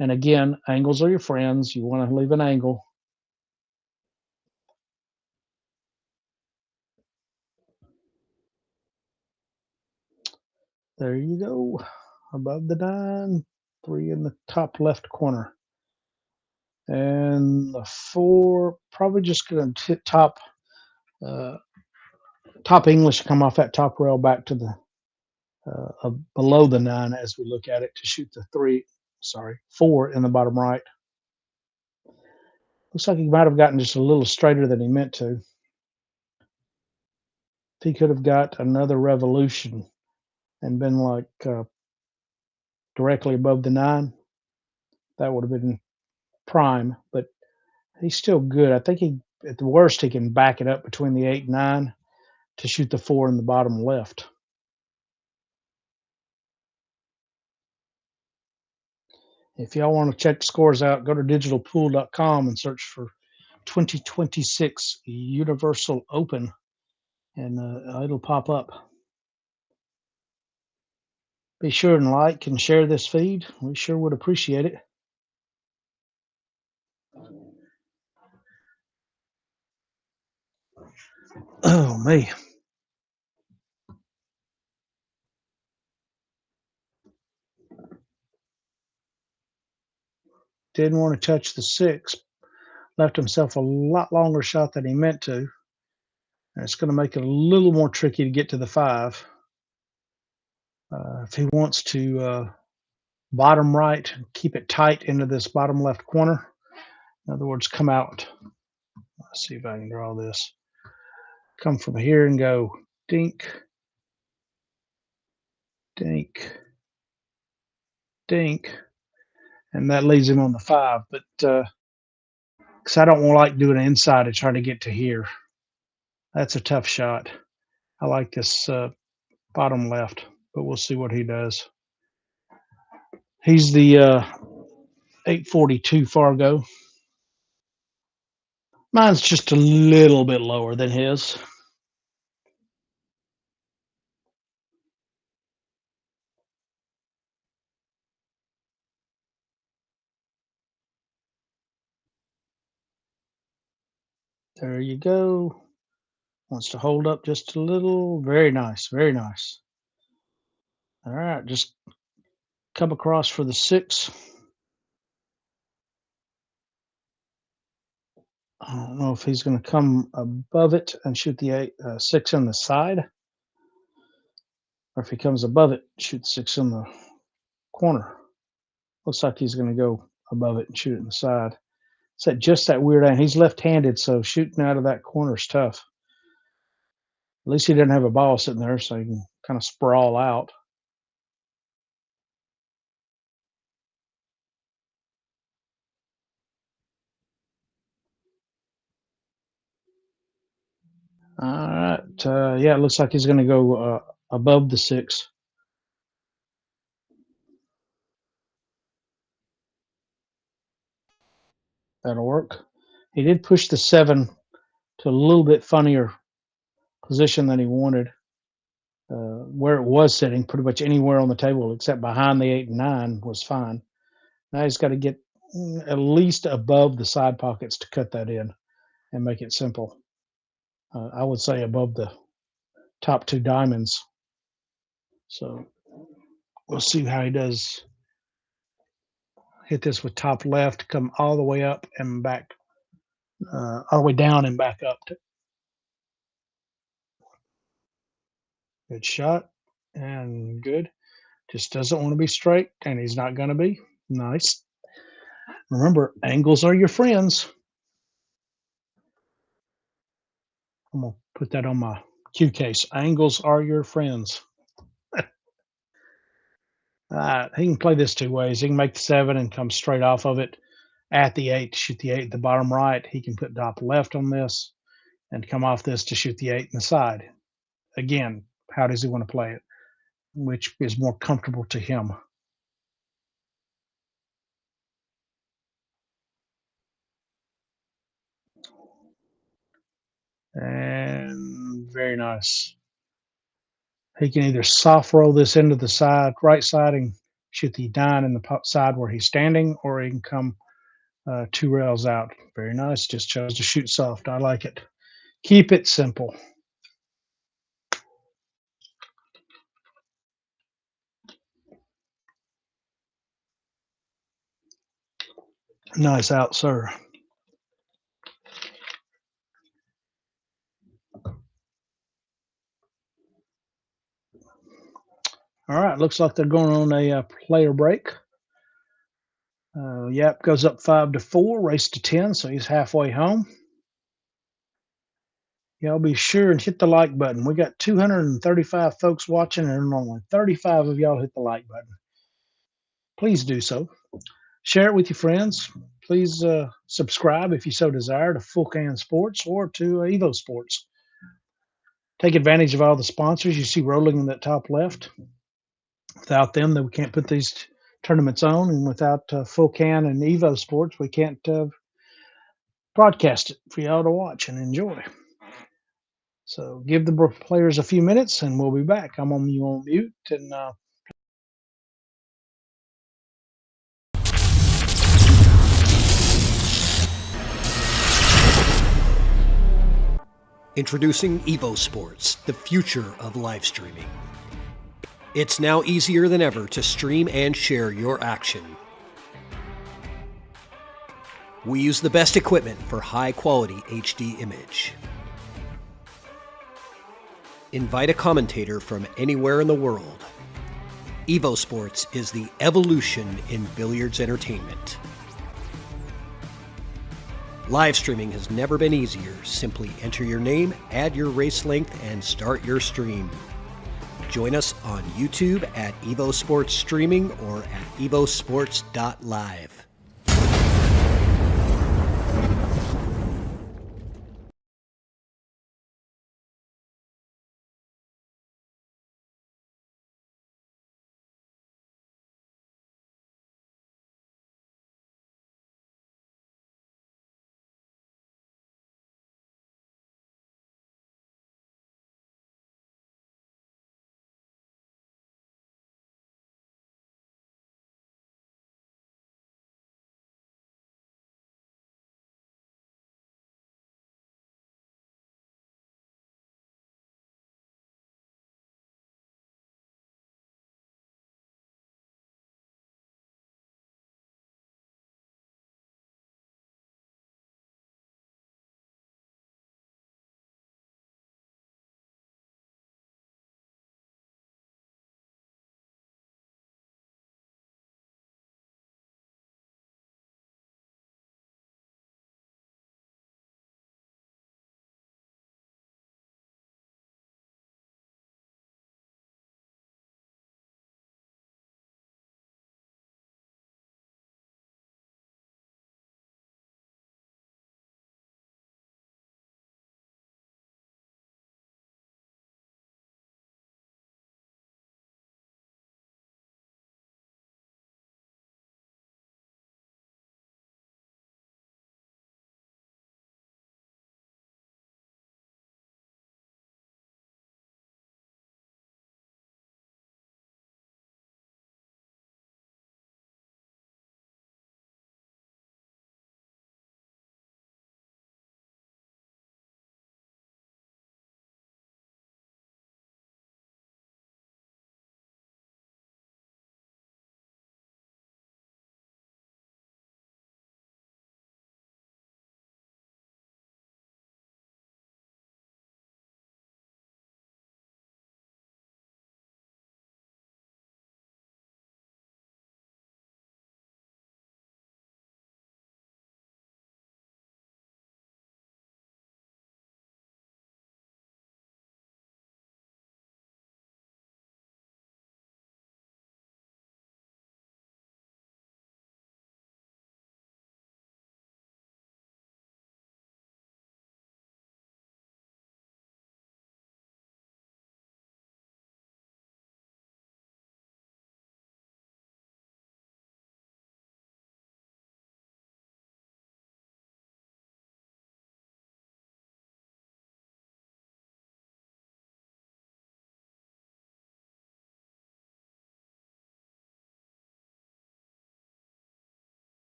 A: And again, angles are your friends. You want to leave an angle. There you go. Above the 9, 3 in the top left corner. And the 4, probably just going to hit top English, come off that top rail back to the below the 9 as we look at it to shoot the 4 in the bottom right. Looks like he might have gotten just a little straighter than he meant to. If he could have got another revolution and been like directly above the 9, that would have been prime, but he's still good. I think he, at the worst, he can back it up between the 8 and 9 to shoot the 4 in the bottom left. If y'all want to check the scores out, go to digitalpool.com and search for 2026 Universal Open, and it'll pop up. Be sure and like and share this feed. We sure would appreciate it. Oh, me. Didn't want to touch the 6. Left himself a lot longer shot than he meant to. And it's going to make it a little more tricky to get to the 5. If he wants to bottom right, keep it tight into this bottom left corner. In other words, come out. Let's see if I can draw this. Come from here and go dink, dink, dink. And that leaves him on the 5. But because I don't like doing an inside and trying to get to here. That's a tough shot. I like this bottom left, but we'll see what he does. He's the 842 Fargo. Mine's just a little bit lower than his. There you go. Wants to hold up just a little. Very nice. Very nice. All right. Just come across for the 6. I don't know if he's going to come above it and shoot the 6 on the side. Or if he comes above it, shoot 6 in the corner. Looks like he's going to go above it and shoot it in the side. It's at just that weird angle. He's left-handed, so shooting out of that corner is tough. At least he doesn't have a ball sitting there, so he can kind of sprawl out. All right. Yeah, it looks like he's going to go above the 6. That'll work. He did push the 7 to a little bit funnier position than he wanted. Where it was sitting, pretty much anywhere on the table except behind the 8 and 9 was fine. Now he's got to get at least above the side pockets to cut that in and make it simple. I would say above the top 2 diamonds. So we'll see how he does. Hit this with top left, come all the way up and back, all the way down and back up. Good shot and good. Just doesn't want to be straight, and he's not going to be. Nice. Remember, angles are your friends. I'm going to put that on my cue case. Angles are your friends. He can play this 2 ways. He can make the 7 and come straight off of it at the 8 to shoot the 8 at the bottom right. He can put top left on this and come off this to shoot the 8 in the side. Again, how does he want to play it? Which is more comfortable to him. And very nice. He can either soft roll this into the side, right side, and shoot the 9 in the side where he's standing, or he can come 2 rails out. Very nice. Just chose to shoot soft. I like it. Keep it simple. Nice out, sir. All right, looks like they're going on a player break. YAPP goes up 5-4, race to 10, so he's halfway home. Y'all be sure and hit the like button. We got 235 folks watching, and only 35 of y'all hit the like button. Please do so. Share it with your friends. Please subscribe if you so desire to Full Can Sports or to EvoSports. Take advantage of all the sponsors you see rolling in that top left. Without them, we can't put these tournaments on, and without Full Can and EvoSports, we can't broadcast it for y'all to watch and enjoy. So give the players a few minutes, and we'll be back. I'm on mute, and
B: Introducing EvoSports, the future of live streaming. It's now easier than ever to stream and share your action. We use the best equipment for high-quality HD image. Invite a commentator from anywhere in the world. EvoSports is the evolution in billiards entertainment. Live streaming has never been easier. Simply enter your name, add your race length, and start your stream. Join us on YouTube at EvoSports Streaming or at evosports.live.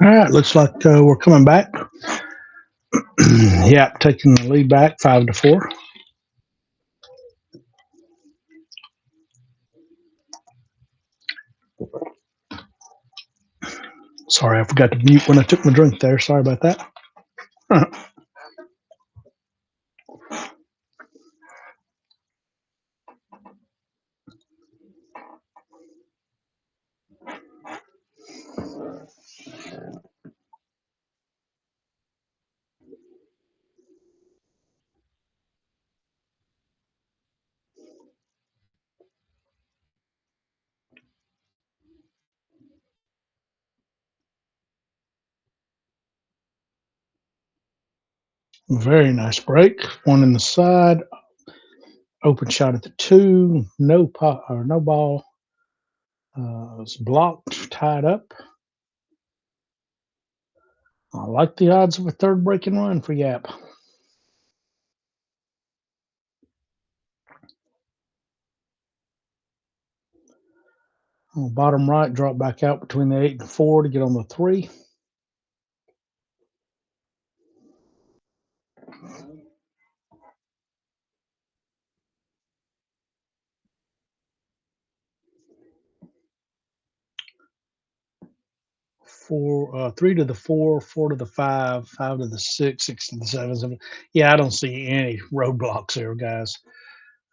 A: All right, looks like we're coming back. YAPP taking the lead back 5-4. Sorry, I forgot to mute when I took my drink there. Sorry about that. Very nice break. One in the side. Open shot at the 2. No pot or no ball. It's blocked, tied up. I like the odds of a third break and run for YAPP. Bottom right, drop back out between the 8 and 4 to get on the 3. Four, 3 to the 4, 4 to the 5, 5 to the 6, 6 to the 7, 7. Yeah, I don't see any roadblocks here, guys.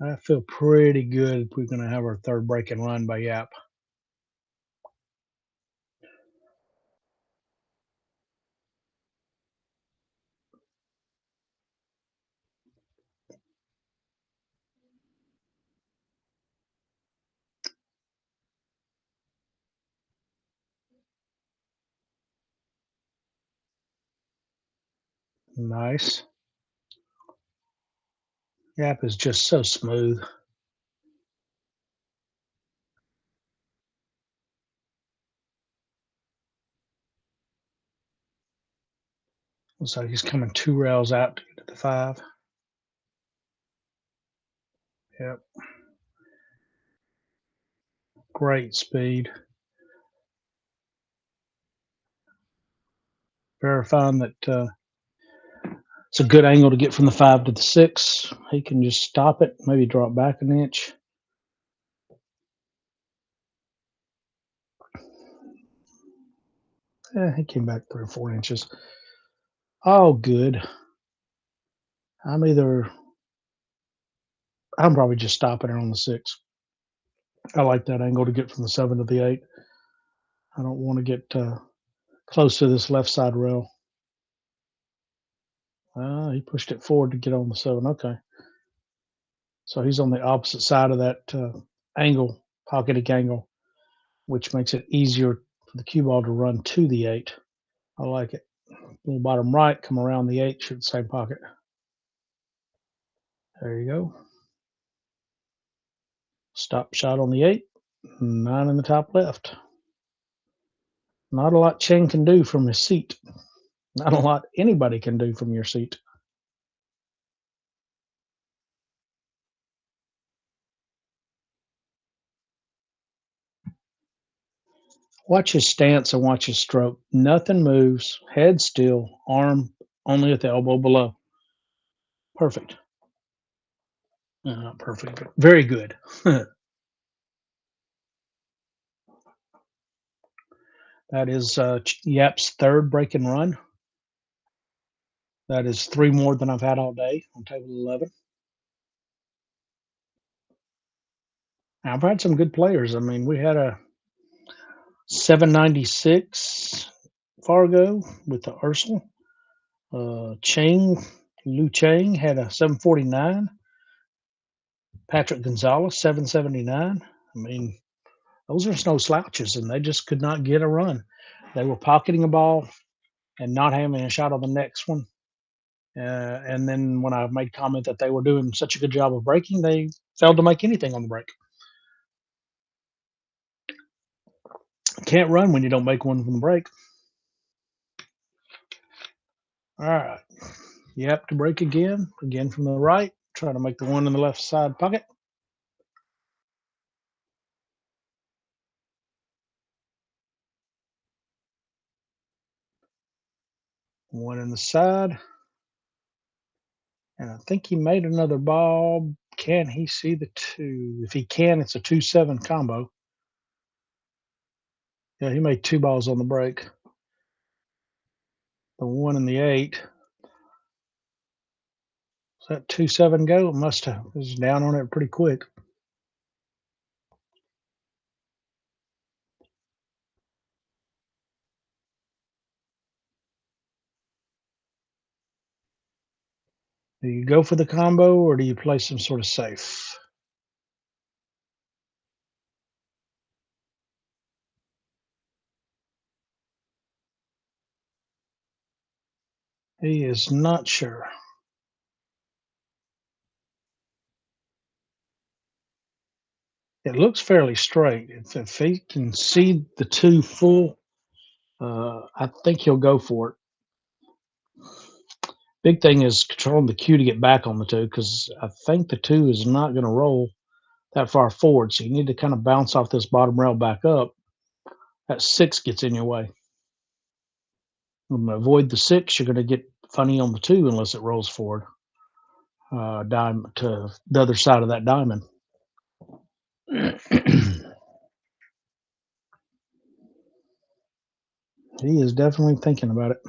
A: I feel pretty good if we're going to have our third break and run by YAPP. Nice. YAPP is just so smooth. Looks like he's coming 2 rails out to get to the 5. Yep. Great speed. Verifying that it's a good angle to get from the 5 to the 6. He can just stop it, maybe drop back an inch. Yeah, he came back 3 or 4 inches. Oh, good. I'm probably just stopping it on the 6. I like that angle to get from the 7 to the 8. I don't want to get close to this left side rail. He pushed it forward to get on the 7. Okay. So he's on the opposite side of that angle, pocketing angle, which makes it easier for the cue ball to run to the 8. I like it. Little bottom right, come around the 8, shoot the same pocket. There you go. Stop shot on the 8, 9 in the top left. Not a lot Cheng can do from his seat. Not a lot anybody can do from your seat. Watch his stance and watch his stroke. Nothing moves. Head still. Arm only at the elbow below. Perfect. Not perfect, but very good. That is YAPP's third break and run. That is 3 more than I've had all day on table 11. Now, I've had some good players. I mean, we had a 796 Fargo with the IRSAL. Lu Cheng had a 749. Patrick Gonzalez, 779. I mean, those are no slouches, and they just could not get a run. They were pocketing a ball and not having a shot on the next one. And then when I made comment that they were doing such a good job of breaking, they failed to make anything on the break. Can't run when you don't make one from the break. All right. YAPP to break again from the right. Try to make the one in the left side pocket. One in the side. And I think he made another ball. Can he see the 2? If he can, it's a 2-7 combo. Yeah, he made 2 balls on the break. The 1 and the 8. Does that 2-7 go? It must have. It was down on it pretty quick. Do you go for the combo or do you play some sort of safe? He is not sure. It looks fairly straight. If he can see the 2 full, I think he'll go for it. Big thing is controlling the cue to get back on the 2, because I think the 2 is not going to roll that far forward. So you need to kind of bounce off this bottom rail back up. That 6 gets in your way. Avoid the 6. You're going to get funny on the 2 unless it rolls forward. Dime to the other side of that diamond. He is definitely thinking about it.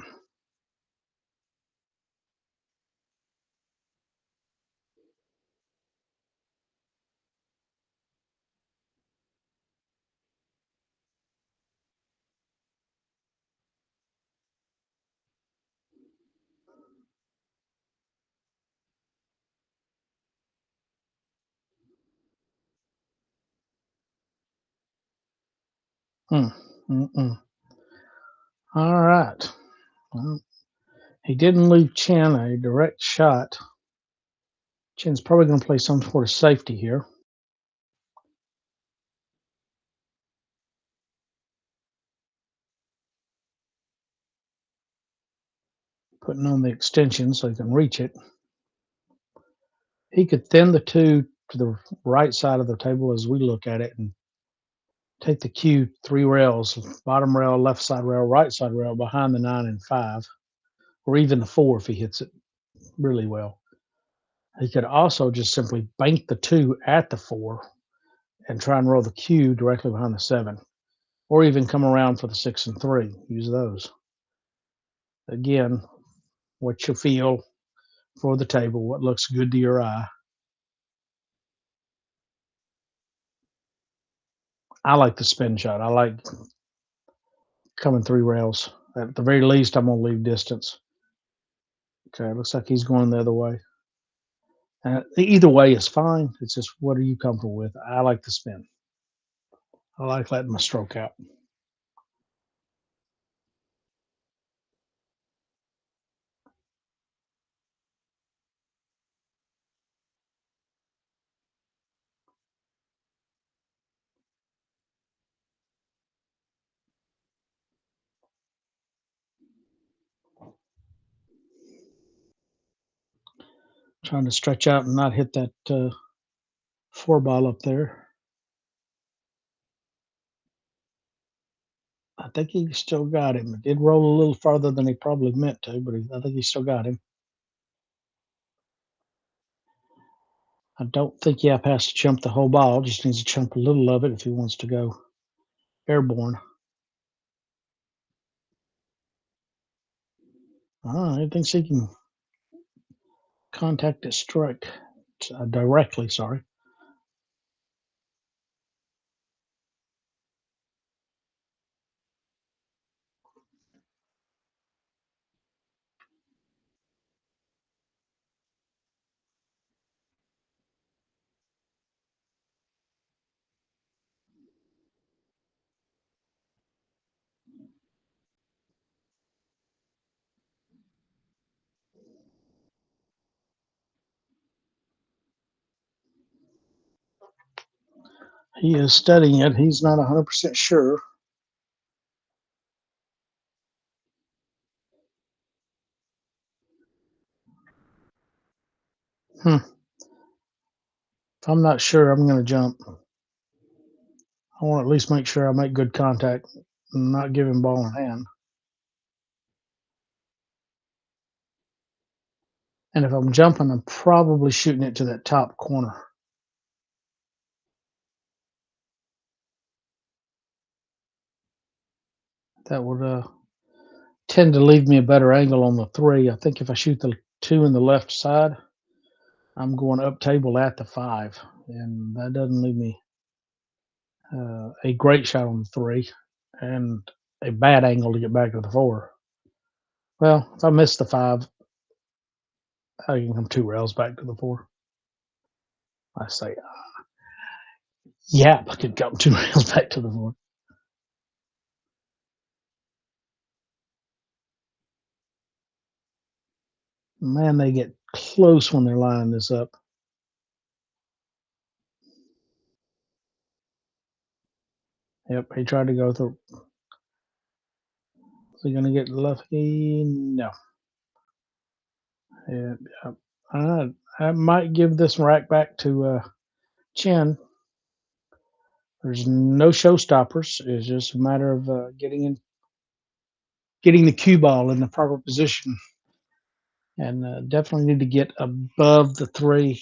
A: All right. Well, he didn't leave Chen a direct shot. Chen's probably going to play some sort of safety here. Putting on the extension so he can reach it. He could thin the 2 to the right side of the table as we look at it and take the cue 3 rails, bottom rail, left side rail, right side rail, behind the 9 and 5, or even the 4 if he hits it really well. He could also just simply bank the 2 at the 4 and try and roll the cue directly behind the 7, or even come around for the 6 and 3. Use those. Again, what you feel for the table, what looks good to your eye. I like the spin shot. I like coming 3 rails. At the very least, I'm going to leave distance. Okay, looks like he's going the other way. Either way is fine. It's just, what are you comfortable with? I like the spin. I like letting my stroke out. Trying to stretch out and not hit that 4 ball up there. I think he still got him. It did roll a little farther than he probably meant to, but I think he still got him. I don't think Yap has to chump the whole ball. Just needs to chump a little of it if he wants to go airborne. He thinks he can contact his strike directly, sorry. He is studying it. He's not 100% sure. If I'm not sure, I'm going to jump. I want to at least make sure I make good contact and not give him ball in hand. And if I'm jumping, I'm probably shooting it to that top corner. That would tend to leave me a better angle on the 3. I think if I shoot the 2 in the left side, I'm going up table at the 5, and that doesn't leave me a great shot on the 3 and a bad angle to get back to the 4. Well, if I miss the 5, I can come 2 rails back to the 4. I say, YAPP could come 2 rails back to the 4. Man, they get close when they're lining this up. Yep, he tried to go through. Is he going to get lucky? No. Yeah, I might give this rack back to CHEN. There's no showstoppers. It's just a matter of getting the cue ball in the proper position, and definitely need to get above the 3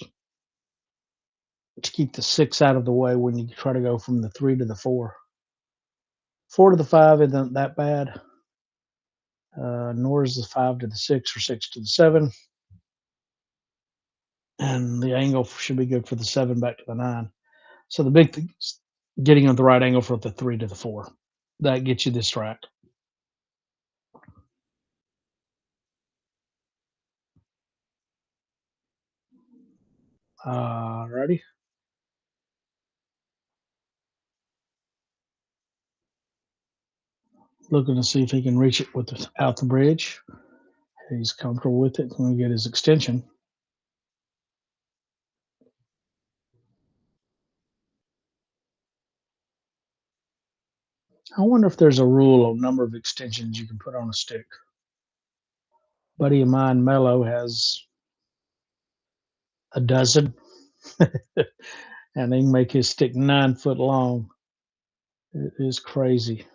A: to keep the 6 out of the way when you try to go from the 3 to the 4. 4 to the 5 isn't that bad, nor is the 5 to the 6 or 6 to the 7. And the angle should be good for the 7 back to the 9. So the big thing is getting on the right angle for the 3 to the 4. That gets you this rack. Ready? Looking to see if he can reach it without the bridge. He's comfortable with it. Going to get his extension. I wonder if there's a rule on number of extensions you can put on a stick. Buddy of mine, Mello, has a dozen, and he can make his stick 9 foot long. It is crazy.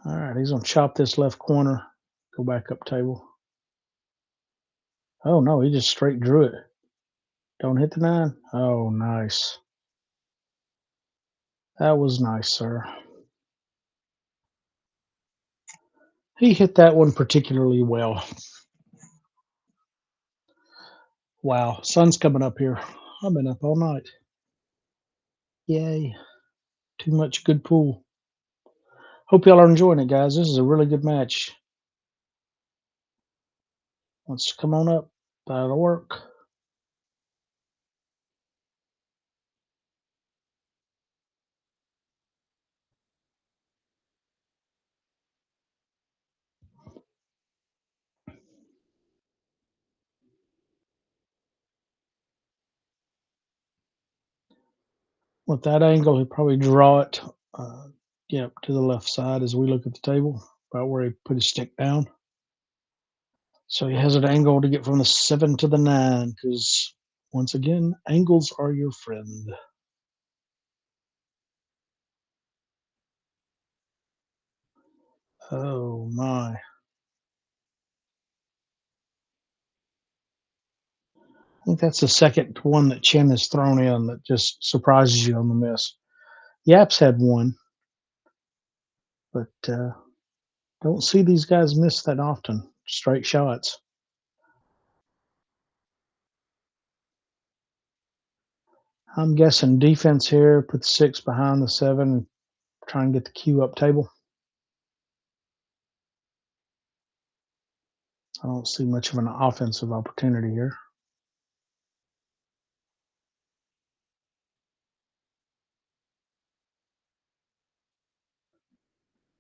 A: All right, he's going to chop this left corner, go back up table. Oh, no, he just straight drew it. Don't hit the 9. Oh, nice. That was nice, sir. He hit that one particularly well. Wow, sun's coming up here. I've been up all night. Yay. Too much good pool. Hope y'all are enjoying it, guys. This is a really good match. Let's come on up. That'll work. With that angle, he'll probably draw it to the left side as we look at the table, about where he put his stick down. So he has an angle to get from the 7 to the 9, because once again, angles are your friend. Oh my. I think that's the second one that CHEN has thrown in that just surprises you on the miss. YAPP's had one, but don't see these guys miss that often. Straight shots. I'm guessing defense here, put the 6 behind the 7, try and get the cue up table. I don't see much of an offensive opportunity here.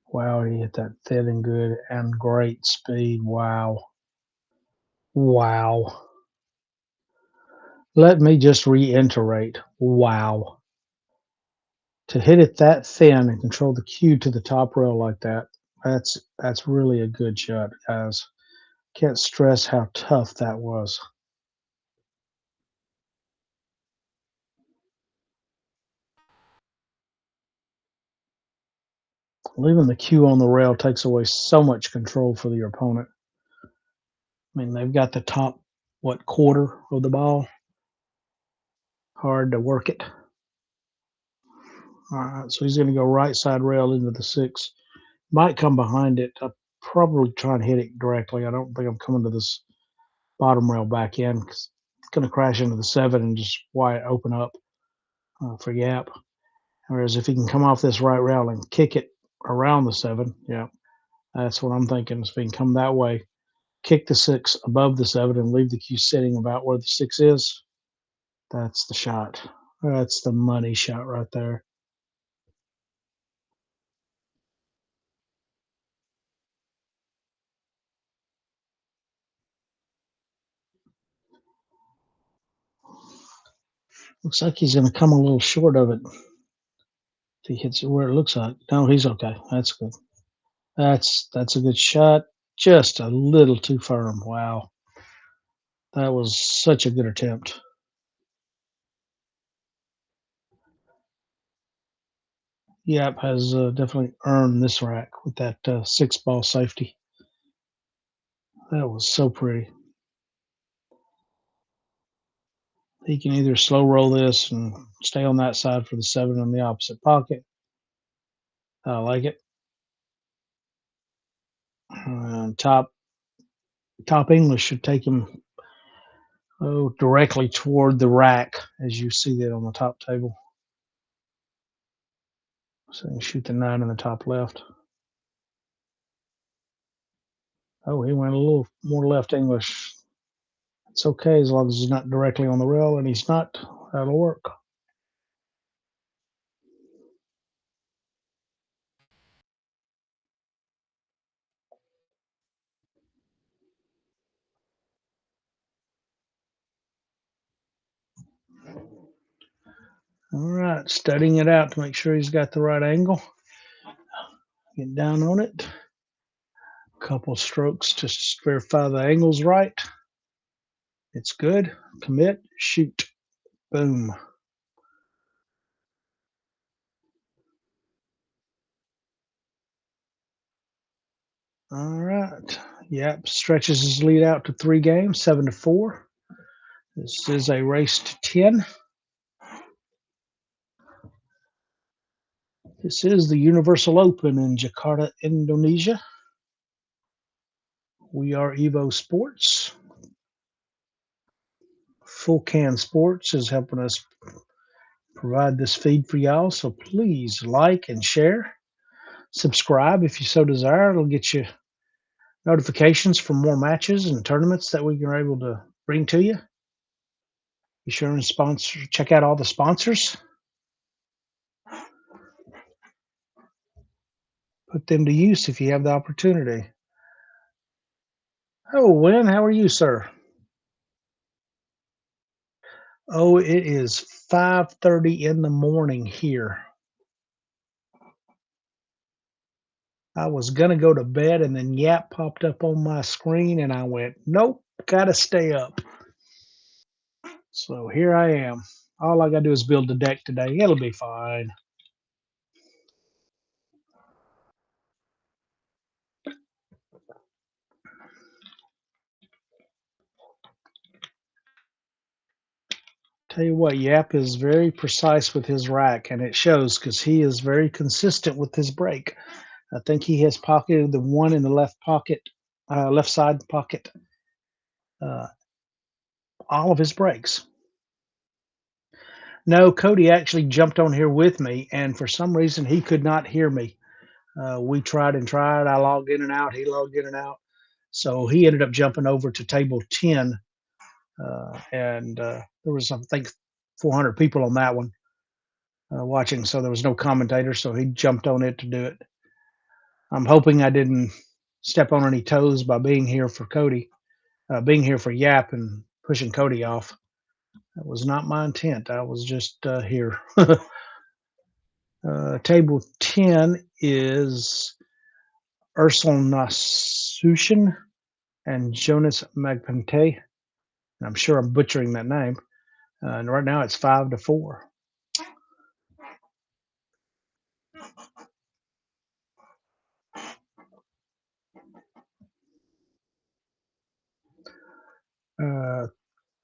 A: Wow, he hit that thin and good and great speed. Wow. Wow. Let me just reiterate. Wow. To hit it that thin and control the cue to the top rail like that, that's really a good shot, guys. Can't stress how tough that was. Leaving the cue on the rail takes away so much control for your opponent. I mean, they've got the top, quarter of the ball. Hard to work it. All right, so he's going to go right side rail into the 6. Might come behind it. I'll probably try and hit it directly. I don't think I'm coming to this bottom rail back in because it's going to crash into the 7 and just wide open up for YAPP. Whereas if he can come off this right rail and kick it around the 7, yeah, that's what I'm thinking. If he can come that way, kick the 6 above the 7 and leave the cue sitting about where the 6 is, that's the shot. That's the money shot right there. Looks like he's going to come a little short of it. If he hits it where it looks like. No, he's okay. That's good. That's a good shot. Just a little too firm. Wow. That was such a good attempt. YAPP has definitely earned this rack with that 6-ball safety. That was so pretty. He can either slow roll this and stay on that side for the 7 in the opposite pocket. I like it. Top English should take him directly toward the rack, as you see that on the top table. So you shoot the 9 in the top left. Oh, he went a little more left English. It's okay as long as he's not directly on the rail, and he's not. That'll work. All right, studying it out to make sure he's got the right angle. Get down on it. A couple strokes just to verify the angle's right. It's good. Commit. Shoot. Boom. All right. YAPP stretches his lead out to 3 games, 7-4. This is a race to 10. This is the Universal Open in Jakarta, Indonesia. We are EvoSports. Full Can Sports is helping us provide this feed for y'all, so please like and share. Subscribe if you so desire. It'll get you notifications for more matches and tournaments that we are able to bring to you. Be sure and check out all the sponsors. Put them to use if you have the opportunity. Oh, Wynn, how are you, sir? Oh, it is 5:30 in the morning here. I was going to go to bed, and then YAPP popped up on my screen, and I went, nope, got to stay up. So here I am. All I got to do is build the deck today. It'll be fine. Tell you what, YAPP is very precise with his rack, and it shows because he is very consistent with his break. I think he has pocketed the 1 in the left pocket, left side pocket, all of his breaks. No, Cody actually jumped on here with me, and for some reason he could not hear me. We tried and tried. I logged in and out. He logged in and out. So he ended up jumping over to table 10, and there was, I think, 400 people on that one watching, so there was no commentator, so he jumped on it to do it. I'm hoping I didn't step on any toes by being here for Cody, being here for YAPP and pushing Cody off. That was not my intent. I was just here. Table 10 is URSAL NASUTION and Jonas Magpante. I'm sure I'm butchering that name. And right now it's 5-4.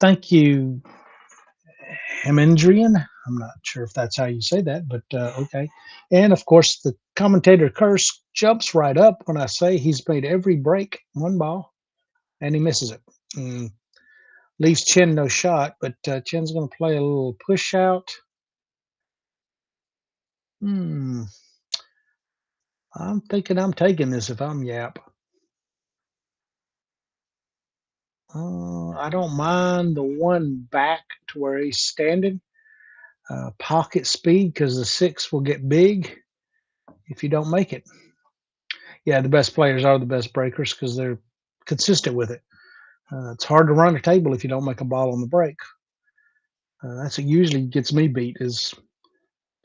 A: Thank you, Hemendrian. I'm not sure if that's how you say that, but okay. And of course, the commentator curse jumps right up when I say he's made every break one ball, and he misses it. Leaves Chen no shot, but Chen's going to play a little push out. I'm thinking I'm taking this if I'm Yap. I don't mind the one back to where he's standing. Pocket speed, because the 6 will get big if you don't make it. Yeah, the best players are the best breakers because they're consistent with it. It's hard to run a table if you don't make a ball on the break. That's what usually gets me beat, is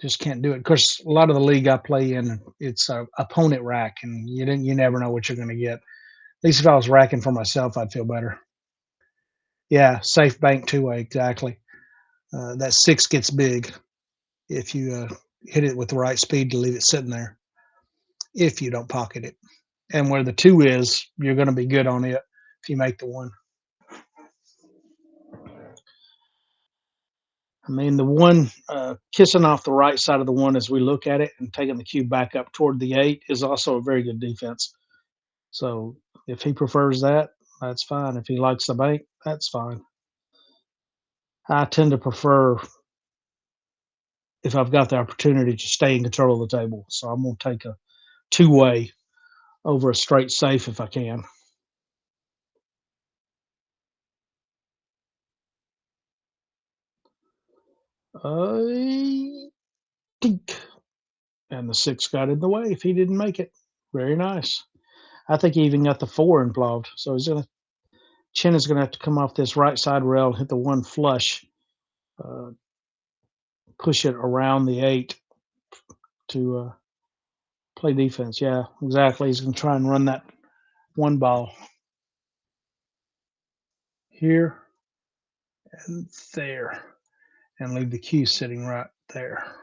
A: just can't do it. Of course, a lot of the league I play in, it's a opponent rack, and you never know what you're going to get. At least if I was racking for myself, I'd feel better. Yeah, safe bank two-way, exactly. That 6 gets big if you hit it with the right speed to leave it sitting there, if you don't pocket it. And where the 2 is, you're going to be good on it if you make the 1. I mean, the 1 kissing off the right side of the 1 as we look at it and taking the cue back up toward the 8 is also a very good defense. So if he prefers that, that's fine. If he likes the bank, that's fine. I tend to prefer, if I've got the opportunity, to stay in control of the table. So I'm going to take a two-way over a straight safe if I can. Tink. And the 6 got in the way if he didn't make it. Very nice. I think he even got the 4 involved. So he's gonna Chen is gonna have to come off this right side rail, hit the 1 flush, push it around the 8 to play defense. Yeah, exactly. He's gonna try and run that 1 ball here and there, and leave the cue sitting right there.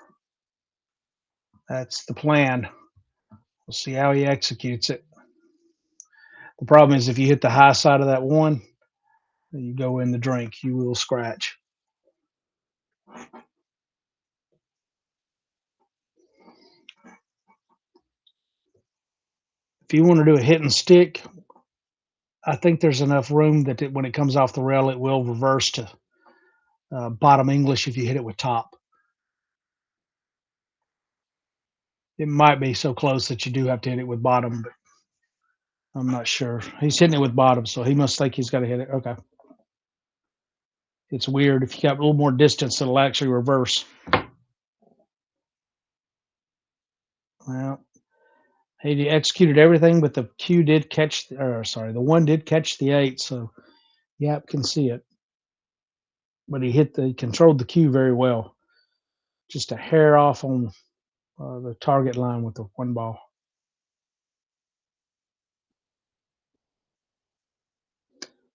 A: That's the plan. We'll see how he executes it. The problem is if you hit the high side of that 1, you go in the drink, you will scratch. If you want to do a hit and stick, I think there's enough room that when it comes off the rail, it will reverse to bottom English if you hit it with top. It might be so close that you do have to hit it with bottom, but I'm not sure. He's hitting it with bottom, so he must think he's got to hit it. Okay. It's weird. If you got a little more distance, it'll actually reverse. Well, he executed everything, but the cue did catch, the 1 did catch the 8, so Yap can see it. But he controlled the cue very well. Just a hair off on the target line with the 1 ball.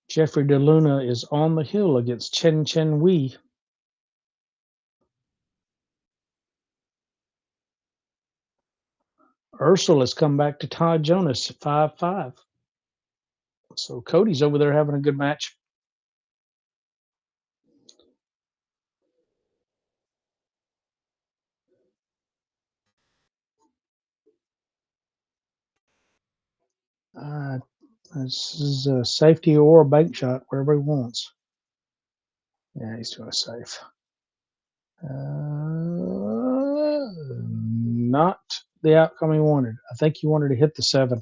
A: Jeffrey DeLuna is on the hill against Chen Wei. IRSAL has come back to Todd Jonas at 5-5. So Cody's over there having a good match. This is a safety or a bank shot, wherever he wants. Yeah, he's doing a safe. Not the outcome he wanted. I think he wanted to hit the 7.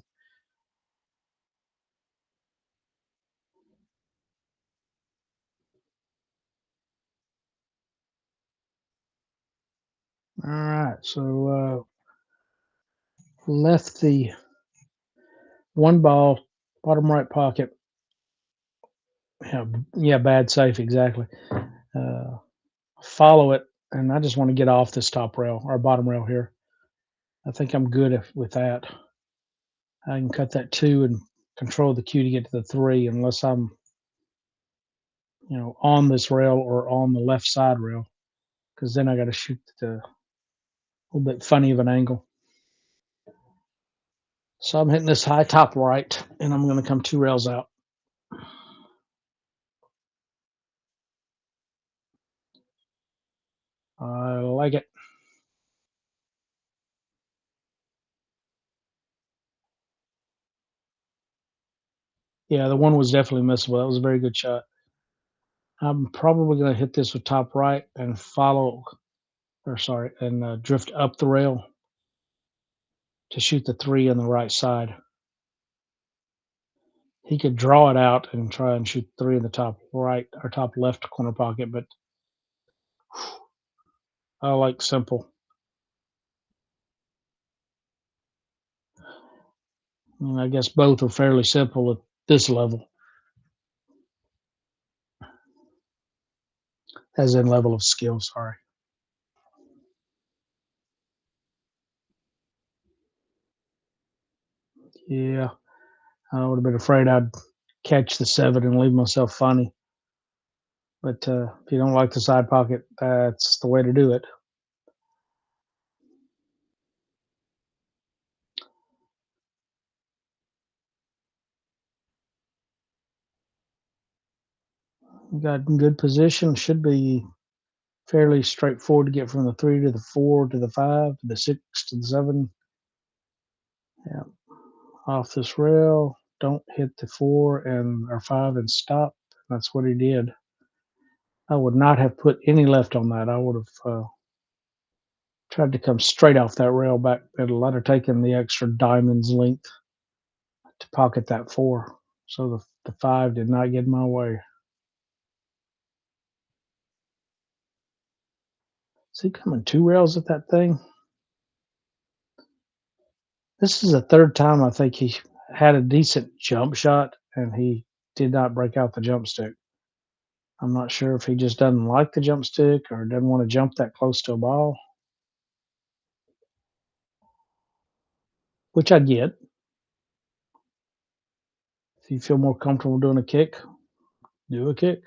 A: All right, so left the 1 ball, bottom right pocket. Yeah, bad safe, exactly. Follow it, and I just want to get off this top rail or bottom rail here. I think I'm good with that. I can cut that 2 and control the cue to get to the 3 unless I'm, on this rail or on the left side rail, because then I got to shoot a little bit funny of an angle. So I'm hitting this high top right, and I'm going to come 2 rails out. like it. Yeah, the one was definitely missable. That was a very good shot. I'm probably going to hit this with top right and drift up the rail to shoot the 3 on the right side. He could draw it out and try and shoot 3 in the top right or top left corner pocket, but I like simple. And I guess both are fairly simple at this level, as in level of skill, sorry. Yeah, I would have been afraid I'd catch the 7 and leave myself funny. But if you don't like the side pocket, that's the way to do it. Got in good position. Should be fairly straightforward to get from the 3 to the 4 to the 5 to the 6 to the 7. Yeah, off this rail. Don't hit the 4 or 5 and stop. That's what he did. I would not have put any left on that. I would have tried to come straight off that rail back middle. I'd have taken the extra diamond's length to pocket that 4. So the 5 did not get in my way. Is he coming 2 rails at that thing? This is the 3rd time I think he had a decent jump shot and he did not break out the jump stick. I'm not sure if he just doesn't like the jump stick or doesn't want to jump that close to a ball, which I get. If you feel more comfortable doing a kick, do a kick.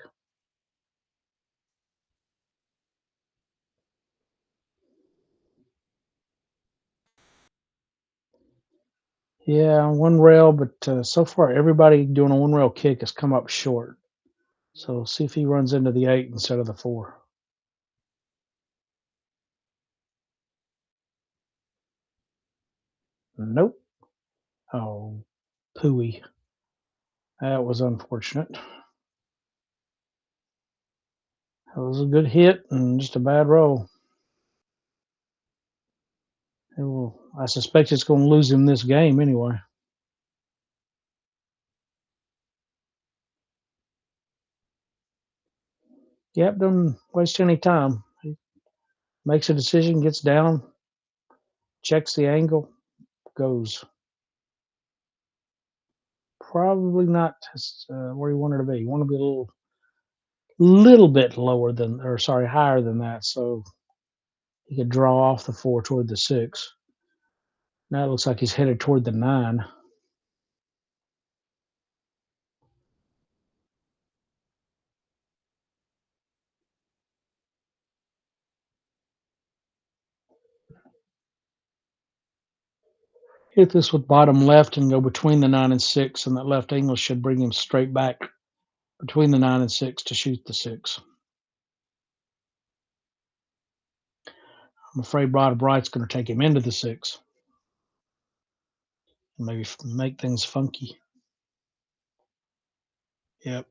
A: Yeah, one rail, but so far everybody doing a one rail kick has come up short. So see if he runs into the 8 instead of the 4. Nope. Oh, pooey. That was unfortunate. That was a good hit and just a bad roll. I suspect it's going to lose him this game anyway. Yep, doesn't waste any time. He makes a decision, gets down, checks the angle, goes. Probably not where you wanted to be. You want to be a little bit higher than that, so he could draw off the 4 toward the 6. Now it looks like he's headed toward the 9. Hit this with bottom left and go between the 9 and 6, and that left angle should bring him straight back between the 9 and 6 to shoot the 6. I'm afraid bottom right's going to take him into the 6. Maybe make things funky. Yep.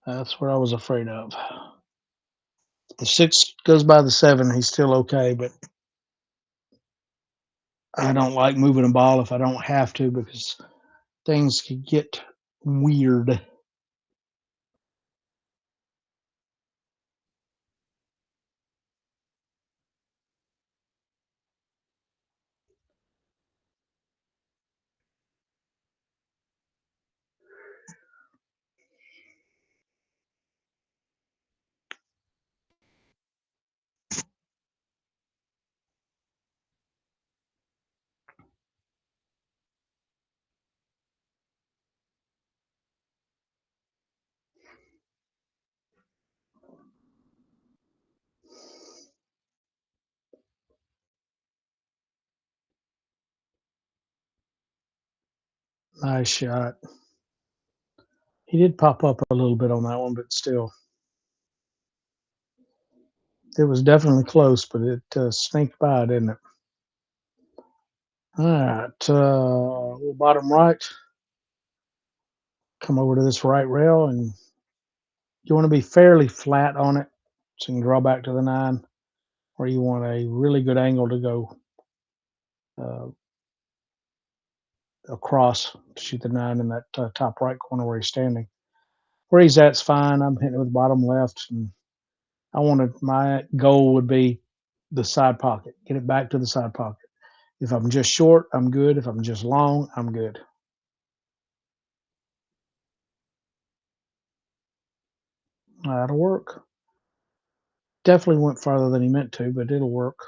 A: That's what I was afraid of. If the 6 goes by the 7, he's still okay, but I don't like moving a ball if I don't have to because things could get weird. Nice shot. He did pop up a little bit on that one, but still. It was definitely close, but it sneaked by, didn't it? All right, bottom right. Come over to this right rail, and you want to be fairly flat on it, so you can draw back to the 9, or you want a really good angle to go across to shoot the 9 in that top right corner where he's standing. Where he's at's fine. I'm hitting it with bottom left, and my goal would be the side pocket. Get it back to the side pocket. If I'm just short, I'm good. If I'm just long, I'm good. That'll work. Definitely went farther than he meant to, but it'll work.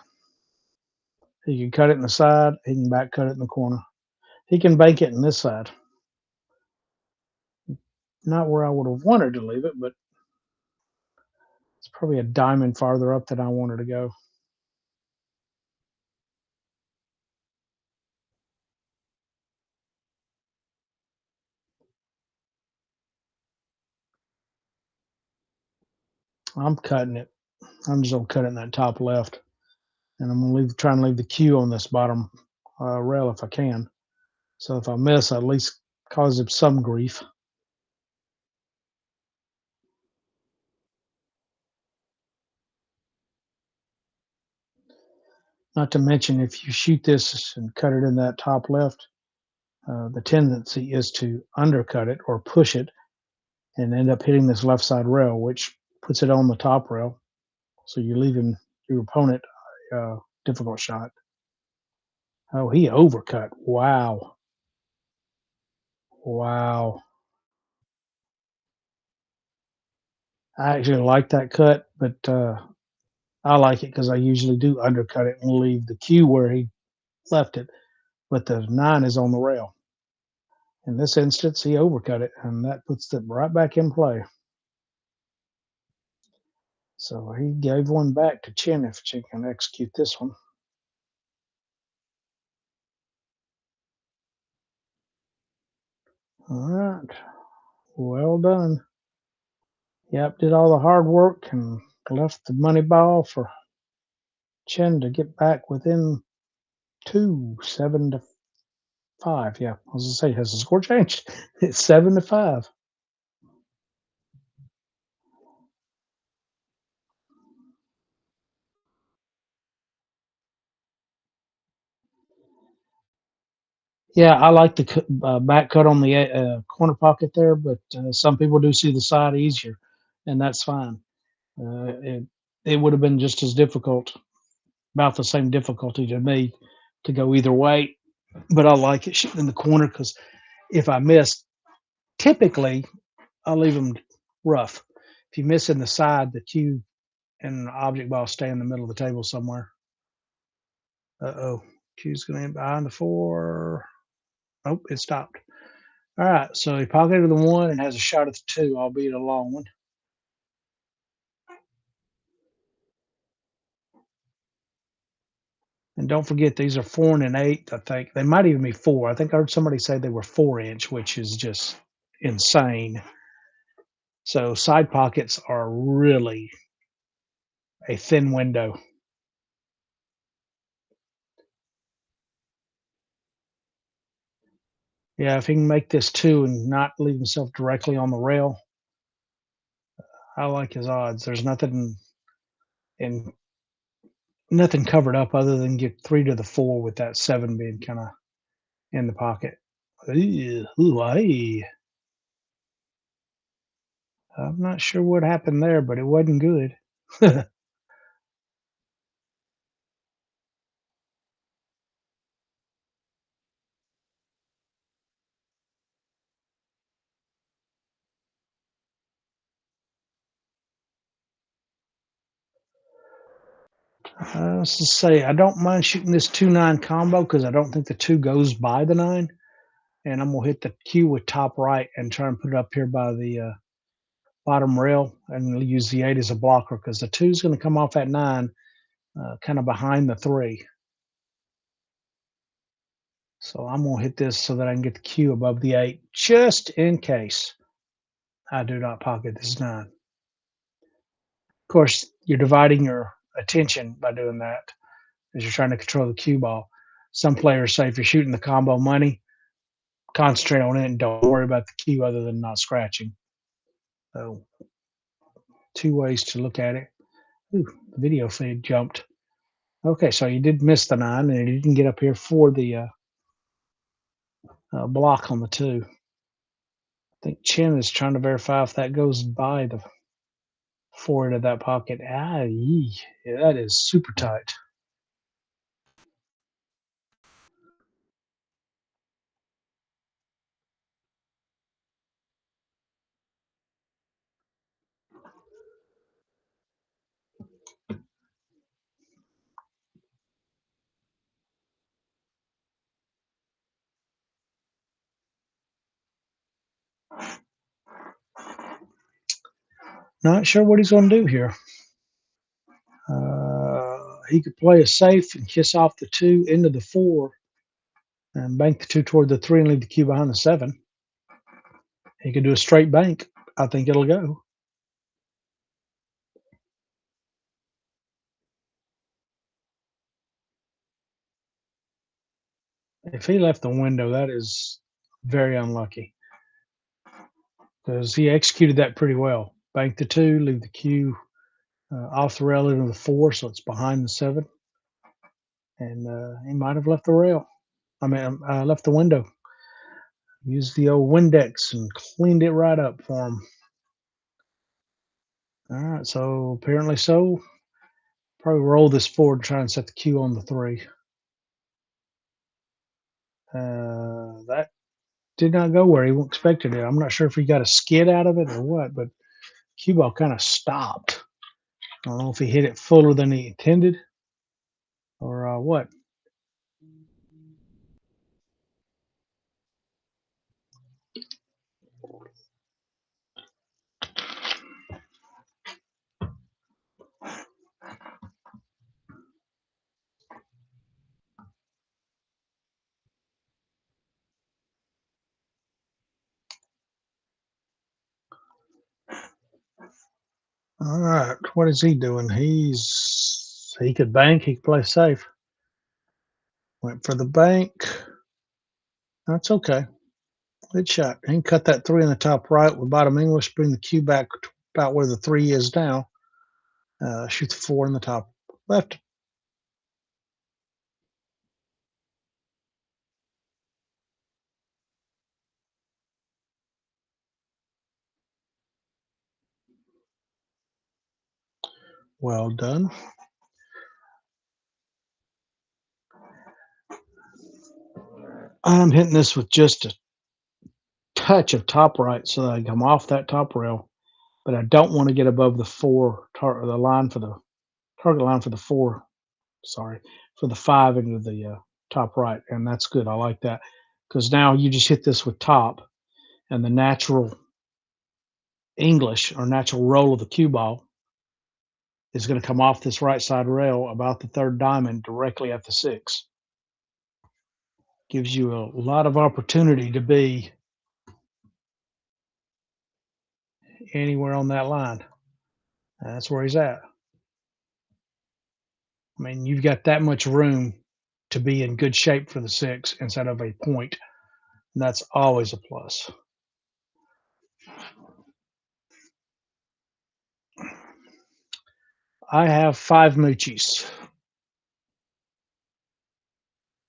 A: He can cut it in the side. He can back cut it in the corner. He can bank it in this side. Not where I would have wanted to leave it, but it's probably a diamond farther up than I wanted to go. I'm cutting it. I'm just gonna cut it in that top left, and I'm gonna try and leave the Q on this bottom rail if I can. So if I miss, I at least cause him some grief. Not to mention, if you shoot this and cut it in that top left, the tendency is to undercut it or push it and end up hitting this left side rail, which puts it on the top rail. So you're leaving your opponent a difficult shot. Oh, he overcut. Wow. Wow. I actually like that cut, but I like it because I usually do undercut it and leave the Q where he left it, but the 9 is on the rail. In this instance, he overcut it, and that puts it right back in play. So he gave one back to Chen if Chen can execute this one. All right. Well done. Yep, did all the hard work and left the money ball for Chen to get back within 2, 7-5. Yeah, I was gonna say, has the score changed? It's 7-5. Yeah, I like the back cut on the corner pocket there, but some people do see the side easier, and that's fine. It would have been just as difficult, about the same difficulty to me, to go either way. But I like it shooting in the corner because if I miss, typically I'll leave them rough. If you miss in the side, the cue and the object ball stay in the middle of the table somewhere. Uh-oh. Cue's going to end behind the 4. Nope, it stopped. All right, so he pocketed the 1 and has a shot at the 2, albeit a long one. And don't forget, these are 4 and an 8, I think. They might even be 4. I think I heard somebody say they were 4-inch, which is just insane. So side pockets are really a thin window. Yeah, if he can make this 2 and not leave himself directly on the rail, I like his odds. There's nothing covered up other than get 3 to the 4 with that 7 being kind of in the pocket. I'm not sure what happened there, but it wasn't good. Let's just say I don't mind shooting this 2-9 combo because I don't think the 2 goes by the 9. And I'm going to hit the Q with top right and try and put it up here by the bottom rail and use the 8 as a blocker because the 2 is going to come off at 9 kind of behind the 3. So I'm going to hit this so that I can get the Q above the 8 just in case I do not pocket this 9. Of course, you're dividing your attention by doing that as you're trying to control the cue ball. Some players say if you're shooting the combo money, concentrate on it and don't worry about the cue other than not scratching. So 2 ways to look at it. Ooh, the video feed jumped. Okay, so you did miss the 9 and you didn't get up here for the block on the 2. I think Chen is trying to verify if that goes by the forehead of that pocket. Yeah, that is super tight. Not sure what he's going to do here. He could play a safe and kiss off the 2 into the 4 and bank the 2 toward the 3 and leave the cue behind the 7. He could do a straight bank. I think it'll go. If he left the window, that is very unlucky because he executed that pretty well. Bank the 2, leave the cue off the rail into the 4, so it's behind the 7. And he might have left the rail. Left the window. Used the old Windex and cleaned it right up for him. All right, so apparently so. Probably roll this forward, try and set the cue on the 3. That did not go where he expected it. I'm not sure if he got a skid out of it or what, but cue ball kind of stopped. I don't know if he hit it fuller than he intended or what. All right, what is he doing? He could bank, he could play safe. Went for the bank. That's okay. Good shot. He can cut that 3 in the top right with bottom English, bring the cue back about where the 3 is now. Shoot the 4 in the top left. Well done. I'm hitting this with just a touch of top right so that I come off that top rail, but I don't want to get above the 4 the line for the target line for the 4. Sorry, for the 5 into the top right, and that's good. I like that because now you just hit this with top, and the natural English or natural roll of the cue ball is going to come off this right side rail about the 3rd diamond directly at the 6. Gives you a lot of opportunity to be anywhere on that line. That's where he's at. I mean, you've got that much room to be in good shape for the 6 instead of a point. And that's always a plus. I have 5 Moochies.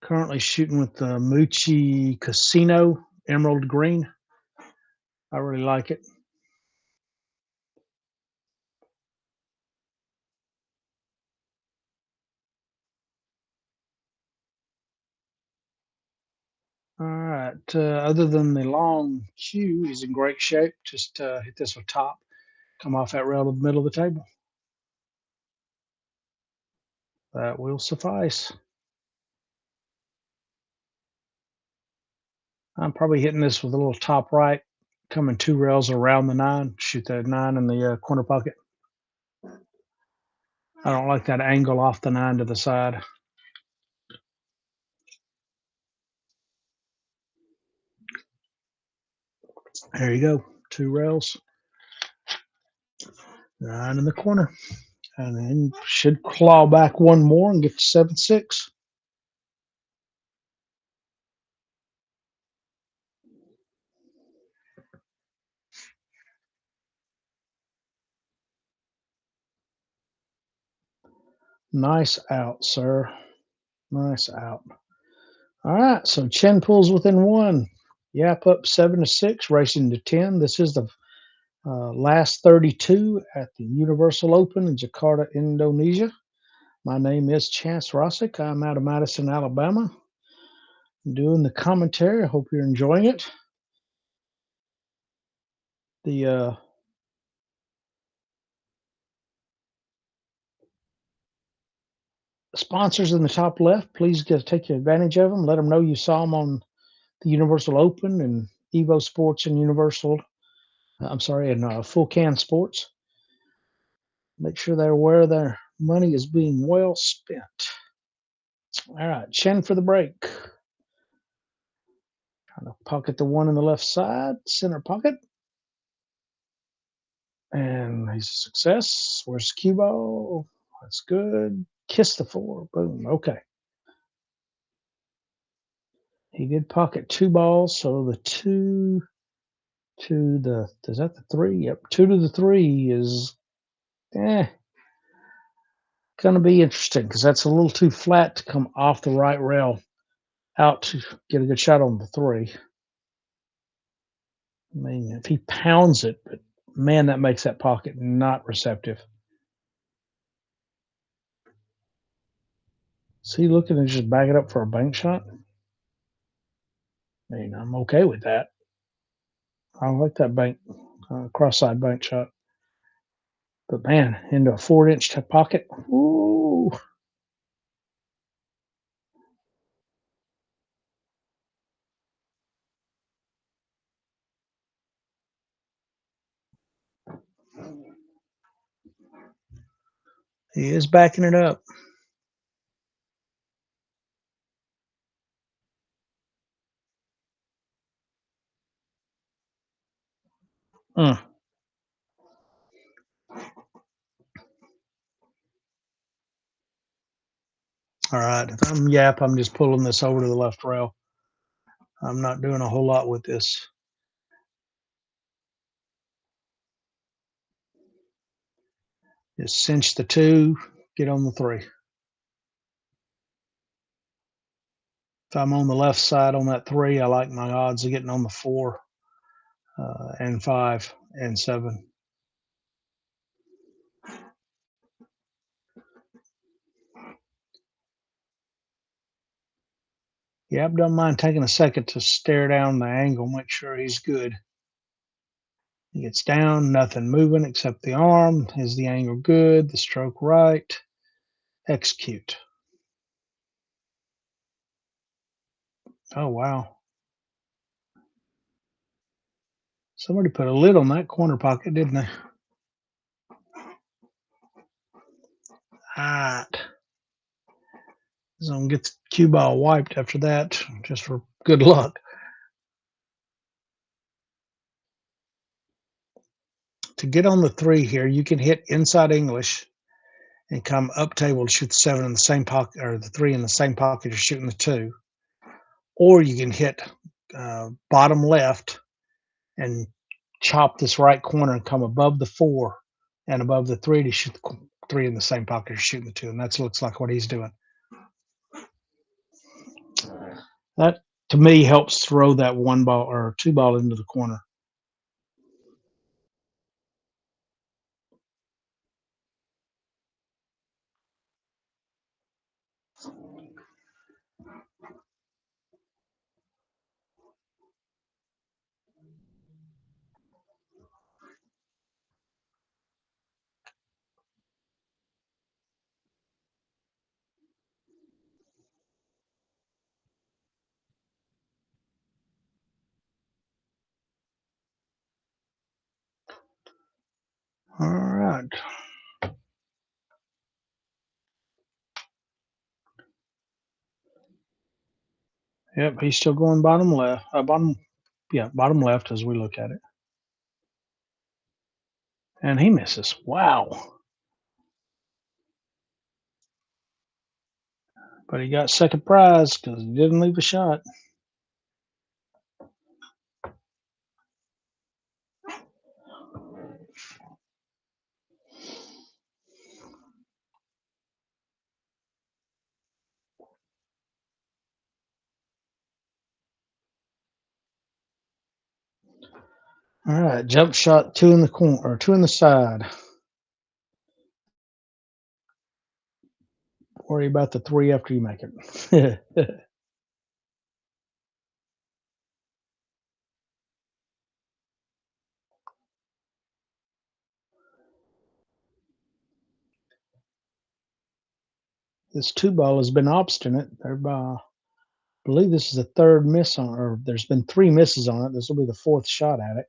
A: Currently shooting with the Moochie Casino Emerald Green. I really like it. All right. Other than the long cue, he's in great shape. Just hit this with top. Come off that rail to the middle of the table. That will suffice. I'm probably hitting this with a little top right, coming 2 rails around the 9. Shoot that 9 in the corner pocket. I don't like that angle off the 9 to the side. There you go. 2 rails. 9 in the corner. And then should claw back one more and get to 7-6. Nice out, sir. Nice out. All right, so Chen pulls within 1. Yap up 7-6, racing to 10. This is the last 32 at the Universal Open in Jakarta, Indonesia. My name is Chance Rossick. I'm out of Madison, Alabama. I'm doing the commentary. I hope you're enjoying it. The sponsors in the top left, please take advantage of them. Let them know you saw them on the Universal Open and EvoSports and Full Can Sports. Make sure they're aware their money is being well spent. All right, Chen for the break. Trying to pocket the 1 in the left side, center pocket. And he's a success. Where's the cue ball? That's good. Kiss the 4. Boom. Okay. He did pocket 2 balls, so the 2 to the, is that the 3? Yep. 2 to the 3 is going to be interesting because that's a little too flat to come off the right rail out to get a good shot on the 3. I mean, if he pounds it, but man, that makes that pocket not receptive. Is he looking to just bag it up for a bank shot? I mean, I'm okay with that. I like that bank, cross-side bank shot. But man, into a 4-inch pocket. Ooh. He is backing it up. All right, if I'm Yap, I'm just pulling this over to the left rail. I'm not doing a whole lot with this. Just cinch the 2, get on the 3. If I'm on the left side on that 3, I like my odds of getting on the 4 and 5 and 7. Yep, don't mind taking a second to stare down the angle, make sure he's good. He gets down, nothing moving except the arm. Is the angle good? The stroke right? Execute. Oh, wow. Somebody put a lid on that corner pocket, didn't they? Right. So I'm going to get the cue ball wiped after that, just for good luck. To get on the 3 here, you can hit inside English and come up table to shoot the 7 in the same pocket, or the 3 in the same pocket you're shooting the 2. Or you can hit bottom left and chop this right corner and come above the 4 and above the 3 to shoot the 3 in the same pocket you're shooting the 2. And that looks like what he's doing. That, to me, helps throw that 1 ball or 2 ball into the corner. All right. Yep, he's still going bottom left. Bottom left as we look at it. And he misses. Wow. But he got second prize because he didn't leave a shot. All right, jump shot, 2 in the corner or 2 in the side. Worry about the 3 after you make it. This 2 ball has been obstinate. I believe this is the 3rd miss on, or there's been 3 misses on it. This will be the 4th shot at it.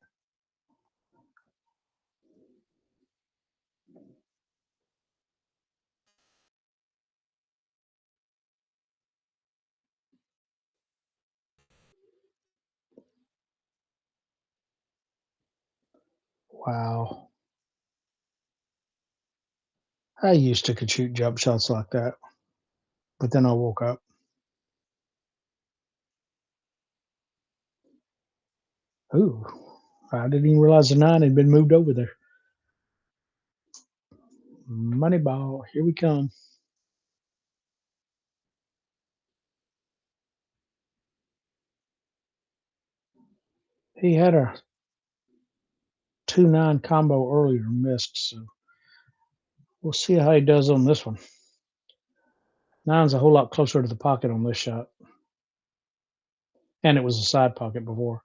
A: Wow. I used to could shoot jump shots like that, but then I woke up. Ooh, I didn't even realize the 9 had been moved over there. Money ball, here we come. He had a 2-9 combo earlier, missed, so we'll see how he does on this one. 9's a whole lot closer to the pocket on this shot. And it was a side pocket before.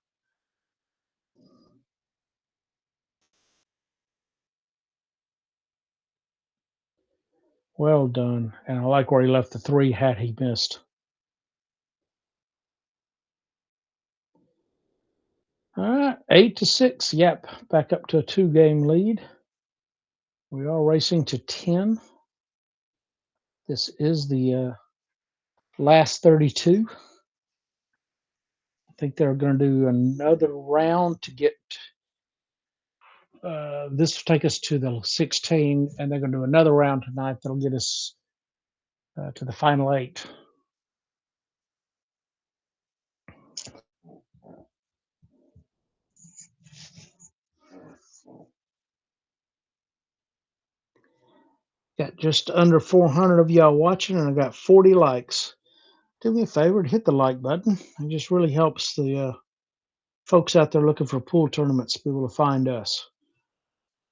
A: Well done. And I like where he left the 3 had he missed. All right, 8-6. Yep, back up to a 2-game lead. We are racing to 10. This is the last 32. I think they're going to do another round to get. This will take us to the 16, and they're going to do another round tonight that'll get us to the final 8. Got just under 400 of y'all watching, and I got 40 likes. Do me a favor and hit the like button. It just really helps the folks out there looking for pool tournaments to be able to find us.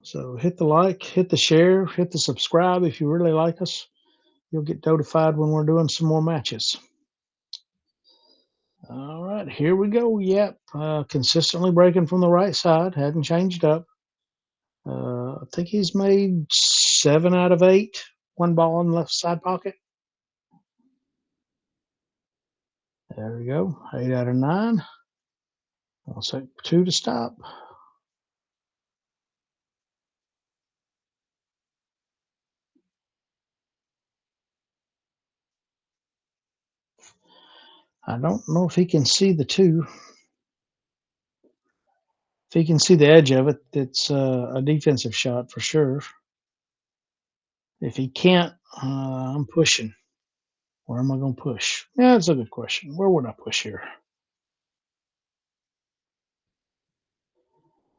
A: So hit the like, hit the share, hit the subscribe if you really like us. You'll get notified when we're doing some more matches. All right, here we go. Yep, consistently breaking from the right side. Hadn't changed up. I think he's made 7 out of 8. 1 ball in the left side pocket. There we go. 8 out of 9. I'll say 2 to stop. I don't know if he can see the 2. If he can see the edge of it, it's a defensive shot for sure. If he can't, I'm pushing. Where am I going to push? Yeah, that's a good question. Where would I push here?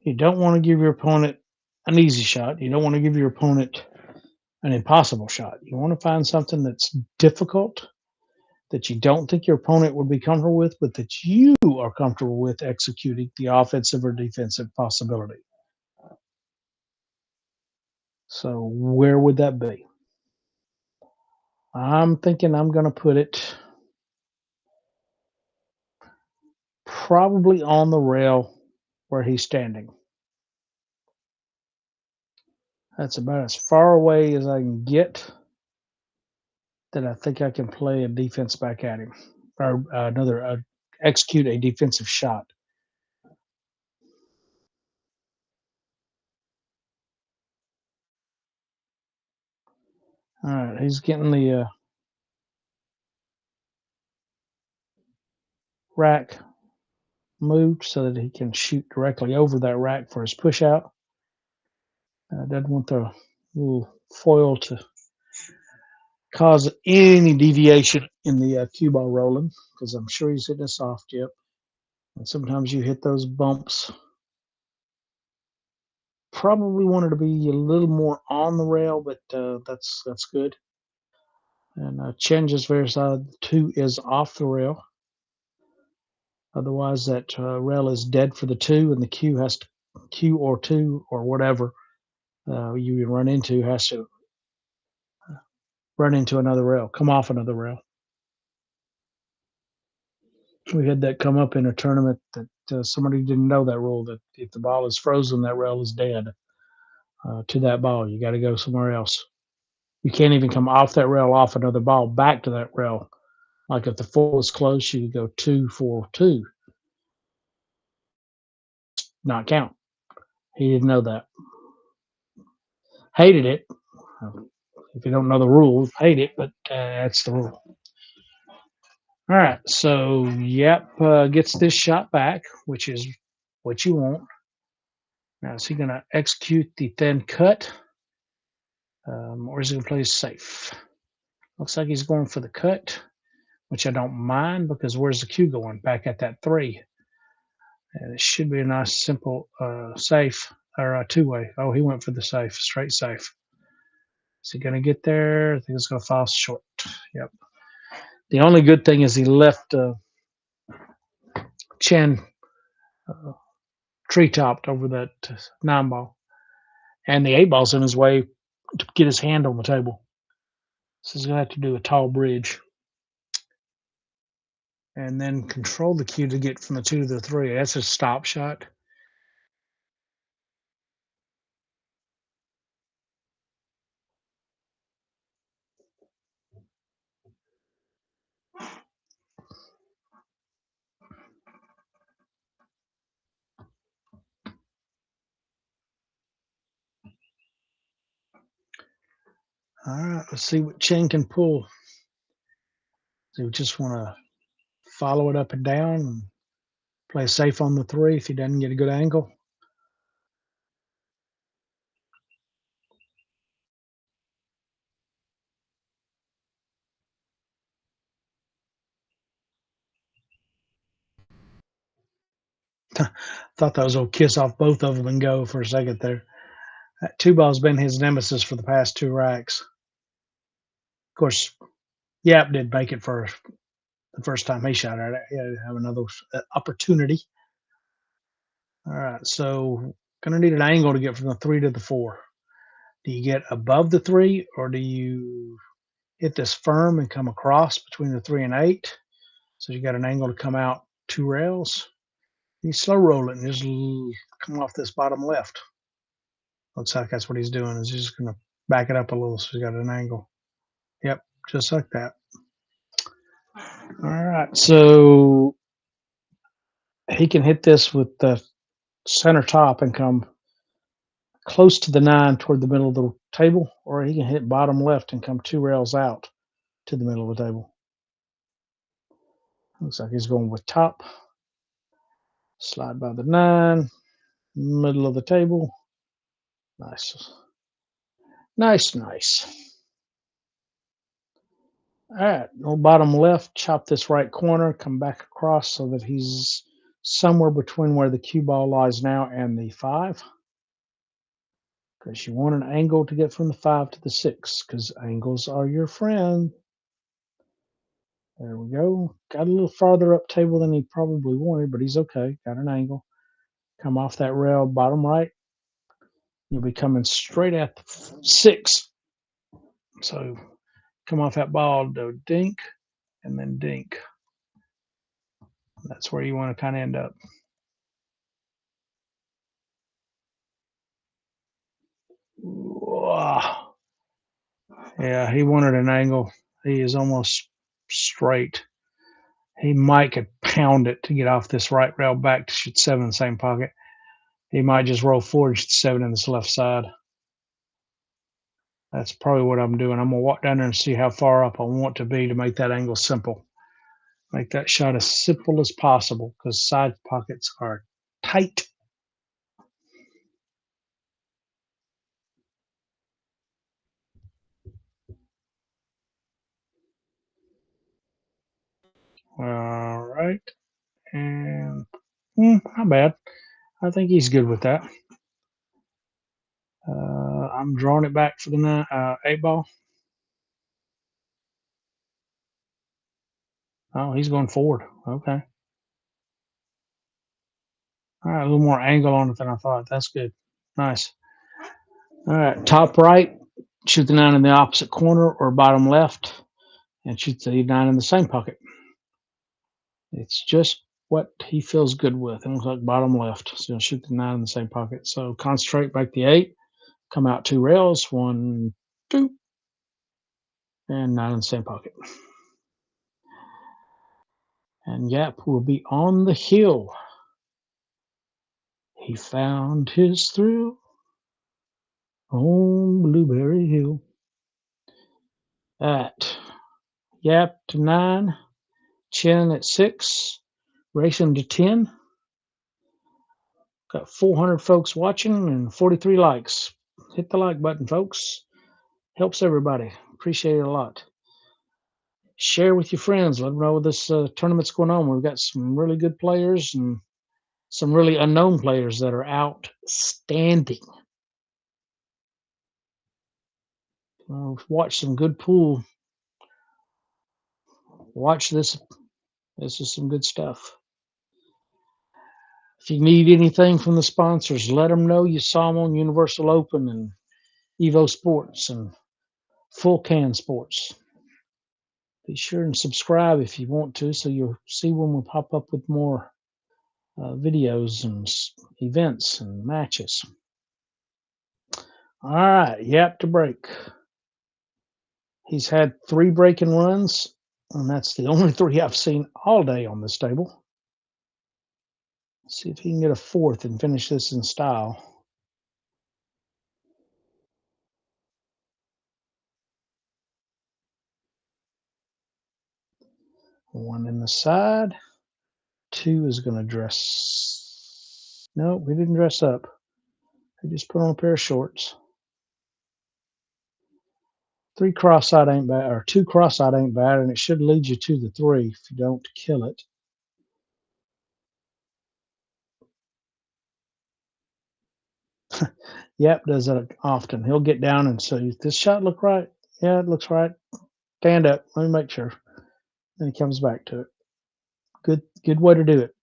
A: You don't want to give your opponent an easy shot. You don't want to give your opponent an impossible shot. You want to find something that's difficult, that you don't think your opponent would be comfortable with, but that you are comfortable with executing the offensive or defensive possibility. So where would that be? I'm thinking I'm going to put it probably on the rail where he's standing. That's about as far away as I can get that I think I can play a defense back at him, or execute a defensive shot. All right, he's getting the rack moved so that he can shoot directly over that rack for his push out. Doesn't want the little foil to cause any deviation in the cue ball rolling, because I'm sure he's hitting a soft tip. And sometimes you hit those bumps. Probably wanted to be a little more on the rail, but that's good. And CHEN just verified the 2 is off the rail. Otherwise, that rail is dead for the 2, and the Q has to Q or 2 or whatever you run into has to run into another rail, come off another rail. We had that come up in a tournament that somebody didn't know that rule, that if the ball is frozen, that rail is dead to that ball. You got to go somewhere else. You can't even come off that rail, off another ball, back to that rail. Like if the 4 was close, you could go 2, 4, 2. Not count. He didn't know that. Hated it. If you don't know the rules, hate it, but that's the rule. All right, so YAPP gets this shot back, which is what you want. Now, is he going to execute the thin cut, or is he going to play safe? Looks like he's going for the cut, which I don't mind, because where's the cue going? Back at that 3. And it should be a nice, simple safe, or a 2-way. Oh, he went for the safe, straight safe. Is he going to get there? I think it's going to fall short. Yep. The only good thing is he left CHEN tree-topped over that 9 ball. And the 8 ball's in his way to get his hand on the table. So he's going to have to do a tall bridge. And then control the cue to get from the 2 to the 3. That's a stop shot. All right, let's see what CHEN can pull. So we just want to follow it up and down and play safe on the 3 if he doesn't get a good angle. Thought that was a kiss off both of them and go for a second there. That 2 ball's been his nemesis for the past 2 racks. Of course, YAPP did make it for the first time he shot at it. He had to have another opportunity. All right, so going to need an angle to get from the 3 to the 4. Do you get above the 3, or do you hit this firm and come across between the 3 and 8? So you got an angle to come out 2 rails. You slow roll it and just come off this bottom left. Looks like that's what he's doing, is he's just going to back it up a little so he's got an angle. Yep, just like that. All right, so he can hit this with the center top and come close to the 9 toward the middle of the table, or he can hit bottom left and come 2 rails out to the middle of the table. Looks like he's going with top. Slide by the 9, middle of the table. Nice. Nice, nice. All right, no bottom left, chop this right corner, come back across so that he's somewhere between where the cue ball lies now and the 5. Because you want an angle to get from the 5 to the 6, because angles are your friend. There we go. Got a little farther up table than he probably wanted, but he's okay. Got an angle. Come off that rail, bottom right. You'll be coming straight at the 6. So come off that ball, do dink, and then dink. That's where you want to kind of end up. Wow. Yeah, he wanted an angle. He is almost straight. He might could pound it to get off this right rail back to shoot 7 in the same pocket. He might just roll forward and shoot 7 in this left side. That's probably what I'm doing. I'm going to walk down there and see how far up I want to be to make that angle simple. Make that shot as simple as possible, because side pockets are tight. All right. And not bad. I think he's good with that. I'm drawing it back for the 8 ball. Oh, he's going forward. Okay. All right, a little more angle on it than I thought. That's good. Nice. All right, top right, shoot the 9 in the opposite corner, or bottom left, and shoot the 9 in the same pocket. It's just what he feels good with. It looks like bottom left. So he'll shoot the 9 in the same pocket. So concentrate, make the 8, come out 2 rails, 1, 2, and 9 in the same pocket. And YAPP will be on the hill. He found his thrill on Blueberry Hill. At YAPP to 9, CHEN at 6, racing to 10. Got 400 folks watching and 43 likes. Hit the like button, folks. Helps everybody. Appreciate it a lot. Share with your friends. Let them know this tournament's going on. We've got some really good players and some really unknown players that are outstanding. Watch some good pool. Watch this. This is some good stuff. If you need anything from the sponsors, let them know you saw them on Universal Open and EvoSports and Full Can Sports. Be sure and subscribe if you want to, so you'll see when we pop up with more videos and events and matches. All right, YAPP to break. He's had 3 breaking runs, and that's the only 3 I've seen all day on this table. Let's see if he can get a 4th and finish this in style. One in the side. 2 is going to dress. No, we didn't dress up. We just put on a pair of shorts. 3 cross-eyed ain't bad, or 2 cross-eyed ain't bad, and it should lead you to the 3 if you don't kill it. YAPP does that often. He'll get down and say, "Does this shot look right? Yeah, it looks right. Stand up. Let me make sure." Then he comes back to it. Good way to do it.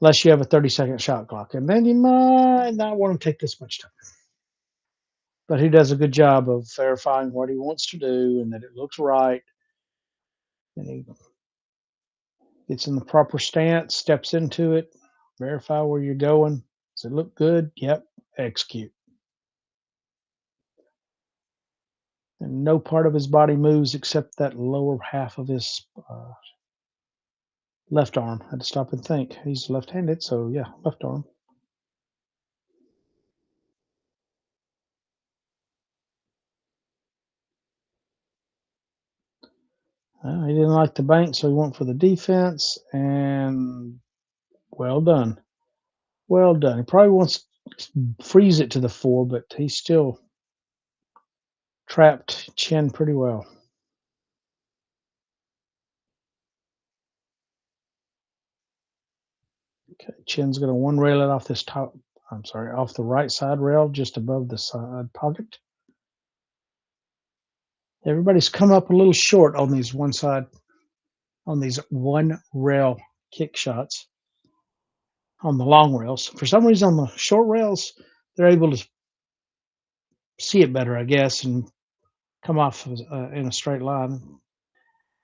A: Unless you have a 30-second shot clock, and then you might not want to take this much time. But he does a good job of verifying what he wants to do and that it looks right. And he gets in the proper stance, steps into it, verify where you're going. Does it look good? Yep. Execute. And no part of his body moves except that lower half of his left arm. I had to stop and think. He's left-handed, so yeah, left arm. He didn't like the bank, so he went for the defense, and well done. Well done. He probably wants to freeze it to the 4, but he still trapped CHEN pretty well. Okay, CHEN's going to 1 rail it off this top. I'm sorry, off the right side rail, just above the side pocket. Everybody's come up a little short on these one rail kick shots on the long rails. For some reason, on the short rails, they're able to see it better, I guess, and come off in a straight line.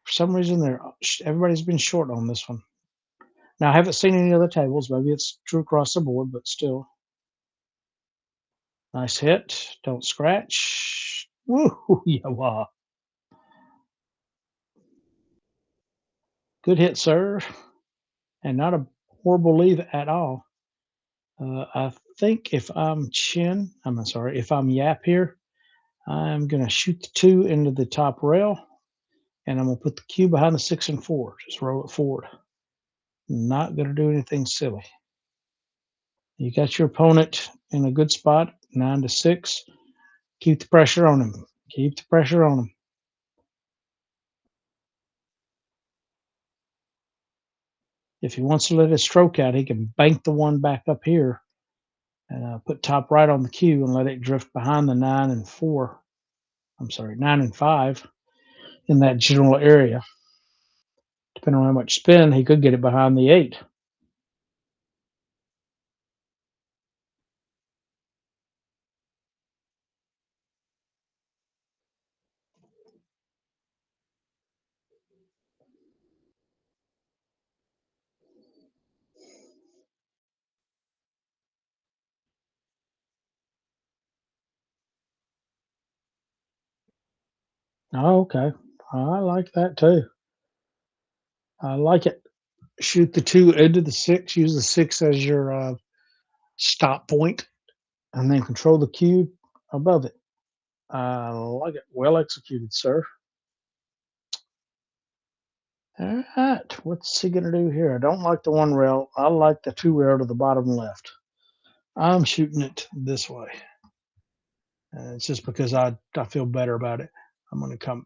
A: For some reason, everybody's been short on this one. Now, I haven't seen any other tables. Maybe it's true across the board, but still. Nice hit. Don't scratch. Woo, yeah, wow. Good hit, sir. And not a horrible leave at all. I think if I'm if I'm YAPP here, I'm going to shoot the 2 into the top rail, and I'm going to put the cue behind the 6 and 4. Just roll it forward. Not going to do anything silly. You got your opponent in a good spot, 9 to 6. Keep the pressure on him. Keep the pressure on him. If he wants to let his stroke out, he can bank the one back up here and put top right on the cue and let it drift behind the 9 and 4. I'm sorry, 9 and 5 in that general area. Depending on how much spin, he could get it behind the 8. Oh, okay. I like that too. I like it. Shoot the 2 into the 6. Use the 6 as your stop point, and then control the cue above it. I like it. Well executed, sir. All right. What's he going to do here? I don't like the 1 rail. I like the 2 rail to the bottom left. I'm shooting it this way. It's just because I feel better about it. I'm going to come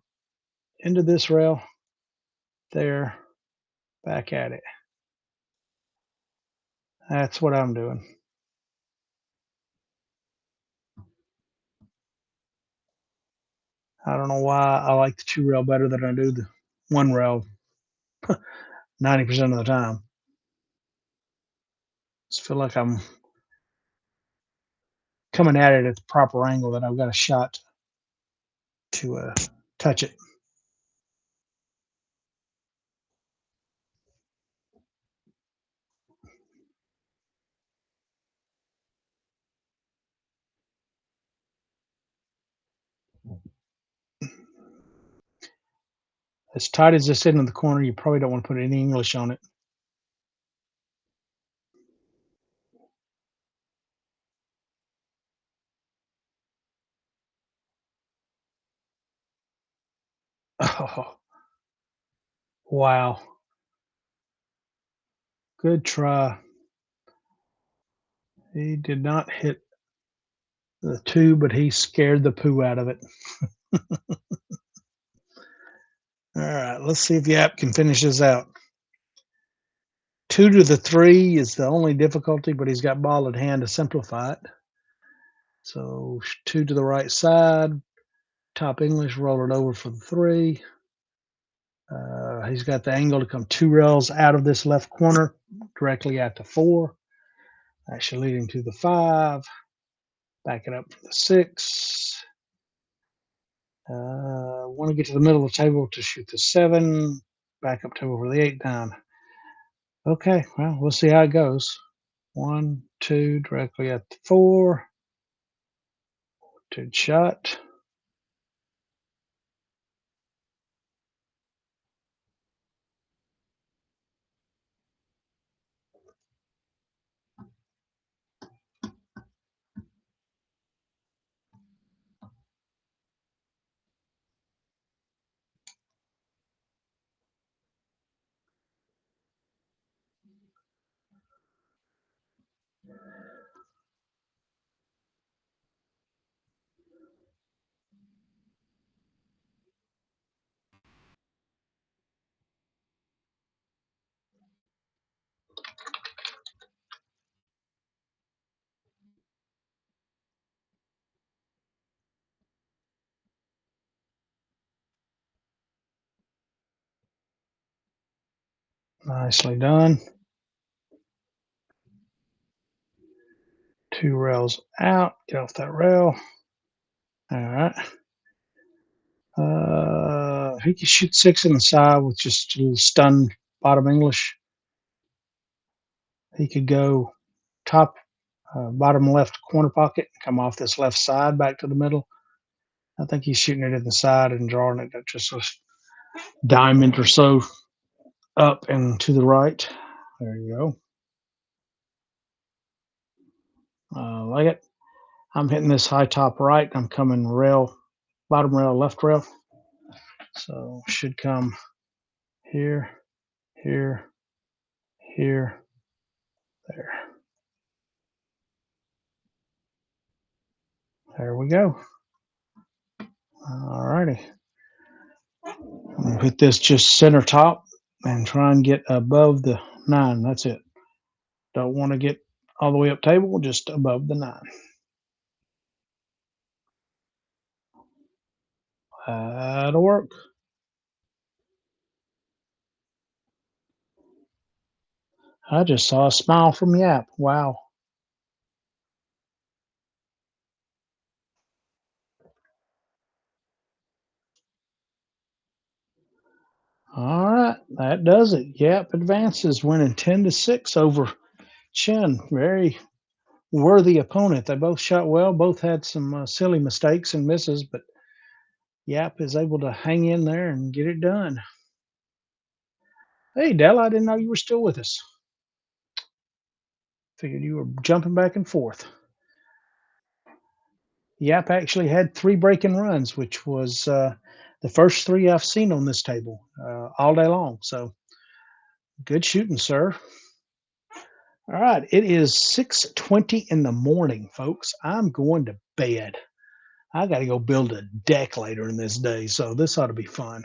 A: into this rail, there, back at it. That's what I'm doing. I don't know why I like the 2 rail better than I do the 1 rail 90% of the time. Just feel like I'm coming at it at the proper angle, that I've got a shot to touch it. As tight as this into the corner, you probably don't want to put any English on it. Oh, wow. Good try. He did not hit the 2, but he scared the poo out of it. All right, let's see if YAPP can finish this out. 2 to the 3 is the only difficulty, but he's got ball at hand to simplify it. So 2 to the right side, top English, roll it over for the 3. He's got the angle to come 2 rails out of this left corner, directly at the 4. That should lead him to the 5. Back it up for the 6. Want to get to the middle of the table to shoot the 7. Back up table for the 8 down. Okay, well, we'll see how it goes. 1, 2, directly at the 4. Good shot. Nicely done. 2 rails out. Get off that rail. All right. He can shoot 6 in the side with just a little stun bottom English. He could go top, bottom left corner pocket, come off this left side back to the middle. I think he's shooting it in the side and drawing it at just a diamond or so up and to the right. There you go. Like it. I'm hitting this high top right. I'm coming rail, bottom rail, left rail. So should come here, here, here, there. There we go. All righty. I'm gonna hit this just center top and try and get above the 9. That's it. Don't want to get all the way up table, just above the 9. That'll work. I just saw a smile from YAPP. Wow. All right, that does it. YAPP advances, winning 10-6 over CHEN. Very worthy opponent. They both shot well. Both had some silly mistakes and misses, but YAPP is able to hang in there and get it done. Hey, Della, I didn't know you were still with us. Figured you were jumping back and forth. YAPP actually had 3 breaking runs, which was the first 3 I've seen on this table all day long. So good shooting, sir. All right, it is 6:20 in the morning, folks. I'm going to bed. I got to go build a deck later in this day, so this ought to be fun.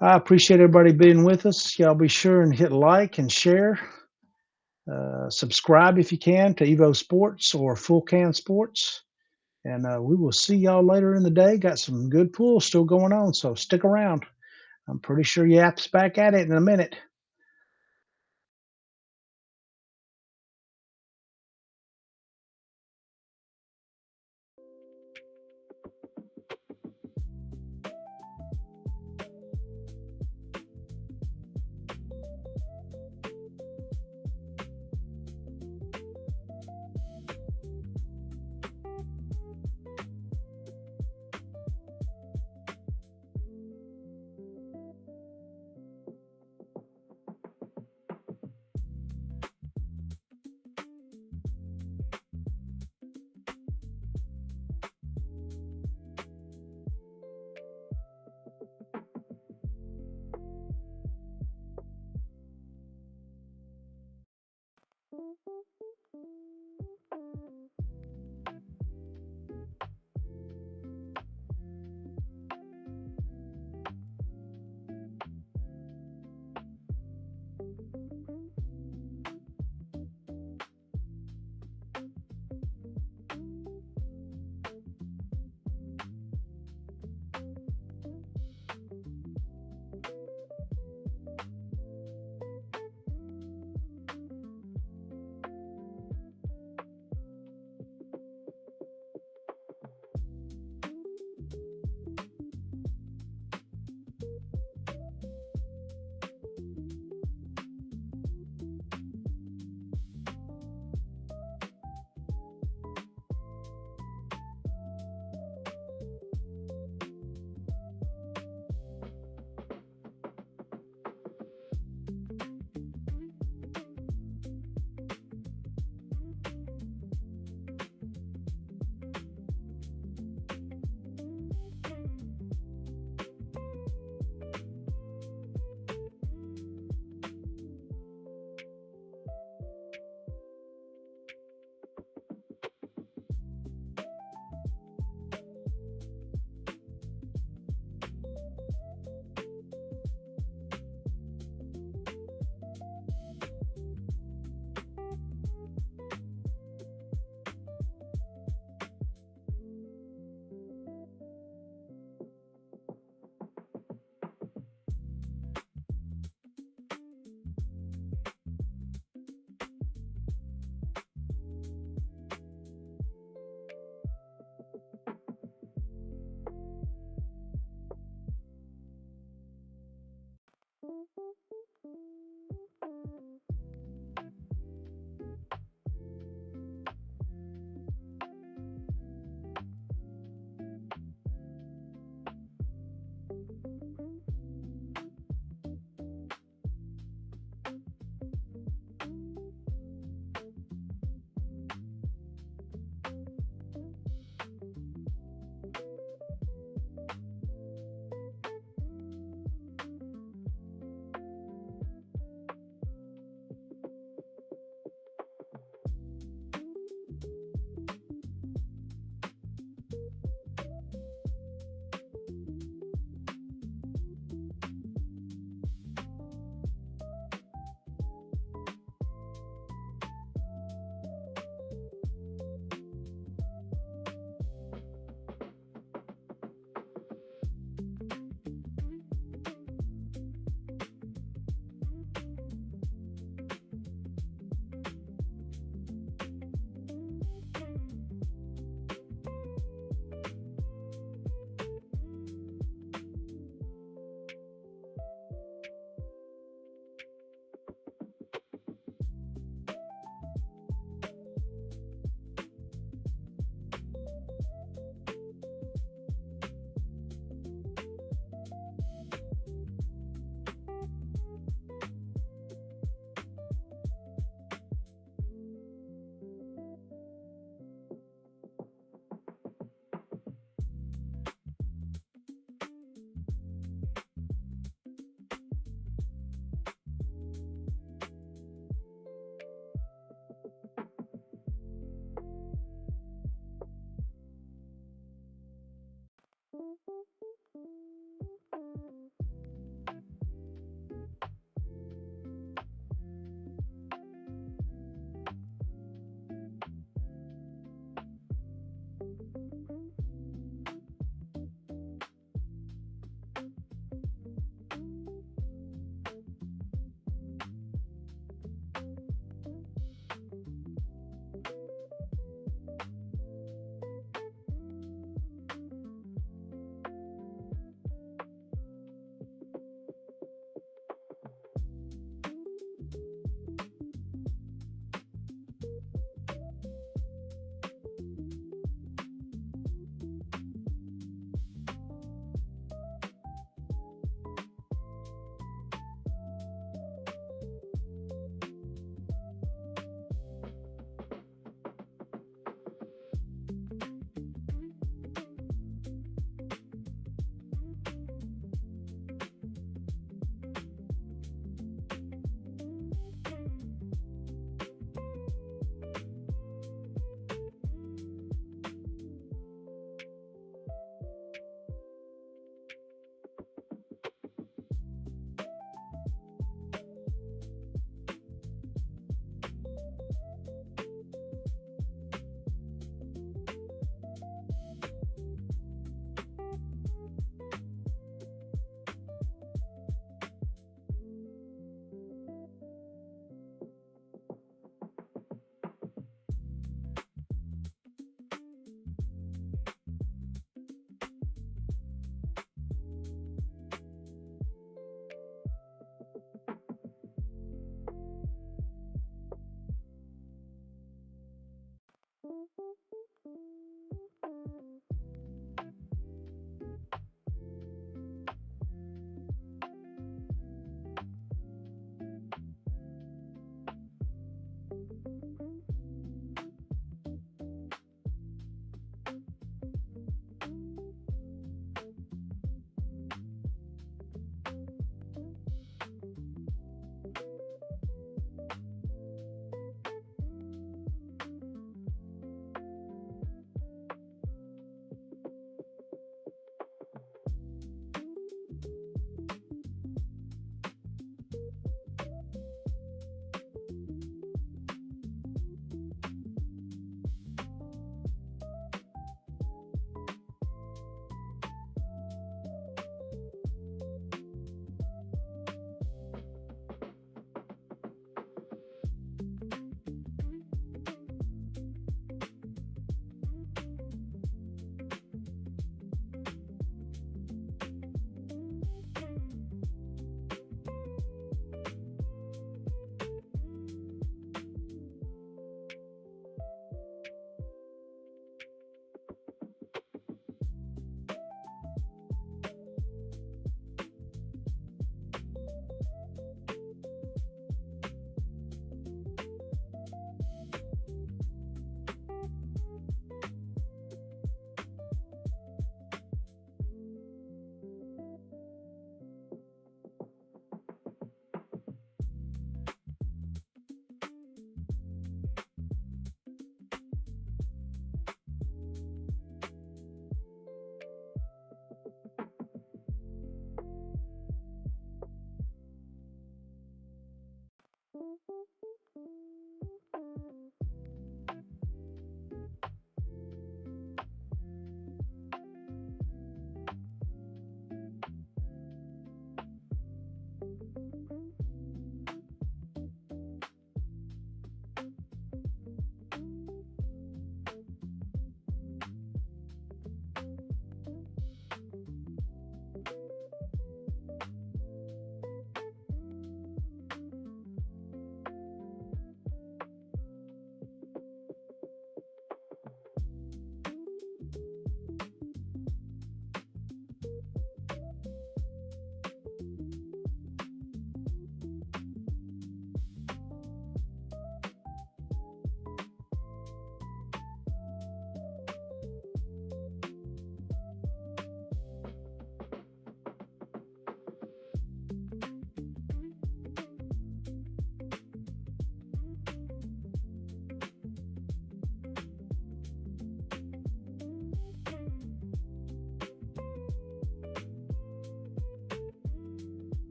A: I appreciate everybody being with us. Y'all be sure and hit like and share. Subscribe if you can to EvoSports or Full Can Sports. And we will see y'all later in the day. Got some good pools still going on, so stick around. I'm pretty sure YAPP's back at it in a minute.